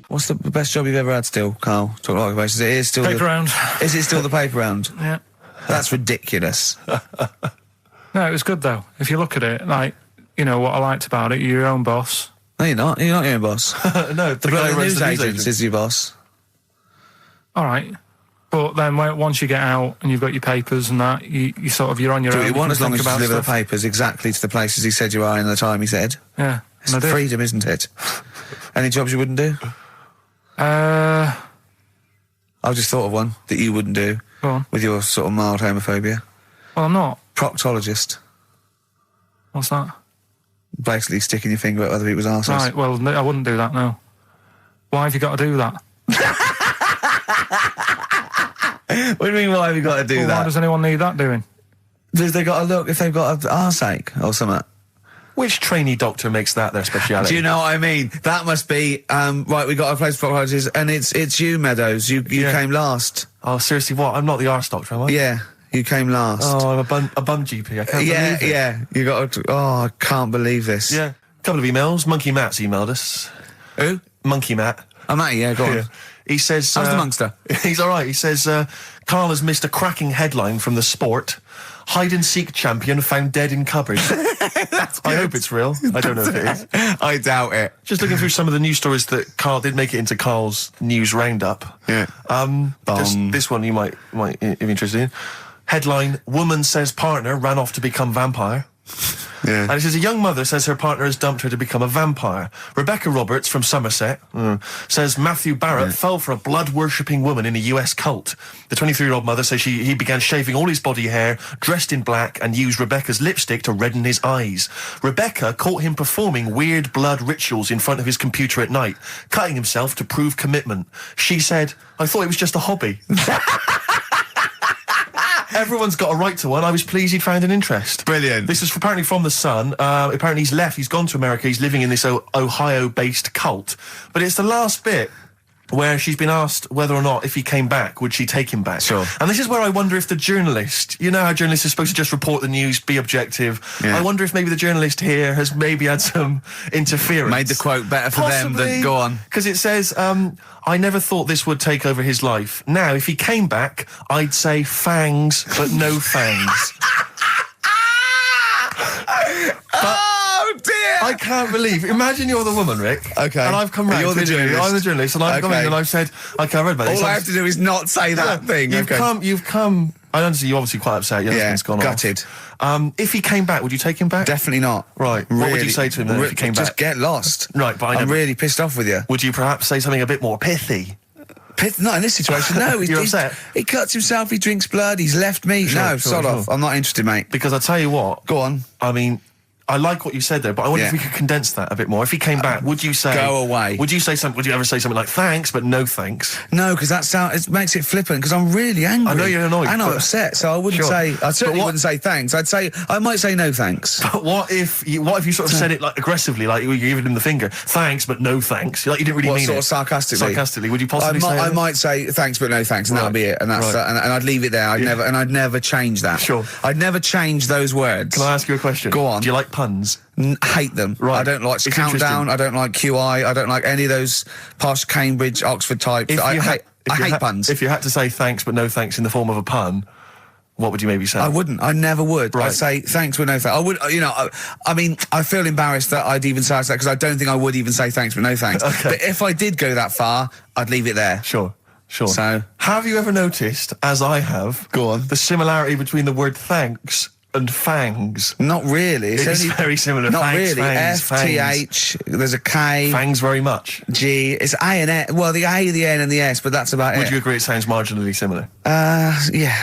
What's the best job you've ever had still, Carl? Talk like occupation. It is still Paper round. Is it still the paper round? Yeah. That's ridiculous. No, it was good though. If you look at it, like, you know, what I liked about it, you're your own boss. No, you're not. You're not your own boss. No, the guy who runs the news agent is your boss. All right. But then once you get out and you've got your papers and that, you sort of, you're on your own. Do what you want as long as you about deliver the stuff. papers exactly to the places he said you are in the time he said. Yeah. It's freedom, isn't it? Any jobs you wouldn't do? I've just thought of one that you wouldn't do. Go on. With your sort of mild homophobia. Well, I'm not. Proctologist. What's that? Basically sticking your finger at other people's arses. Right, well, I wouldn't do that, no. Why have you got to do that? What do you mean, why have you got to do that? Why does anyone need that doing? Because they got to look if they've got an arseache or something. Which trainee doctor makes that their speciality? Do you know what I mean? That must be, right, we got a place for proctologists, and it's you, Meadows. You came last. Oh, seriously, what? I'm not the arse doctor, am I? Yeah, you came last. Oh, I'm a bum GP. I can't believe it. Yeah, you got to, I can't believe this. Yeah. A couple of emails. Monkey Matt's emailed us. Who? Monkey Matt. Oh, Matty, yeah, go on. Yeah. He says... How's the Monkster? He's all right. He says, Carl has missed a cracking headline from The Sport. Hide-and-seek champion found dead in cupboard. I hope it's real. I don't know if it is. I doubt it. Just looking through some of the news stories that Carl did make it into Carl's news roundup. Yeah. This one you might be interested in. Headline, woman says partner ran off to become vampire. Yeah. And it says a young mother says her partner has dumped her to become a vampire. Rebecca Roberts from Somerset says Matthew Barrett fell for a blood-worshipping woman in a US cult. The 23-year-old mother says he began shaving all his body hair, dressed in black, and used Rebecca's lipstick to redden his eyes. Rebecca caught him performing weird blood rituals in front of his computer at night, cutting himself to prove commitment. She said, I thought it was just a hobby. Everyone's got a right to one. I was pleased he'd found an interest. Brilliant. This is apparently from The Sun. Apparently he's left. He's gone to America. He's living in this Ohio-based cult. But it's the last bit where she's been asked whether or not, if he came back, would she take him back? Sure. And this is where I wonder if the journalist, you know how journalists are supposed to just report the news, be objective. Yeah. I wonder if maybe the journalist here has maybe had some interference. Made the quote better for them than go on. Because it says, I never thought this would take over his life. Now, if he came back, I'd say fangs, but no fangs. Oh dear! I can't believe. Imagine you're the woman, Rick. Okay. And I've come round. You're the journalist. I'm the journalist, and I've come in and I've said, okay, I read about this. All I have to do is not say that thing. You've come. I understand you're obviously quite upset. Your husband's gone gutted. off. If he came back, would you take him back? Definitely not. Right. Really, What would you say to him then if he came back? Just get lost. Right, but I'm really pissed off with you. Would you perhaps say something a bit more pithy? Not in this situation, no. You're upset? He cuts himself, he drinks blood, he's left me. Sod off. I'm not interested, mate. Because I tell you what. Go on. I mean, I like what you said there, but I wonder if we could condense that a bit more. If he came back, would you say... Go away. Would you ever say something like, thanks, but no thanks? No, because it makes it flippant, because I'm really angry. I know you're annoyed. And I'm upset, so I wouldn't say... I certainly wouldn't say thanks. I might say no thanks. But what if you sort of said it like aggressively, like you were giving him the finger, thanks, but no thanks? Like you didn't really mean it. What, sort of sarcastically? Sarcastically, would you possibly say I might say thanks, but no thanks, and that'll be it. And that's and I'd leave it there. I'd never change that. Sure. I'd never change those words. Can I ask you a question? Go on. Do you like puns? Hate them. Right. I don't like Countdown. I don't like QI. I don't like any of those posh Cambridge, Oxford types. I hate puns. If you had to say thanks but no thanks in the form of a pun, what would you maybe say? I wouldn't. I never would. Right. I'd say thanks but no thanks. I would. I mean, I feel embarrassed that I'd even say that because I don't think I would even say thanks but no thanks. Okay. But if I did go that far, I'd leave it there. Sure. So, have you ever noticed, as I have, the similarity between the word thanks and fangs? Not really. It's very similar. Not thanks, really. Fangs, F-T-H, there's a K. Fangs very much. G. It's A and S. Well, the A, the N and the S, but that's about it. Would you agree it sounds marginally similar? Yeah,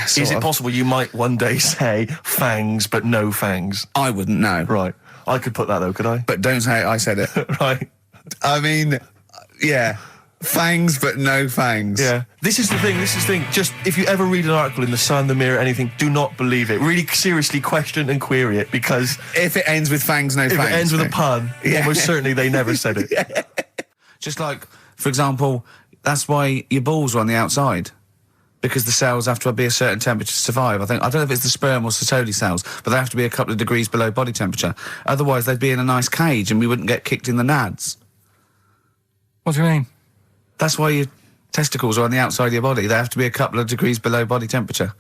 Is it possible you might one day say fangs but no fangs? I wouldn't know. Right. I could put that though, could I? But don't say I said it. Right. I mean, yeah. Fangs, but no fangs. Yeah. This is the thing. Just, if you ever read an article in The Sun, The Mirror, anything, do not believe it. Really seriously question and query it, because... If it ends with fangs, no fangs. If it ends with a pun, almost certainly they never said it. Yeah. Just like, for example, that's why your balls are on the outside. because the cells have to be a certain temperature to survive. I don't know if it's the sperm or Sertoli cells, but they have to be a couple of degrees below body temperature. Otherwise, they'd be in a nice cage and we wouldn't get kicked in the nads. What do you mean? That's why your testicles are on the outside of your body. They have to be a couple of degrees below body temperature.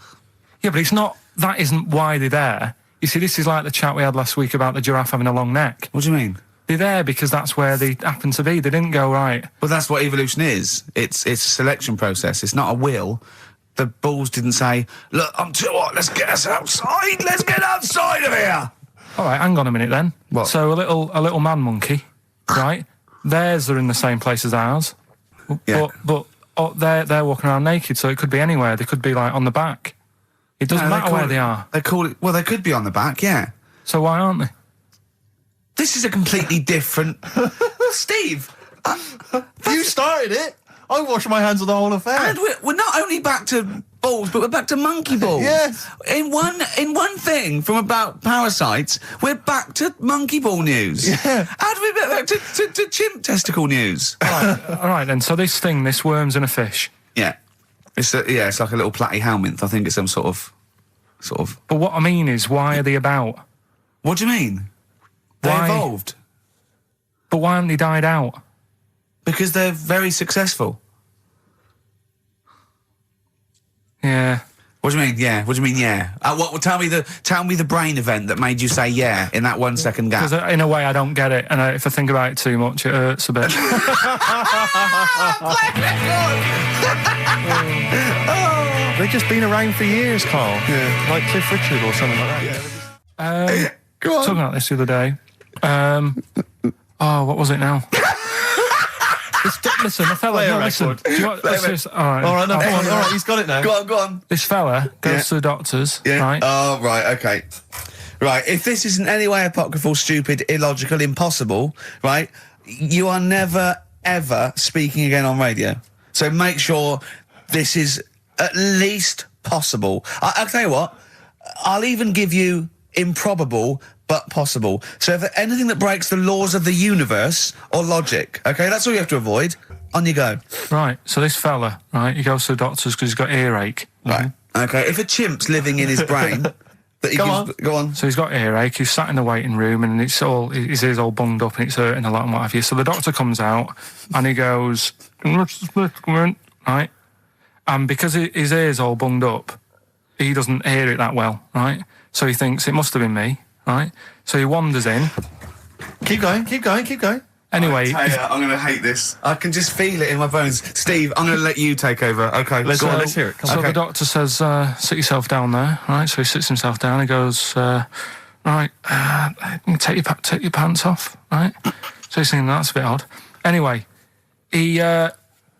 Yeah, but it's not... That isn't why they're there. You see, this is like the chat we had last week about the giraffe having a long neck. What do you mean? They're there because that's where they happen to be. They didn't go, right... Well, that's what evolution is. It's a selection process. It's not a will. The balls didn't say, look, I'm too hot, let's get us outside, let's get outside of here! All right, hang on a minute then. What? So a little man monkey, right? Theirs are in the same place as ours. Yeah. But they're walking around naked, so it could be anywhere. They could be, like, on the back. It doesn't matter where they are. They call it... Well, they could be on the back, yeah. So why aren't they? This is a completely different... Steve! You started it! I wash my hands of the whole affair. And we're not only back to balls, but we're back to monkey balls. Yes. In one thing from about parasites, we're back to monkey ball news. Yeah. How do we get back to chimp testicle news? All right then. So this worm's in a fish. Yeah. It's like a little platyhelminth. I think it's some sort of. But what I mean is, why are they about? What do you mean? They Why? evolved. But why haven't they died out? Because they're very successful. Yeah. What do you mean? Yeah. What do you mean? Yeah. Tell me the brain event that made you say yeah in that 1 second gap. Because in a way I don't get it, and if I think about it too much, it hurts a bit. They've just been around for years, Carl. Yeah. Like Cliff Richard or something like that. Go on. Talking about this the other day. What was it now? Listen, the fella... No, listen. Do you want... All right, he's got it now. Go on. This fella goes to the doctors, right? Oh, right, okay. Right, if this isn't any way apocryphal, stupid, illogical, impossible, right, you are never, ever speaking again on radio. So make sure this is at least possible. I'll tell you what, I'll even give you improbable but possible. So if anything that breaks the laws of the universe or logic, okay, that's all you have to avoid. On you go. Right, so this fella, right, he goes to the doctors because he's got earache. Right, okay, if a chimp's living in his brain... Go on. So he's got earache, he's sat in the waiting room and his ear's all bunged up and it's hurting a lot and what have you. So the doctor comes out and he goes, right? And because his ear's all bunged up, he doesn't hear it that well, right? So he thinks it must have been me, right? So he wanders in. Keep going. Anyway... I'm going to hate this. I can just feel it in my bones. Steve, I'm going to let you take over. Okay, let's hear it. So the doctor says, sit yourself down there, right? So he sits himself down, he goes, right, take your pants off, right? So he's thinking, that's a bit odd. Anyway, he heard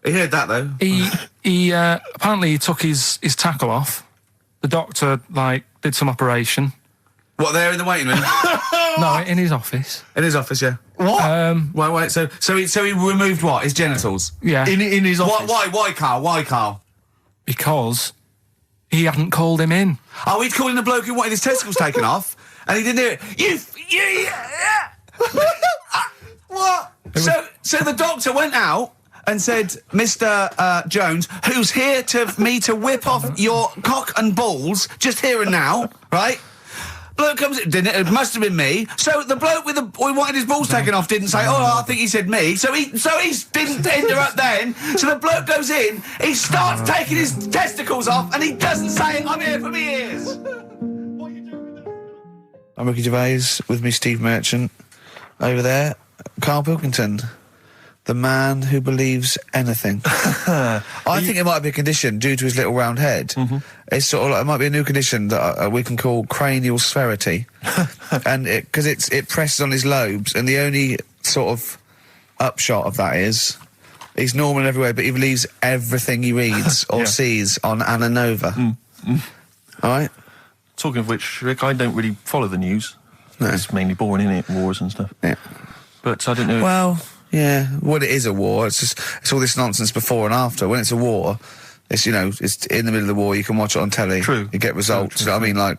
that, though. He apparently he took his tackle off. The doctor, did some operation. What, there in the waiting room? No, in his office. In his office, yeah. What? Wait, so he removed what? His genitals? Yeah. In his office? Why, Carl? Because he hadn't called him in. Oh, he'd called in the bloke who wanted his testicles taken off, and he didn't hear it. What? So the doctor went out and said, Mr. Jones, who's here to whip off your cock and balls, just here and now, right? Bloke comes in, didn't it? It must have been me. So the bloke who wanted his balls taken off didn't say, I think he said me. So he didn't interrupt then. So the bloke goes in, he starts taking his testicles off, and he doesn't say, I'm here for me ears. I'm Ricky Gervais, with me Steve Merchant. Over there, Karl Pilkington. The man who believes anything. I think it might be a condition due to his little round head. Mm-hmm. It's sort of it might be a new condition that we can call cranial spherity, and because it presses on his lobes, and the only sort of upshot of that is he's normal in every way, but he believes everything he reads or sees on Anna Nova. All right. Talking of which, Rick, I don't really follow the news. No. It's mainly boring, innit? Wars and stuff. Yeah. But I don't know. Well. Yeah, it is a war. It's all this nonsense before and after. When it's a war, it's in the middle of the war. You can watch it on telly. True. You get results. True. You know what I mean?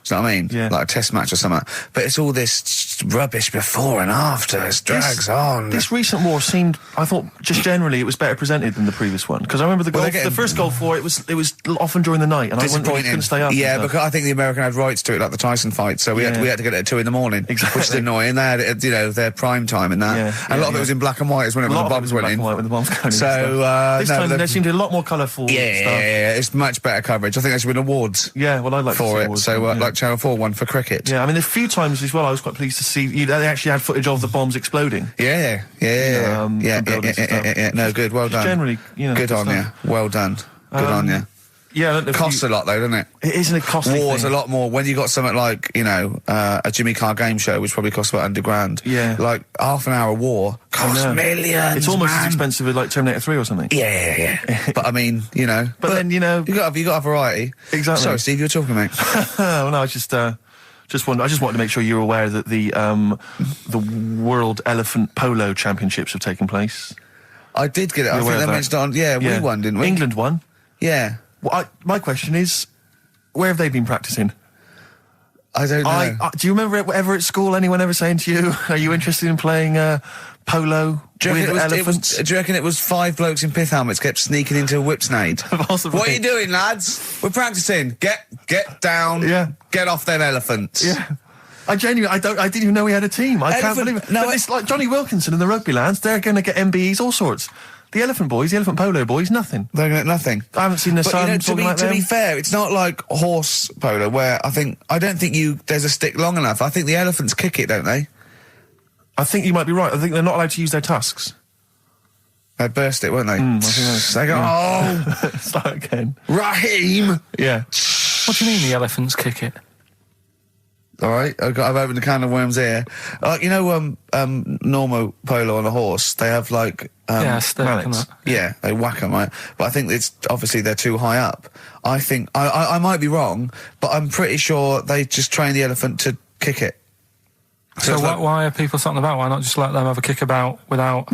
Do you know what I mean? Yeah. Like a test match or something. But it's all this rubbish before and after. It drags on. This recent war seemed, I thought, just generally, it was better presented than the previous one. Because I remember the first Gulf War, it was often during the night, and I couldn't stay up. Yeah, because I think the American had rights to it, like the Tyson fight, so we had to get it at 2 in the morning. Exactly. Which is annoying. They had it, their prime time and that. Yeah, and a lot of it was in black and white, when the bombs went in. When the bombs going so, this time there seemed to be a lot more colourful stuff. Yeah, it's much better coverage. I think there should win awards. Yeah, well, I'd like for to see it. awards, So, like Channel 4 won for cricket. Yeah, I mean, a few times as well, I was quite pleased to see they actually had footage of the bombs exploding. Yeah. No, good. Well done. Generally, good on you. Well done. Good on you. Yeah, it costs a lot though, doesn't it? It isn't a costly War's thing. a lot more when you got something like a Jimmy Carr game show, which probably costs about $100,000. Yeah, like half an hour war costs millions. It's almost as expensive as like Terminator 3 or something. Yeah. But I mean, but then you got a variety. Exactly. Sorry, Steve, you were talking, mate. Well, no, I just wanted to make sure you're aware that the World Elephant Polo Championships have taken place. I did get it. I think they mentioned it on. Yeah, we won, didn't we? England won. Yeah. Well, my question is, where have they been practicing? I don't know. Do you remember ever at school anyone ever saying to you, "Are you interested in playing polo with elephants?" Do you reckon it was 5 blokes in pith helmets kept sneaking into a whipsnade? Possibly. What are you doing, lads? We're practicing. Get down. Yeah. Get off them elephants. Yeah. I didn't even know we had a team. I can't believe it. No, but it's like Johnny Wilkinson and the rugby lads. They're going to get MBEs, all sorts. The elephant polo boys, nothing. They're going to get nothing. I haven't seen their son talking like them. To be fair, it's not like horse polo where I don't think there's a stick long enough. I think the elephants kick it, don't they? I think you might be right. I think they're not allowed to use their tusks. They'd burst it, won't they? I think they go, start again. Raheem! Yeah. What do you mean the elephants kick it? All right, I've opened a can of worms here. Normal polo on a horse, they have like mallets. Yeah, they whack them, right? But I think it's obviously they're too high up. I think I might be wrong, but I'm pretty sure they just train the elephant to kick it. So why are people something about? Why not just let them have a kick about without?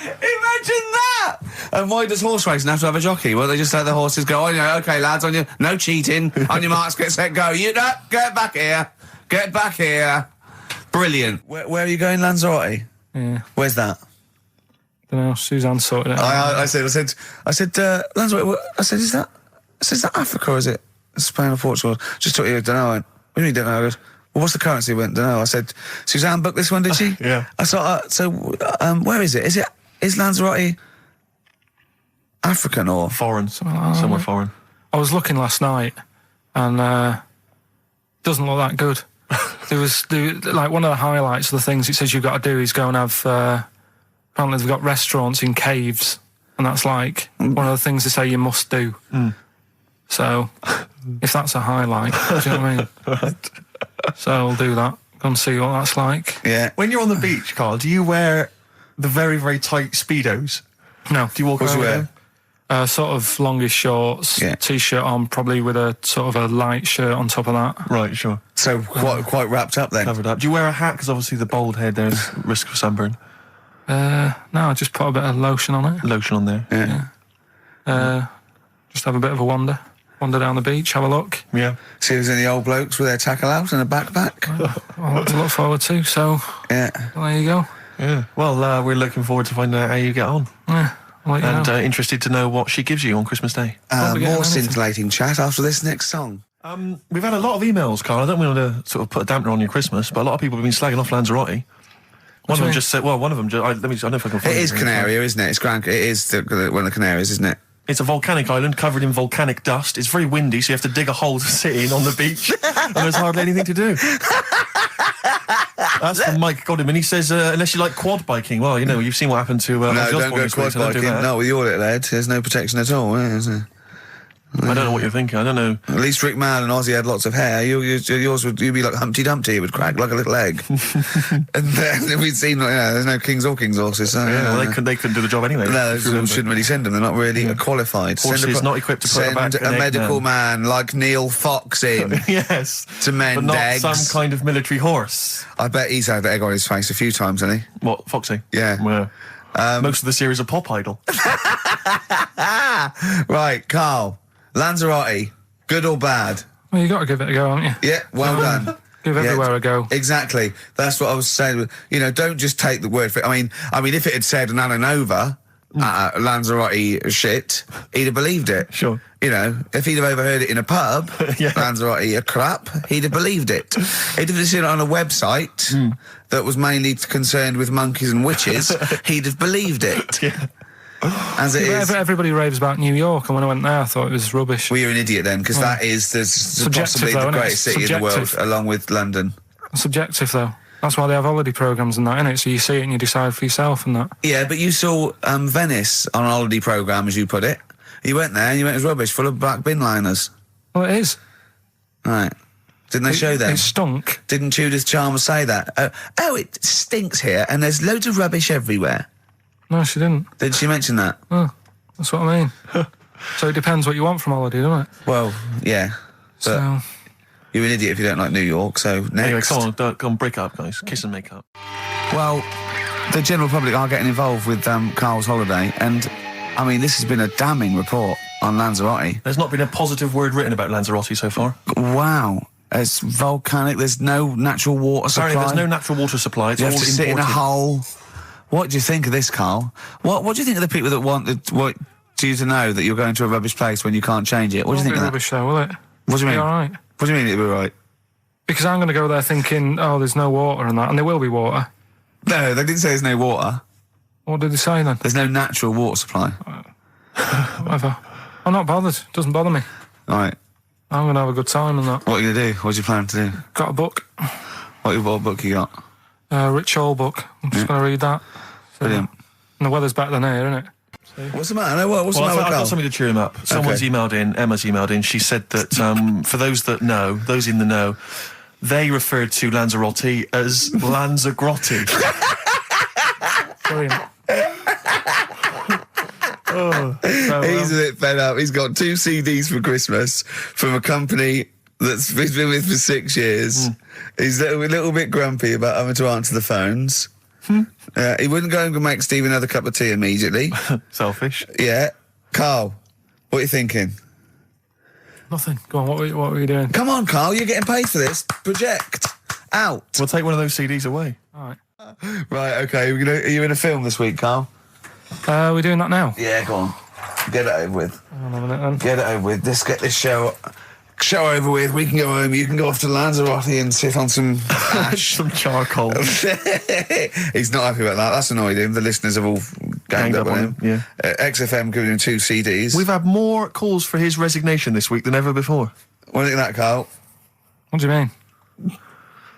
Imagine that! And why does horse racing have to have a jockey? Well, they just let the horses go, okay, lads, no cheating, on your marks, get set, go. Get back here. Get back here. Brilliant. Where are you going, Lanzarote? Yeah. Where's that? Don't know, Suzanne sorted it out. I said, Lanzarote, is that Africa or is it Spain or Portugal? Just took you, don't know. What do you mean, don't know? I goes, well, what's the currency? Went, don't know. I said, Suzanne booked this one, did she? Yeah. I thought, where is it? Is Lanzarote African or foreign? Somewhere foreign. I was looking last night, and doesn't look that good. There was like one of the highlights of the things it says you've got to do is go and have. Apparently, they've got restaurants in caves, and that's like one of the things they say you must do. So, if that's a highlight, do you know what I mean? Right. So I'll do that. Go and see what that's like. Yeah. When you're on the beach, Carl, do you wear the very, very tight Speedos? No. Do you walk around with them? Sort of longish shorts, t-shirt on, probably with a sort of a light shirt on top of that. Right, sure. So quite wrapped up then. Covered up. Do you wear a hat? Because obviously the bald head, there's risk of sunburn. No, I just put a bit of lotion on it. Lotion on there. Yeah. Just have a bit of a wander down the beach, have a look. Yeah. See if there's any old blokes with their tackle out and a backpack. I'll have to look forward to, so... Yeah. Well, there you go. Yeah. Well, we're looking forward to finding out how you get on. Yeah. And interested to know what she gives you on Christmas Day. More scintillating chat after this next song. We've had a lot of emails, Carl. I don't want to sort of put a dampener on your Christmas, but a lot of people have been slagging off Lanzarote. One of them just said, I don't know if I can find it. It is Canaria, isn't it? It is one of the Canaries, isn't it? It's a volcanic island covered in volcanic dust. It's very windy, so you have to dig a hole to sit in on the beach, and there's hardly anything to do. That's from Mike Godham, and he says, unless you like quad biking, well, you've seen what happened to... no, don't go quad biking. No, with your little head, there's no protection at all, is there? I don't know what you're thinking. I don't know. At least Rick Mann and Ozzy had lots of hair. You'd be like Humpty Dumpty. It would crack like a little egg. And then we'd seen, there's no kings or kings horses. So, well, they couldn't do the job anyway. No, shouldn't really send them. They're not really qualified. Horses not equipped to put send a medical man like Neil Fox in. Yes. To mend eggs. Not some kind of military horse. I bet he's had egg on his face a few times, hasn't he? What, Foxy? Yeah. Well, most of the series are Pop Idol. Right, Carl. Lanzarote, Good or bad? Well, you got to give it a go, haven't you? Yeah, well done. Give everywhere a go. Exactly. That's what I was saying. You know, don't just take the word for it. I mean, if it had said Nananova, Lanzarote shit, he'd have believed it. Sure. You know, if he'd have overheard it in a pub, Lanzarote a crap, he'd have believed it. He'd have seen it on a website that was mainly concerned with monkeys and witches, he'd have believed it. Yeah. As it is. Everybody raves about New York, and when I went there, I thought it was rubbish. Well, you're an idiot then, because that is possibly the greatest city in the world, along with London. Subjective, though. That's why they have holiday programmes and that, innit? So you see it and you decide for yourself and that. Yeah, but you saw Venice on a holiday programme, as you put it. You went there and you went, it was rubbish, full of black bin liners. Well, it is. Right. Didn't they show them? It stunk. Didn't Judith Chalmers say that? Oh, it stinks here and there's loads of rubbish everywhere. No, she didn't. Did she mention that? Oh, that's what I mean. So it depends what you want from holiday, doesn't it? Well, yeah. But So... you're an idiot if you don't like New York, so next. Anyway, come on, break up, guys. Kiss and make up. Well, the general public are getting involved with Carl's holiday, and, I mean, this has been a damning report on Lanzarote. There's not been a positive word written about Lanzarote so far. Wow. It's volcanic, there's no natural water supply. Sorry, there's no natural water supply. It's you all have to sit in a hole. What do you think of this, Carl? What do you think of the people that want you to know that you're going to a rubbish place when you can't change it? What do you think of that? Rubbish though, will it? What do you mean? It'll be all right. What do you mean it'll be right? Because I'm going to go there thinking, oh, there's no water and that, and there will be water. No, they didn't say there's no water. What did they say then? There's no natural water supply. Whatever. I'm not bothered. It doesn't bother me. All right. I'm going to have a good time and that. What are you going to do? What do you plan to do? Got a book. What book you got? Rich Hall book. I'm just going to read that. So, Brilliant. And the weather's better than here, isn't it? What's the matter? What's the matter with I've Carl? got something to cheer him up. Someone's emailed in, Emma's emailed in, she said that for those that know, those in the know, they referred to Lanzarote as Lanzagrotte. Brilliant. He's a bit fed up. He's got 2 CDs for Christmas from a company that's he's been with for 6 years. He's a little bit grumpy about having to answer the phones. He wouldn't go and make Steve another cup of tea immediately. Selfish. Yeah. Carl, what are you thinking? Nothing. Go on, what were you doing? Come on, Carl, you're getting paid for this. Project. Out. We'll take one of those CDs away. All right. Right, okay. Are you in a film this week, Carl? We're doing that now? Yeah, go on. Get it over with. Hang on a minute then. Get it over with. Let's get this show over with. We can go home. You can go off to Lanzarote and sit on some ash. Some charcoal. He's not happy about that. That's annoyed him. The listeners have all ganged up on him. Yeah. XFM giving him 2 CDs. We've had more calls for his resignation this week than ever before. What do you think of that, Carl? What do you mean?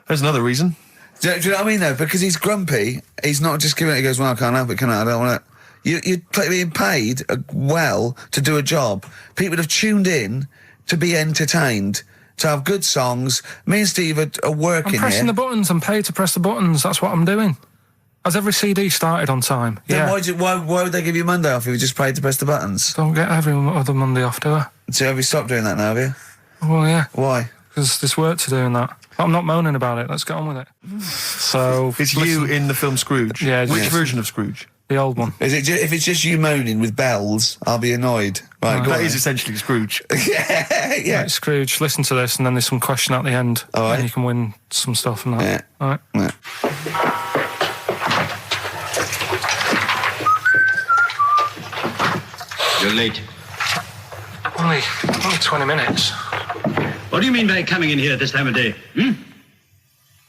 There's another reason. Do you know what I mean, though? Because he's grumpy. He's not just giving it. He goes, well, I can't help it, can I? I don't want it. You're being paid well to do a job. People have tuned in to be entertained, to have good songs. Me and Steve are working here. I'm pressing the buttons. I'm paid to press the buttons. That's what I'm doing. Has every CD started on time? Then yeah. Why would they give you Monday off if you just paid to press the buttons? Don't get every other Monday off, do I? So have you stopped doing that now, have you? Well, yeah. Why? Because there's work to do in that. I'm not moaning about it. Let's get on with it. So it's you in the film Scrooge. Yeah. Which version of Scrooge? The old one. Is it? If it's just you moaning with bells, I'll be annoyed. Right, that is essentially Scrooge. yeah. Right, Scrooge, listen to this, and then there's some question at the end, all right. and you can win some stuff and that. Yeah. All right. Yeah. You're late. Only 20 minutes. What do you mean by coming in here at this time of day?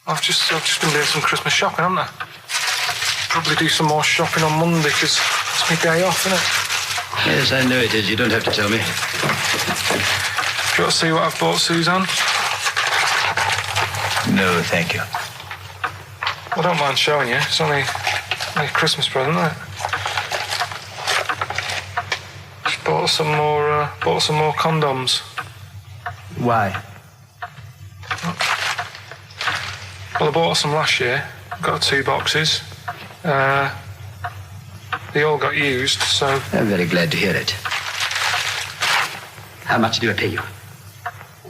I've just been doing some Christmas shopping, haven't I? Probably do some more shopping on Monday because it's my day off, isn't it? Yes, I know it is. You don't have to tell me. Do you want to see what I've bought Suzanne? No, thank you. I don't mind showing you. It's only a Christmas present, isn't it? Just bought some more condoms. Why? Well, I bought some last year. Got 2 boxes. They all got used, so... I'm very glad to hear it. How much do I pay you?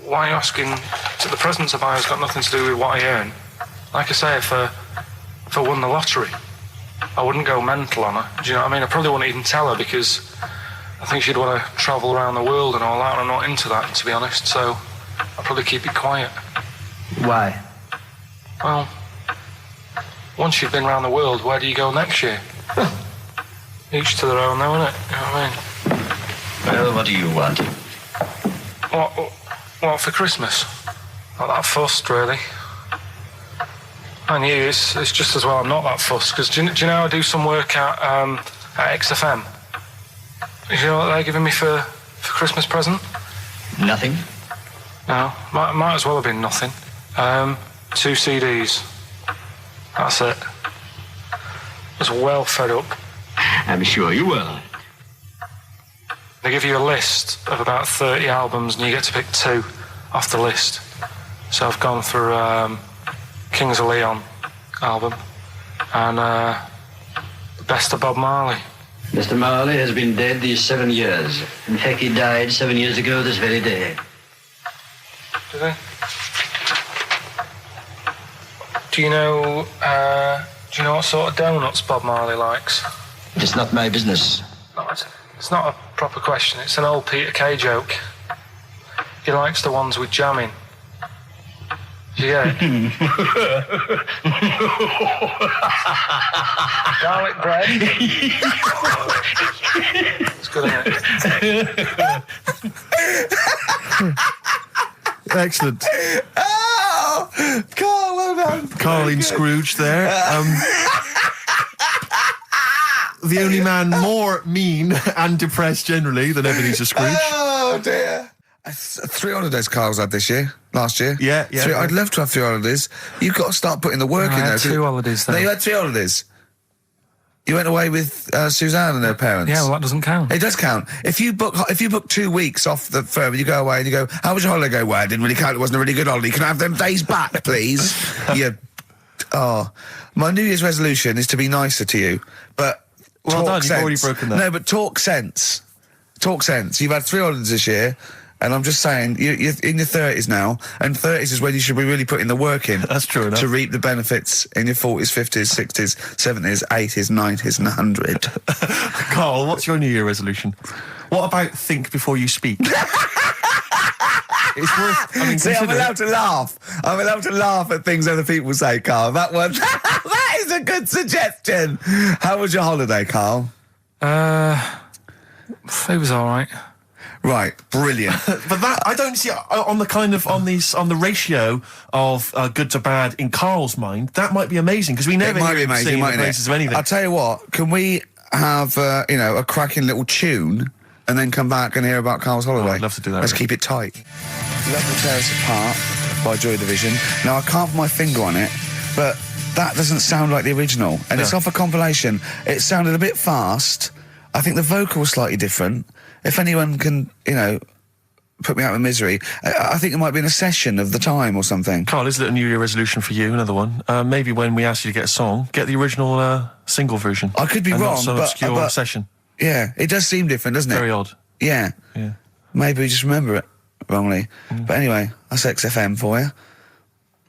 Why are you asking? The presents I buy has got nothing to do with what I earn. Like I say, if I won the lottery, I wouldn't go mental on her. Do you know what I mean? I probably wouldn't even tell her because I think she'd want to travel around the world and all that, and I'm not into that, to be honest, so I'll probably keep it quiet. Why? Well, once you've been around the world, where do you go next year? Each to their own, though, innit? You know what I mean? Well, what do you want? What for Christmas? Not that fussed, really. And you, it's just as well I'm not that fussed, because do you know I do some work at XFM? Do you know what they're giving me for Christmas present? Nothing? No, might as well have been nothing. 2 CDs. That's it. I was well fed up. I'm sure you will. They give you a list of about 30 albums and you get to pick 2 off the list. So I've gone for Kings of Leon album and the best of Bob Marley. Mr. Marley has been dead these 7 years. In fact, he died 7 years ago this very day. Did he? Do you know what sort of donuts Bob Marley likes? It's not my business. No, it's not a proper question. It's an old Peter Kay joke. He likes the ones with jam in. Do you get it? Garlic bread. It's good, isn't it? Excellent. Oh! Carl, well done. Carl in Scrooge there. The only man more mean and depressed generally than Ebenezer Scrooge. Oh, dear. 3 holidays Carl's had this year. Last year. Yeah. I'd love to have 3 holidays. You've got to start putting the work in there. I had 2 holidays though. No, you had 3 holidays. You went away with Suzanne and her parents. Yeah, well, that doesn't count. It does count. If you book 2 weeks off the firm, you go away and you go, how was your holiday? Go, well, it didn't really count. It wasn't a really good holiday. Can I have them days back, please? My New Year's resolution is to be nicer to you, but well done, sense. You've already broken that. No, but talk sense. Talk sense. You've had 3 holidays this year. And I'm just saying, you're in your 30s now, and 30s is when you should be really putting the work in. That's true enough. To reap the benefits in your 40s, 50s, 60s, 70s, 80s, 90s, and 100. Carl, what's your New Year resolution? What about think before you speak? It's worth. I mean, see, I'm allowed to laugh. I'm allowed to laugh at things other people say, Carl. That one, that is a good suggestion. How was your holiday, Carl? It was all right. Right, brilliant. But that I don't see on the ratio of good to bad in Carl's mind. That might be amazing because we never hear him singing the praises of anything. I'll tell you what. Can we have a cracking little tune and then come back and hear about Carl's holiday? I'd love to do that. Let's keep it tight. Love to Tear Us Apart by Joy Division. Now I can't put my finger on it, but that doesn't sound like the original, and it's off a compilation. It sounded a bit fast. I think the vocal was slightly different. If anyone can, put me out of misery, I think it might be in a session of the time or something. Carl, is it a New Year resolution for you? Another one. Maybe when we ask you to get a song, get the original single version. I could be wrong, not some but obscure session. Yeah, it does seem different, doesn't it? Very odd. Yeah. Maybe we just remember it wrongly. But anyway, that's XFM for you.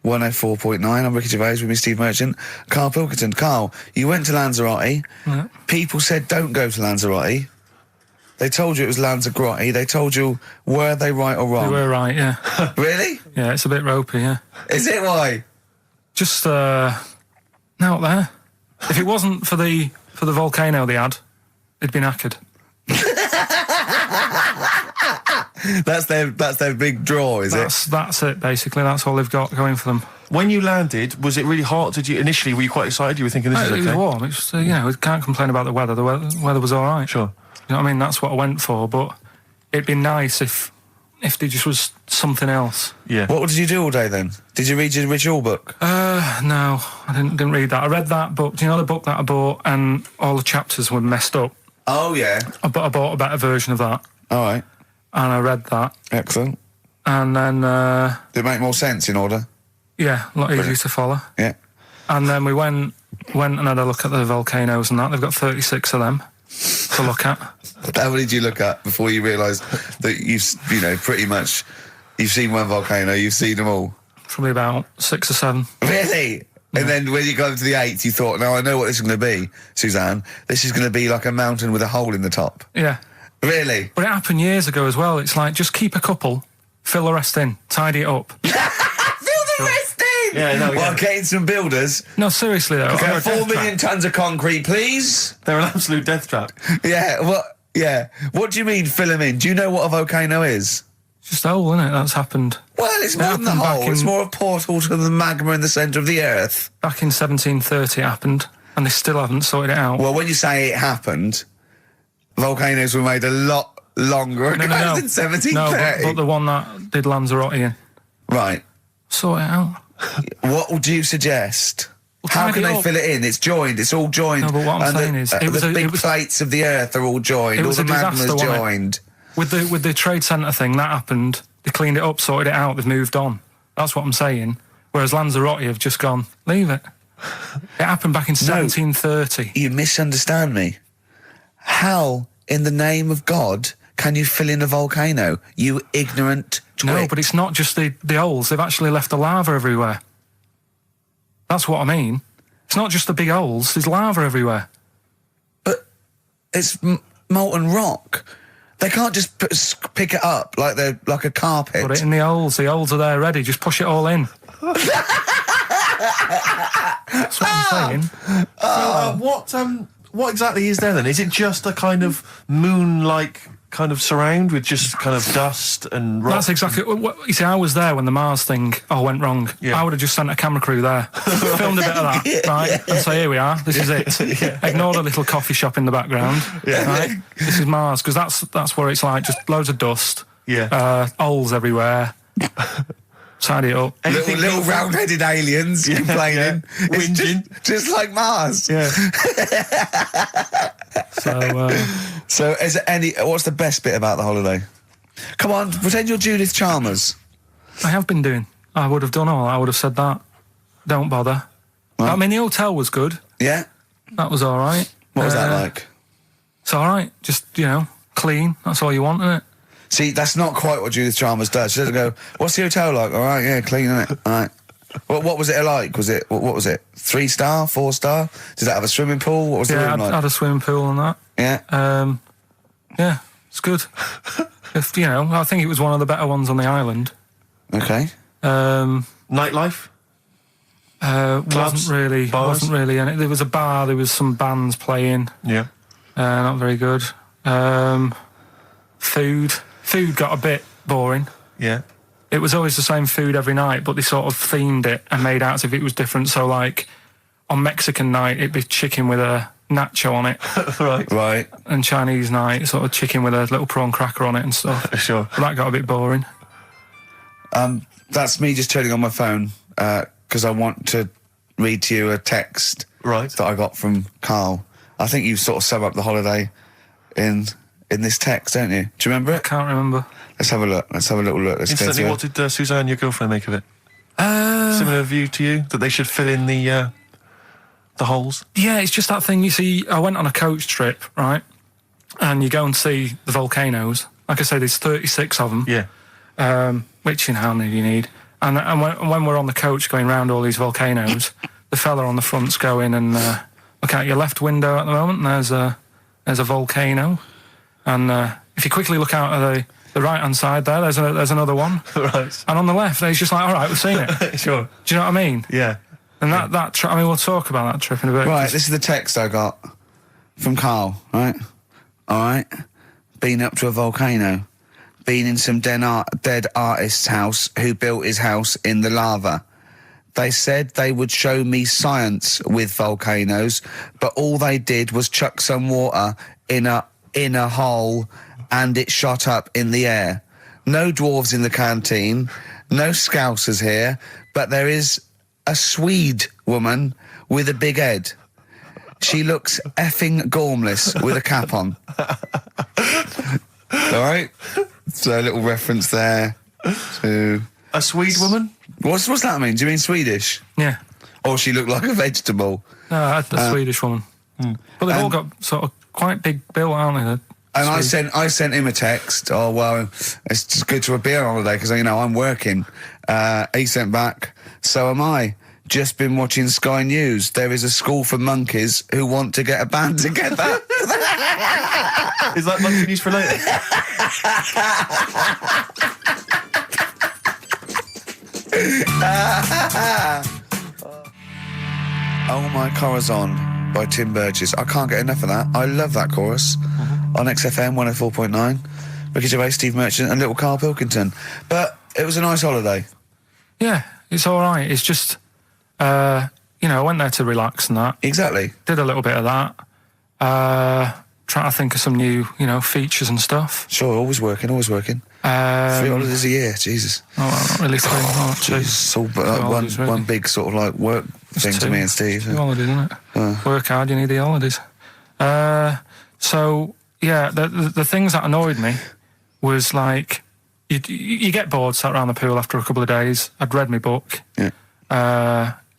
104.9. I'm Ricky Gervais with me, Steve Merchant. Karl Pilkington. Karl, you went to Lanzarote. Yeah. People said don't go to Lanzarote. They told you it was Lanzarote. They told you, were they right or wrong? They were right, yeah. Really? Yeah, it's a bit ropey, yeah. Is it? Why? Just, out there. If it wasn't for the volcano they had, it'd been knackered. That's their big draw, is it? That's it, basically. That's all they've got going for them. When you landed, was it really hot? Were you quite excited? You were thinking this is okay? It was warm. It's we can't complain about the weather. The weather was all right. Sure. You know what I mean? That's what I went for, but it'd be nice if there just was something else. Yeah. What did you do all day then? Did you read your ritual book? No, I didn't read that. I read that book. Do you know the book that I bought and all the chapters were messed up? Oh, yeah. I bought a better version of that. All right. And I read that. Excellent. And then... Did it make more sense in order? Yeah, a lot easier to follow. Yeah. And then we went and had a look at the volcanoes and that. They've got 36 of them to look at. How many did you look at before you realised that pretty much, you've seen one volcano, you've seen them all? Probably about 6 or 7. Really? Yeah. And then when you got to the 8th, you thought, now I know what this is going to be, Suzanne. This is going to be like a mountain with a hole in the top. Yeah. Really? But it happened years ago as well. It's like, just keep a couple, fill the rest in, tidy it up. Fill the rest in! Yeah, no, Well, yeah. getting some builders. No, seriously though. Okay, 4 million tons of concrete, please. They're an absolute death trap. Yeah, what do you mean fill them in? Do you know what a volcano is? Just a hole, isn't it? That's happened. Well, it's more than the happened back hole. It's more a portal to the magma in the centre of the Earth. Back in 1730 it happened, and they still haven't sorted it out. Well, when you say it happened, volcanoes were made a lot longer ago than 1730. No, but the one that did Lanzarote in. Right. Sort it out. What would you suggest? Well, How tidy can it they up. fill it in? It's joined. It's all joined. No, but what I'm And saying is, the big plates of the Earth are all joined. It All was the a disaster, magma's wasn't it? joined. With the trade centre thing, that happened. They cleaned it up, sorted it out, they've moved on. That's what I'm saying. Whereas Lanzarote have just gone, leave it. It happened back in 1730. You misunderstand me. How, in the name of God, can you fill in a volcano? You ignorant twit. No, but it's not just the holes. They've actually left the lava everywhere. That's what I mean. It's not just the big holes. There's lava everywhere. But it's molten rock. They can't just pick it up like they're like a carpet. Put it in the holes. The holes are there ready. Just push it all in. That's what I'm saying. What exactly is there then? Is it just a kind of moon-like kind of surround with just kind of dust and rock? That's exactly what you see. I was there when the Mars thing went wrong. Yeah. I would have just sent a camera crew there, filmed a bit of that, right, and say, here we are, this is it. Ignore the little coffee shop in the background, right? This is Mars, because that's where it's like just loads of dust, holes everywhere. Tidy it up. Little round-headed aliens complaining. Whinging. Just like Mars. Yeah. So is there what's the best bit about the holiday? Come on, pretend you're Judith Chalmers. I have been doing. I would have done all. I would have said that. Don't bother. Right. I mean, the hotel was good. Yeah? That was all right. What was that like? It's all right. Just, clean. That's all you want, isn't it? See, that's not quite what Judith Chalmers does. She doesn't go, what's the hotel like? All right, yeah, clean, isn't it? All right. What was it like? What was it? 3-star, 4-star? Did it have a swimming pool? What was the room like? Had a swimming pool and that. Yeah? Yeah, it's good. I think it was one of the better ones on the island. Okay. Nightlife? Wasn't really. And there was a bar, there was some bands playing. Yeah. Not very good. Food got a bit boring. Yeah. It was always the same food every night, but they sort of themed it and made out as if it was different. So, like, on Mexican night, it'd be chicken with a nacho on it. Right. And Chinese night, sort of chicken with a little prawn cracker on it and stuff. Sure. But that got a bit boring. That's me just turning on my phone, because I want to read to you a text that I got from Karl. I think you sort of sum up the holiday in this text, don't you? Do you remember it? I can't remember. Let's have a look. Let's have a little look. Instantly, what did Suzanne, your girlfriend, make of it? Similar view to you, that they should fill in the holes? Yeah, it's just that thing, you see, I went on a coach trip, right? And you go and see the volcanoes. Like I say, there's 36 of them. Yeah. Which, how many do you need? And when we're on the coach going round all these volcanoes, the fella on the front's going and look out your left window at the moment, and there's a volcano. And if you quickly look out at the right-hand side there, there's another one. Right. And on the left, he's just like, all right, we've seen it. Sure. Do you know what I mean? Yeah. And that trip, we'll talk about that trip in a bit. Right, this is the text I got from Karl, right? All right. Been up to a volcano. Been in some dead artist's house who built his house in the lava. They said they would show me science with volcanoes, but all they did was chuck some water in a hole and it shot up in the air. No dwarves in the canteen, no Scousers here, but there is a Swede woman with a big head. She looks effing gormless with a cap on. All right? So a little reference there to... A Swede woman? What's that mean? Do you mean Swedish? Yeah. Or she looked like a vegetable? No, a Swedish woman. But they've all got sort of quite big bill, aren't they? And I sent him a text. Oh, well, it's just good to be on holiday because, I'm working. He sent back, so am I. just been watching Sky News. There is a school for monkeys who want to get a band together. Is that monkey news for later? Oh My Corazon by Tim Burgess. I can't get enough of that. I love that chorus. On XFM 104.9. Ricky Gervais, Steve Merchant and little Karl Pilkington. But it was a nice holiday. Yeah, it's all right. It's just, I went there to relax and that. Exactly. Did a little bit of that. Trying to think of some new, features and stuff. Sure, always working. 3 holidays a year, Jesus. Oh, well, not really 3. Oh, 2. It's all one big sort of like work thing to me and Steve. 2 holidays, isn't it? Work hard, you need the holidays. So, yeah, the things that annoyed me was like, you get bored sat around the pool after a couple of days. I'd read my book. Yeah.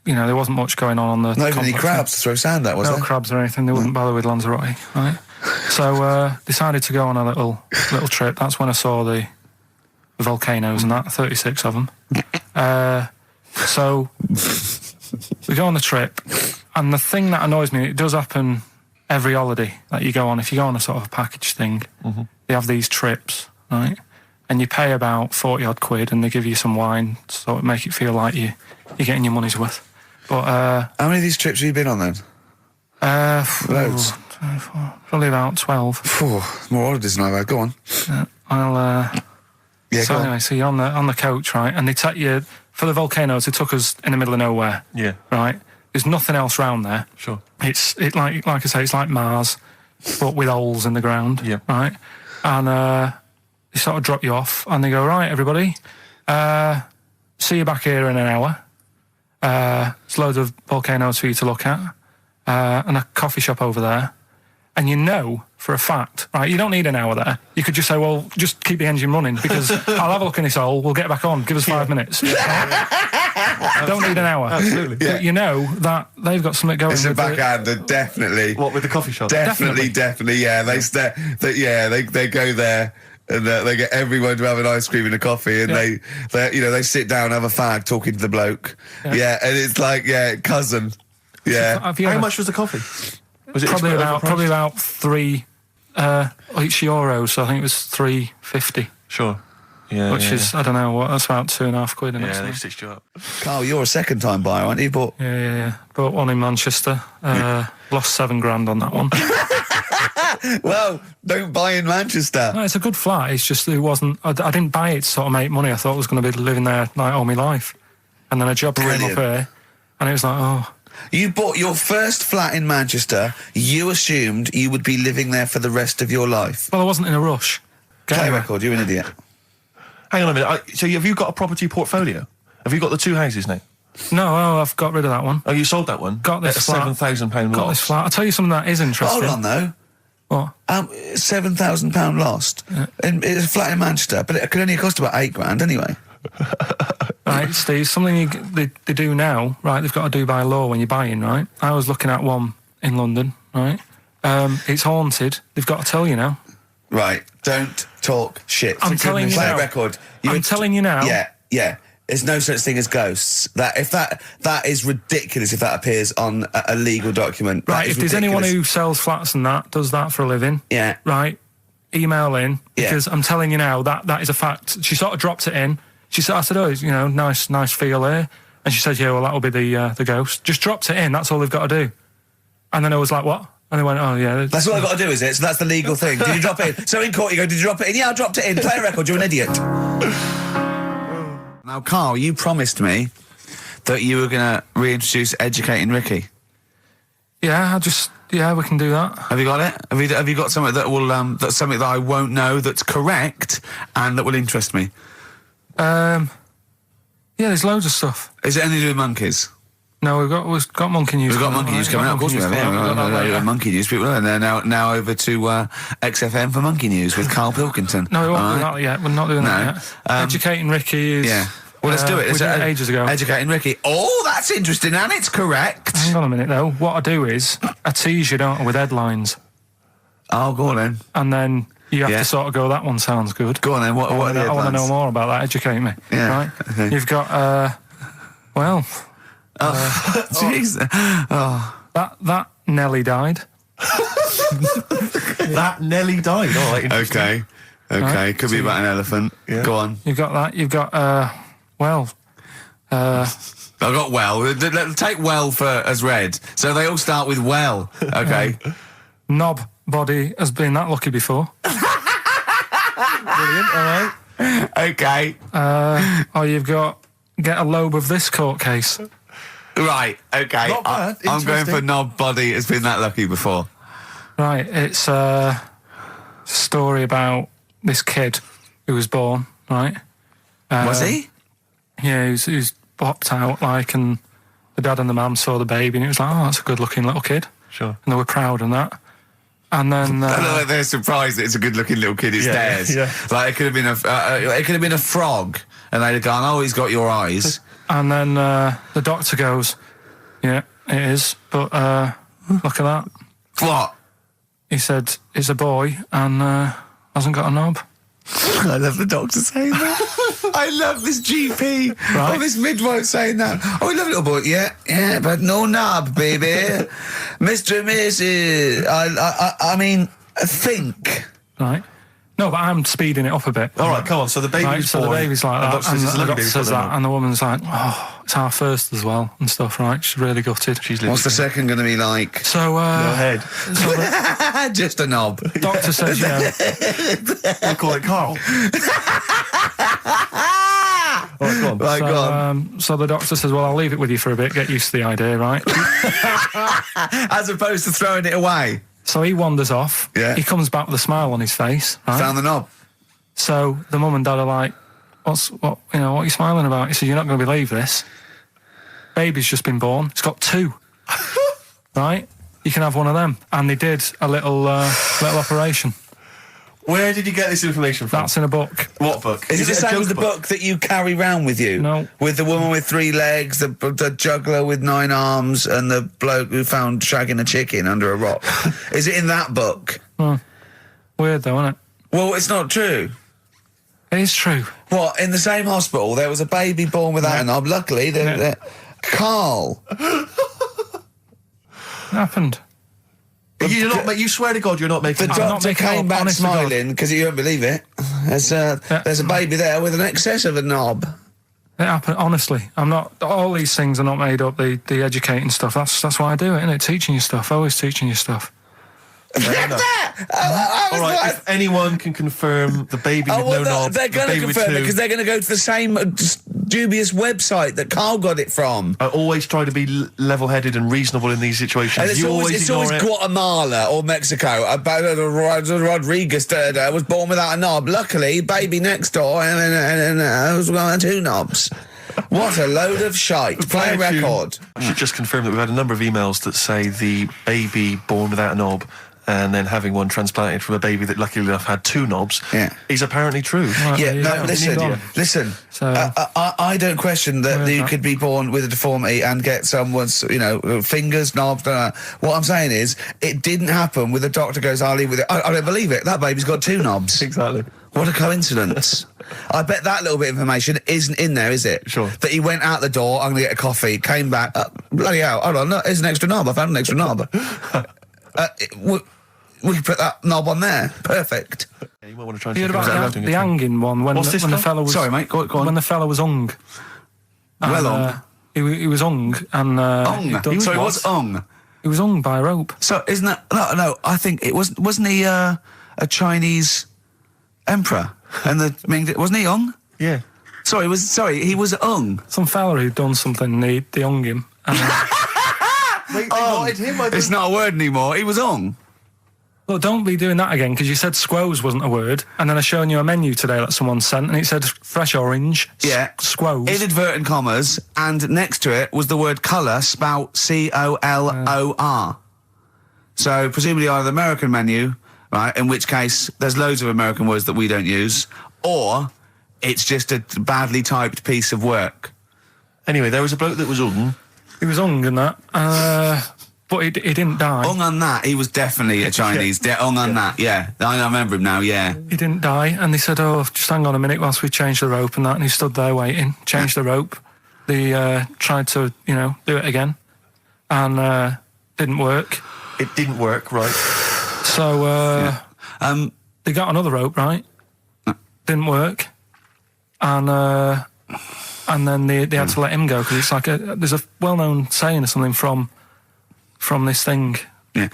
There wasn't much going on the... Not even any crabs to throw sand at, was there? No crabs or anything. They wouldn't bother with Lanzarote, right? So, decided to go on a little trip. That's when I saw the volcanoes and that, 36 of them. So, we go on the trip, and the thing that annoys me, it does happen every holiday that you go on. If you go on a sort of a package thing, they have these trips, right? And you pay about 40 odd quid, and they give you some wine, so it make it feel like you're getting your money's worth. But how many of these trips have you been on then? Loads. Probably about 12. More holidays than I've had. Go on. So anyway, so you're on the coach, right? And they take you for the volcanoes. They took us in the middle of nowhere. Yeah. Right. There's nothing else round there. Sure. It's like I say, it's like Mars, but with holes in the ground. Yeah. Right. And they sort of drop you off, and they go, right, everybody, see you back here in an hour. There's loads of volcanoes for you to look at, and a coffee shop over there. And you know for a fact, right, you don't need an hour there. You could just say, well, just keep the engine running because I'll have a look in this hole, we'll get back on, give us 5 minutes. Don't need an hour. Absolutely. Yeah. But you know that they've got something going. It's a backhander, definitely. What, with the coffee shop? Definitely, yeah. They go there. And they get everyone to have an ice cream and a coffee, and they sit down, have a fag, talking to the bloke. Yeah, and it's like, cousin. Yeah. How much was the coffee? Was it probably about €3 each euro? So I think it was $3.50. Sure. Yeah. Which is, I don't know what. That's about £2.5. Yeah, they've stitched you up. Carl, you're a second-time buyer, aren't you? Yeah. Bought one in Manchester. Lost £7,000 on that one. Well, don't buy in Manchester. No, it's a good flat. It's just it wasn't. I didn't buy it to sort of make money. I thought I was going to be living there like all my life, and then a job came up here, and it was like, oh. You bought your first flat in Manchester. You assumed you would be living there for the rest of your life. Well, I wasn't in a rush. Play record. You're an idiot. Hang on a minute. So have you got a property portfolio? Have you got the 2 houses now? No, I've got rid of that one. Oh, you sold that one? Got this at flat. £7,000 loss. Got this flat. I'll tell you something that is interesting. Hold on, though. What? £7,000 lost. Yeah. And it's a flat in Manchester, but it could only cost about £8,000 anyway. Right, Steve, something they do now, right, they've got to do by law when you're buying, right? I was looking at one in London, right? It's haunted. They've got to tell you now. Right, don't talk shit. I'm telling you now. Play a record. I'm telling you now. Yeah. There's no such thing as ghosts. That is ridiculous if that appears on a legal document. Right, if there's anyone who sells flats and that, does that for a living. Yeah. Right, email in, because I'm telling you now, that is a fact. She sort of dropped it in. I said, oh, nice feel here. And she said, yeah, well, that'll be the ghost. Just dropped it in, that's all they've got to do. And then I was like, what? And they went, oh, yeah. That's all I've got to do, is it? So that's the legal thing. Did you drop it in? So in court you go, did you drop it in? Yeah, I dropped it in. Play a record, you're an idiot. Now, Carl, you promised me that you were going to reintroduce Educating Ricky. Yeah, we can do that. Have you got it? Have you got something that will that's something that I won't know that's correct and that will interest me? Yeah, there's loads of stuff. Is it anything to do with monkeys? No, we've got monkey news. We've got monkey news coming out. Of course we have. Yeah, monkey news people. And they're now over to XFM for monkey news with Karl Pilkington. No, we won't do that yet. We're not doing that yet. Educating Ricky is. Yeah. Well, let's do it. We did it ages ago. Educating Ricky. Oh, that's interesting, and it's correct. Hang on a minute, though. What I do is I tease you, don't I, with headlines. Oh, go on then. And then you have to sort of go, that one sounds good. Go on then. What are the headlines? I want to know more about that. Educate me. Yeah. Right? Okay. You've got, Jeez. That Nelly died. That Nelly died. All right. Okay. Right. Could be about an elephant. Yeah. Go on. You've got that. You've got I got well. Take well as red. So they all start with well. Okay. Knob body has been that lucky before. Brilliant. All right. Okay. Or you've got get a lobe of this court case. Right. Okay. Not bad. I'm going for Interesting. knob body has been that lucky before. Right. It's a story about this kid who was born. Right. Was he? Yeah. He was popped out and the dad and the mum saw the baby and it was like, oh, that's a good-looking little kid. Sure. And they were proud and that. And then they're surprised that it's a good-looking little kid. It's theirs. Yeah. Like it could have been a frog, and they'd have gone, "Oh, he's got your eyes." And then the doctor goes, "Yeah, it is, but look at that." What? He said, "It's a boy and hasn't got a knob." I love the doctor saying that. I love this GP. Right. Oh, this midwife saying that. Oh, I love little boy. Yeah, but no knob, baby. Mr. and Mrs. I mean, think. Right. No, but I'm speeding it up a bit. All right, come on. So the baby's Right, so the born, baby's like that, and the doctor says that, and and the woman's like, oh, it's our first as well, and stuff, right? She's really gutted. What's the second going to be like? So, no head. So Just a knob. the doctor says, you know, We'll call it Carl. All right, go on. Right, go on. So the doctor says, well, I'll leave it with you for a bit, get used to the idea, right? As opposed to throwing it away. So he wanders off. Yeah. He comes back with a smile on his face, right? Found the knob. So the mum and dad are like, what are you smiling about? He said, you're not going to believe this. Baby's just been born. It's got 2. Right? You can have one of them. And they did a little operation. Where did you get this information from? That's in a book. What book? Is it the a same joke as the book that you carry round with you? No. With the woman with 3 legs, the juggler with 9 arms, and the bloke who found shagging a chicken under a rock. Is it in that book? Weird though, isn't it? Well, it's not true. It is true. What, in the same hospital, there was a baby born without a knob. Luckily, Carl. It happened. You're not. You swear to God, you're not making. The doctor came back smiling because you won't believe it. There's a baby there with an excess of a knob. It happened. Honestly, I'm not. All these things are not made up. The educating stuff. That's why I do it. Isn't it? Teaching you stuff. Always teaching you stuff. All right. If anyone can confirm the baby with no knob, they're going to confirm it because they're going to go to the same dubious website that Carl got it from. I always try to be level-headed and reasonable in these situations. And it's always Guatemala or Mexico. Rodriguez was born without a knob. Luckily, baby next door was one 2 knobs. What a load of shite. Play a record. I should just confirm that we've had a number of emails that say the baby born without a knob and then having one transplanted from a baby that luckily enough had 2 knobs is apparently true. Right, listen. So, I don't question that you could be born with a deformity and get someone's, fingers, knobs. What I'm saying is, it didn't happen with the doctor goes, I'll leave with it. I don't believe it. That baby's got 2 knobs. Exactly. What a coincidence. I bet that little bit of information isn't in there, is it? Sure. That he went out the door, I'm going to get a coffee, came back, bloody hell, hold on, no, here's an extra knob, I found an extra knob. We could put that knob on there. Perfect. Yeah, you might want to try and you heard about the hanging one when the fellow was... Sorry, mate, go on. When the fellow was hung. Well hung? He was hung and... Sorry, what's hung? He was hung by a rope. So, isn't that... No, I think it wasn't he a Chinese emperor? And wasn't he hung? Yeah. Sorry, he was hung. Some fella who'd done something, they hung him. And, Wait, they wanted him? It's not a word anymore, he was hung. Look, don't be doing that again, because you said squoze wasn't a word, and then I shown you a menu today that someone sent, and it said fresh orange, squoze. Inadvertent commas, and next to it was the word colour, spelt C-O-L-O-R. So, presumably either the American menu, right, in which case there's loads of American words that we don't use, or it's just a badly typed piece of work. Anyway, there was a bloke that was hung. He was hung and that, but he didn't die. Hung on that, he was definitely a Chinese. Hung on that, yeah. I remember him now, yeah. He didn't die, and they said, oh, just hang on a minute whilst we change the rope and that, and he stood there waiting, changed the rope, they tried to, do it again, and didn't work. It didn't work, right? So they got another rope, right? Didn't work, and then they had to let him go because it's like there's a well-known saying or something from this thing. Yeah.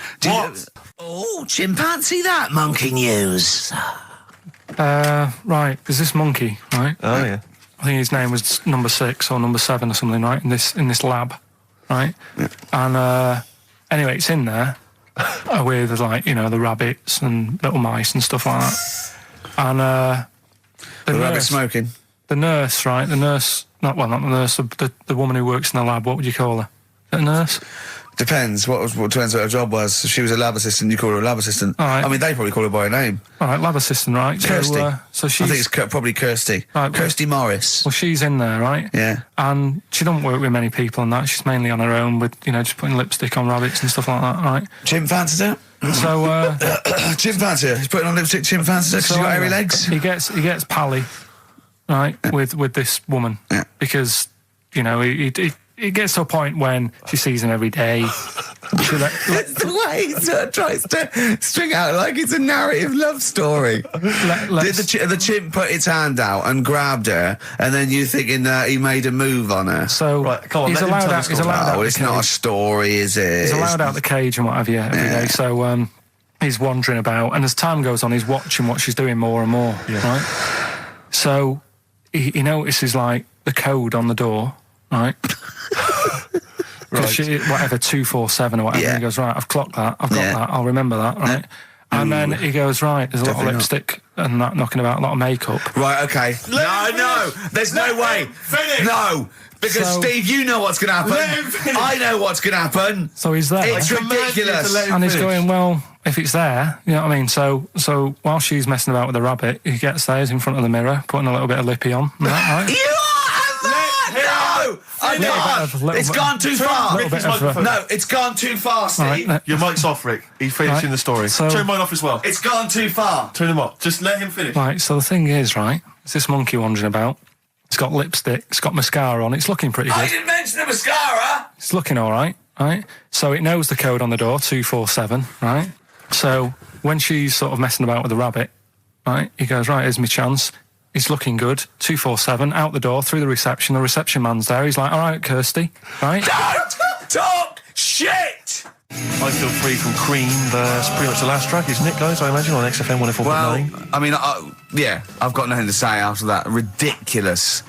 Oh, chimpanzee, that monkey news. Right, there's this monkey, right? Oh yeah. I think his name was number 6 or number 7 or something, right? In this lab, right? Yeah. And anyway, it's in there with like the rabbits and little mice and stuff like that. And the rabbit smoking. The nurse, right? The nurse, not the nurse, the woman who works in the lab. What would you call her? A nurse? Depends. What depends what her job was. If she was a lab assistant, you call her a lab assistant. All right. I mean, they probably call her by her name. All right, lab assistant, right? Kirsty. So she's... I think it's probably Kirsty. Right, Kirsty Morris. Well, she's in there, right? Yeah. And she doesn't work with many people and that. She's mainly on her own with, just putting lipstick on rabbits and stuff like that, right? Chim fancies her. So, Chim fancies her. He's putting on lipstick, Chim fancies her because she's got hairy legs. He gets pally, right, with this woman. Yeah. Because, it gets to a point when she sees him every day. It's the way he sort of tries to string out like it's a narrative love story. Did the chimp put its hand out and grabbed her, and then you thinking that he made a move on her? So right, come on, he's allowed out. He's allowed out. It's not a story, is it? He's allowed out the cage and what have you every day. So he's wandering about, and as time goes on, he's watching what she's doing more and more. Yeah. Right. So he notices like the code on the door. Right. Right. Whatever, 247 or whatever. Yeah. He goes, right, I've clocked that. I've got that. I'll remember that, right? Yeah. And then he goes, right, there's a lot of lipstick and that knocking about, a lot of makeup. Right, okay. No, there's no way. Finish. No, because Steve, you know what's going to happen. I know what's going to happen. So he's there. It's ridiculous. And he's going, well, if it's there, you know what I mean? So while she's messing about with the rabbit, he gets there, he's in front of the mirror, putting a little bit of lippy on. Right? No! It's gone too far! No, it's gone too far, Steve. Right, your mic's off, Rick. He's finishing the story. So, turn mine off as well. It's gone too far. Turn him off. Just let him finish. Right, so the thing is, right, it's this monkey wandering about. It's got lipstick, it's got mascara on, it's looking pretty good. I didn't mention the mascara! It's looking alright, right? So it knows the code on the door, 247, right? So when she's sort of messing about with the rabbit, right, he goes, right, here's my chance. He's looking good. 247, out the door, through the reception. The reception man's there. He's like, all right, Kirsty, right? Don't talk shit! I Feel Free from Cream. That's pretty much the last track, isn't it, guys? I imagine on XFM 104.9. Well, I mean, yeah, I've got nothing to say after that ridiculous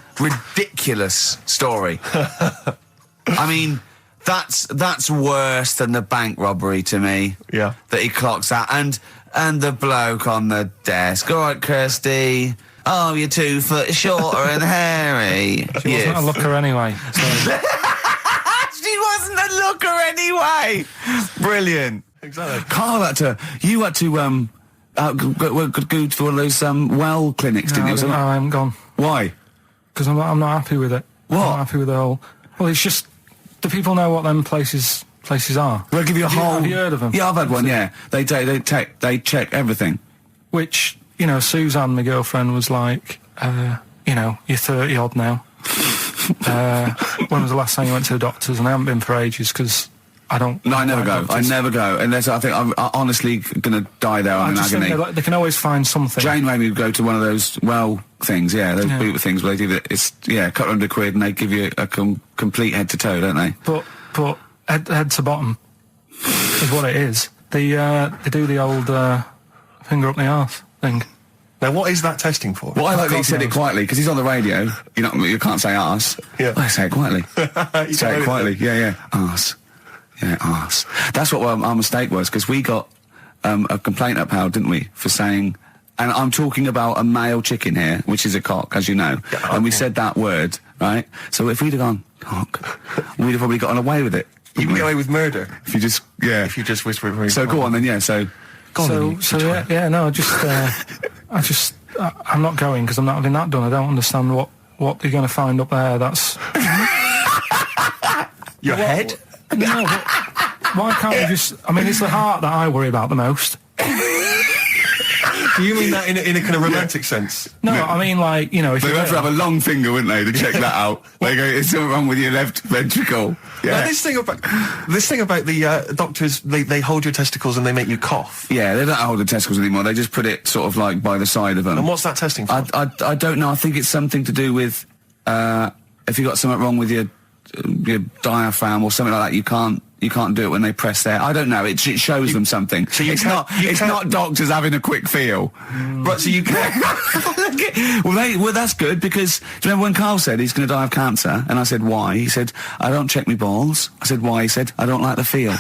story. I mean, that's worse than the bank robbery to me. Yeah. That he clocks that. And the bloke on the desk. All right, Kirsty. Oh, you're 2 foot shorter and hairy. She wasn't a looker anyway. So. She wasn't a looker anyway. Brilliant. Exactly. Carl you had to go to one of those well clinics, didn't you? No, I haven't gone. Why? Because I'm not happy with it. What? I'm not happy with the whole. Well, it's just. Do people know what them places are? They'll give you a whole. Have you heard of them? Yeah, I've had one. Yeah, they check everything. Which Suzanne, my girlfriend, was like, you're 30 odd now. When was the last time you went to the doctors? And I haven't been for ages because I don't. No, I never go. Doctors. I never go unless I think I'm honestly going to die there on an agony. They can always find something. Jane made me go to one of those things. Yeah, those people things where they do that. It's couple £100 and they give you a complete head to toe, don't they? But head to bottom is what it is. They do the old finger up the arse thing. Now, what is that testing for? Well, I like that he said it quietly, because he's on the radio. You can't say arse. Yeah. I say it quietly. Say it quietly. Yeah. Arse. Yeah, arse. That's what our mistake was, because we got a complaint upheld, didn't we, for saying... And I'm talking about a male chicken here, which is a cock, as you know. Yeah, okay. And we said that word, right? So if we'd have gone, cock, we'd have probably gotten away with it. You can get away with murder. If you just, If you just whisper it very So go on then, yeah, so... I'm not going because I'm not having that done. I don't understand what you're going to find up there. That's your head. No, why can't you just? I mean, it's the heart that I worry about the most. You mean that in a kind of romantic sense? No, I mean, like, you know, if They'd have to have a long finger, wouldn't they, to check that out? They go, "It's something wrong with your left ventricle." Yeah. Now, this thing about the doctors, they hold your testicles and they make you cough. Yeah, they don't hold the testicles anymore. They just put it sort of like by the side of them. And what's that testing for? I don't know. I think it's something to do with if you got something wrong with your diaphragm or something like that. You can't do it when they press there. I don't know. It shows them something. So it's not doctors having a quick feel. Right, so you can't. Well, that's good, because do you remember when Karl said he's going to die of cancer? And I said, why? He said, I don't check my balls. I said, why? He said, I don't like the feel.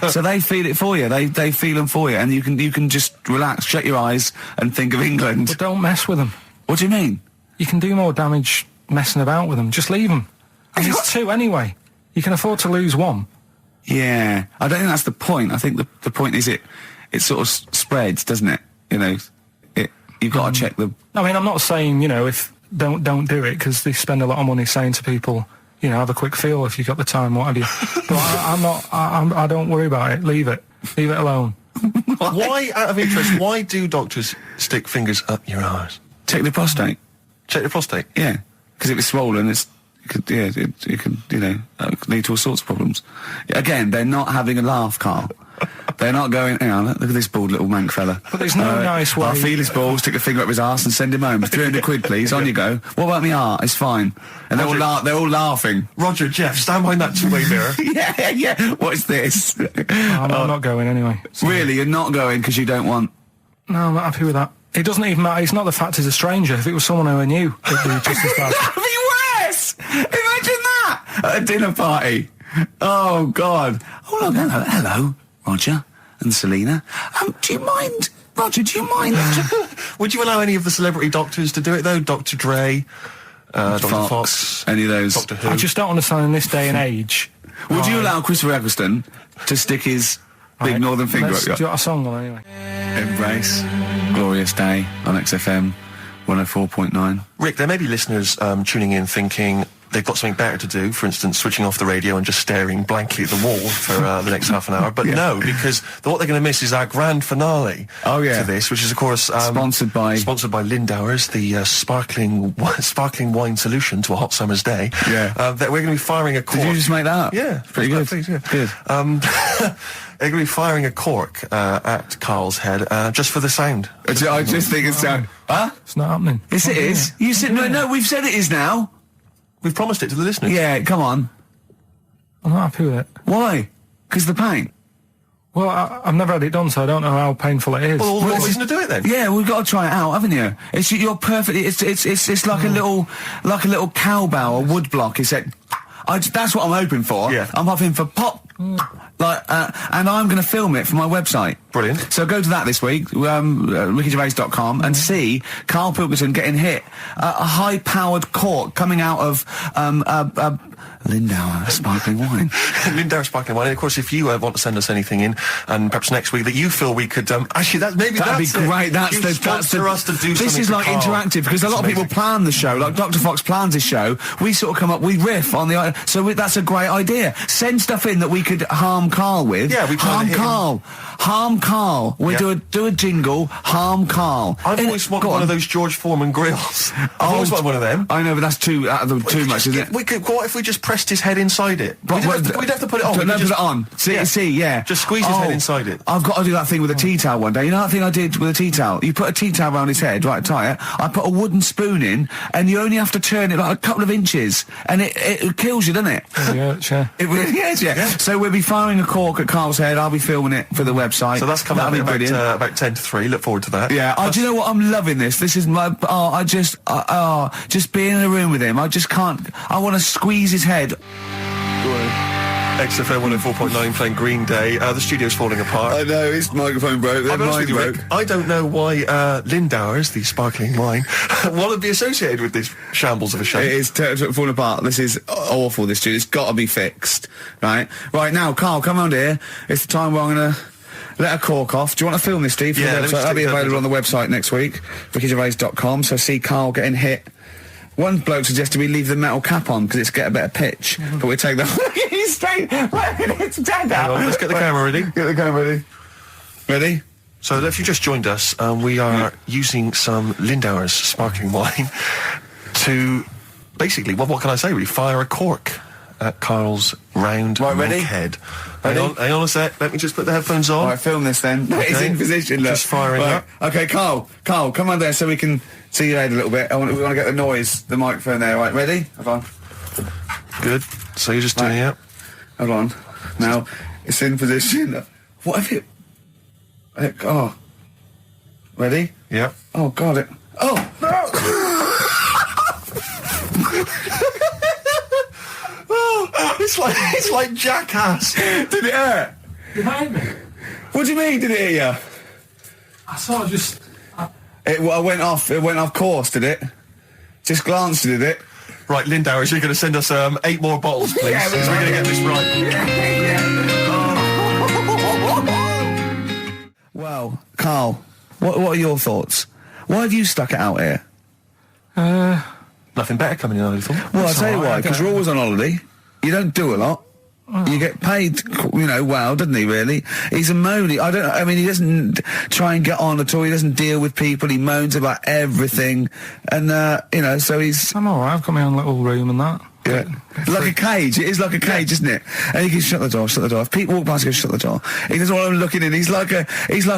So they feel it for you. They feel them for you, and you can just relax, shut your eyes, and think of England. But don't mess with them. What do you mean? You can do more damage messing about with them. Just leave them. And there's two anyway. You can afford to lose one. Yeah, I don't think that's the point. I think the point is it sort of spreads, doesn't it? You know, you've got to check the. I mean, I'm not saying, you know, if don't do it, because they spend a lot of money saying to people, you know, have a quick feel if you've got the time, what have you. But I don't worry about it. Leave it alone. Why, out of interest, why do doctors stick fingers up your arse? Check the prostate. Check the prostate. Yeah, because if it's swollen, it could lead to all sorts of problems. Again, they're not having a laugh, Karl. They're not going, hang on, look at this bald little mank fella. But there's no nice way. I'll feel his balls, stick a finger up his arse and send him home. 300 quid, please, on you go. What about me art? It's fine. And they're all laughing. Roger, Jeff, stand behind that two-way mirror. yeah. What's this? I'm not going anyway. So. Really? You're not going because you don't want... No, I'm not happy with that. It doesn't even matter. It's not the fact he's a stranger. If it was someone who I knew, it'd be just as bad. That'd be worse! Imagine that! At a dinner party. Oh, God. Oh, look, hello, Roger and Selena. Do you mind... Roger, do you mind... Would you allow any of the celebrity doctors to do it, though? Dr. Dre, Dr. Fox, any of those... Doctor Who? I just don't understand in this day and age... Would you allow Christopher Eccleston to stick his big northern finger up your... Do you want a song on anyway? Embrace. Glorious Day on XFM 104.9. Rick, there may be listeners tuning in thinking they've got something better to do, for instance, switching off the radio and just staring blankly at the wall for the next half an hour. But no, because what they're going to miss is our grand finale to this, which is, of course... sponsored by Lindauer's, the sparkling wine solution to a hot summer's day. Yeah. That we're going to be firing a cork. Did you just make that up? Yeah. Pretty good. Please, yeah. Good. They're going to be firing a cork at Karl's head just for the sound. I just think it's sound... Huh? It's not happening. Yes, it is. You said... No, we've said it is now. We've promised it to the listeners. Yeah, come on. I'm not happy with it. Why? Because the pain? Well, I've never had it done, so I don't know how painful it is. Well, what's reason to do it then? Yeah, we've got to try it out, haven't you? You're perfect. It's like a little cowbell or wood block. It's that's what I'm hoping for. Yeah. I'm hoping for pop. And I'm going to film it for my website. Brilliant. So go to that this week, rickygervais.com, and see Karl Pilkington getting hit. A high-powered cork coming out of Lindauer sparkling wine. Lindauer sparkling wine. And of course, if you want to send us anything in, and perhaps next week that you feel we could actually that'd be great. That's us to do. This is like Karl. Interactive, because a lot of people plan the show. Like Dr. Fox plans his show. We sort of come up, we riff on the. So that's a great idea. Send stuff in that we could harm Karl with. Yeah, we harm Karl. Harm Karl. We do a jingle. Harm Karl. I've always wanted one of those George Foreman grills. I've always wanted one of them. I know, but that's too much, isn't it? What if we just pressed his head inside it? We'd have to put it on. No, put it on. See, yeah. Just squeeze his head inside it. I've got to do that thing with a tea towel one day. You know that thing I did with a tea towel? You put a tea towel around his head, right, tie it. I put a wooden spoon in, and you only have to turn it like a couple of inches, and it kills you, doesn't it? Yeah. It really is, yeah. So we'll be firing a cork at Karl's head. I'll be filming it for the website. So that's coming up about 10 to 3. Look forward to that. Yeah. Do you know what? I'm loving this. This is my... just being in a room with him. I just can't... I want to squeeze his head. XFM 104.9 playing Green Day. The studio's falling apart. I know, his microphone broke. I don't know why Lindauer's, the sparkling wine, want to be associated with this shambles of a show. It is falling apart. This is awful, this studio. It's got to be fixed. Right now, Karl, come round here. It's the time where I'm going to... let a cork off. Do you want to film this, Steve? Yeah, that'll be available on the website next week, rickygervais.com. So see Karl getting hit. One bloke suggested we leave the metal cap on because it's get a better pitch, but we take the he's straight. It's dead out. Let's get the camera ready. Get the camera ready. Ready? So if you just joined us, we are using some Lindauer's sparkling wine to basically, what can I say really, fire a cork at Karl's round ready? head. Ready? Hang on a sec, let me just put the headphones on. Alright, film this then. Okay. He's in position, look. Just firing up. Okay, Karl, come on there so we can see your head a little bit. We want to get the noise, the microphone there. Right, ready? Hold on. Good. So you're just doing it. Hold on. Now, it's in position. What have you... Oh. Ready? Yeah. Oh, God, it... Oh! Oh, it's like Jackass. Did it hurt? You hate me? What do you mean, did it hit you? I sort of just... It went off course, did it? Just glanced at it. Right, Lindauer, you're going to send us 8 more bottles, please, Yeah, because we're going to get this right. Well, Karl, what are your thoughts? Why have you stuck it out here? Nothing better coming in, I thought. Well, I'll tell you why, because you're always on holiday. You don't do a lot. You get paid, well, doesn't he, really? He's a moany. He doesn't try and get on at all. He doesn't deal with people. He moans about everything. And, so he's... I'm alright, I've got my own little room and that. Yeah. Like a cage. It is like a cage, isn't it? And he can shut the door. If people walk past, he goes, shut the door. He doesn't want them looking in. He's like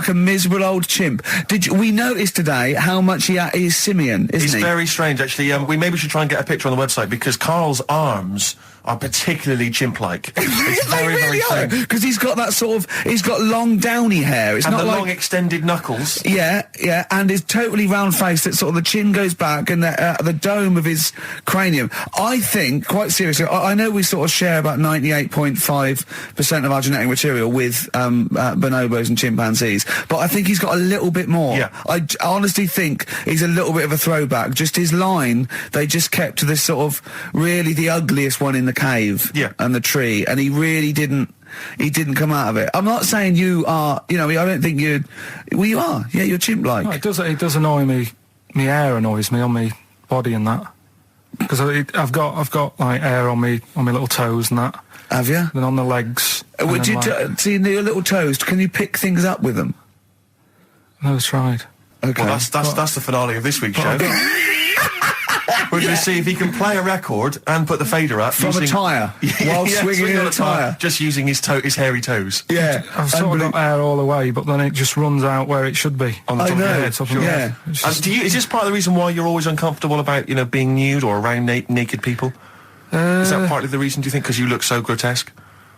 a miserable old chimp. We noticed today how much he's simian, isn't he? He's very strange, actually. We maybe should try and get a picture on the website, because Karl's arms are particularly chimp-like. It's very, very strange. Because he's got that he's got long downy hair. It's and not the like long extended knuckles. Yeah, and his totally round face that sort of the chin goes back and the dome of his cranium. I think, quite seriously, I know we sort of share about 98.5% of our genetic material with bonobos and chimpanzees, but I think he's got a little bit more. Yeah. I honestly think he's a little bit of a throwback. Just his line, they just kept to this sort of really the ugliest one in the cave and the tree, and he really didn't come out of it. I'm not saying you are, I don't think you are. Yeah, you're chimp-like. No, it does annoy me. My hair annoys me on my body and that. Because I've got like hair on me little toes and that. Have you? Then on the legs. Would you see your little toes? Can you pick things up with them? No, it's tried. Okay. Well, that's the finale of this week's show. We're going to see if he can play a record and put the fader up from a tyre while swinging in a tyre, just using his hairy toes. Yeah, I've sort of got hair all the way, but then it just runs out where it should be. On the top of your head. Sure. Yeah. Is this part of the reason why you're always uncomfortable about being nude or around naked people? Is that partly the reason, do you think, because you look so grotesque?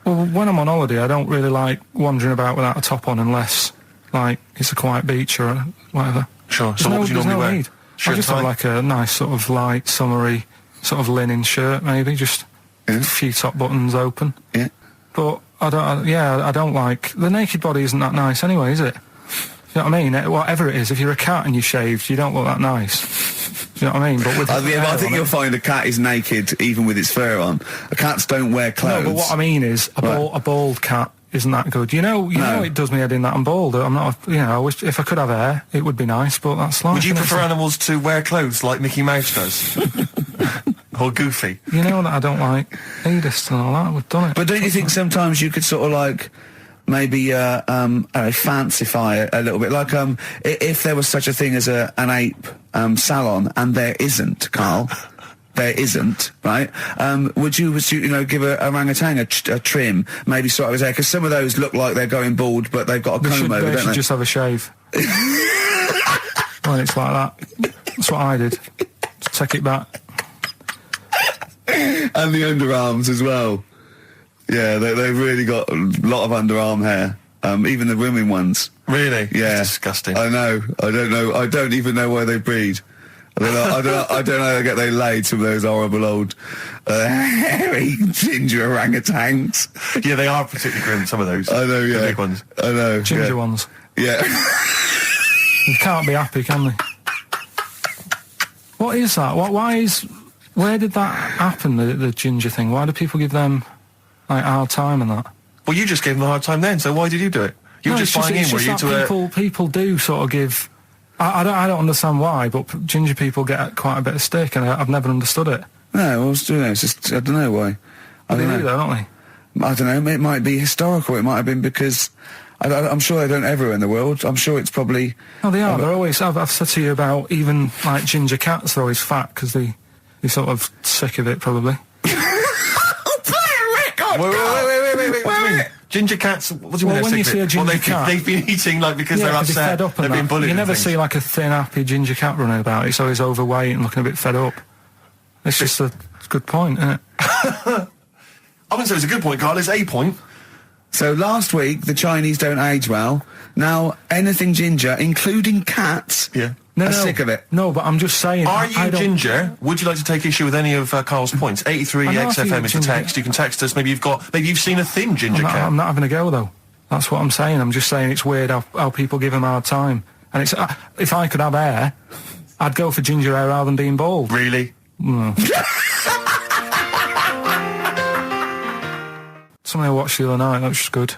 Well, when I'm on holiday, I don't really like wandering about without a top on unless, like, it's a quiet beach or whatever. Sure. So what would you normally wear? Need. I just have like a nice sort of light, summery, sort of linen shirt, maybe, just a few top buttons open. Yeah. But I don't like... The naked body isn't that nice anyway, is it? You know what I mean? Whatever it is, if you're a cat and you're shaved, you don't look that nice. Do you know what I mean? But with I think you'll find a cat is naked even with its fur on. Cats don't wear clothes. No, but what I mean is, a bald cat isn't that good. You know it does me head in that I'm bald. I'm not, I wish if I could have hair, it would be nice, but that's life. Would you prefer animals to wear clothes like Mickey Mouse does? Or Goofy? You know that I don't like nudist and all that, we've done it. But don't you think sometimes you could sort of like, maybe, fancify a little bit? Like, if there was such a thing as an ape, salon, and there isn't, Karl, there isn't, right? Would you give a orangutan a trim, maybe sort of his hair? Because some of those look like they're going bald, but they've got a comb over, don't they? They should just have a shave. When it's like that. That's what I did. Just take it back. And the underarms as well. Yeah, they've really got a lot of underarm hair. Even the women ones. Really? Yeah. That's disgusting. I know. I don't know. I don't even know where they breed. I don't know how they get their laid, some of those horrible old hairy ginger orangutans. Yeah, they are particularly grim, some of those. I know, yeah. The big ones. I know. Ginger ones. Yeah. You can't be happy, can they? What is that? Where did that happen, the ginger thing? Why do people give them, like, a hard time and that? Well, you just gave them a hard time then, so why did you do it? You were just buying in, were you, to people do sort of give... I don't understand why, but ginger people get quite a bit of stick, and I've never understood it. No, it's just, I don't know why. They do, though, don't they? I don't know, it might be historical, it might have been because... I'm sure they don't everywhere in the world. I'm sure it's probably... Oh, they are. They're always... I've said to you about even, like, ginger cats, they're always fat because they're sort of sick of it, probably. Wait. Ginger cats, what do you mean? When you see a ginger cat... they've been eating, like, because they're upset, fed up and they've been bullied. You never see, like, a thin, happy ginger cat running about. It's always overweight and looking a bit fed up. It's just a good point, isn't it? I wouldn't say it's a good point, Carl. It's a point. So last week, the Chinese don't age well. Now, anything ginger, including cats, are sick of it. No, but I'm just saying... Are you ginger? Would you like to take issue with any of Carl's points? 83 XFM is the text. You can text us. Maybe you've seen a thin ginger cat. I'm not having a go, though. That's what I'm saying. I'm just saying it's weird how people give them a hard time. And it's if I could have hair, I'd go for ginger hair rather than being bald. Really? No. Something I watched the other night, that was just good.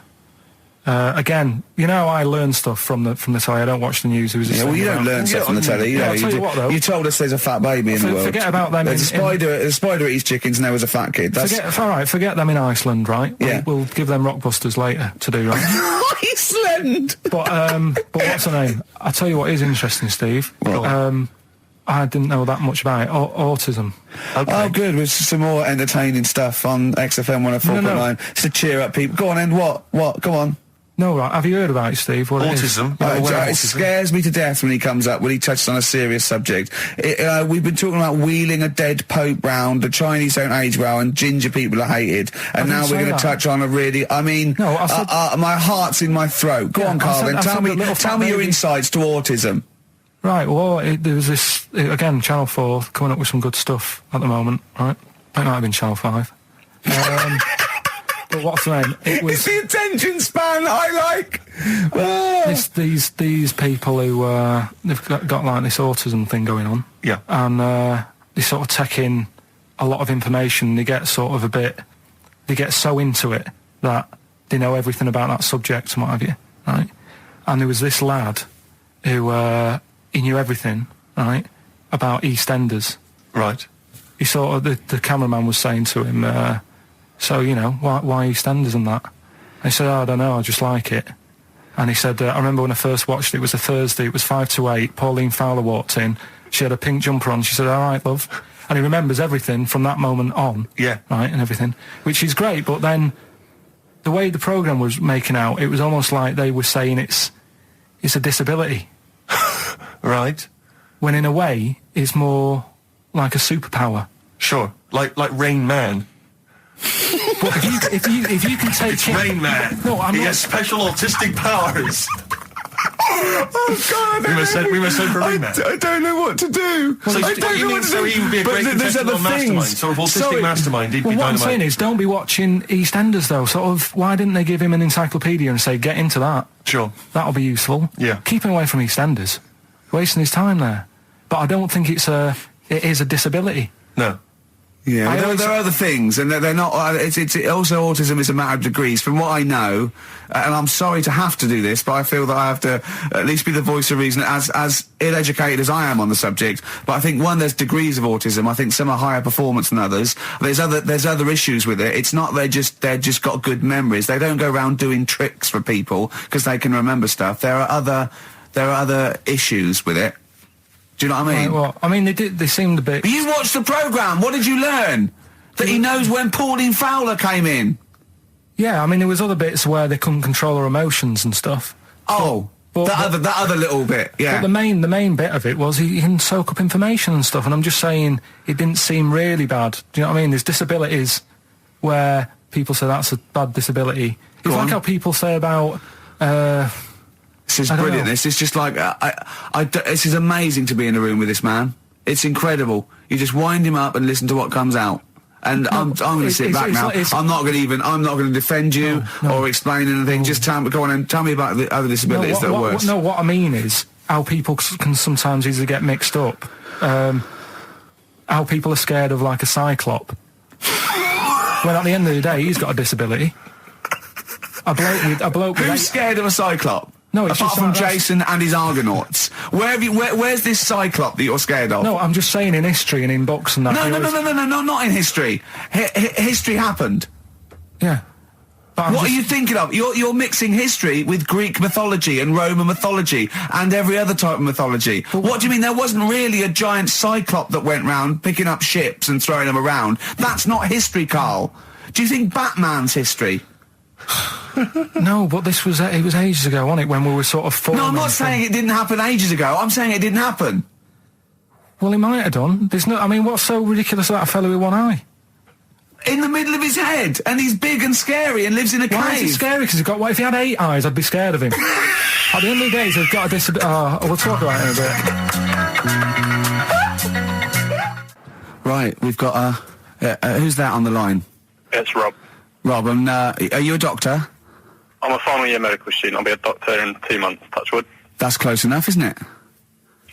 Again, you know, I learn stuff from the telly. I don't watch the news. You don't learn stuff from the telly. You told us there's a fat baby in the world. Forget about them. There's a spider eats chickens and there was a fat kid. Forget them in Iceland, right? Yeah. We'll give them Rockbusters later to do, right? Iceland! But what's her name? I'll tell you what is interesting, Steve. I didn't know that much about it. Autism. Okay. Oh, good. With some more entertaining stuff on XFM 104.9. Just to cheer up people. Go on, End. What? Go on. No, right. Have you heard about it, Steve? What autism? It scares me to death when he comes up, when he touches on a serious subject. We've been talking about wheeling a dead pope round, the Chinese don't age well, and ginger people are hated. And now we're going to touch on a really... I mean, my heart's in my throat. Go on, Carl, then. Tell me your insights to autism. Right, well, there was this, again, Channel 4 coming up with some good stuff at the moment, right? It might have been Channel 5. But what's the name? It's the attention span I like! These people who, they've got like this autism thing going on. Yeah. And they sort of take in a lot of information, they get sort of they get so into it that they know everything about that subject and what have you, right? And there was this lad who, he knew everything, right, about EastEnders. Right. He sort of, the cameraman was saying to him, so, you know, why EastEnders and that? And he said, I don't know, I just like it. And he said, I remember when I first watched it, it was a Thursday, it was 5 to 8, Pauline Fowler walked in, she had a pink jumper on, she said, all right, love. And he remembers everything from that moment on. Yeah. Right, and everything, which is great, but then the way the programme was making out, it was almost like they were saying it's a disability. Right. When in a way, it's more like a superpower. Sure. Like Rain Man. But if you can take... It's Rain Man. No, he has special autistic powers. Oh God! We must send for Rain Man. I don't know what to do. So he would be a great contestant on Mastermind, sort of autistic Mastermind. He'd be dynamite. What I'm saying is, don't be watching EastEnders though. Sort of, why didn't they give him an encyclopedia and say, get into that? Sure. That'll be useful. Yeah. Keep him away from EastEnders. Wasting his time there. But I don't think it is a disability. No. Yeah, there are other things, and they're not. It's also autism is a matter of degrees. From what I know, and I'm sorry to have to do this, but I feel that I have to at least be the voice of reason, as ill-educated as I am on the subject. But I think there's degrees of autism. I think some are higher performance than others. There's other issues with it. It's not they're just got good memories. They don't go around doing tricks for people because they can remember stuff. There are other issues with it. Do you know what I mean? Right, well, I mean, they seemed a bit... But you watched the programme, what did you learn? That he knows when Pauline Fowler came in? Yeah, I mean, there was other bits where they couldn't control her emotions and stuff. Oh, that other little bit, yeah. But the main bit of it was he can soak up information and stuff, and I'm just saying, it didn't seem really bad. Do you know what I mean? There's disabilities where people say that's a bad disability. It's like how people say about... This is brilliant. This is just like this is amazing to be in a room with this man. It's incredible. You just wind him up and listen to what comes out. And I'm going to sit back now. I'm not going to defend you or explain anything. Just go on and tell me about the other disabilities that are worse. No, what I mean is how people can sometimes easily get mixed up. How people are scared of like a cyclop. When at the end of the day, he's got a disability. A bloke with... Who's scared of a cyclop? No, it's apart just from Jason and his Argonauts. Where's this cyclop that you're scared of? No, I'm just saying in history and in books and that. No, not in history. History happened. Yeah. What are you thinking of? You're mixing history with Greek mythology and Roman mythology and every other type of mythology. What do you mean there wasn't really a giant cyclop that went round picking up ships and throwing them around? That's not history, Carl. Do you think Batman's history? No, but this was it was ages ago, wasn't it? When we were sort of forming. No, I'm not saying it didn't happen ages ago. I'm saying it didn't happen. Well, he might have done. There's no. I mean, what's so ridiculous about a fellow with one eye? In the middle of his head, and he's big and scary and lives in a cave. Why is he scary? Because he's got. What if he had 8 eyes? I'd be scared of him. At the end of the day, he's got a disability. We'll talk about it in a bit. Right, we've got who's that on the line? It's Rob. Rob, and are you a doctor? I'm a final year medical student. I'll be a doctor in 2 months, touch wood. That's close enough, isn't it?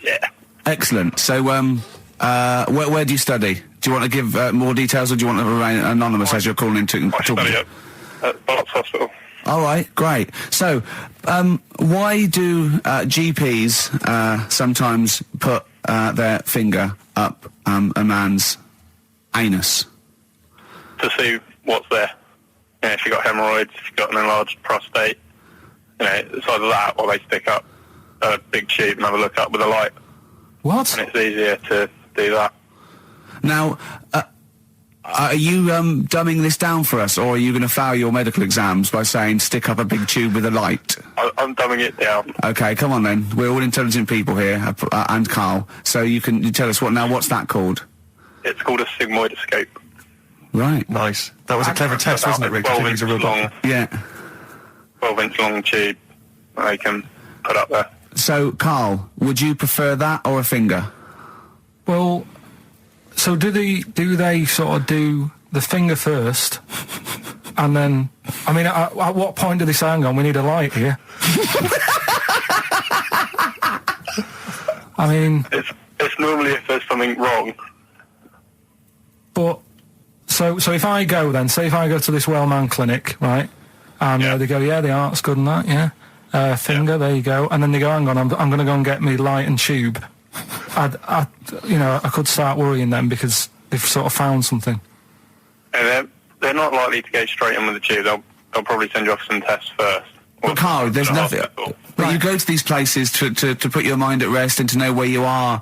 Yeah. Excellent. So, where do you study? Do you want to give more details, or do you want to remain anonymous as you're calling in to I study at Barts Hospital. All right, great. So, why do GPs sometimes put their finger up a man's anus? To see what's there. You know, if you've got hemorrhoids, if you've got an enlarged prostate, you know, it's either that or they stick up a big tube and have a look up with a light. What? And it's easier to do that. Now, are you dumbing this down for us, or are you going to fail your medical exams by saying stick up a big tube with a light? I'm dumbing it down. Okay, come on then. We're all intelligent people here, and Carl. So you tell us what's that called? It's called a sigmoidoscope. Right. Nice. That was a clever test, wasn't it, Rick? 12 inch long. Yeah. 12-inch long tube that they can put up there. So, Carl, would you prefer that or a finger? Well, so do they sort of do the finger first, and then? I mean, at what point do they say, "Hang on, we need a light here"? I mean, it's normally if there's something wrong. But so if I go then, say if I go to this Wellman clinic, right, and they go, yeah, the art's good and that, yeah. Finger, there you go, and then they go, hang on, I'm going to go and get me light and tube. I could start worrying them because they've sort of found something. And they're not likely to go straight in with the tube. They'll probably send you off some tests first. But Carl, there's nothing. But you go to these places to put your mind at rest and to know where you are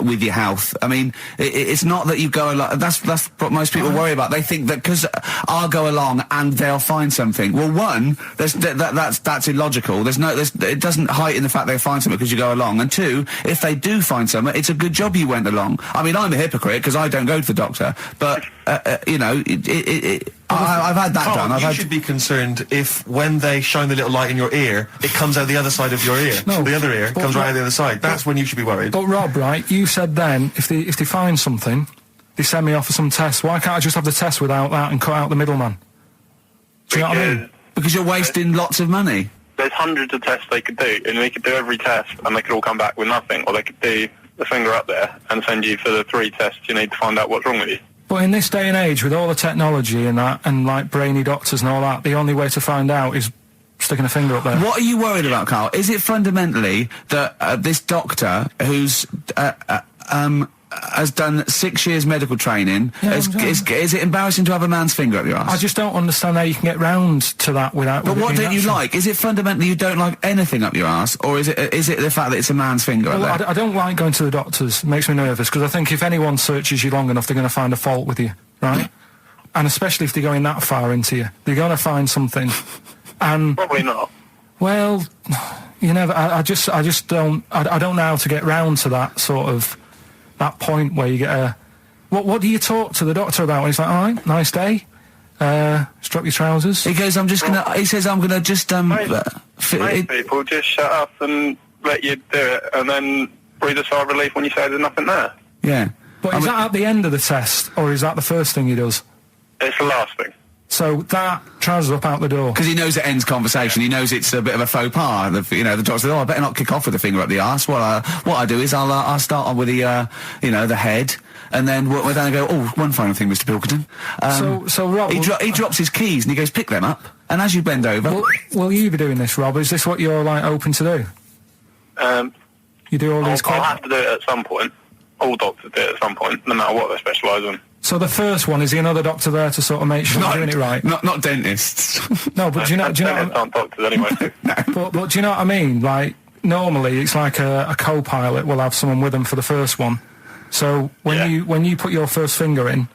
with your health. I mean, it's not that you go along. That's what most people worry about. They think that because I'll go along and they'll find something. Well, one, that's illogical. It doesn't heighten the fact they'll find something because you go along. And two, if they do find something, it's a good job you went along. I mean, I'm a hypocrite because I don't go to the doctor, but I've had that done. You should be concerned if when they shine the little light in your ear, it comes out the other side of your ear. No, the other ear comes right out the other side. That's when you should be worried. But Rob, right, you said then, if they find something, they send me off for some tests. Why can't I just have the test without that and cut out the middleman? Do you know what I mean? Because you're wasting lots of money. There's hundreds of tests they could do, and they could do every test, and they could all come back with nothing. Or they could do the finger up there and send you for the 3 tests you need to find out what's wrong with you. But in this day and age, with all the technology and that, and like brainy doctors and all that, the only way to find out is sticking a finger up there. What are you worried about, Carl? Is it fundamentally that this doctor who's has done 6 years medical training, is it embarrassing to have a man's finger up your ass? I just don't understand how you can get round to that without... But what don't you like? Is it fundamentally you don't like anything up your ass, or is it the fact that it's a man's finger up there? I don't like going to the doctors. It makes me nervous, because I think if anyone searches you long enough, they're going to find a fault with you, right? And especially if they're going that far into you. They're going to find something. And probably not. Well, you never... I just don't... I don't know how to get round to that sort of... that point where you get a... What do you talk to the doctor about when he's like, all right, nice day, strap your trousers? He goes, he says, I'm gonna just, Most people just shut up and let you do it, and then breathe a sigh of relief when you say there's nothing there. Yeah. But is that at the end of the test, or is that the first thing he does? It's the last thing. So that trousers up out the door. Because he knows it ends conversation. He knows it's a bit of a faux pas. The doctor says, "Oh, I better not kick off with the finger up the arse." Well, what I do is I'll start on with the the head, and then we're down and go. Oh, one final thing, Mr. Pilkington. So Rob, he drops his keys and he goes, "Pick them up." And as you bend over, will you be doing this, Rob? Is this what you're like open to do? You do all these. I'll have to do it at some point. All doctors do it at some point, no matter what they specialise in. So the first one, is there another doctor there to sort of make sure you're doing it right? Not dentists. No, but do you know? Dentists aren't doctors anyway. But do you know what I mean? Like, normally it's like a co-pilot will have someone with them for the first one. So when you put your first finger in,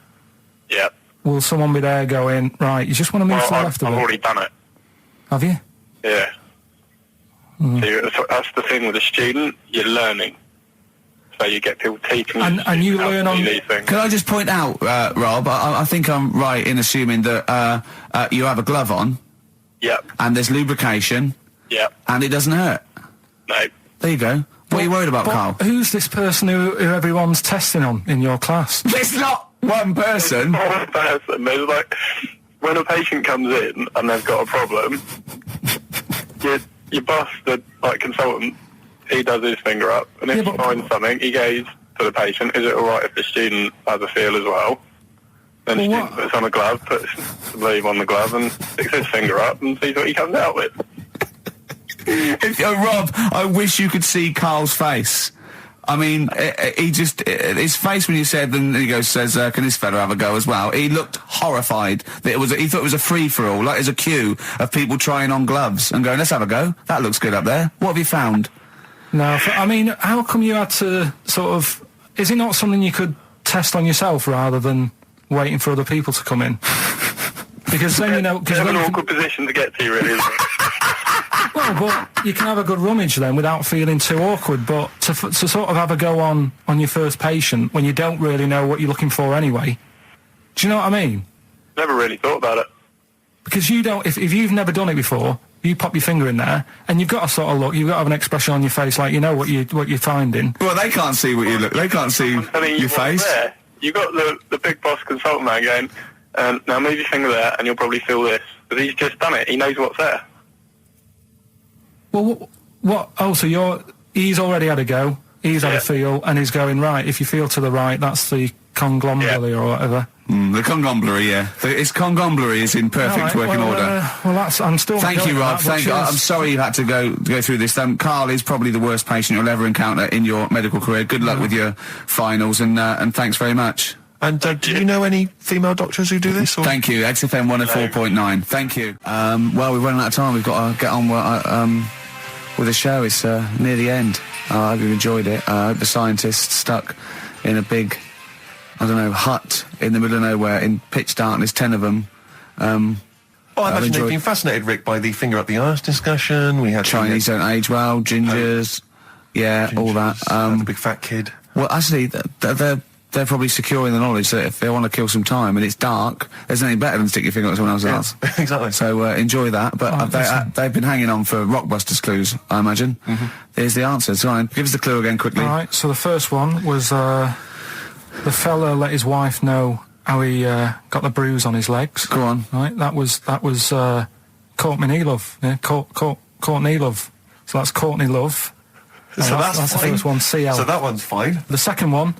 will someone be there going, right, you just want to move to the left of it? I've already done it. Have you? Yeah. So that's the thing with a student, you're learning. So you get people teaching you. And you learn on... these things. Can I just point out, Rob, I think I'm right in assuming that you have a glove on. Yep. And there's lubrication. Yep. And it doesn't hurt. No. There you go. What are you worried about, Carl? Who's this person who everyone's testing on in your class? It's not one person. One person. There's like, when a patient comes in and they've got a problem, your boss, the consultant, he does his finger up, and if he finds something, he goes to the patient, is it alright if the student has a feel as well? Then the student puts on a glove, puts the sleeve on the glove, and sticks his finger up and sees what he comes out with. Rob, I wish you could see Carl's face. I mean, his face when you said, then he says, can this fella have a go as well? He looked horrified. That he thought it was a free-for-all, like there's a queue of people trying on gloves and going, let's have a go. That looks good up there. What have you found? No, I mean, how come you had to sort of... Is it not something you could test on yourself rather than waiting for other people to come in? Because then, you know... It's an awkward position to get to, really, isn't it? Well, but you can have a good rummage then without feeling too awkward, but to sort of have a go on your first patient when you don't really know what you're looking for anyway. Do you know what I mean? Never really thought about it. Because you don't... If you've never done it before... You pop your finger in there, and you've got to sort of look. You've got to have an expression on your face, like you know what you're finding. Well, they can't see what you look. They can't see your face. There. You got the big boss consultant man going. Now move your finger there, and you'll probably feel this. But he's just done it. He knows what's there. Well, what? Oh, so he's already had a go. He's had a feel, and he's going right. If you feel to the right, that's the conglomerate or whatever. The conglomerate, yeah. Its conglomerate is in perfect working order. Well, I'm still. Thank you, Rob. I'm sorry you had to go through this. Carl is probably the worst patient you'll ever encounter in your medical career. Good luck with your finals, and thanks very much. And do you know any female doctors who do this? Or? Thank you. XFM 104.9. Thank you. Well, we've run out of time. We've got to get on with the show. It's near the end. I hope you've enjoyed it. I hope the scientists stuck in a big, I don't know, hut in the middle of nowhere in pitch darkness, 10 of them. I imagine they've been fascinated, Rick, by the finger up the arse discussion. We had Chinese don't age well, gingers, all that. The big fat kid. Well, actually, they're probably securing the knowledge that if they want to kill some time and it's dark, there's anything better than stick your finger up someone else's arse. Exactly. So enjoy that. But they've been hanging on for Rockbusters clues, I imagine. Here's the answer. So give us the clue again quickly. All right. So the first one was the fella let his wife know how he got the bruise on his legs. Go on. Right. That was Courtney Love. Yeah. Courtney Love. So that's Courtney Love. So that's the first one. CL. So that one's fine. The second one.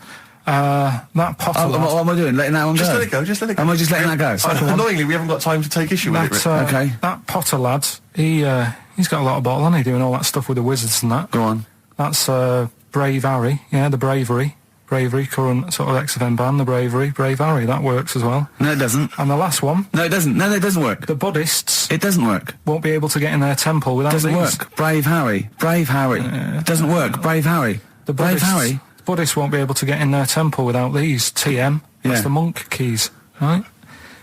That Potter lad. What am I doing? Letting that one go? Just let it go, just let it go. Am I just letting that go? Annoyingly, we haven't got time to take issue with it, Rick. Okay. That Potter lad, he's got a lot of bottle, hasn't he, doing all that stuff with the wizards and that. Go on. That's Brave Harry, the Bravery, current sort of XFM band, the Brave Harry, that works as well. No, it doesn't. And the last one. No, it doesn't. No, it doesn't work. The Buddhists. It doesn't work. Won't be able to get in their temple without these. Doesn't work. Brave Harry. It doesn't work. Brave Harry. Brave Harry. Buddhists won't be able to get in their temple without these. TM. That's the monk keys, right?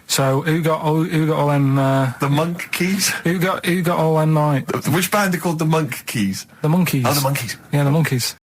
So who got all them? The monk keys. Who got all them? Right? Which band are called the Monk Keys? The Monkeys. Oh, the Monkeys. Yeah, the Monkeys.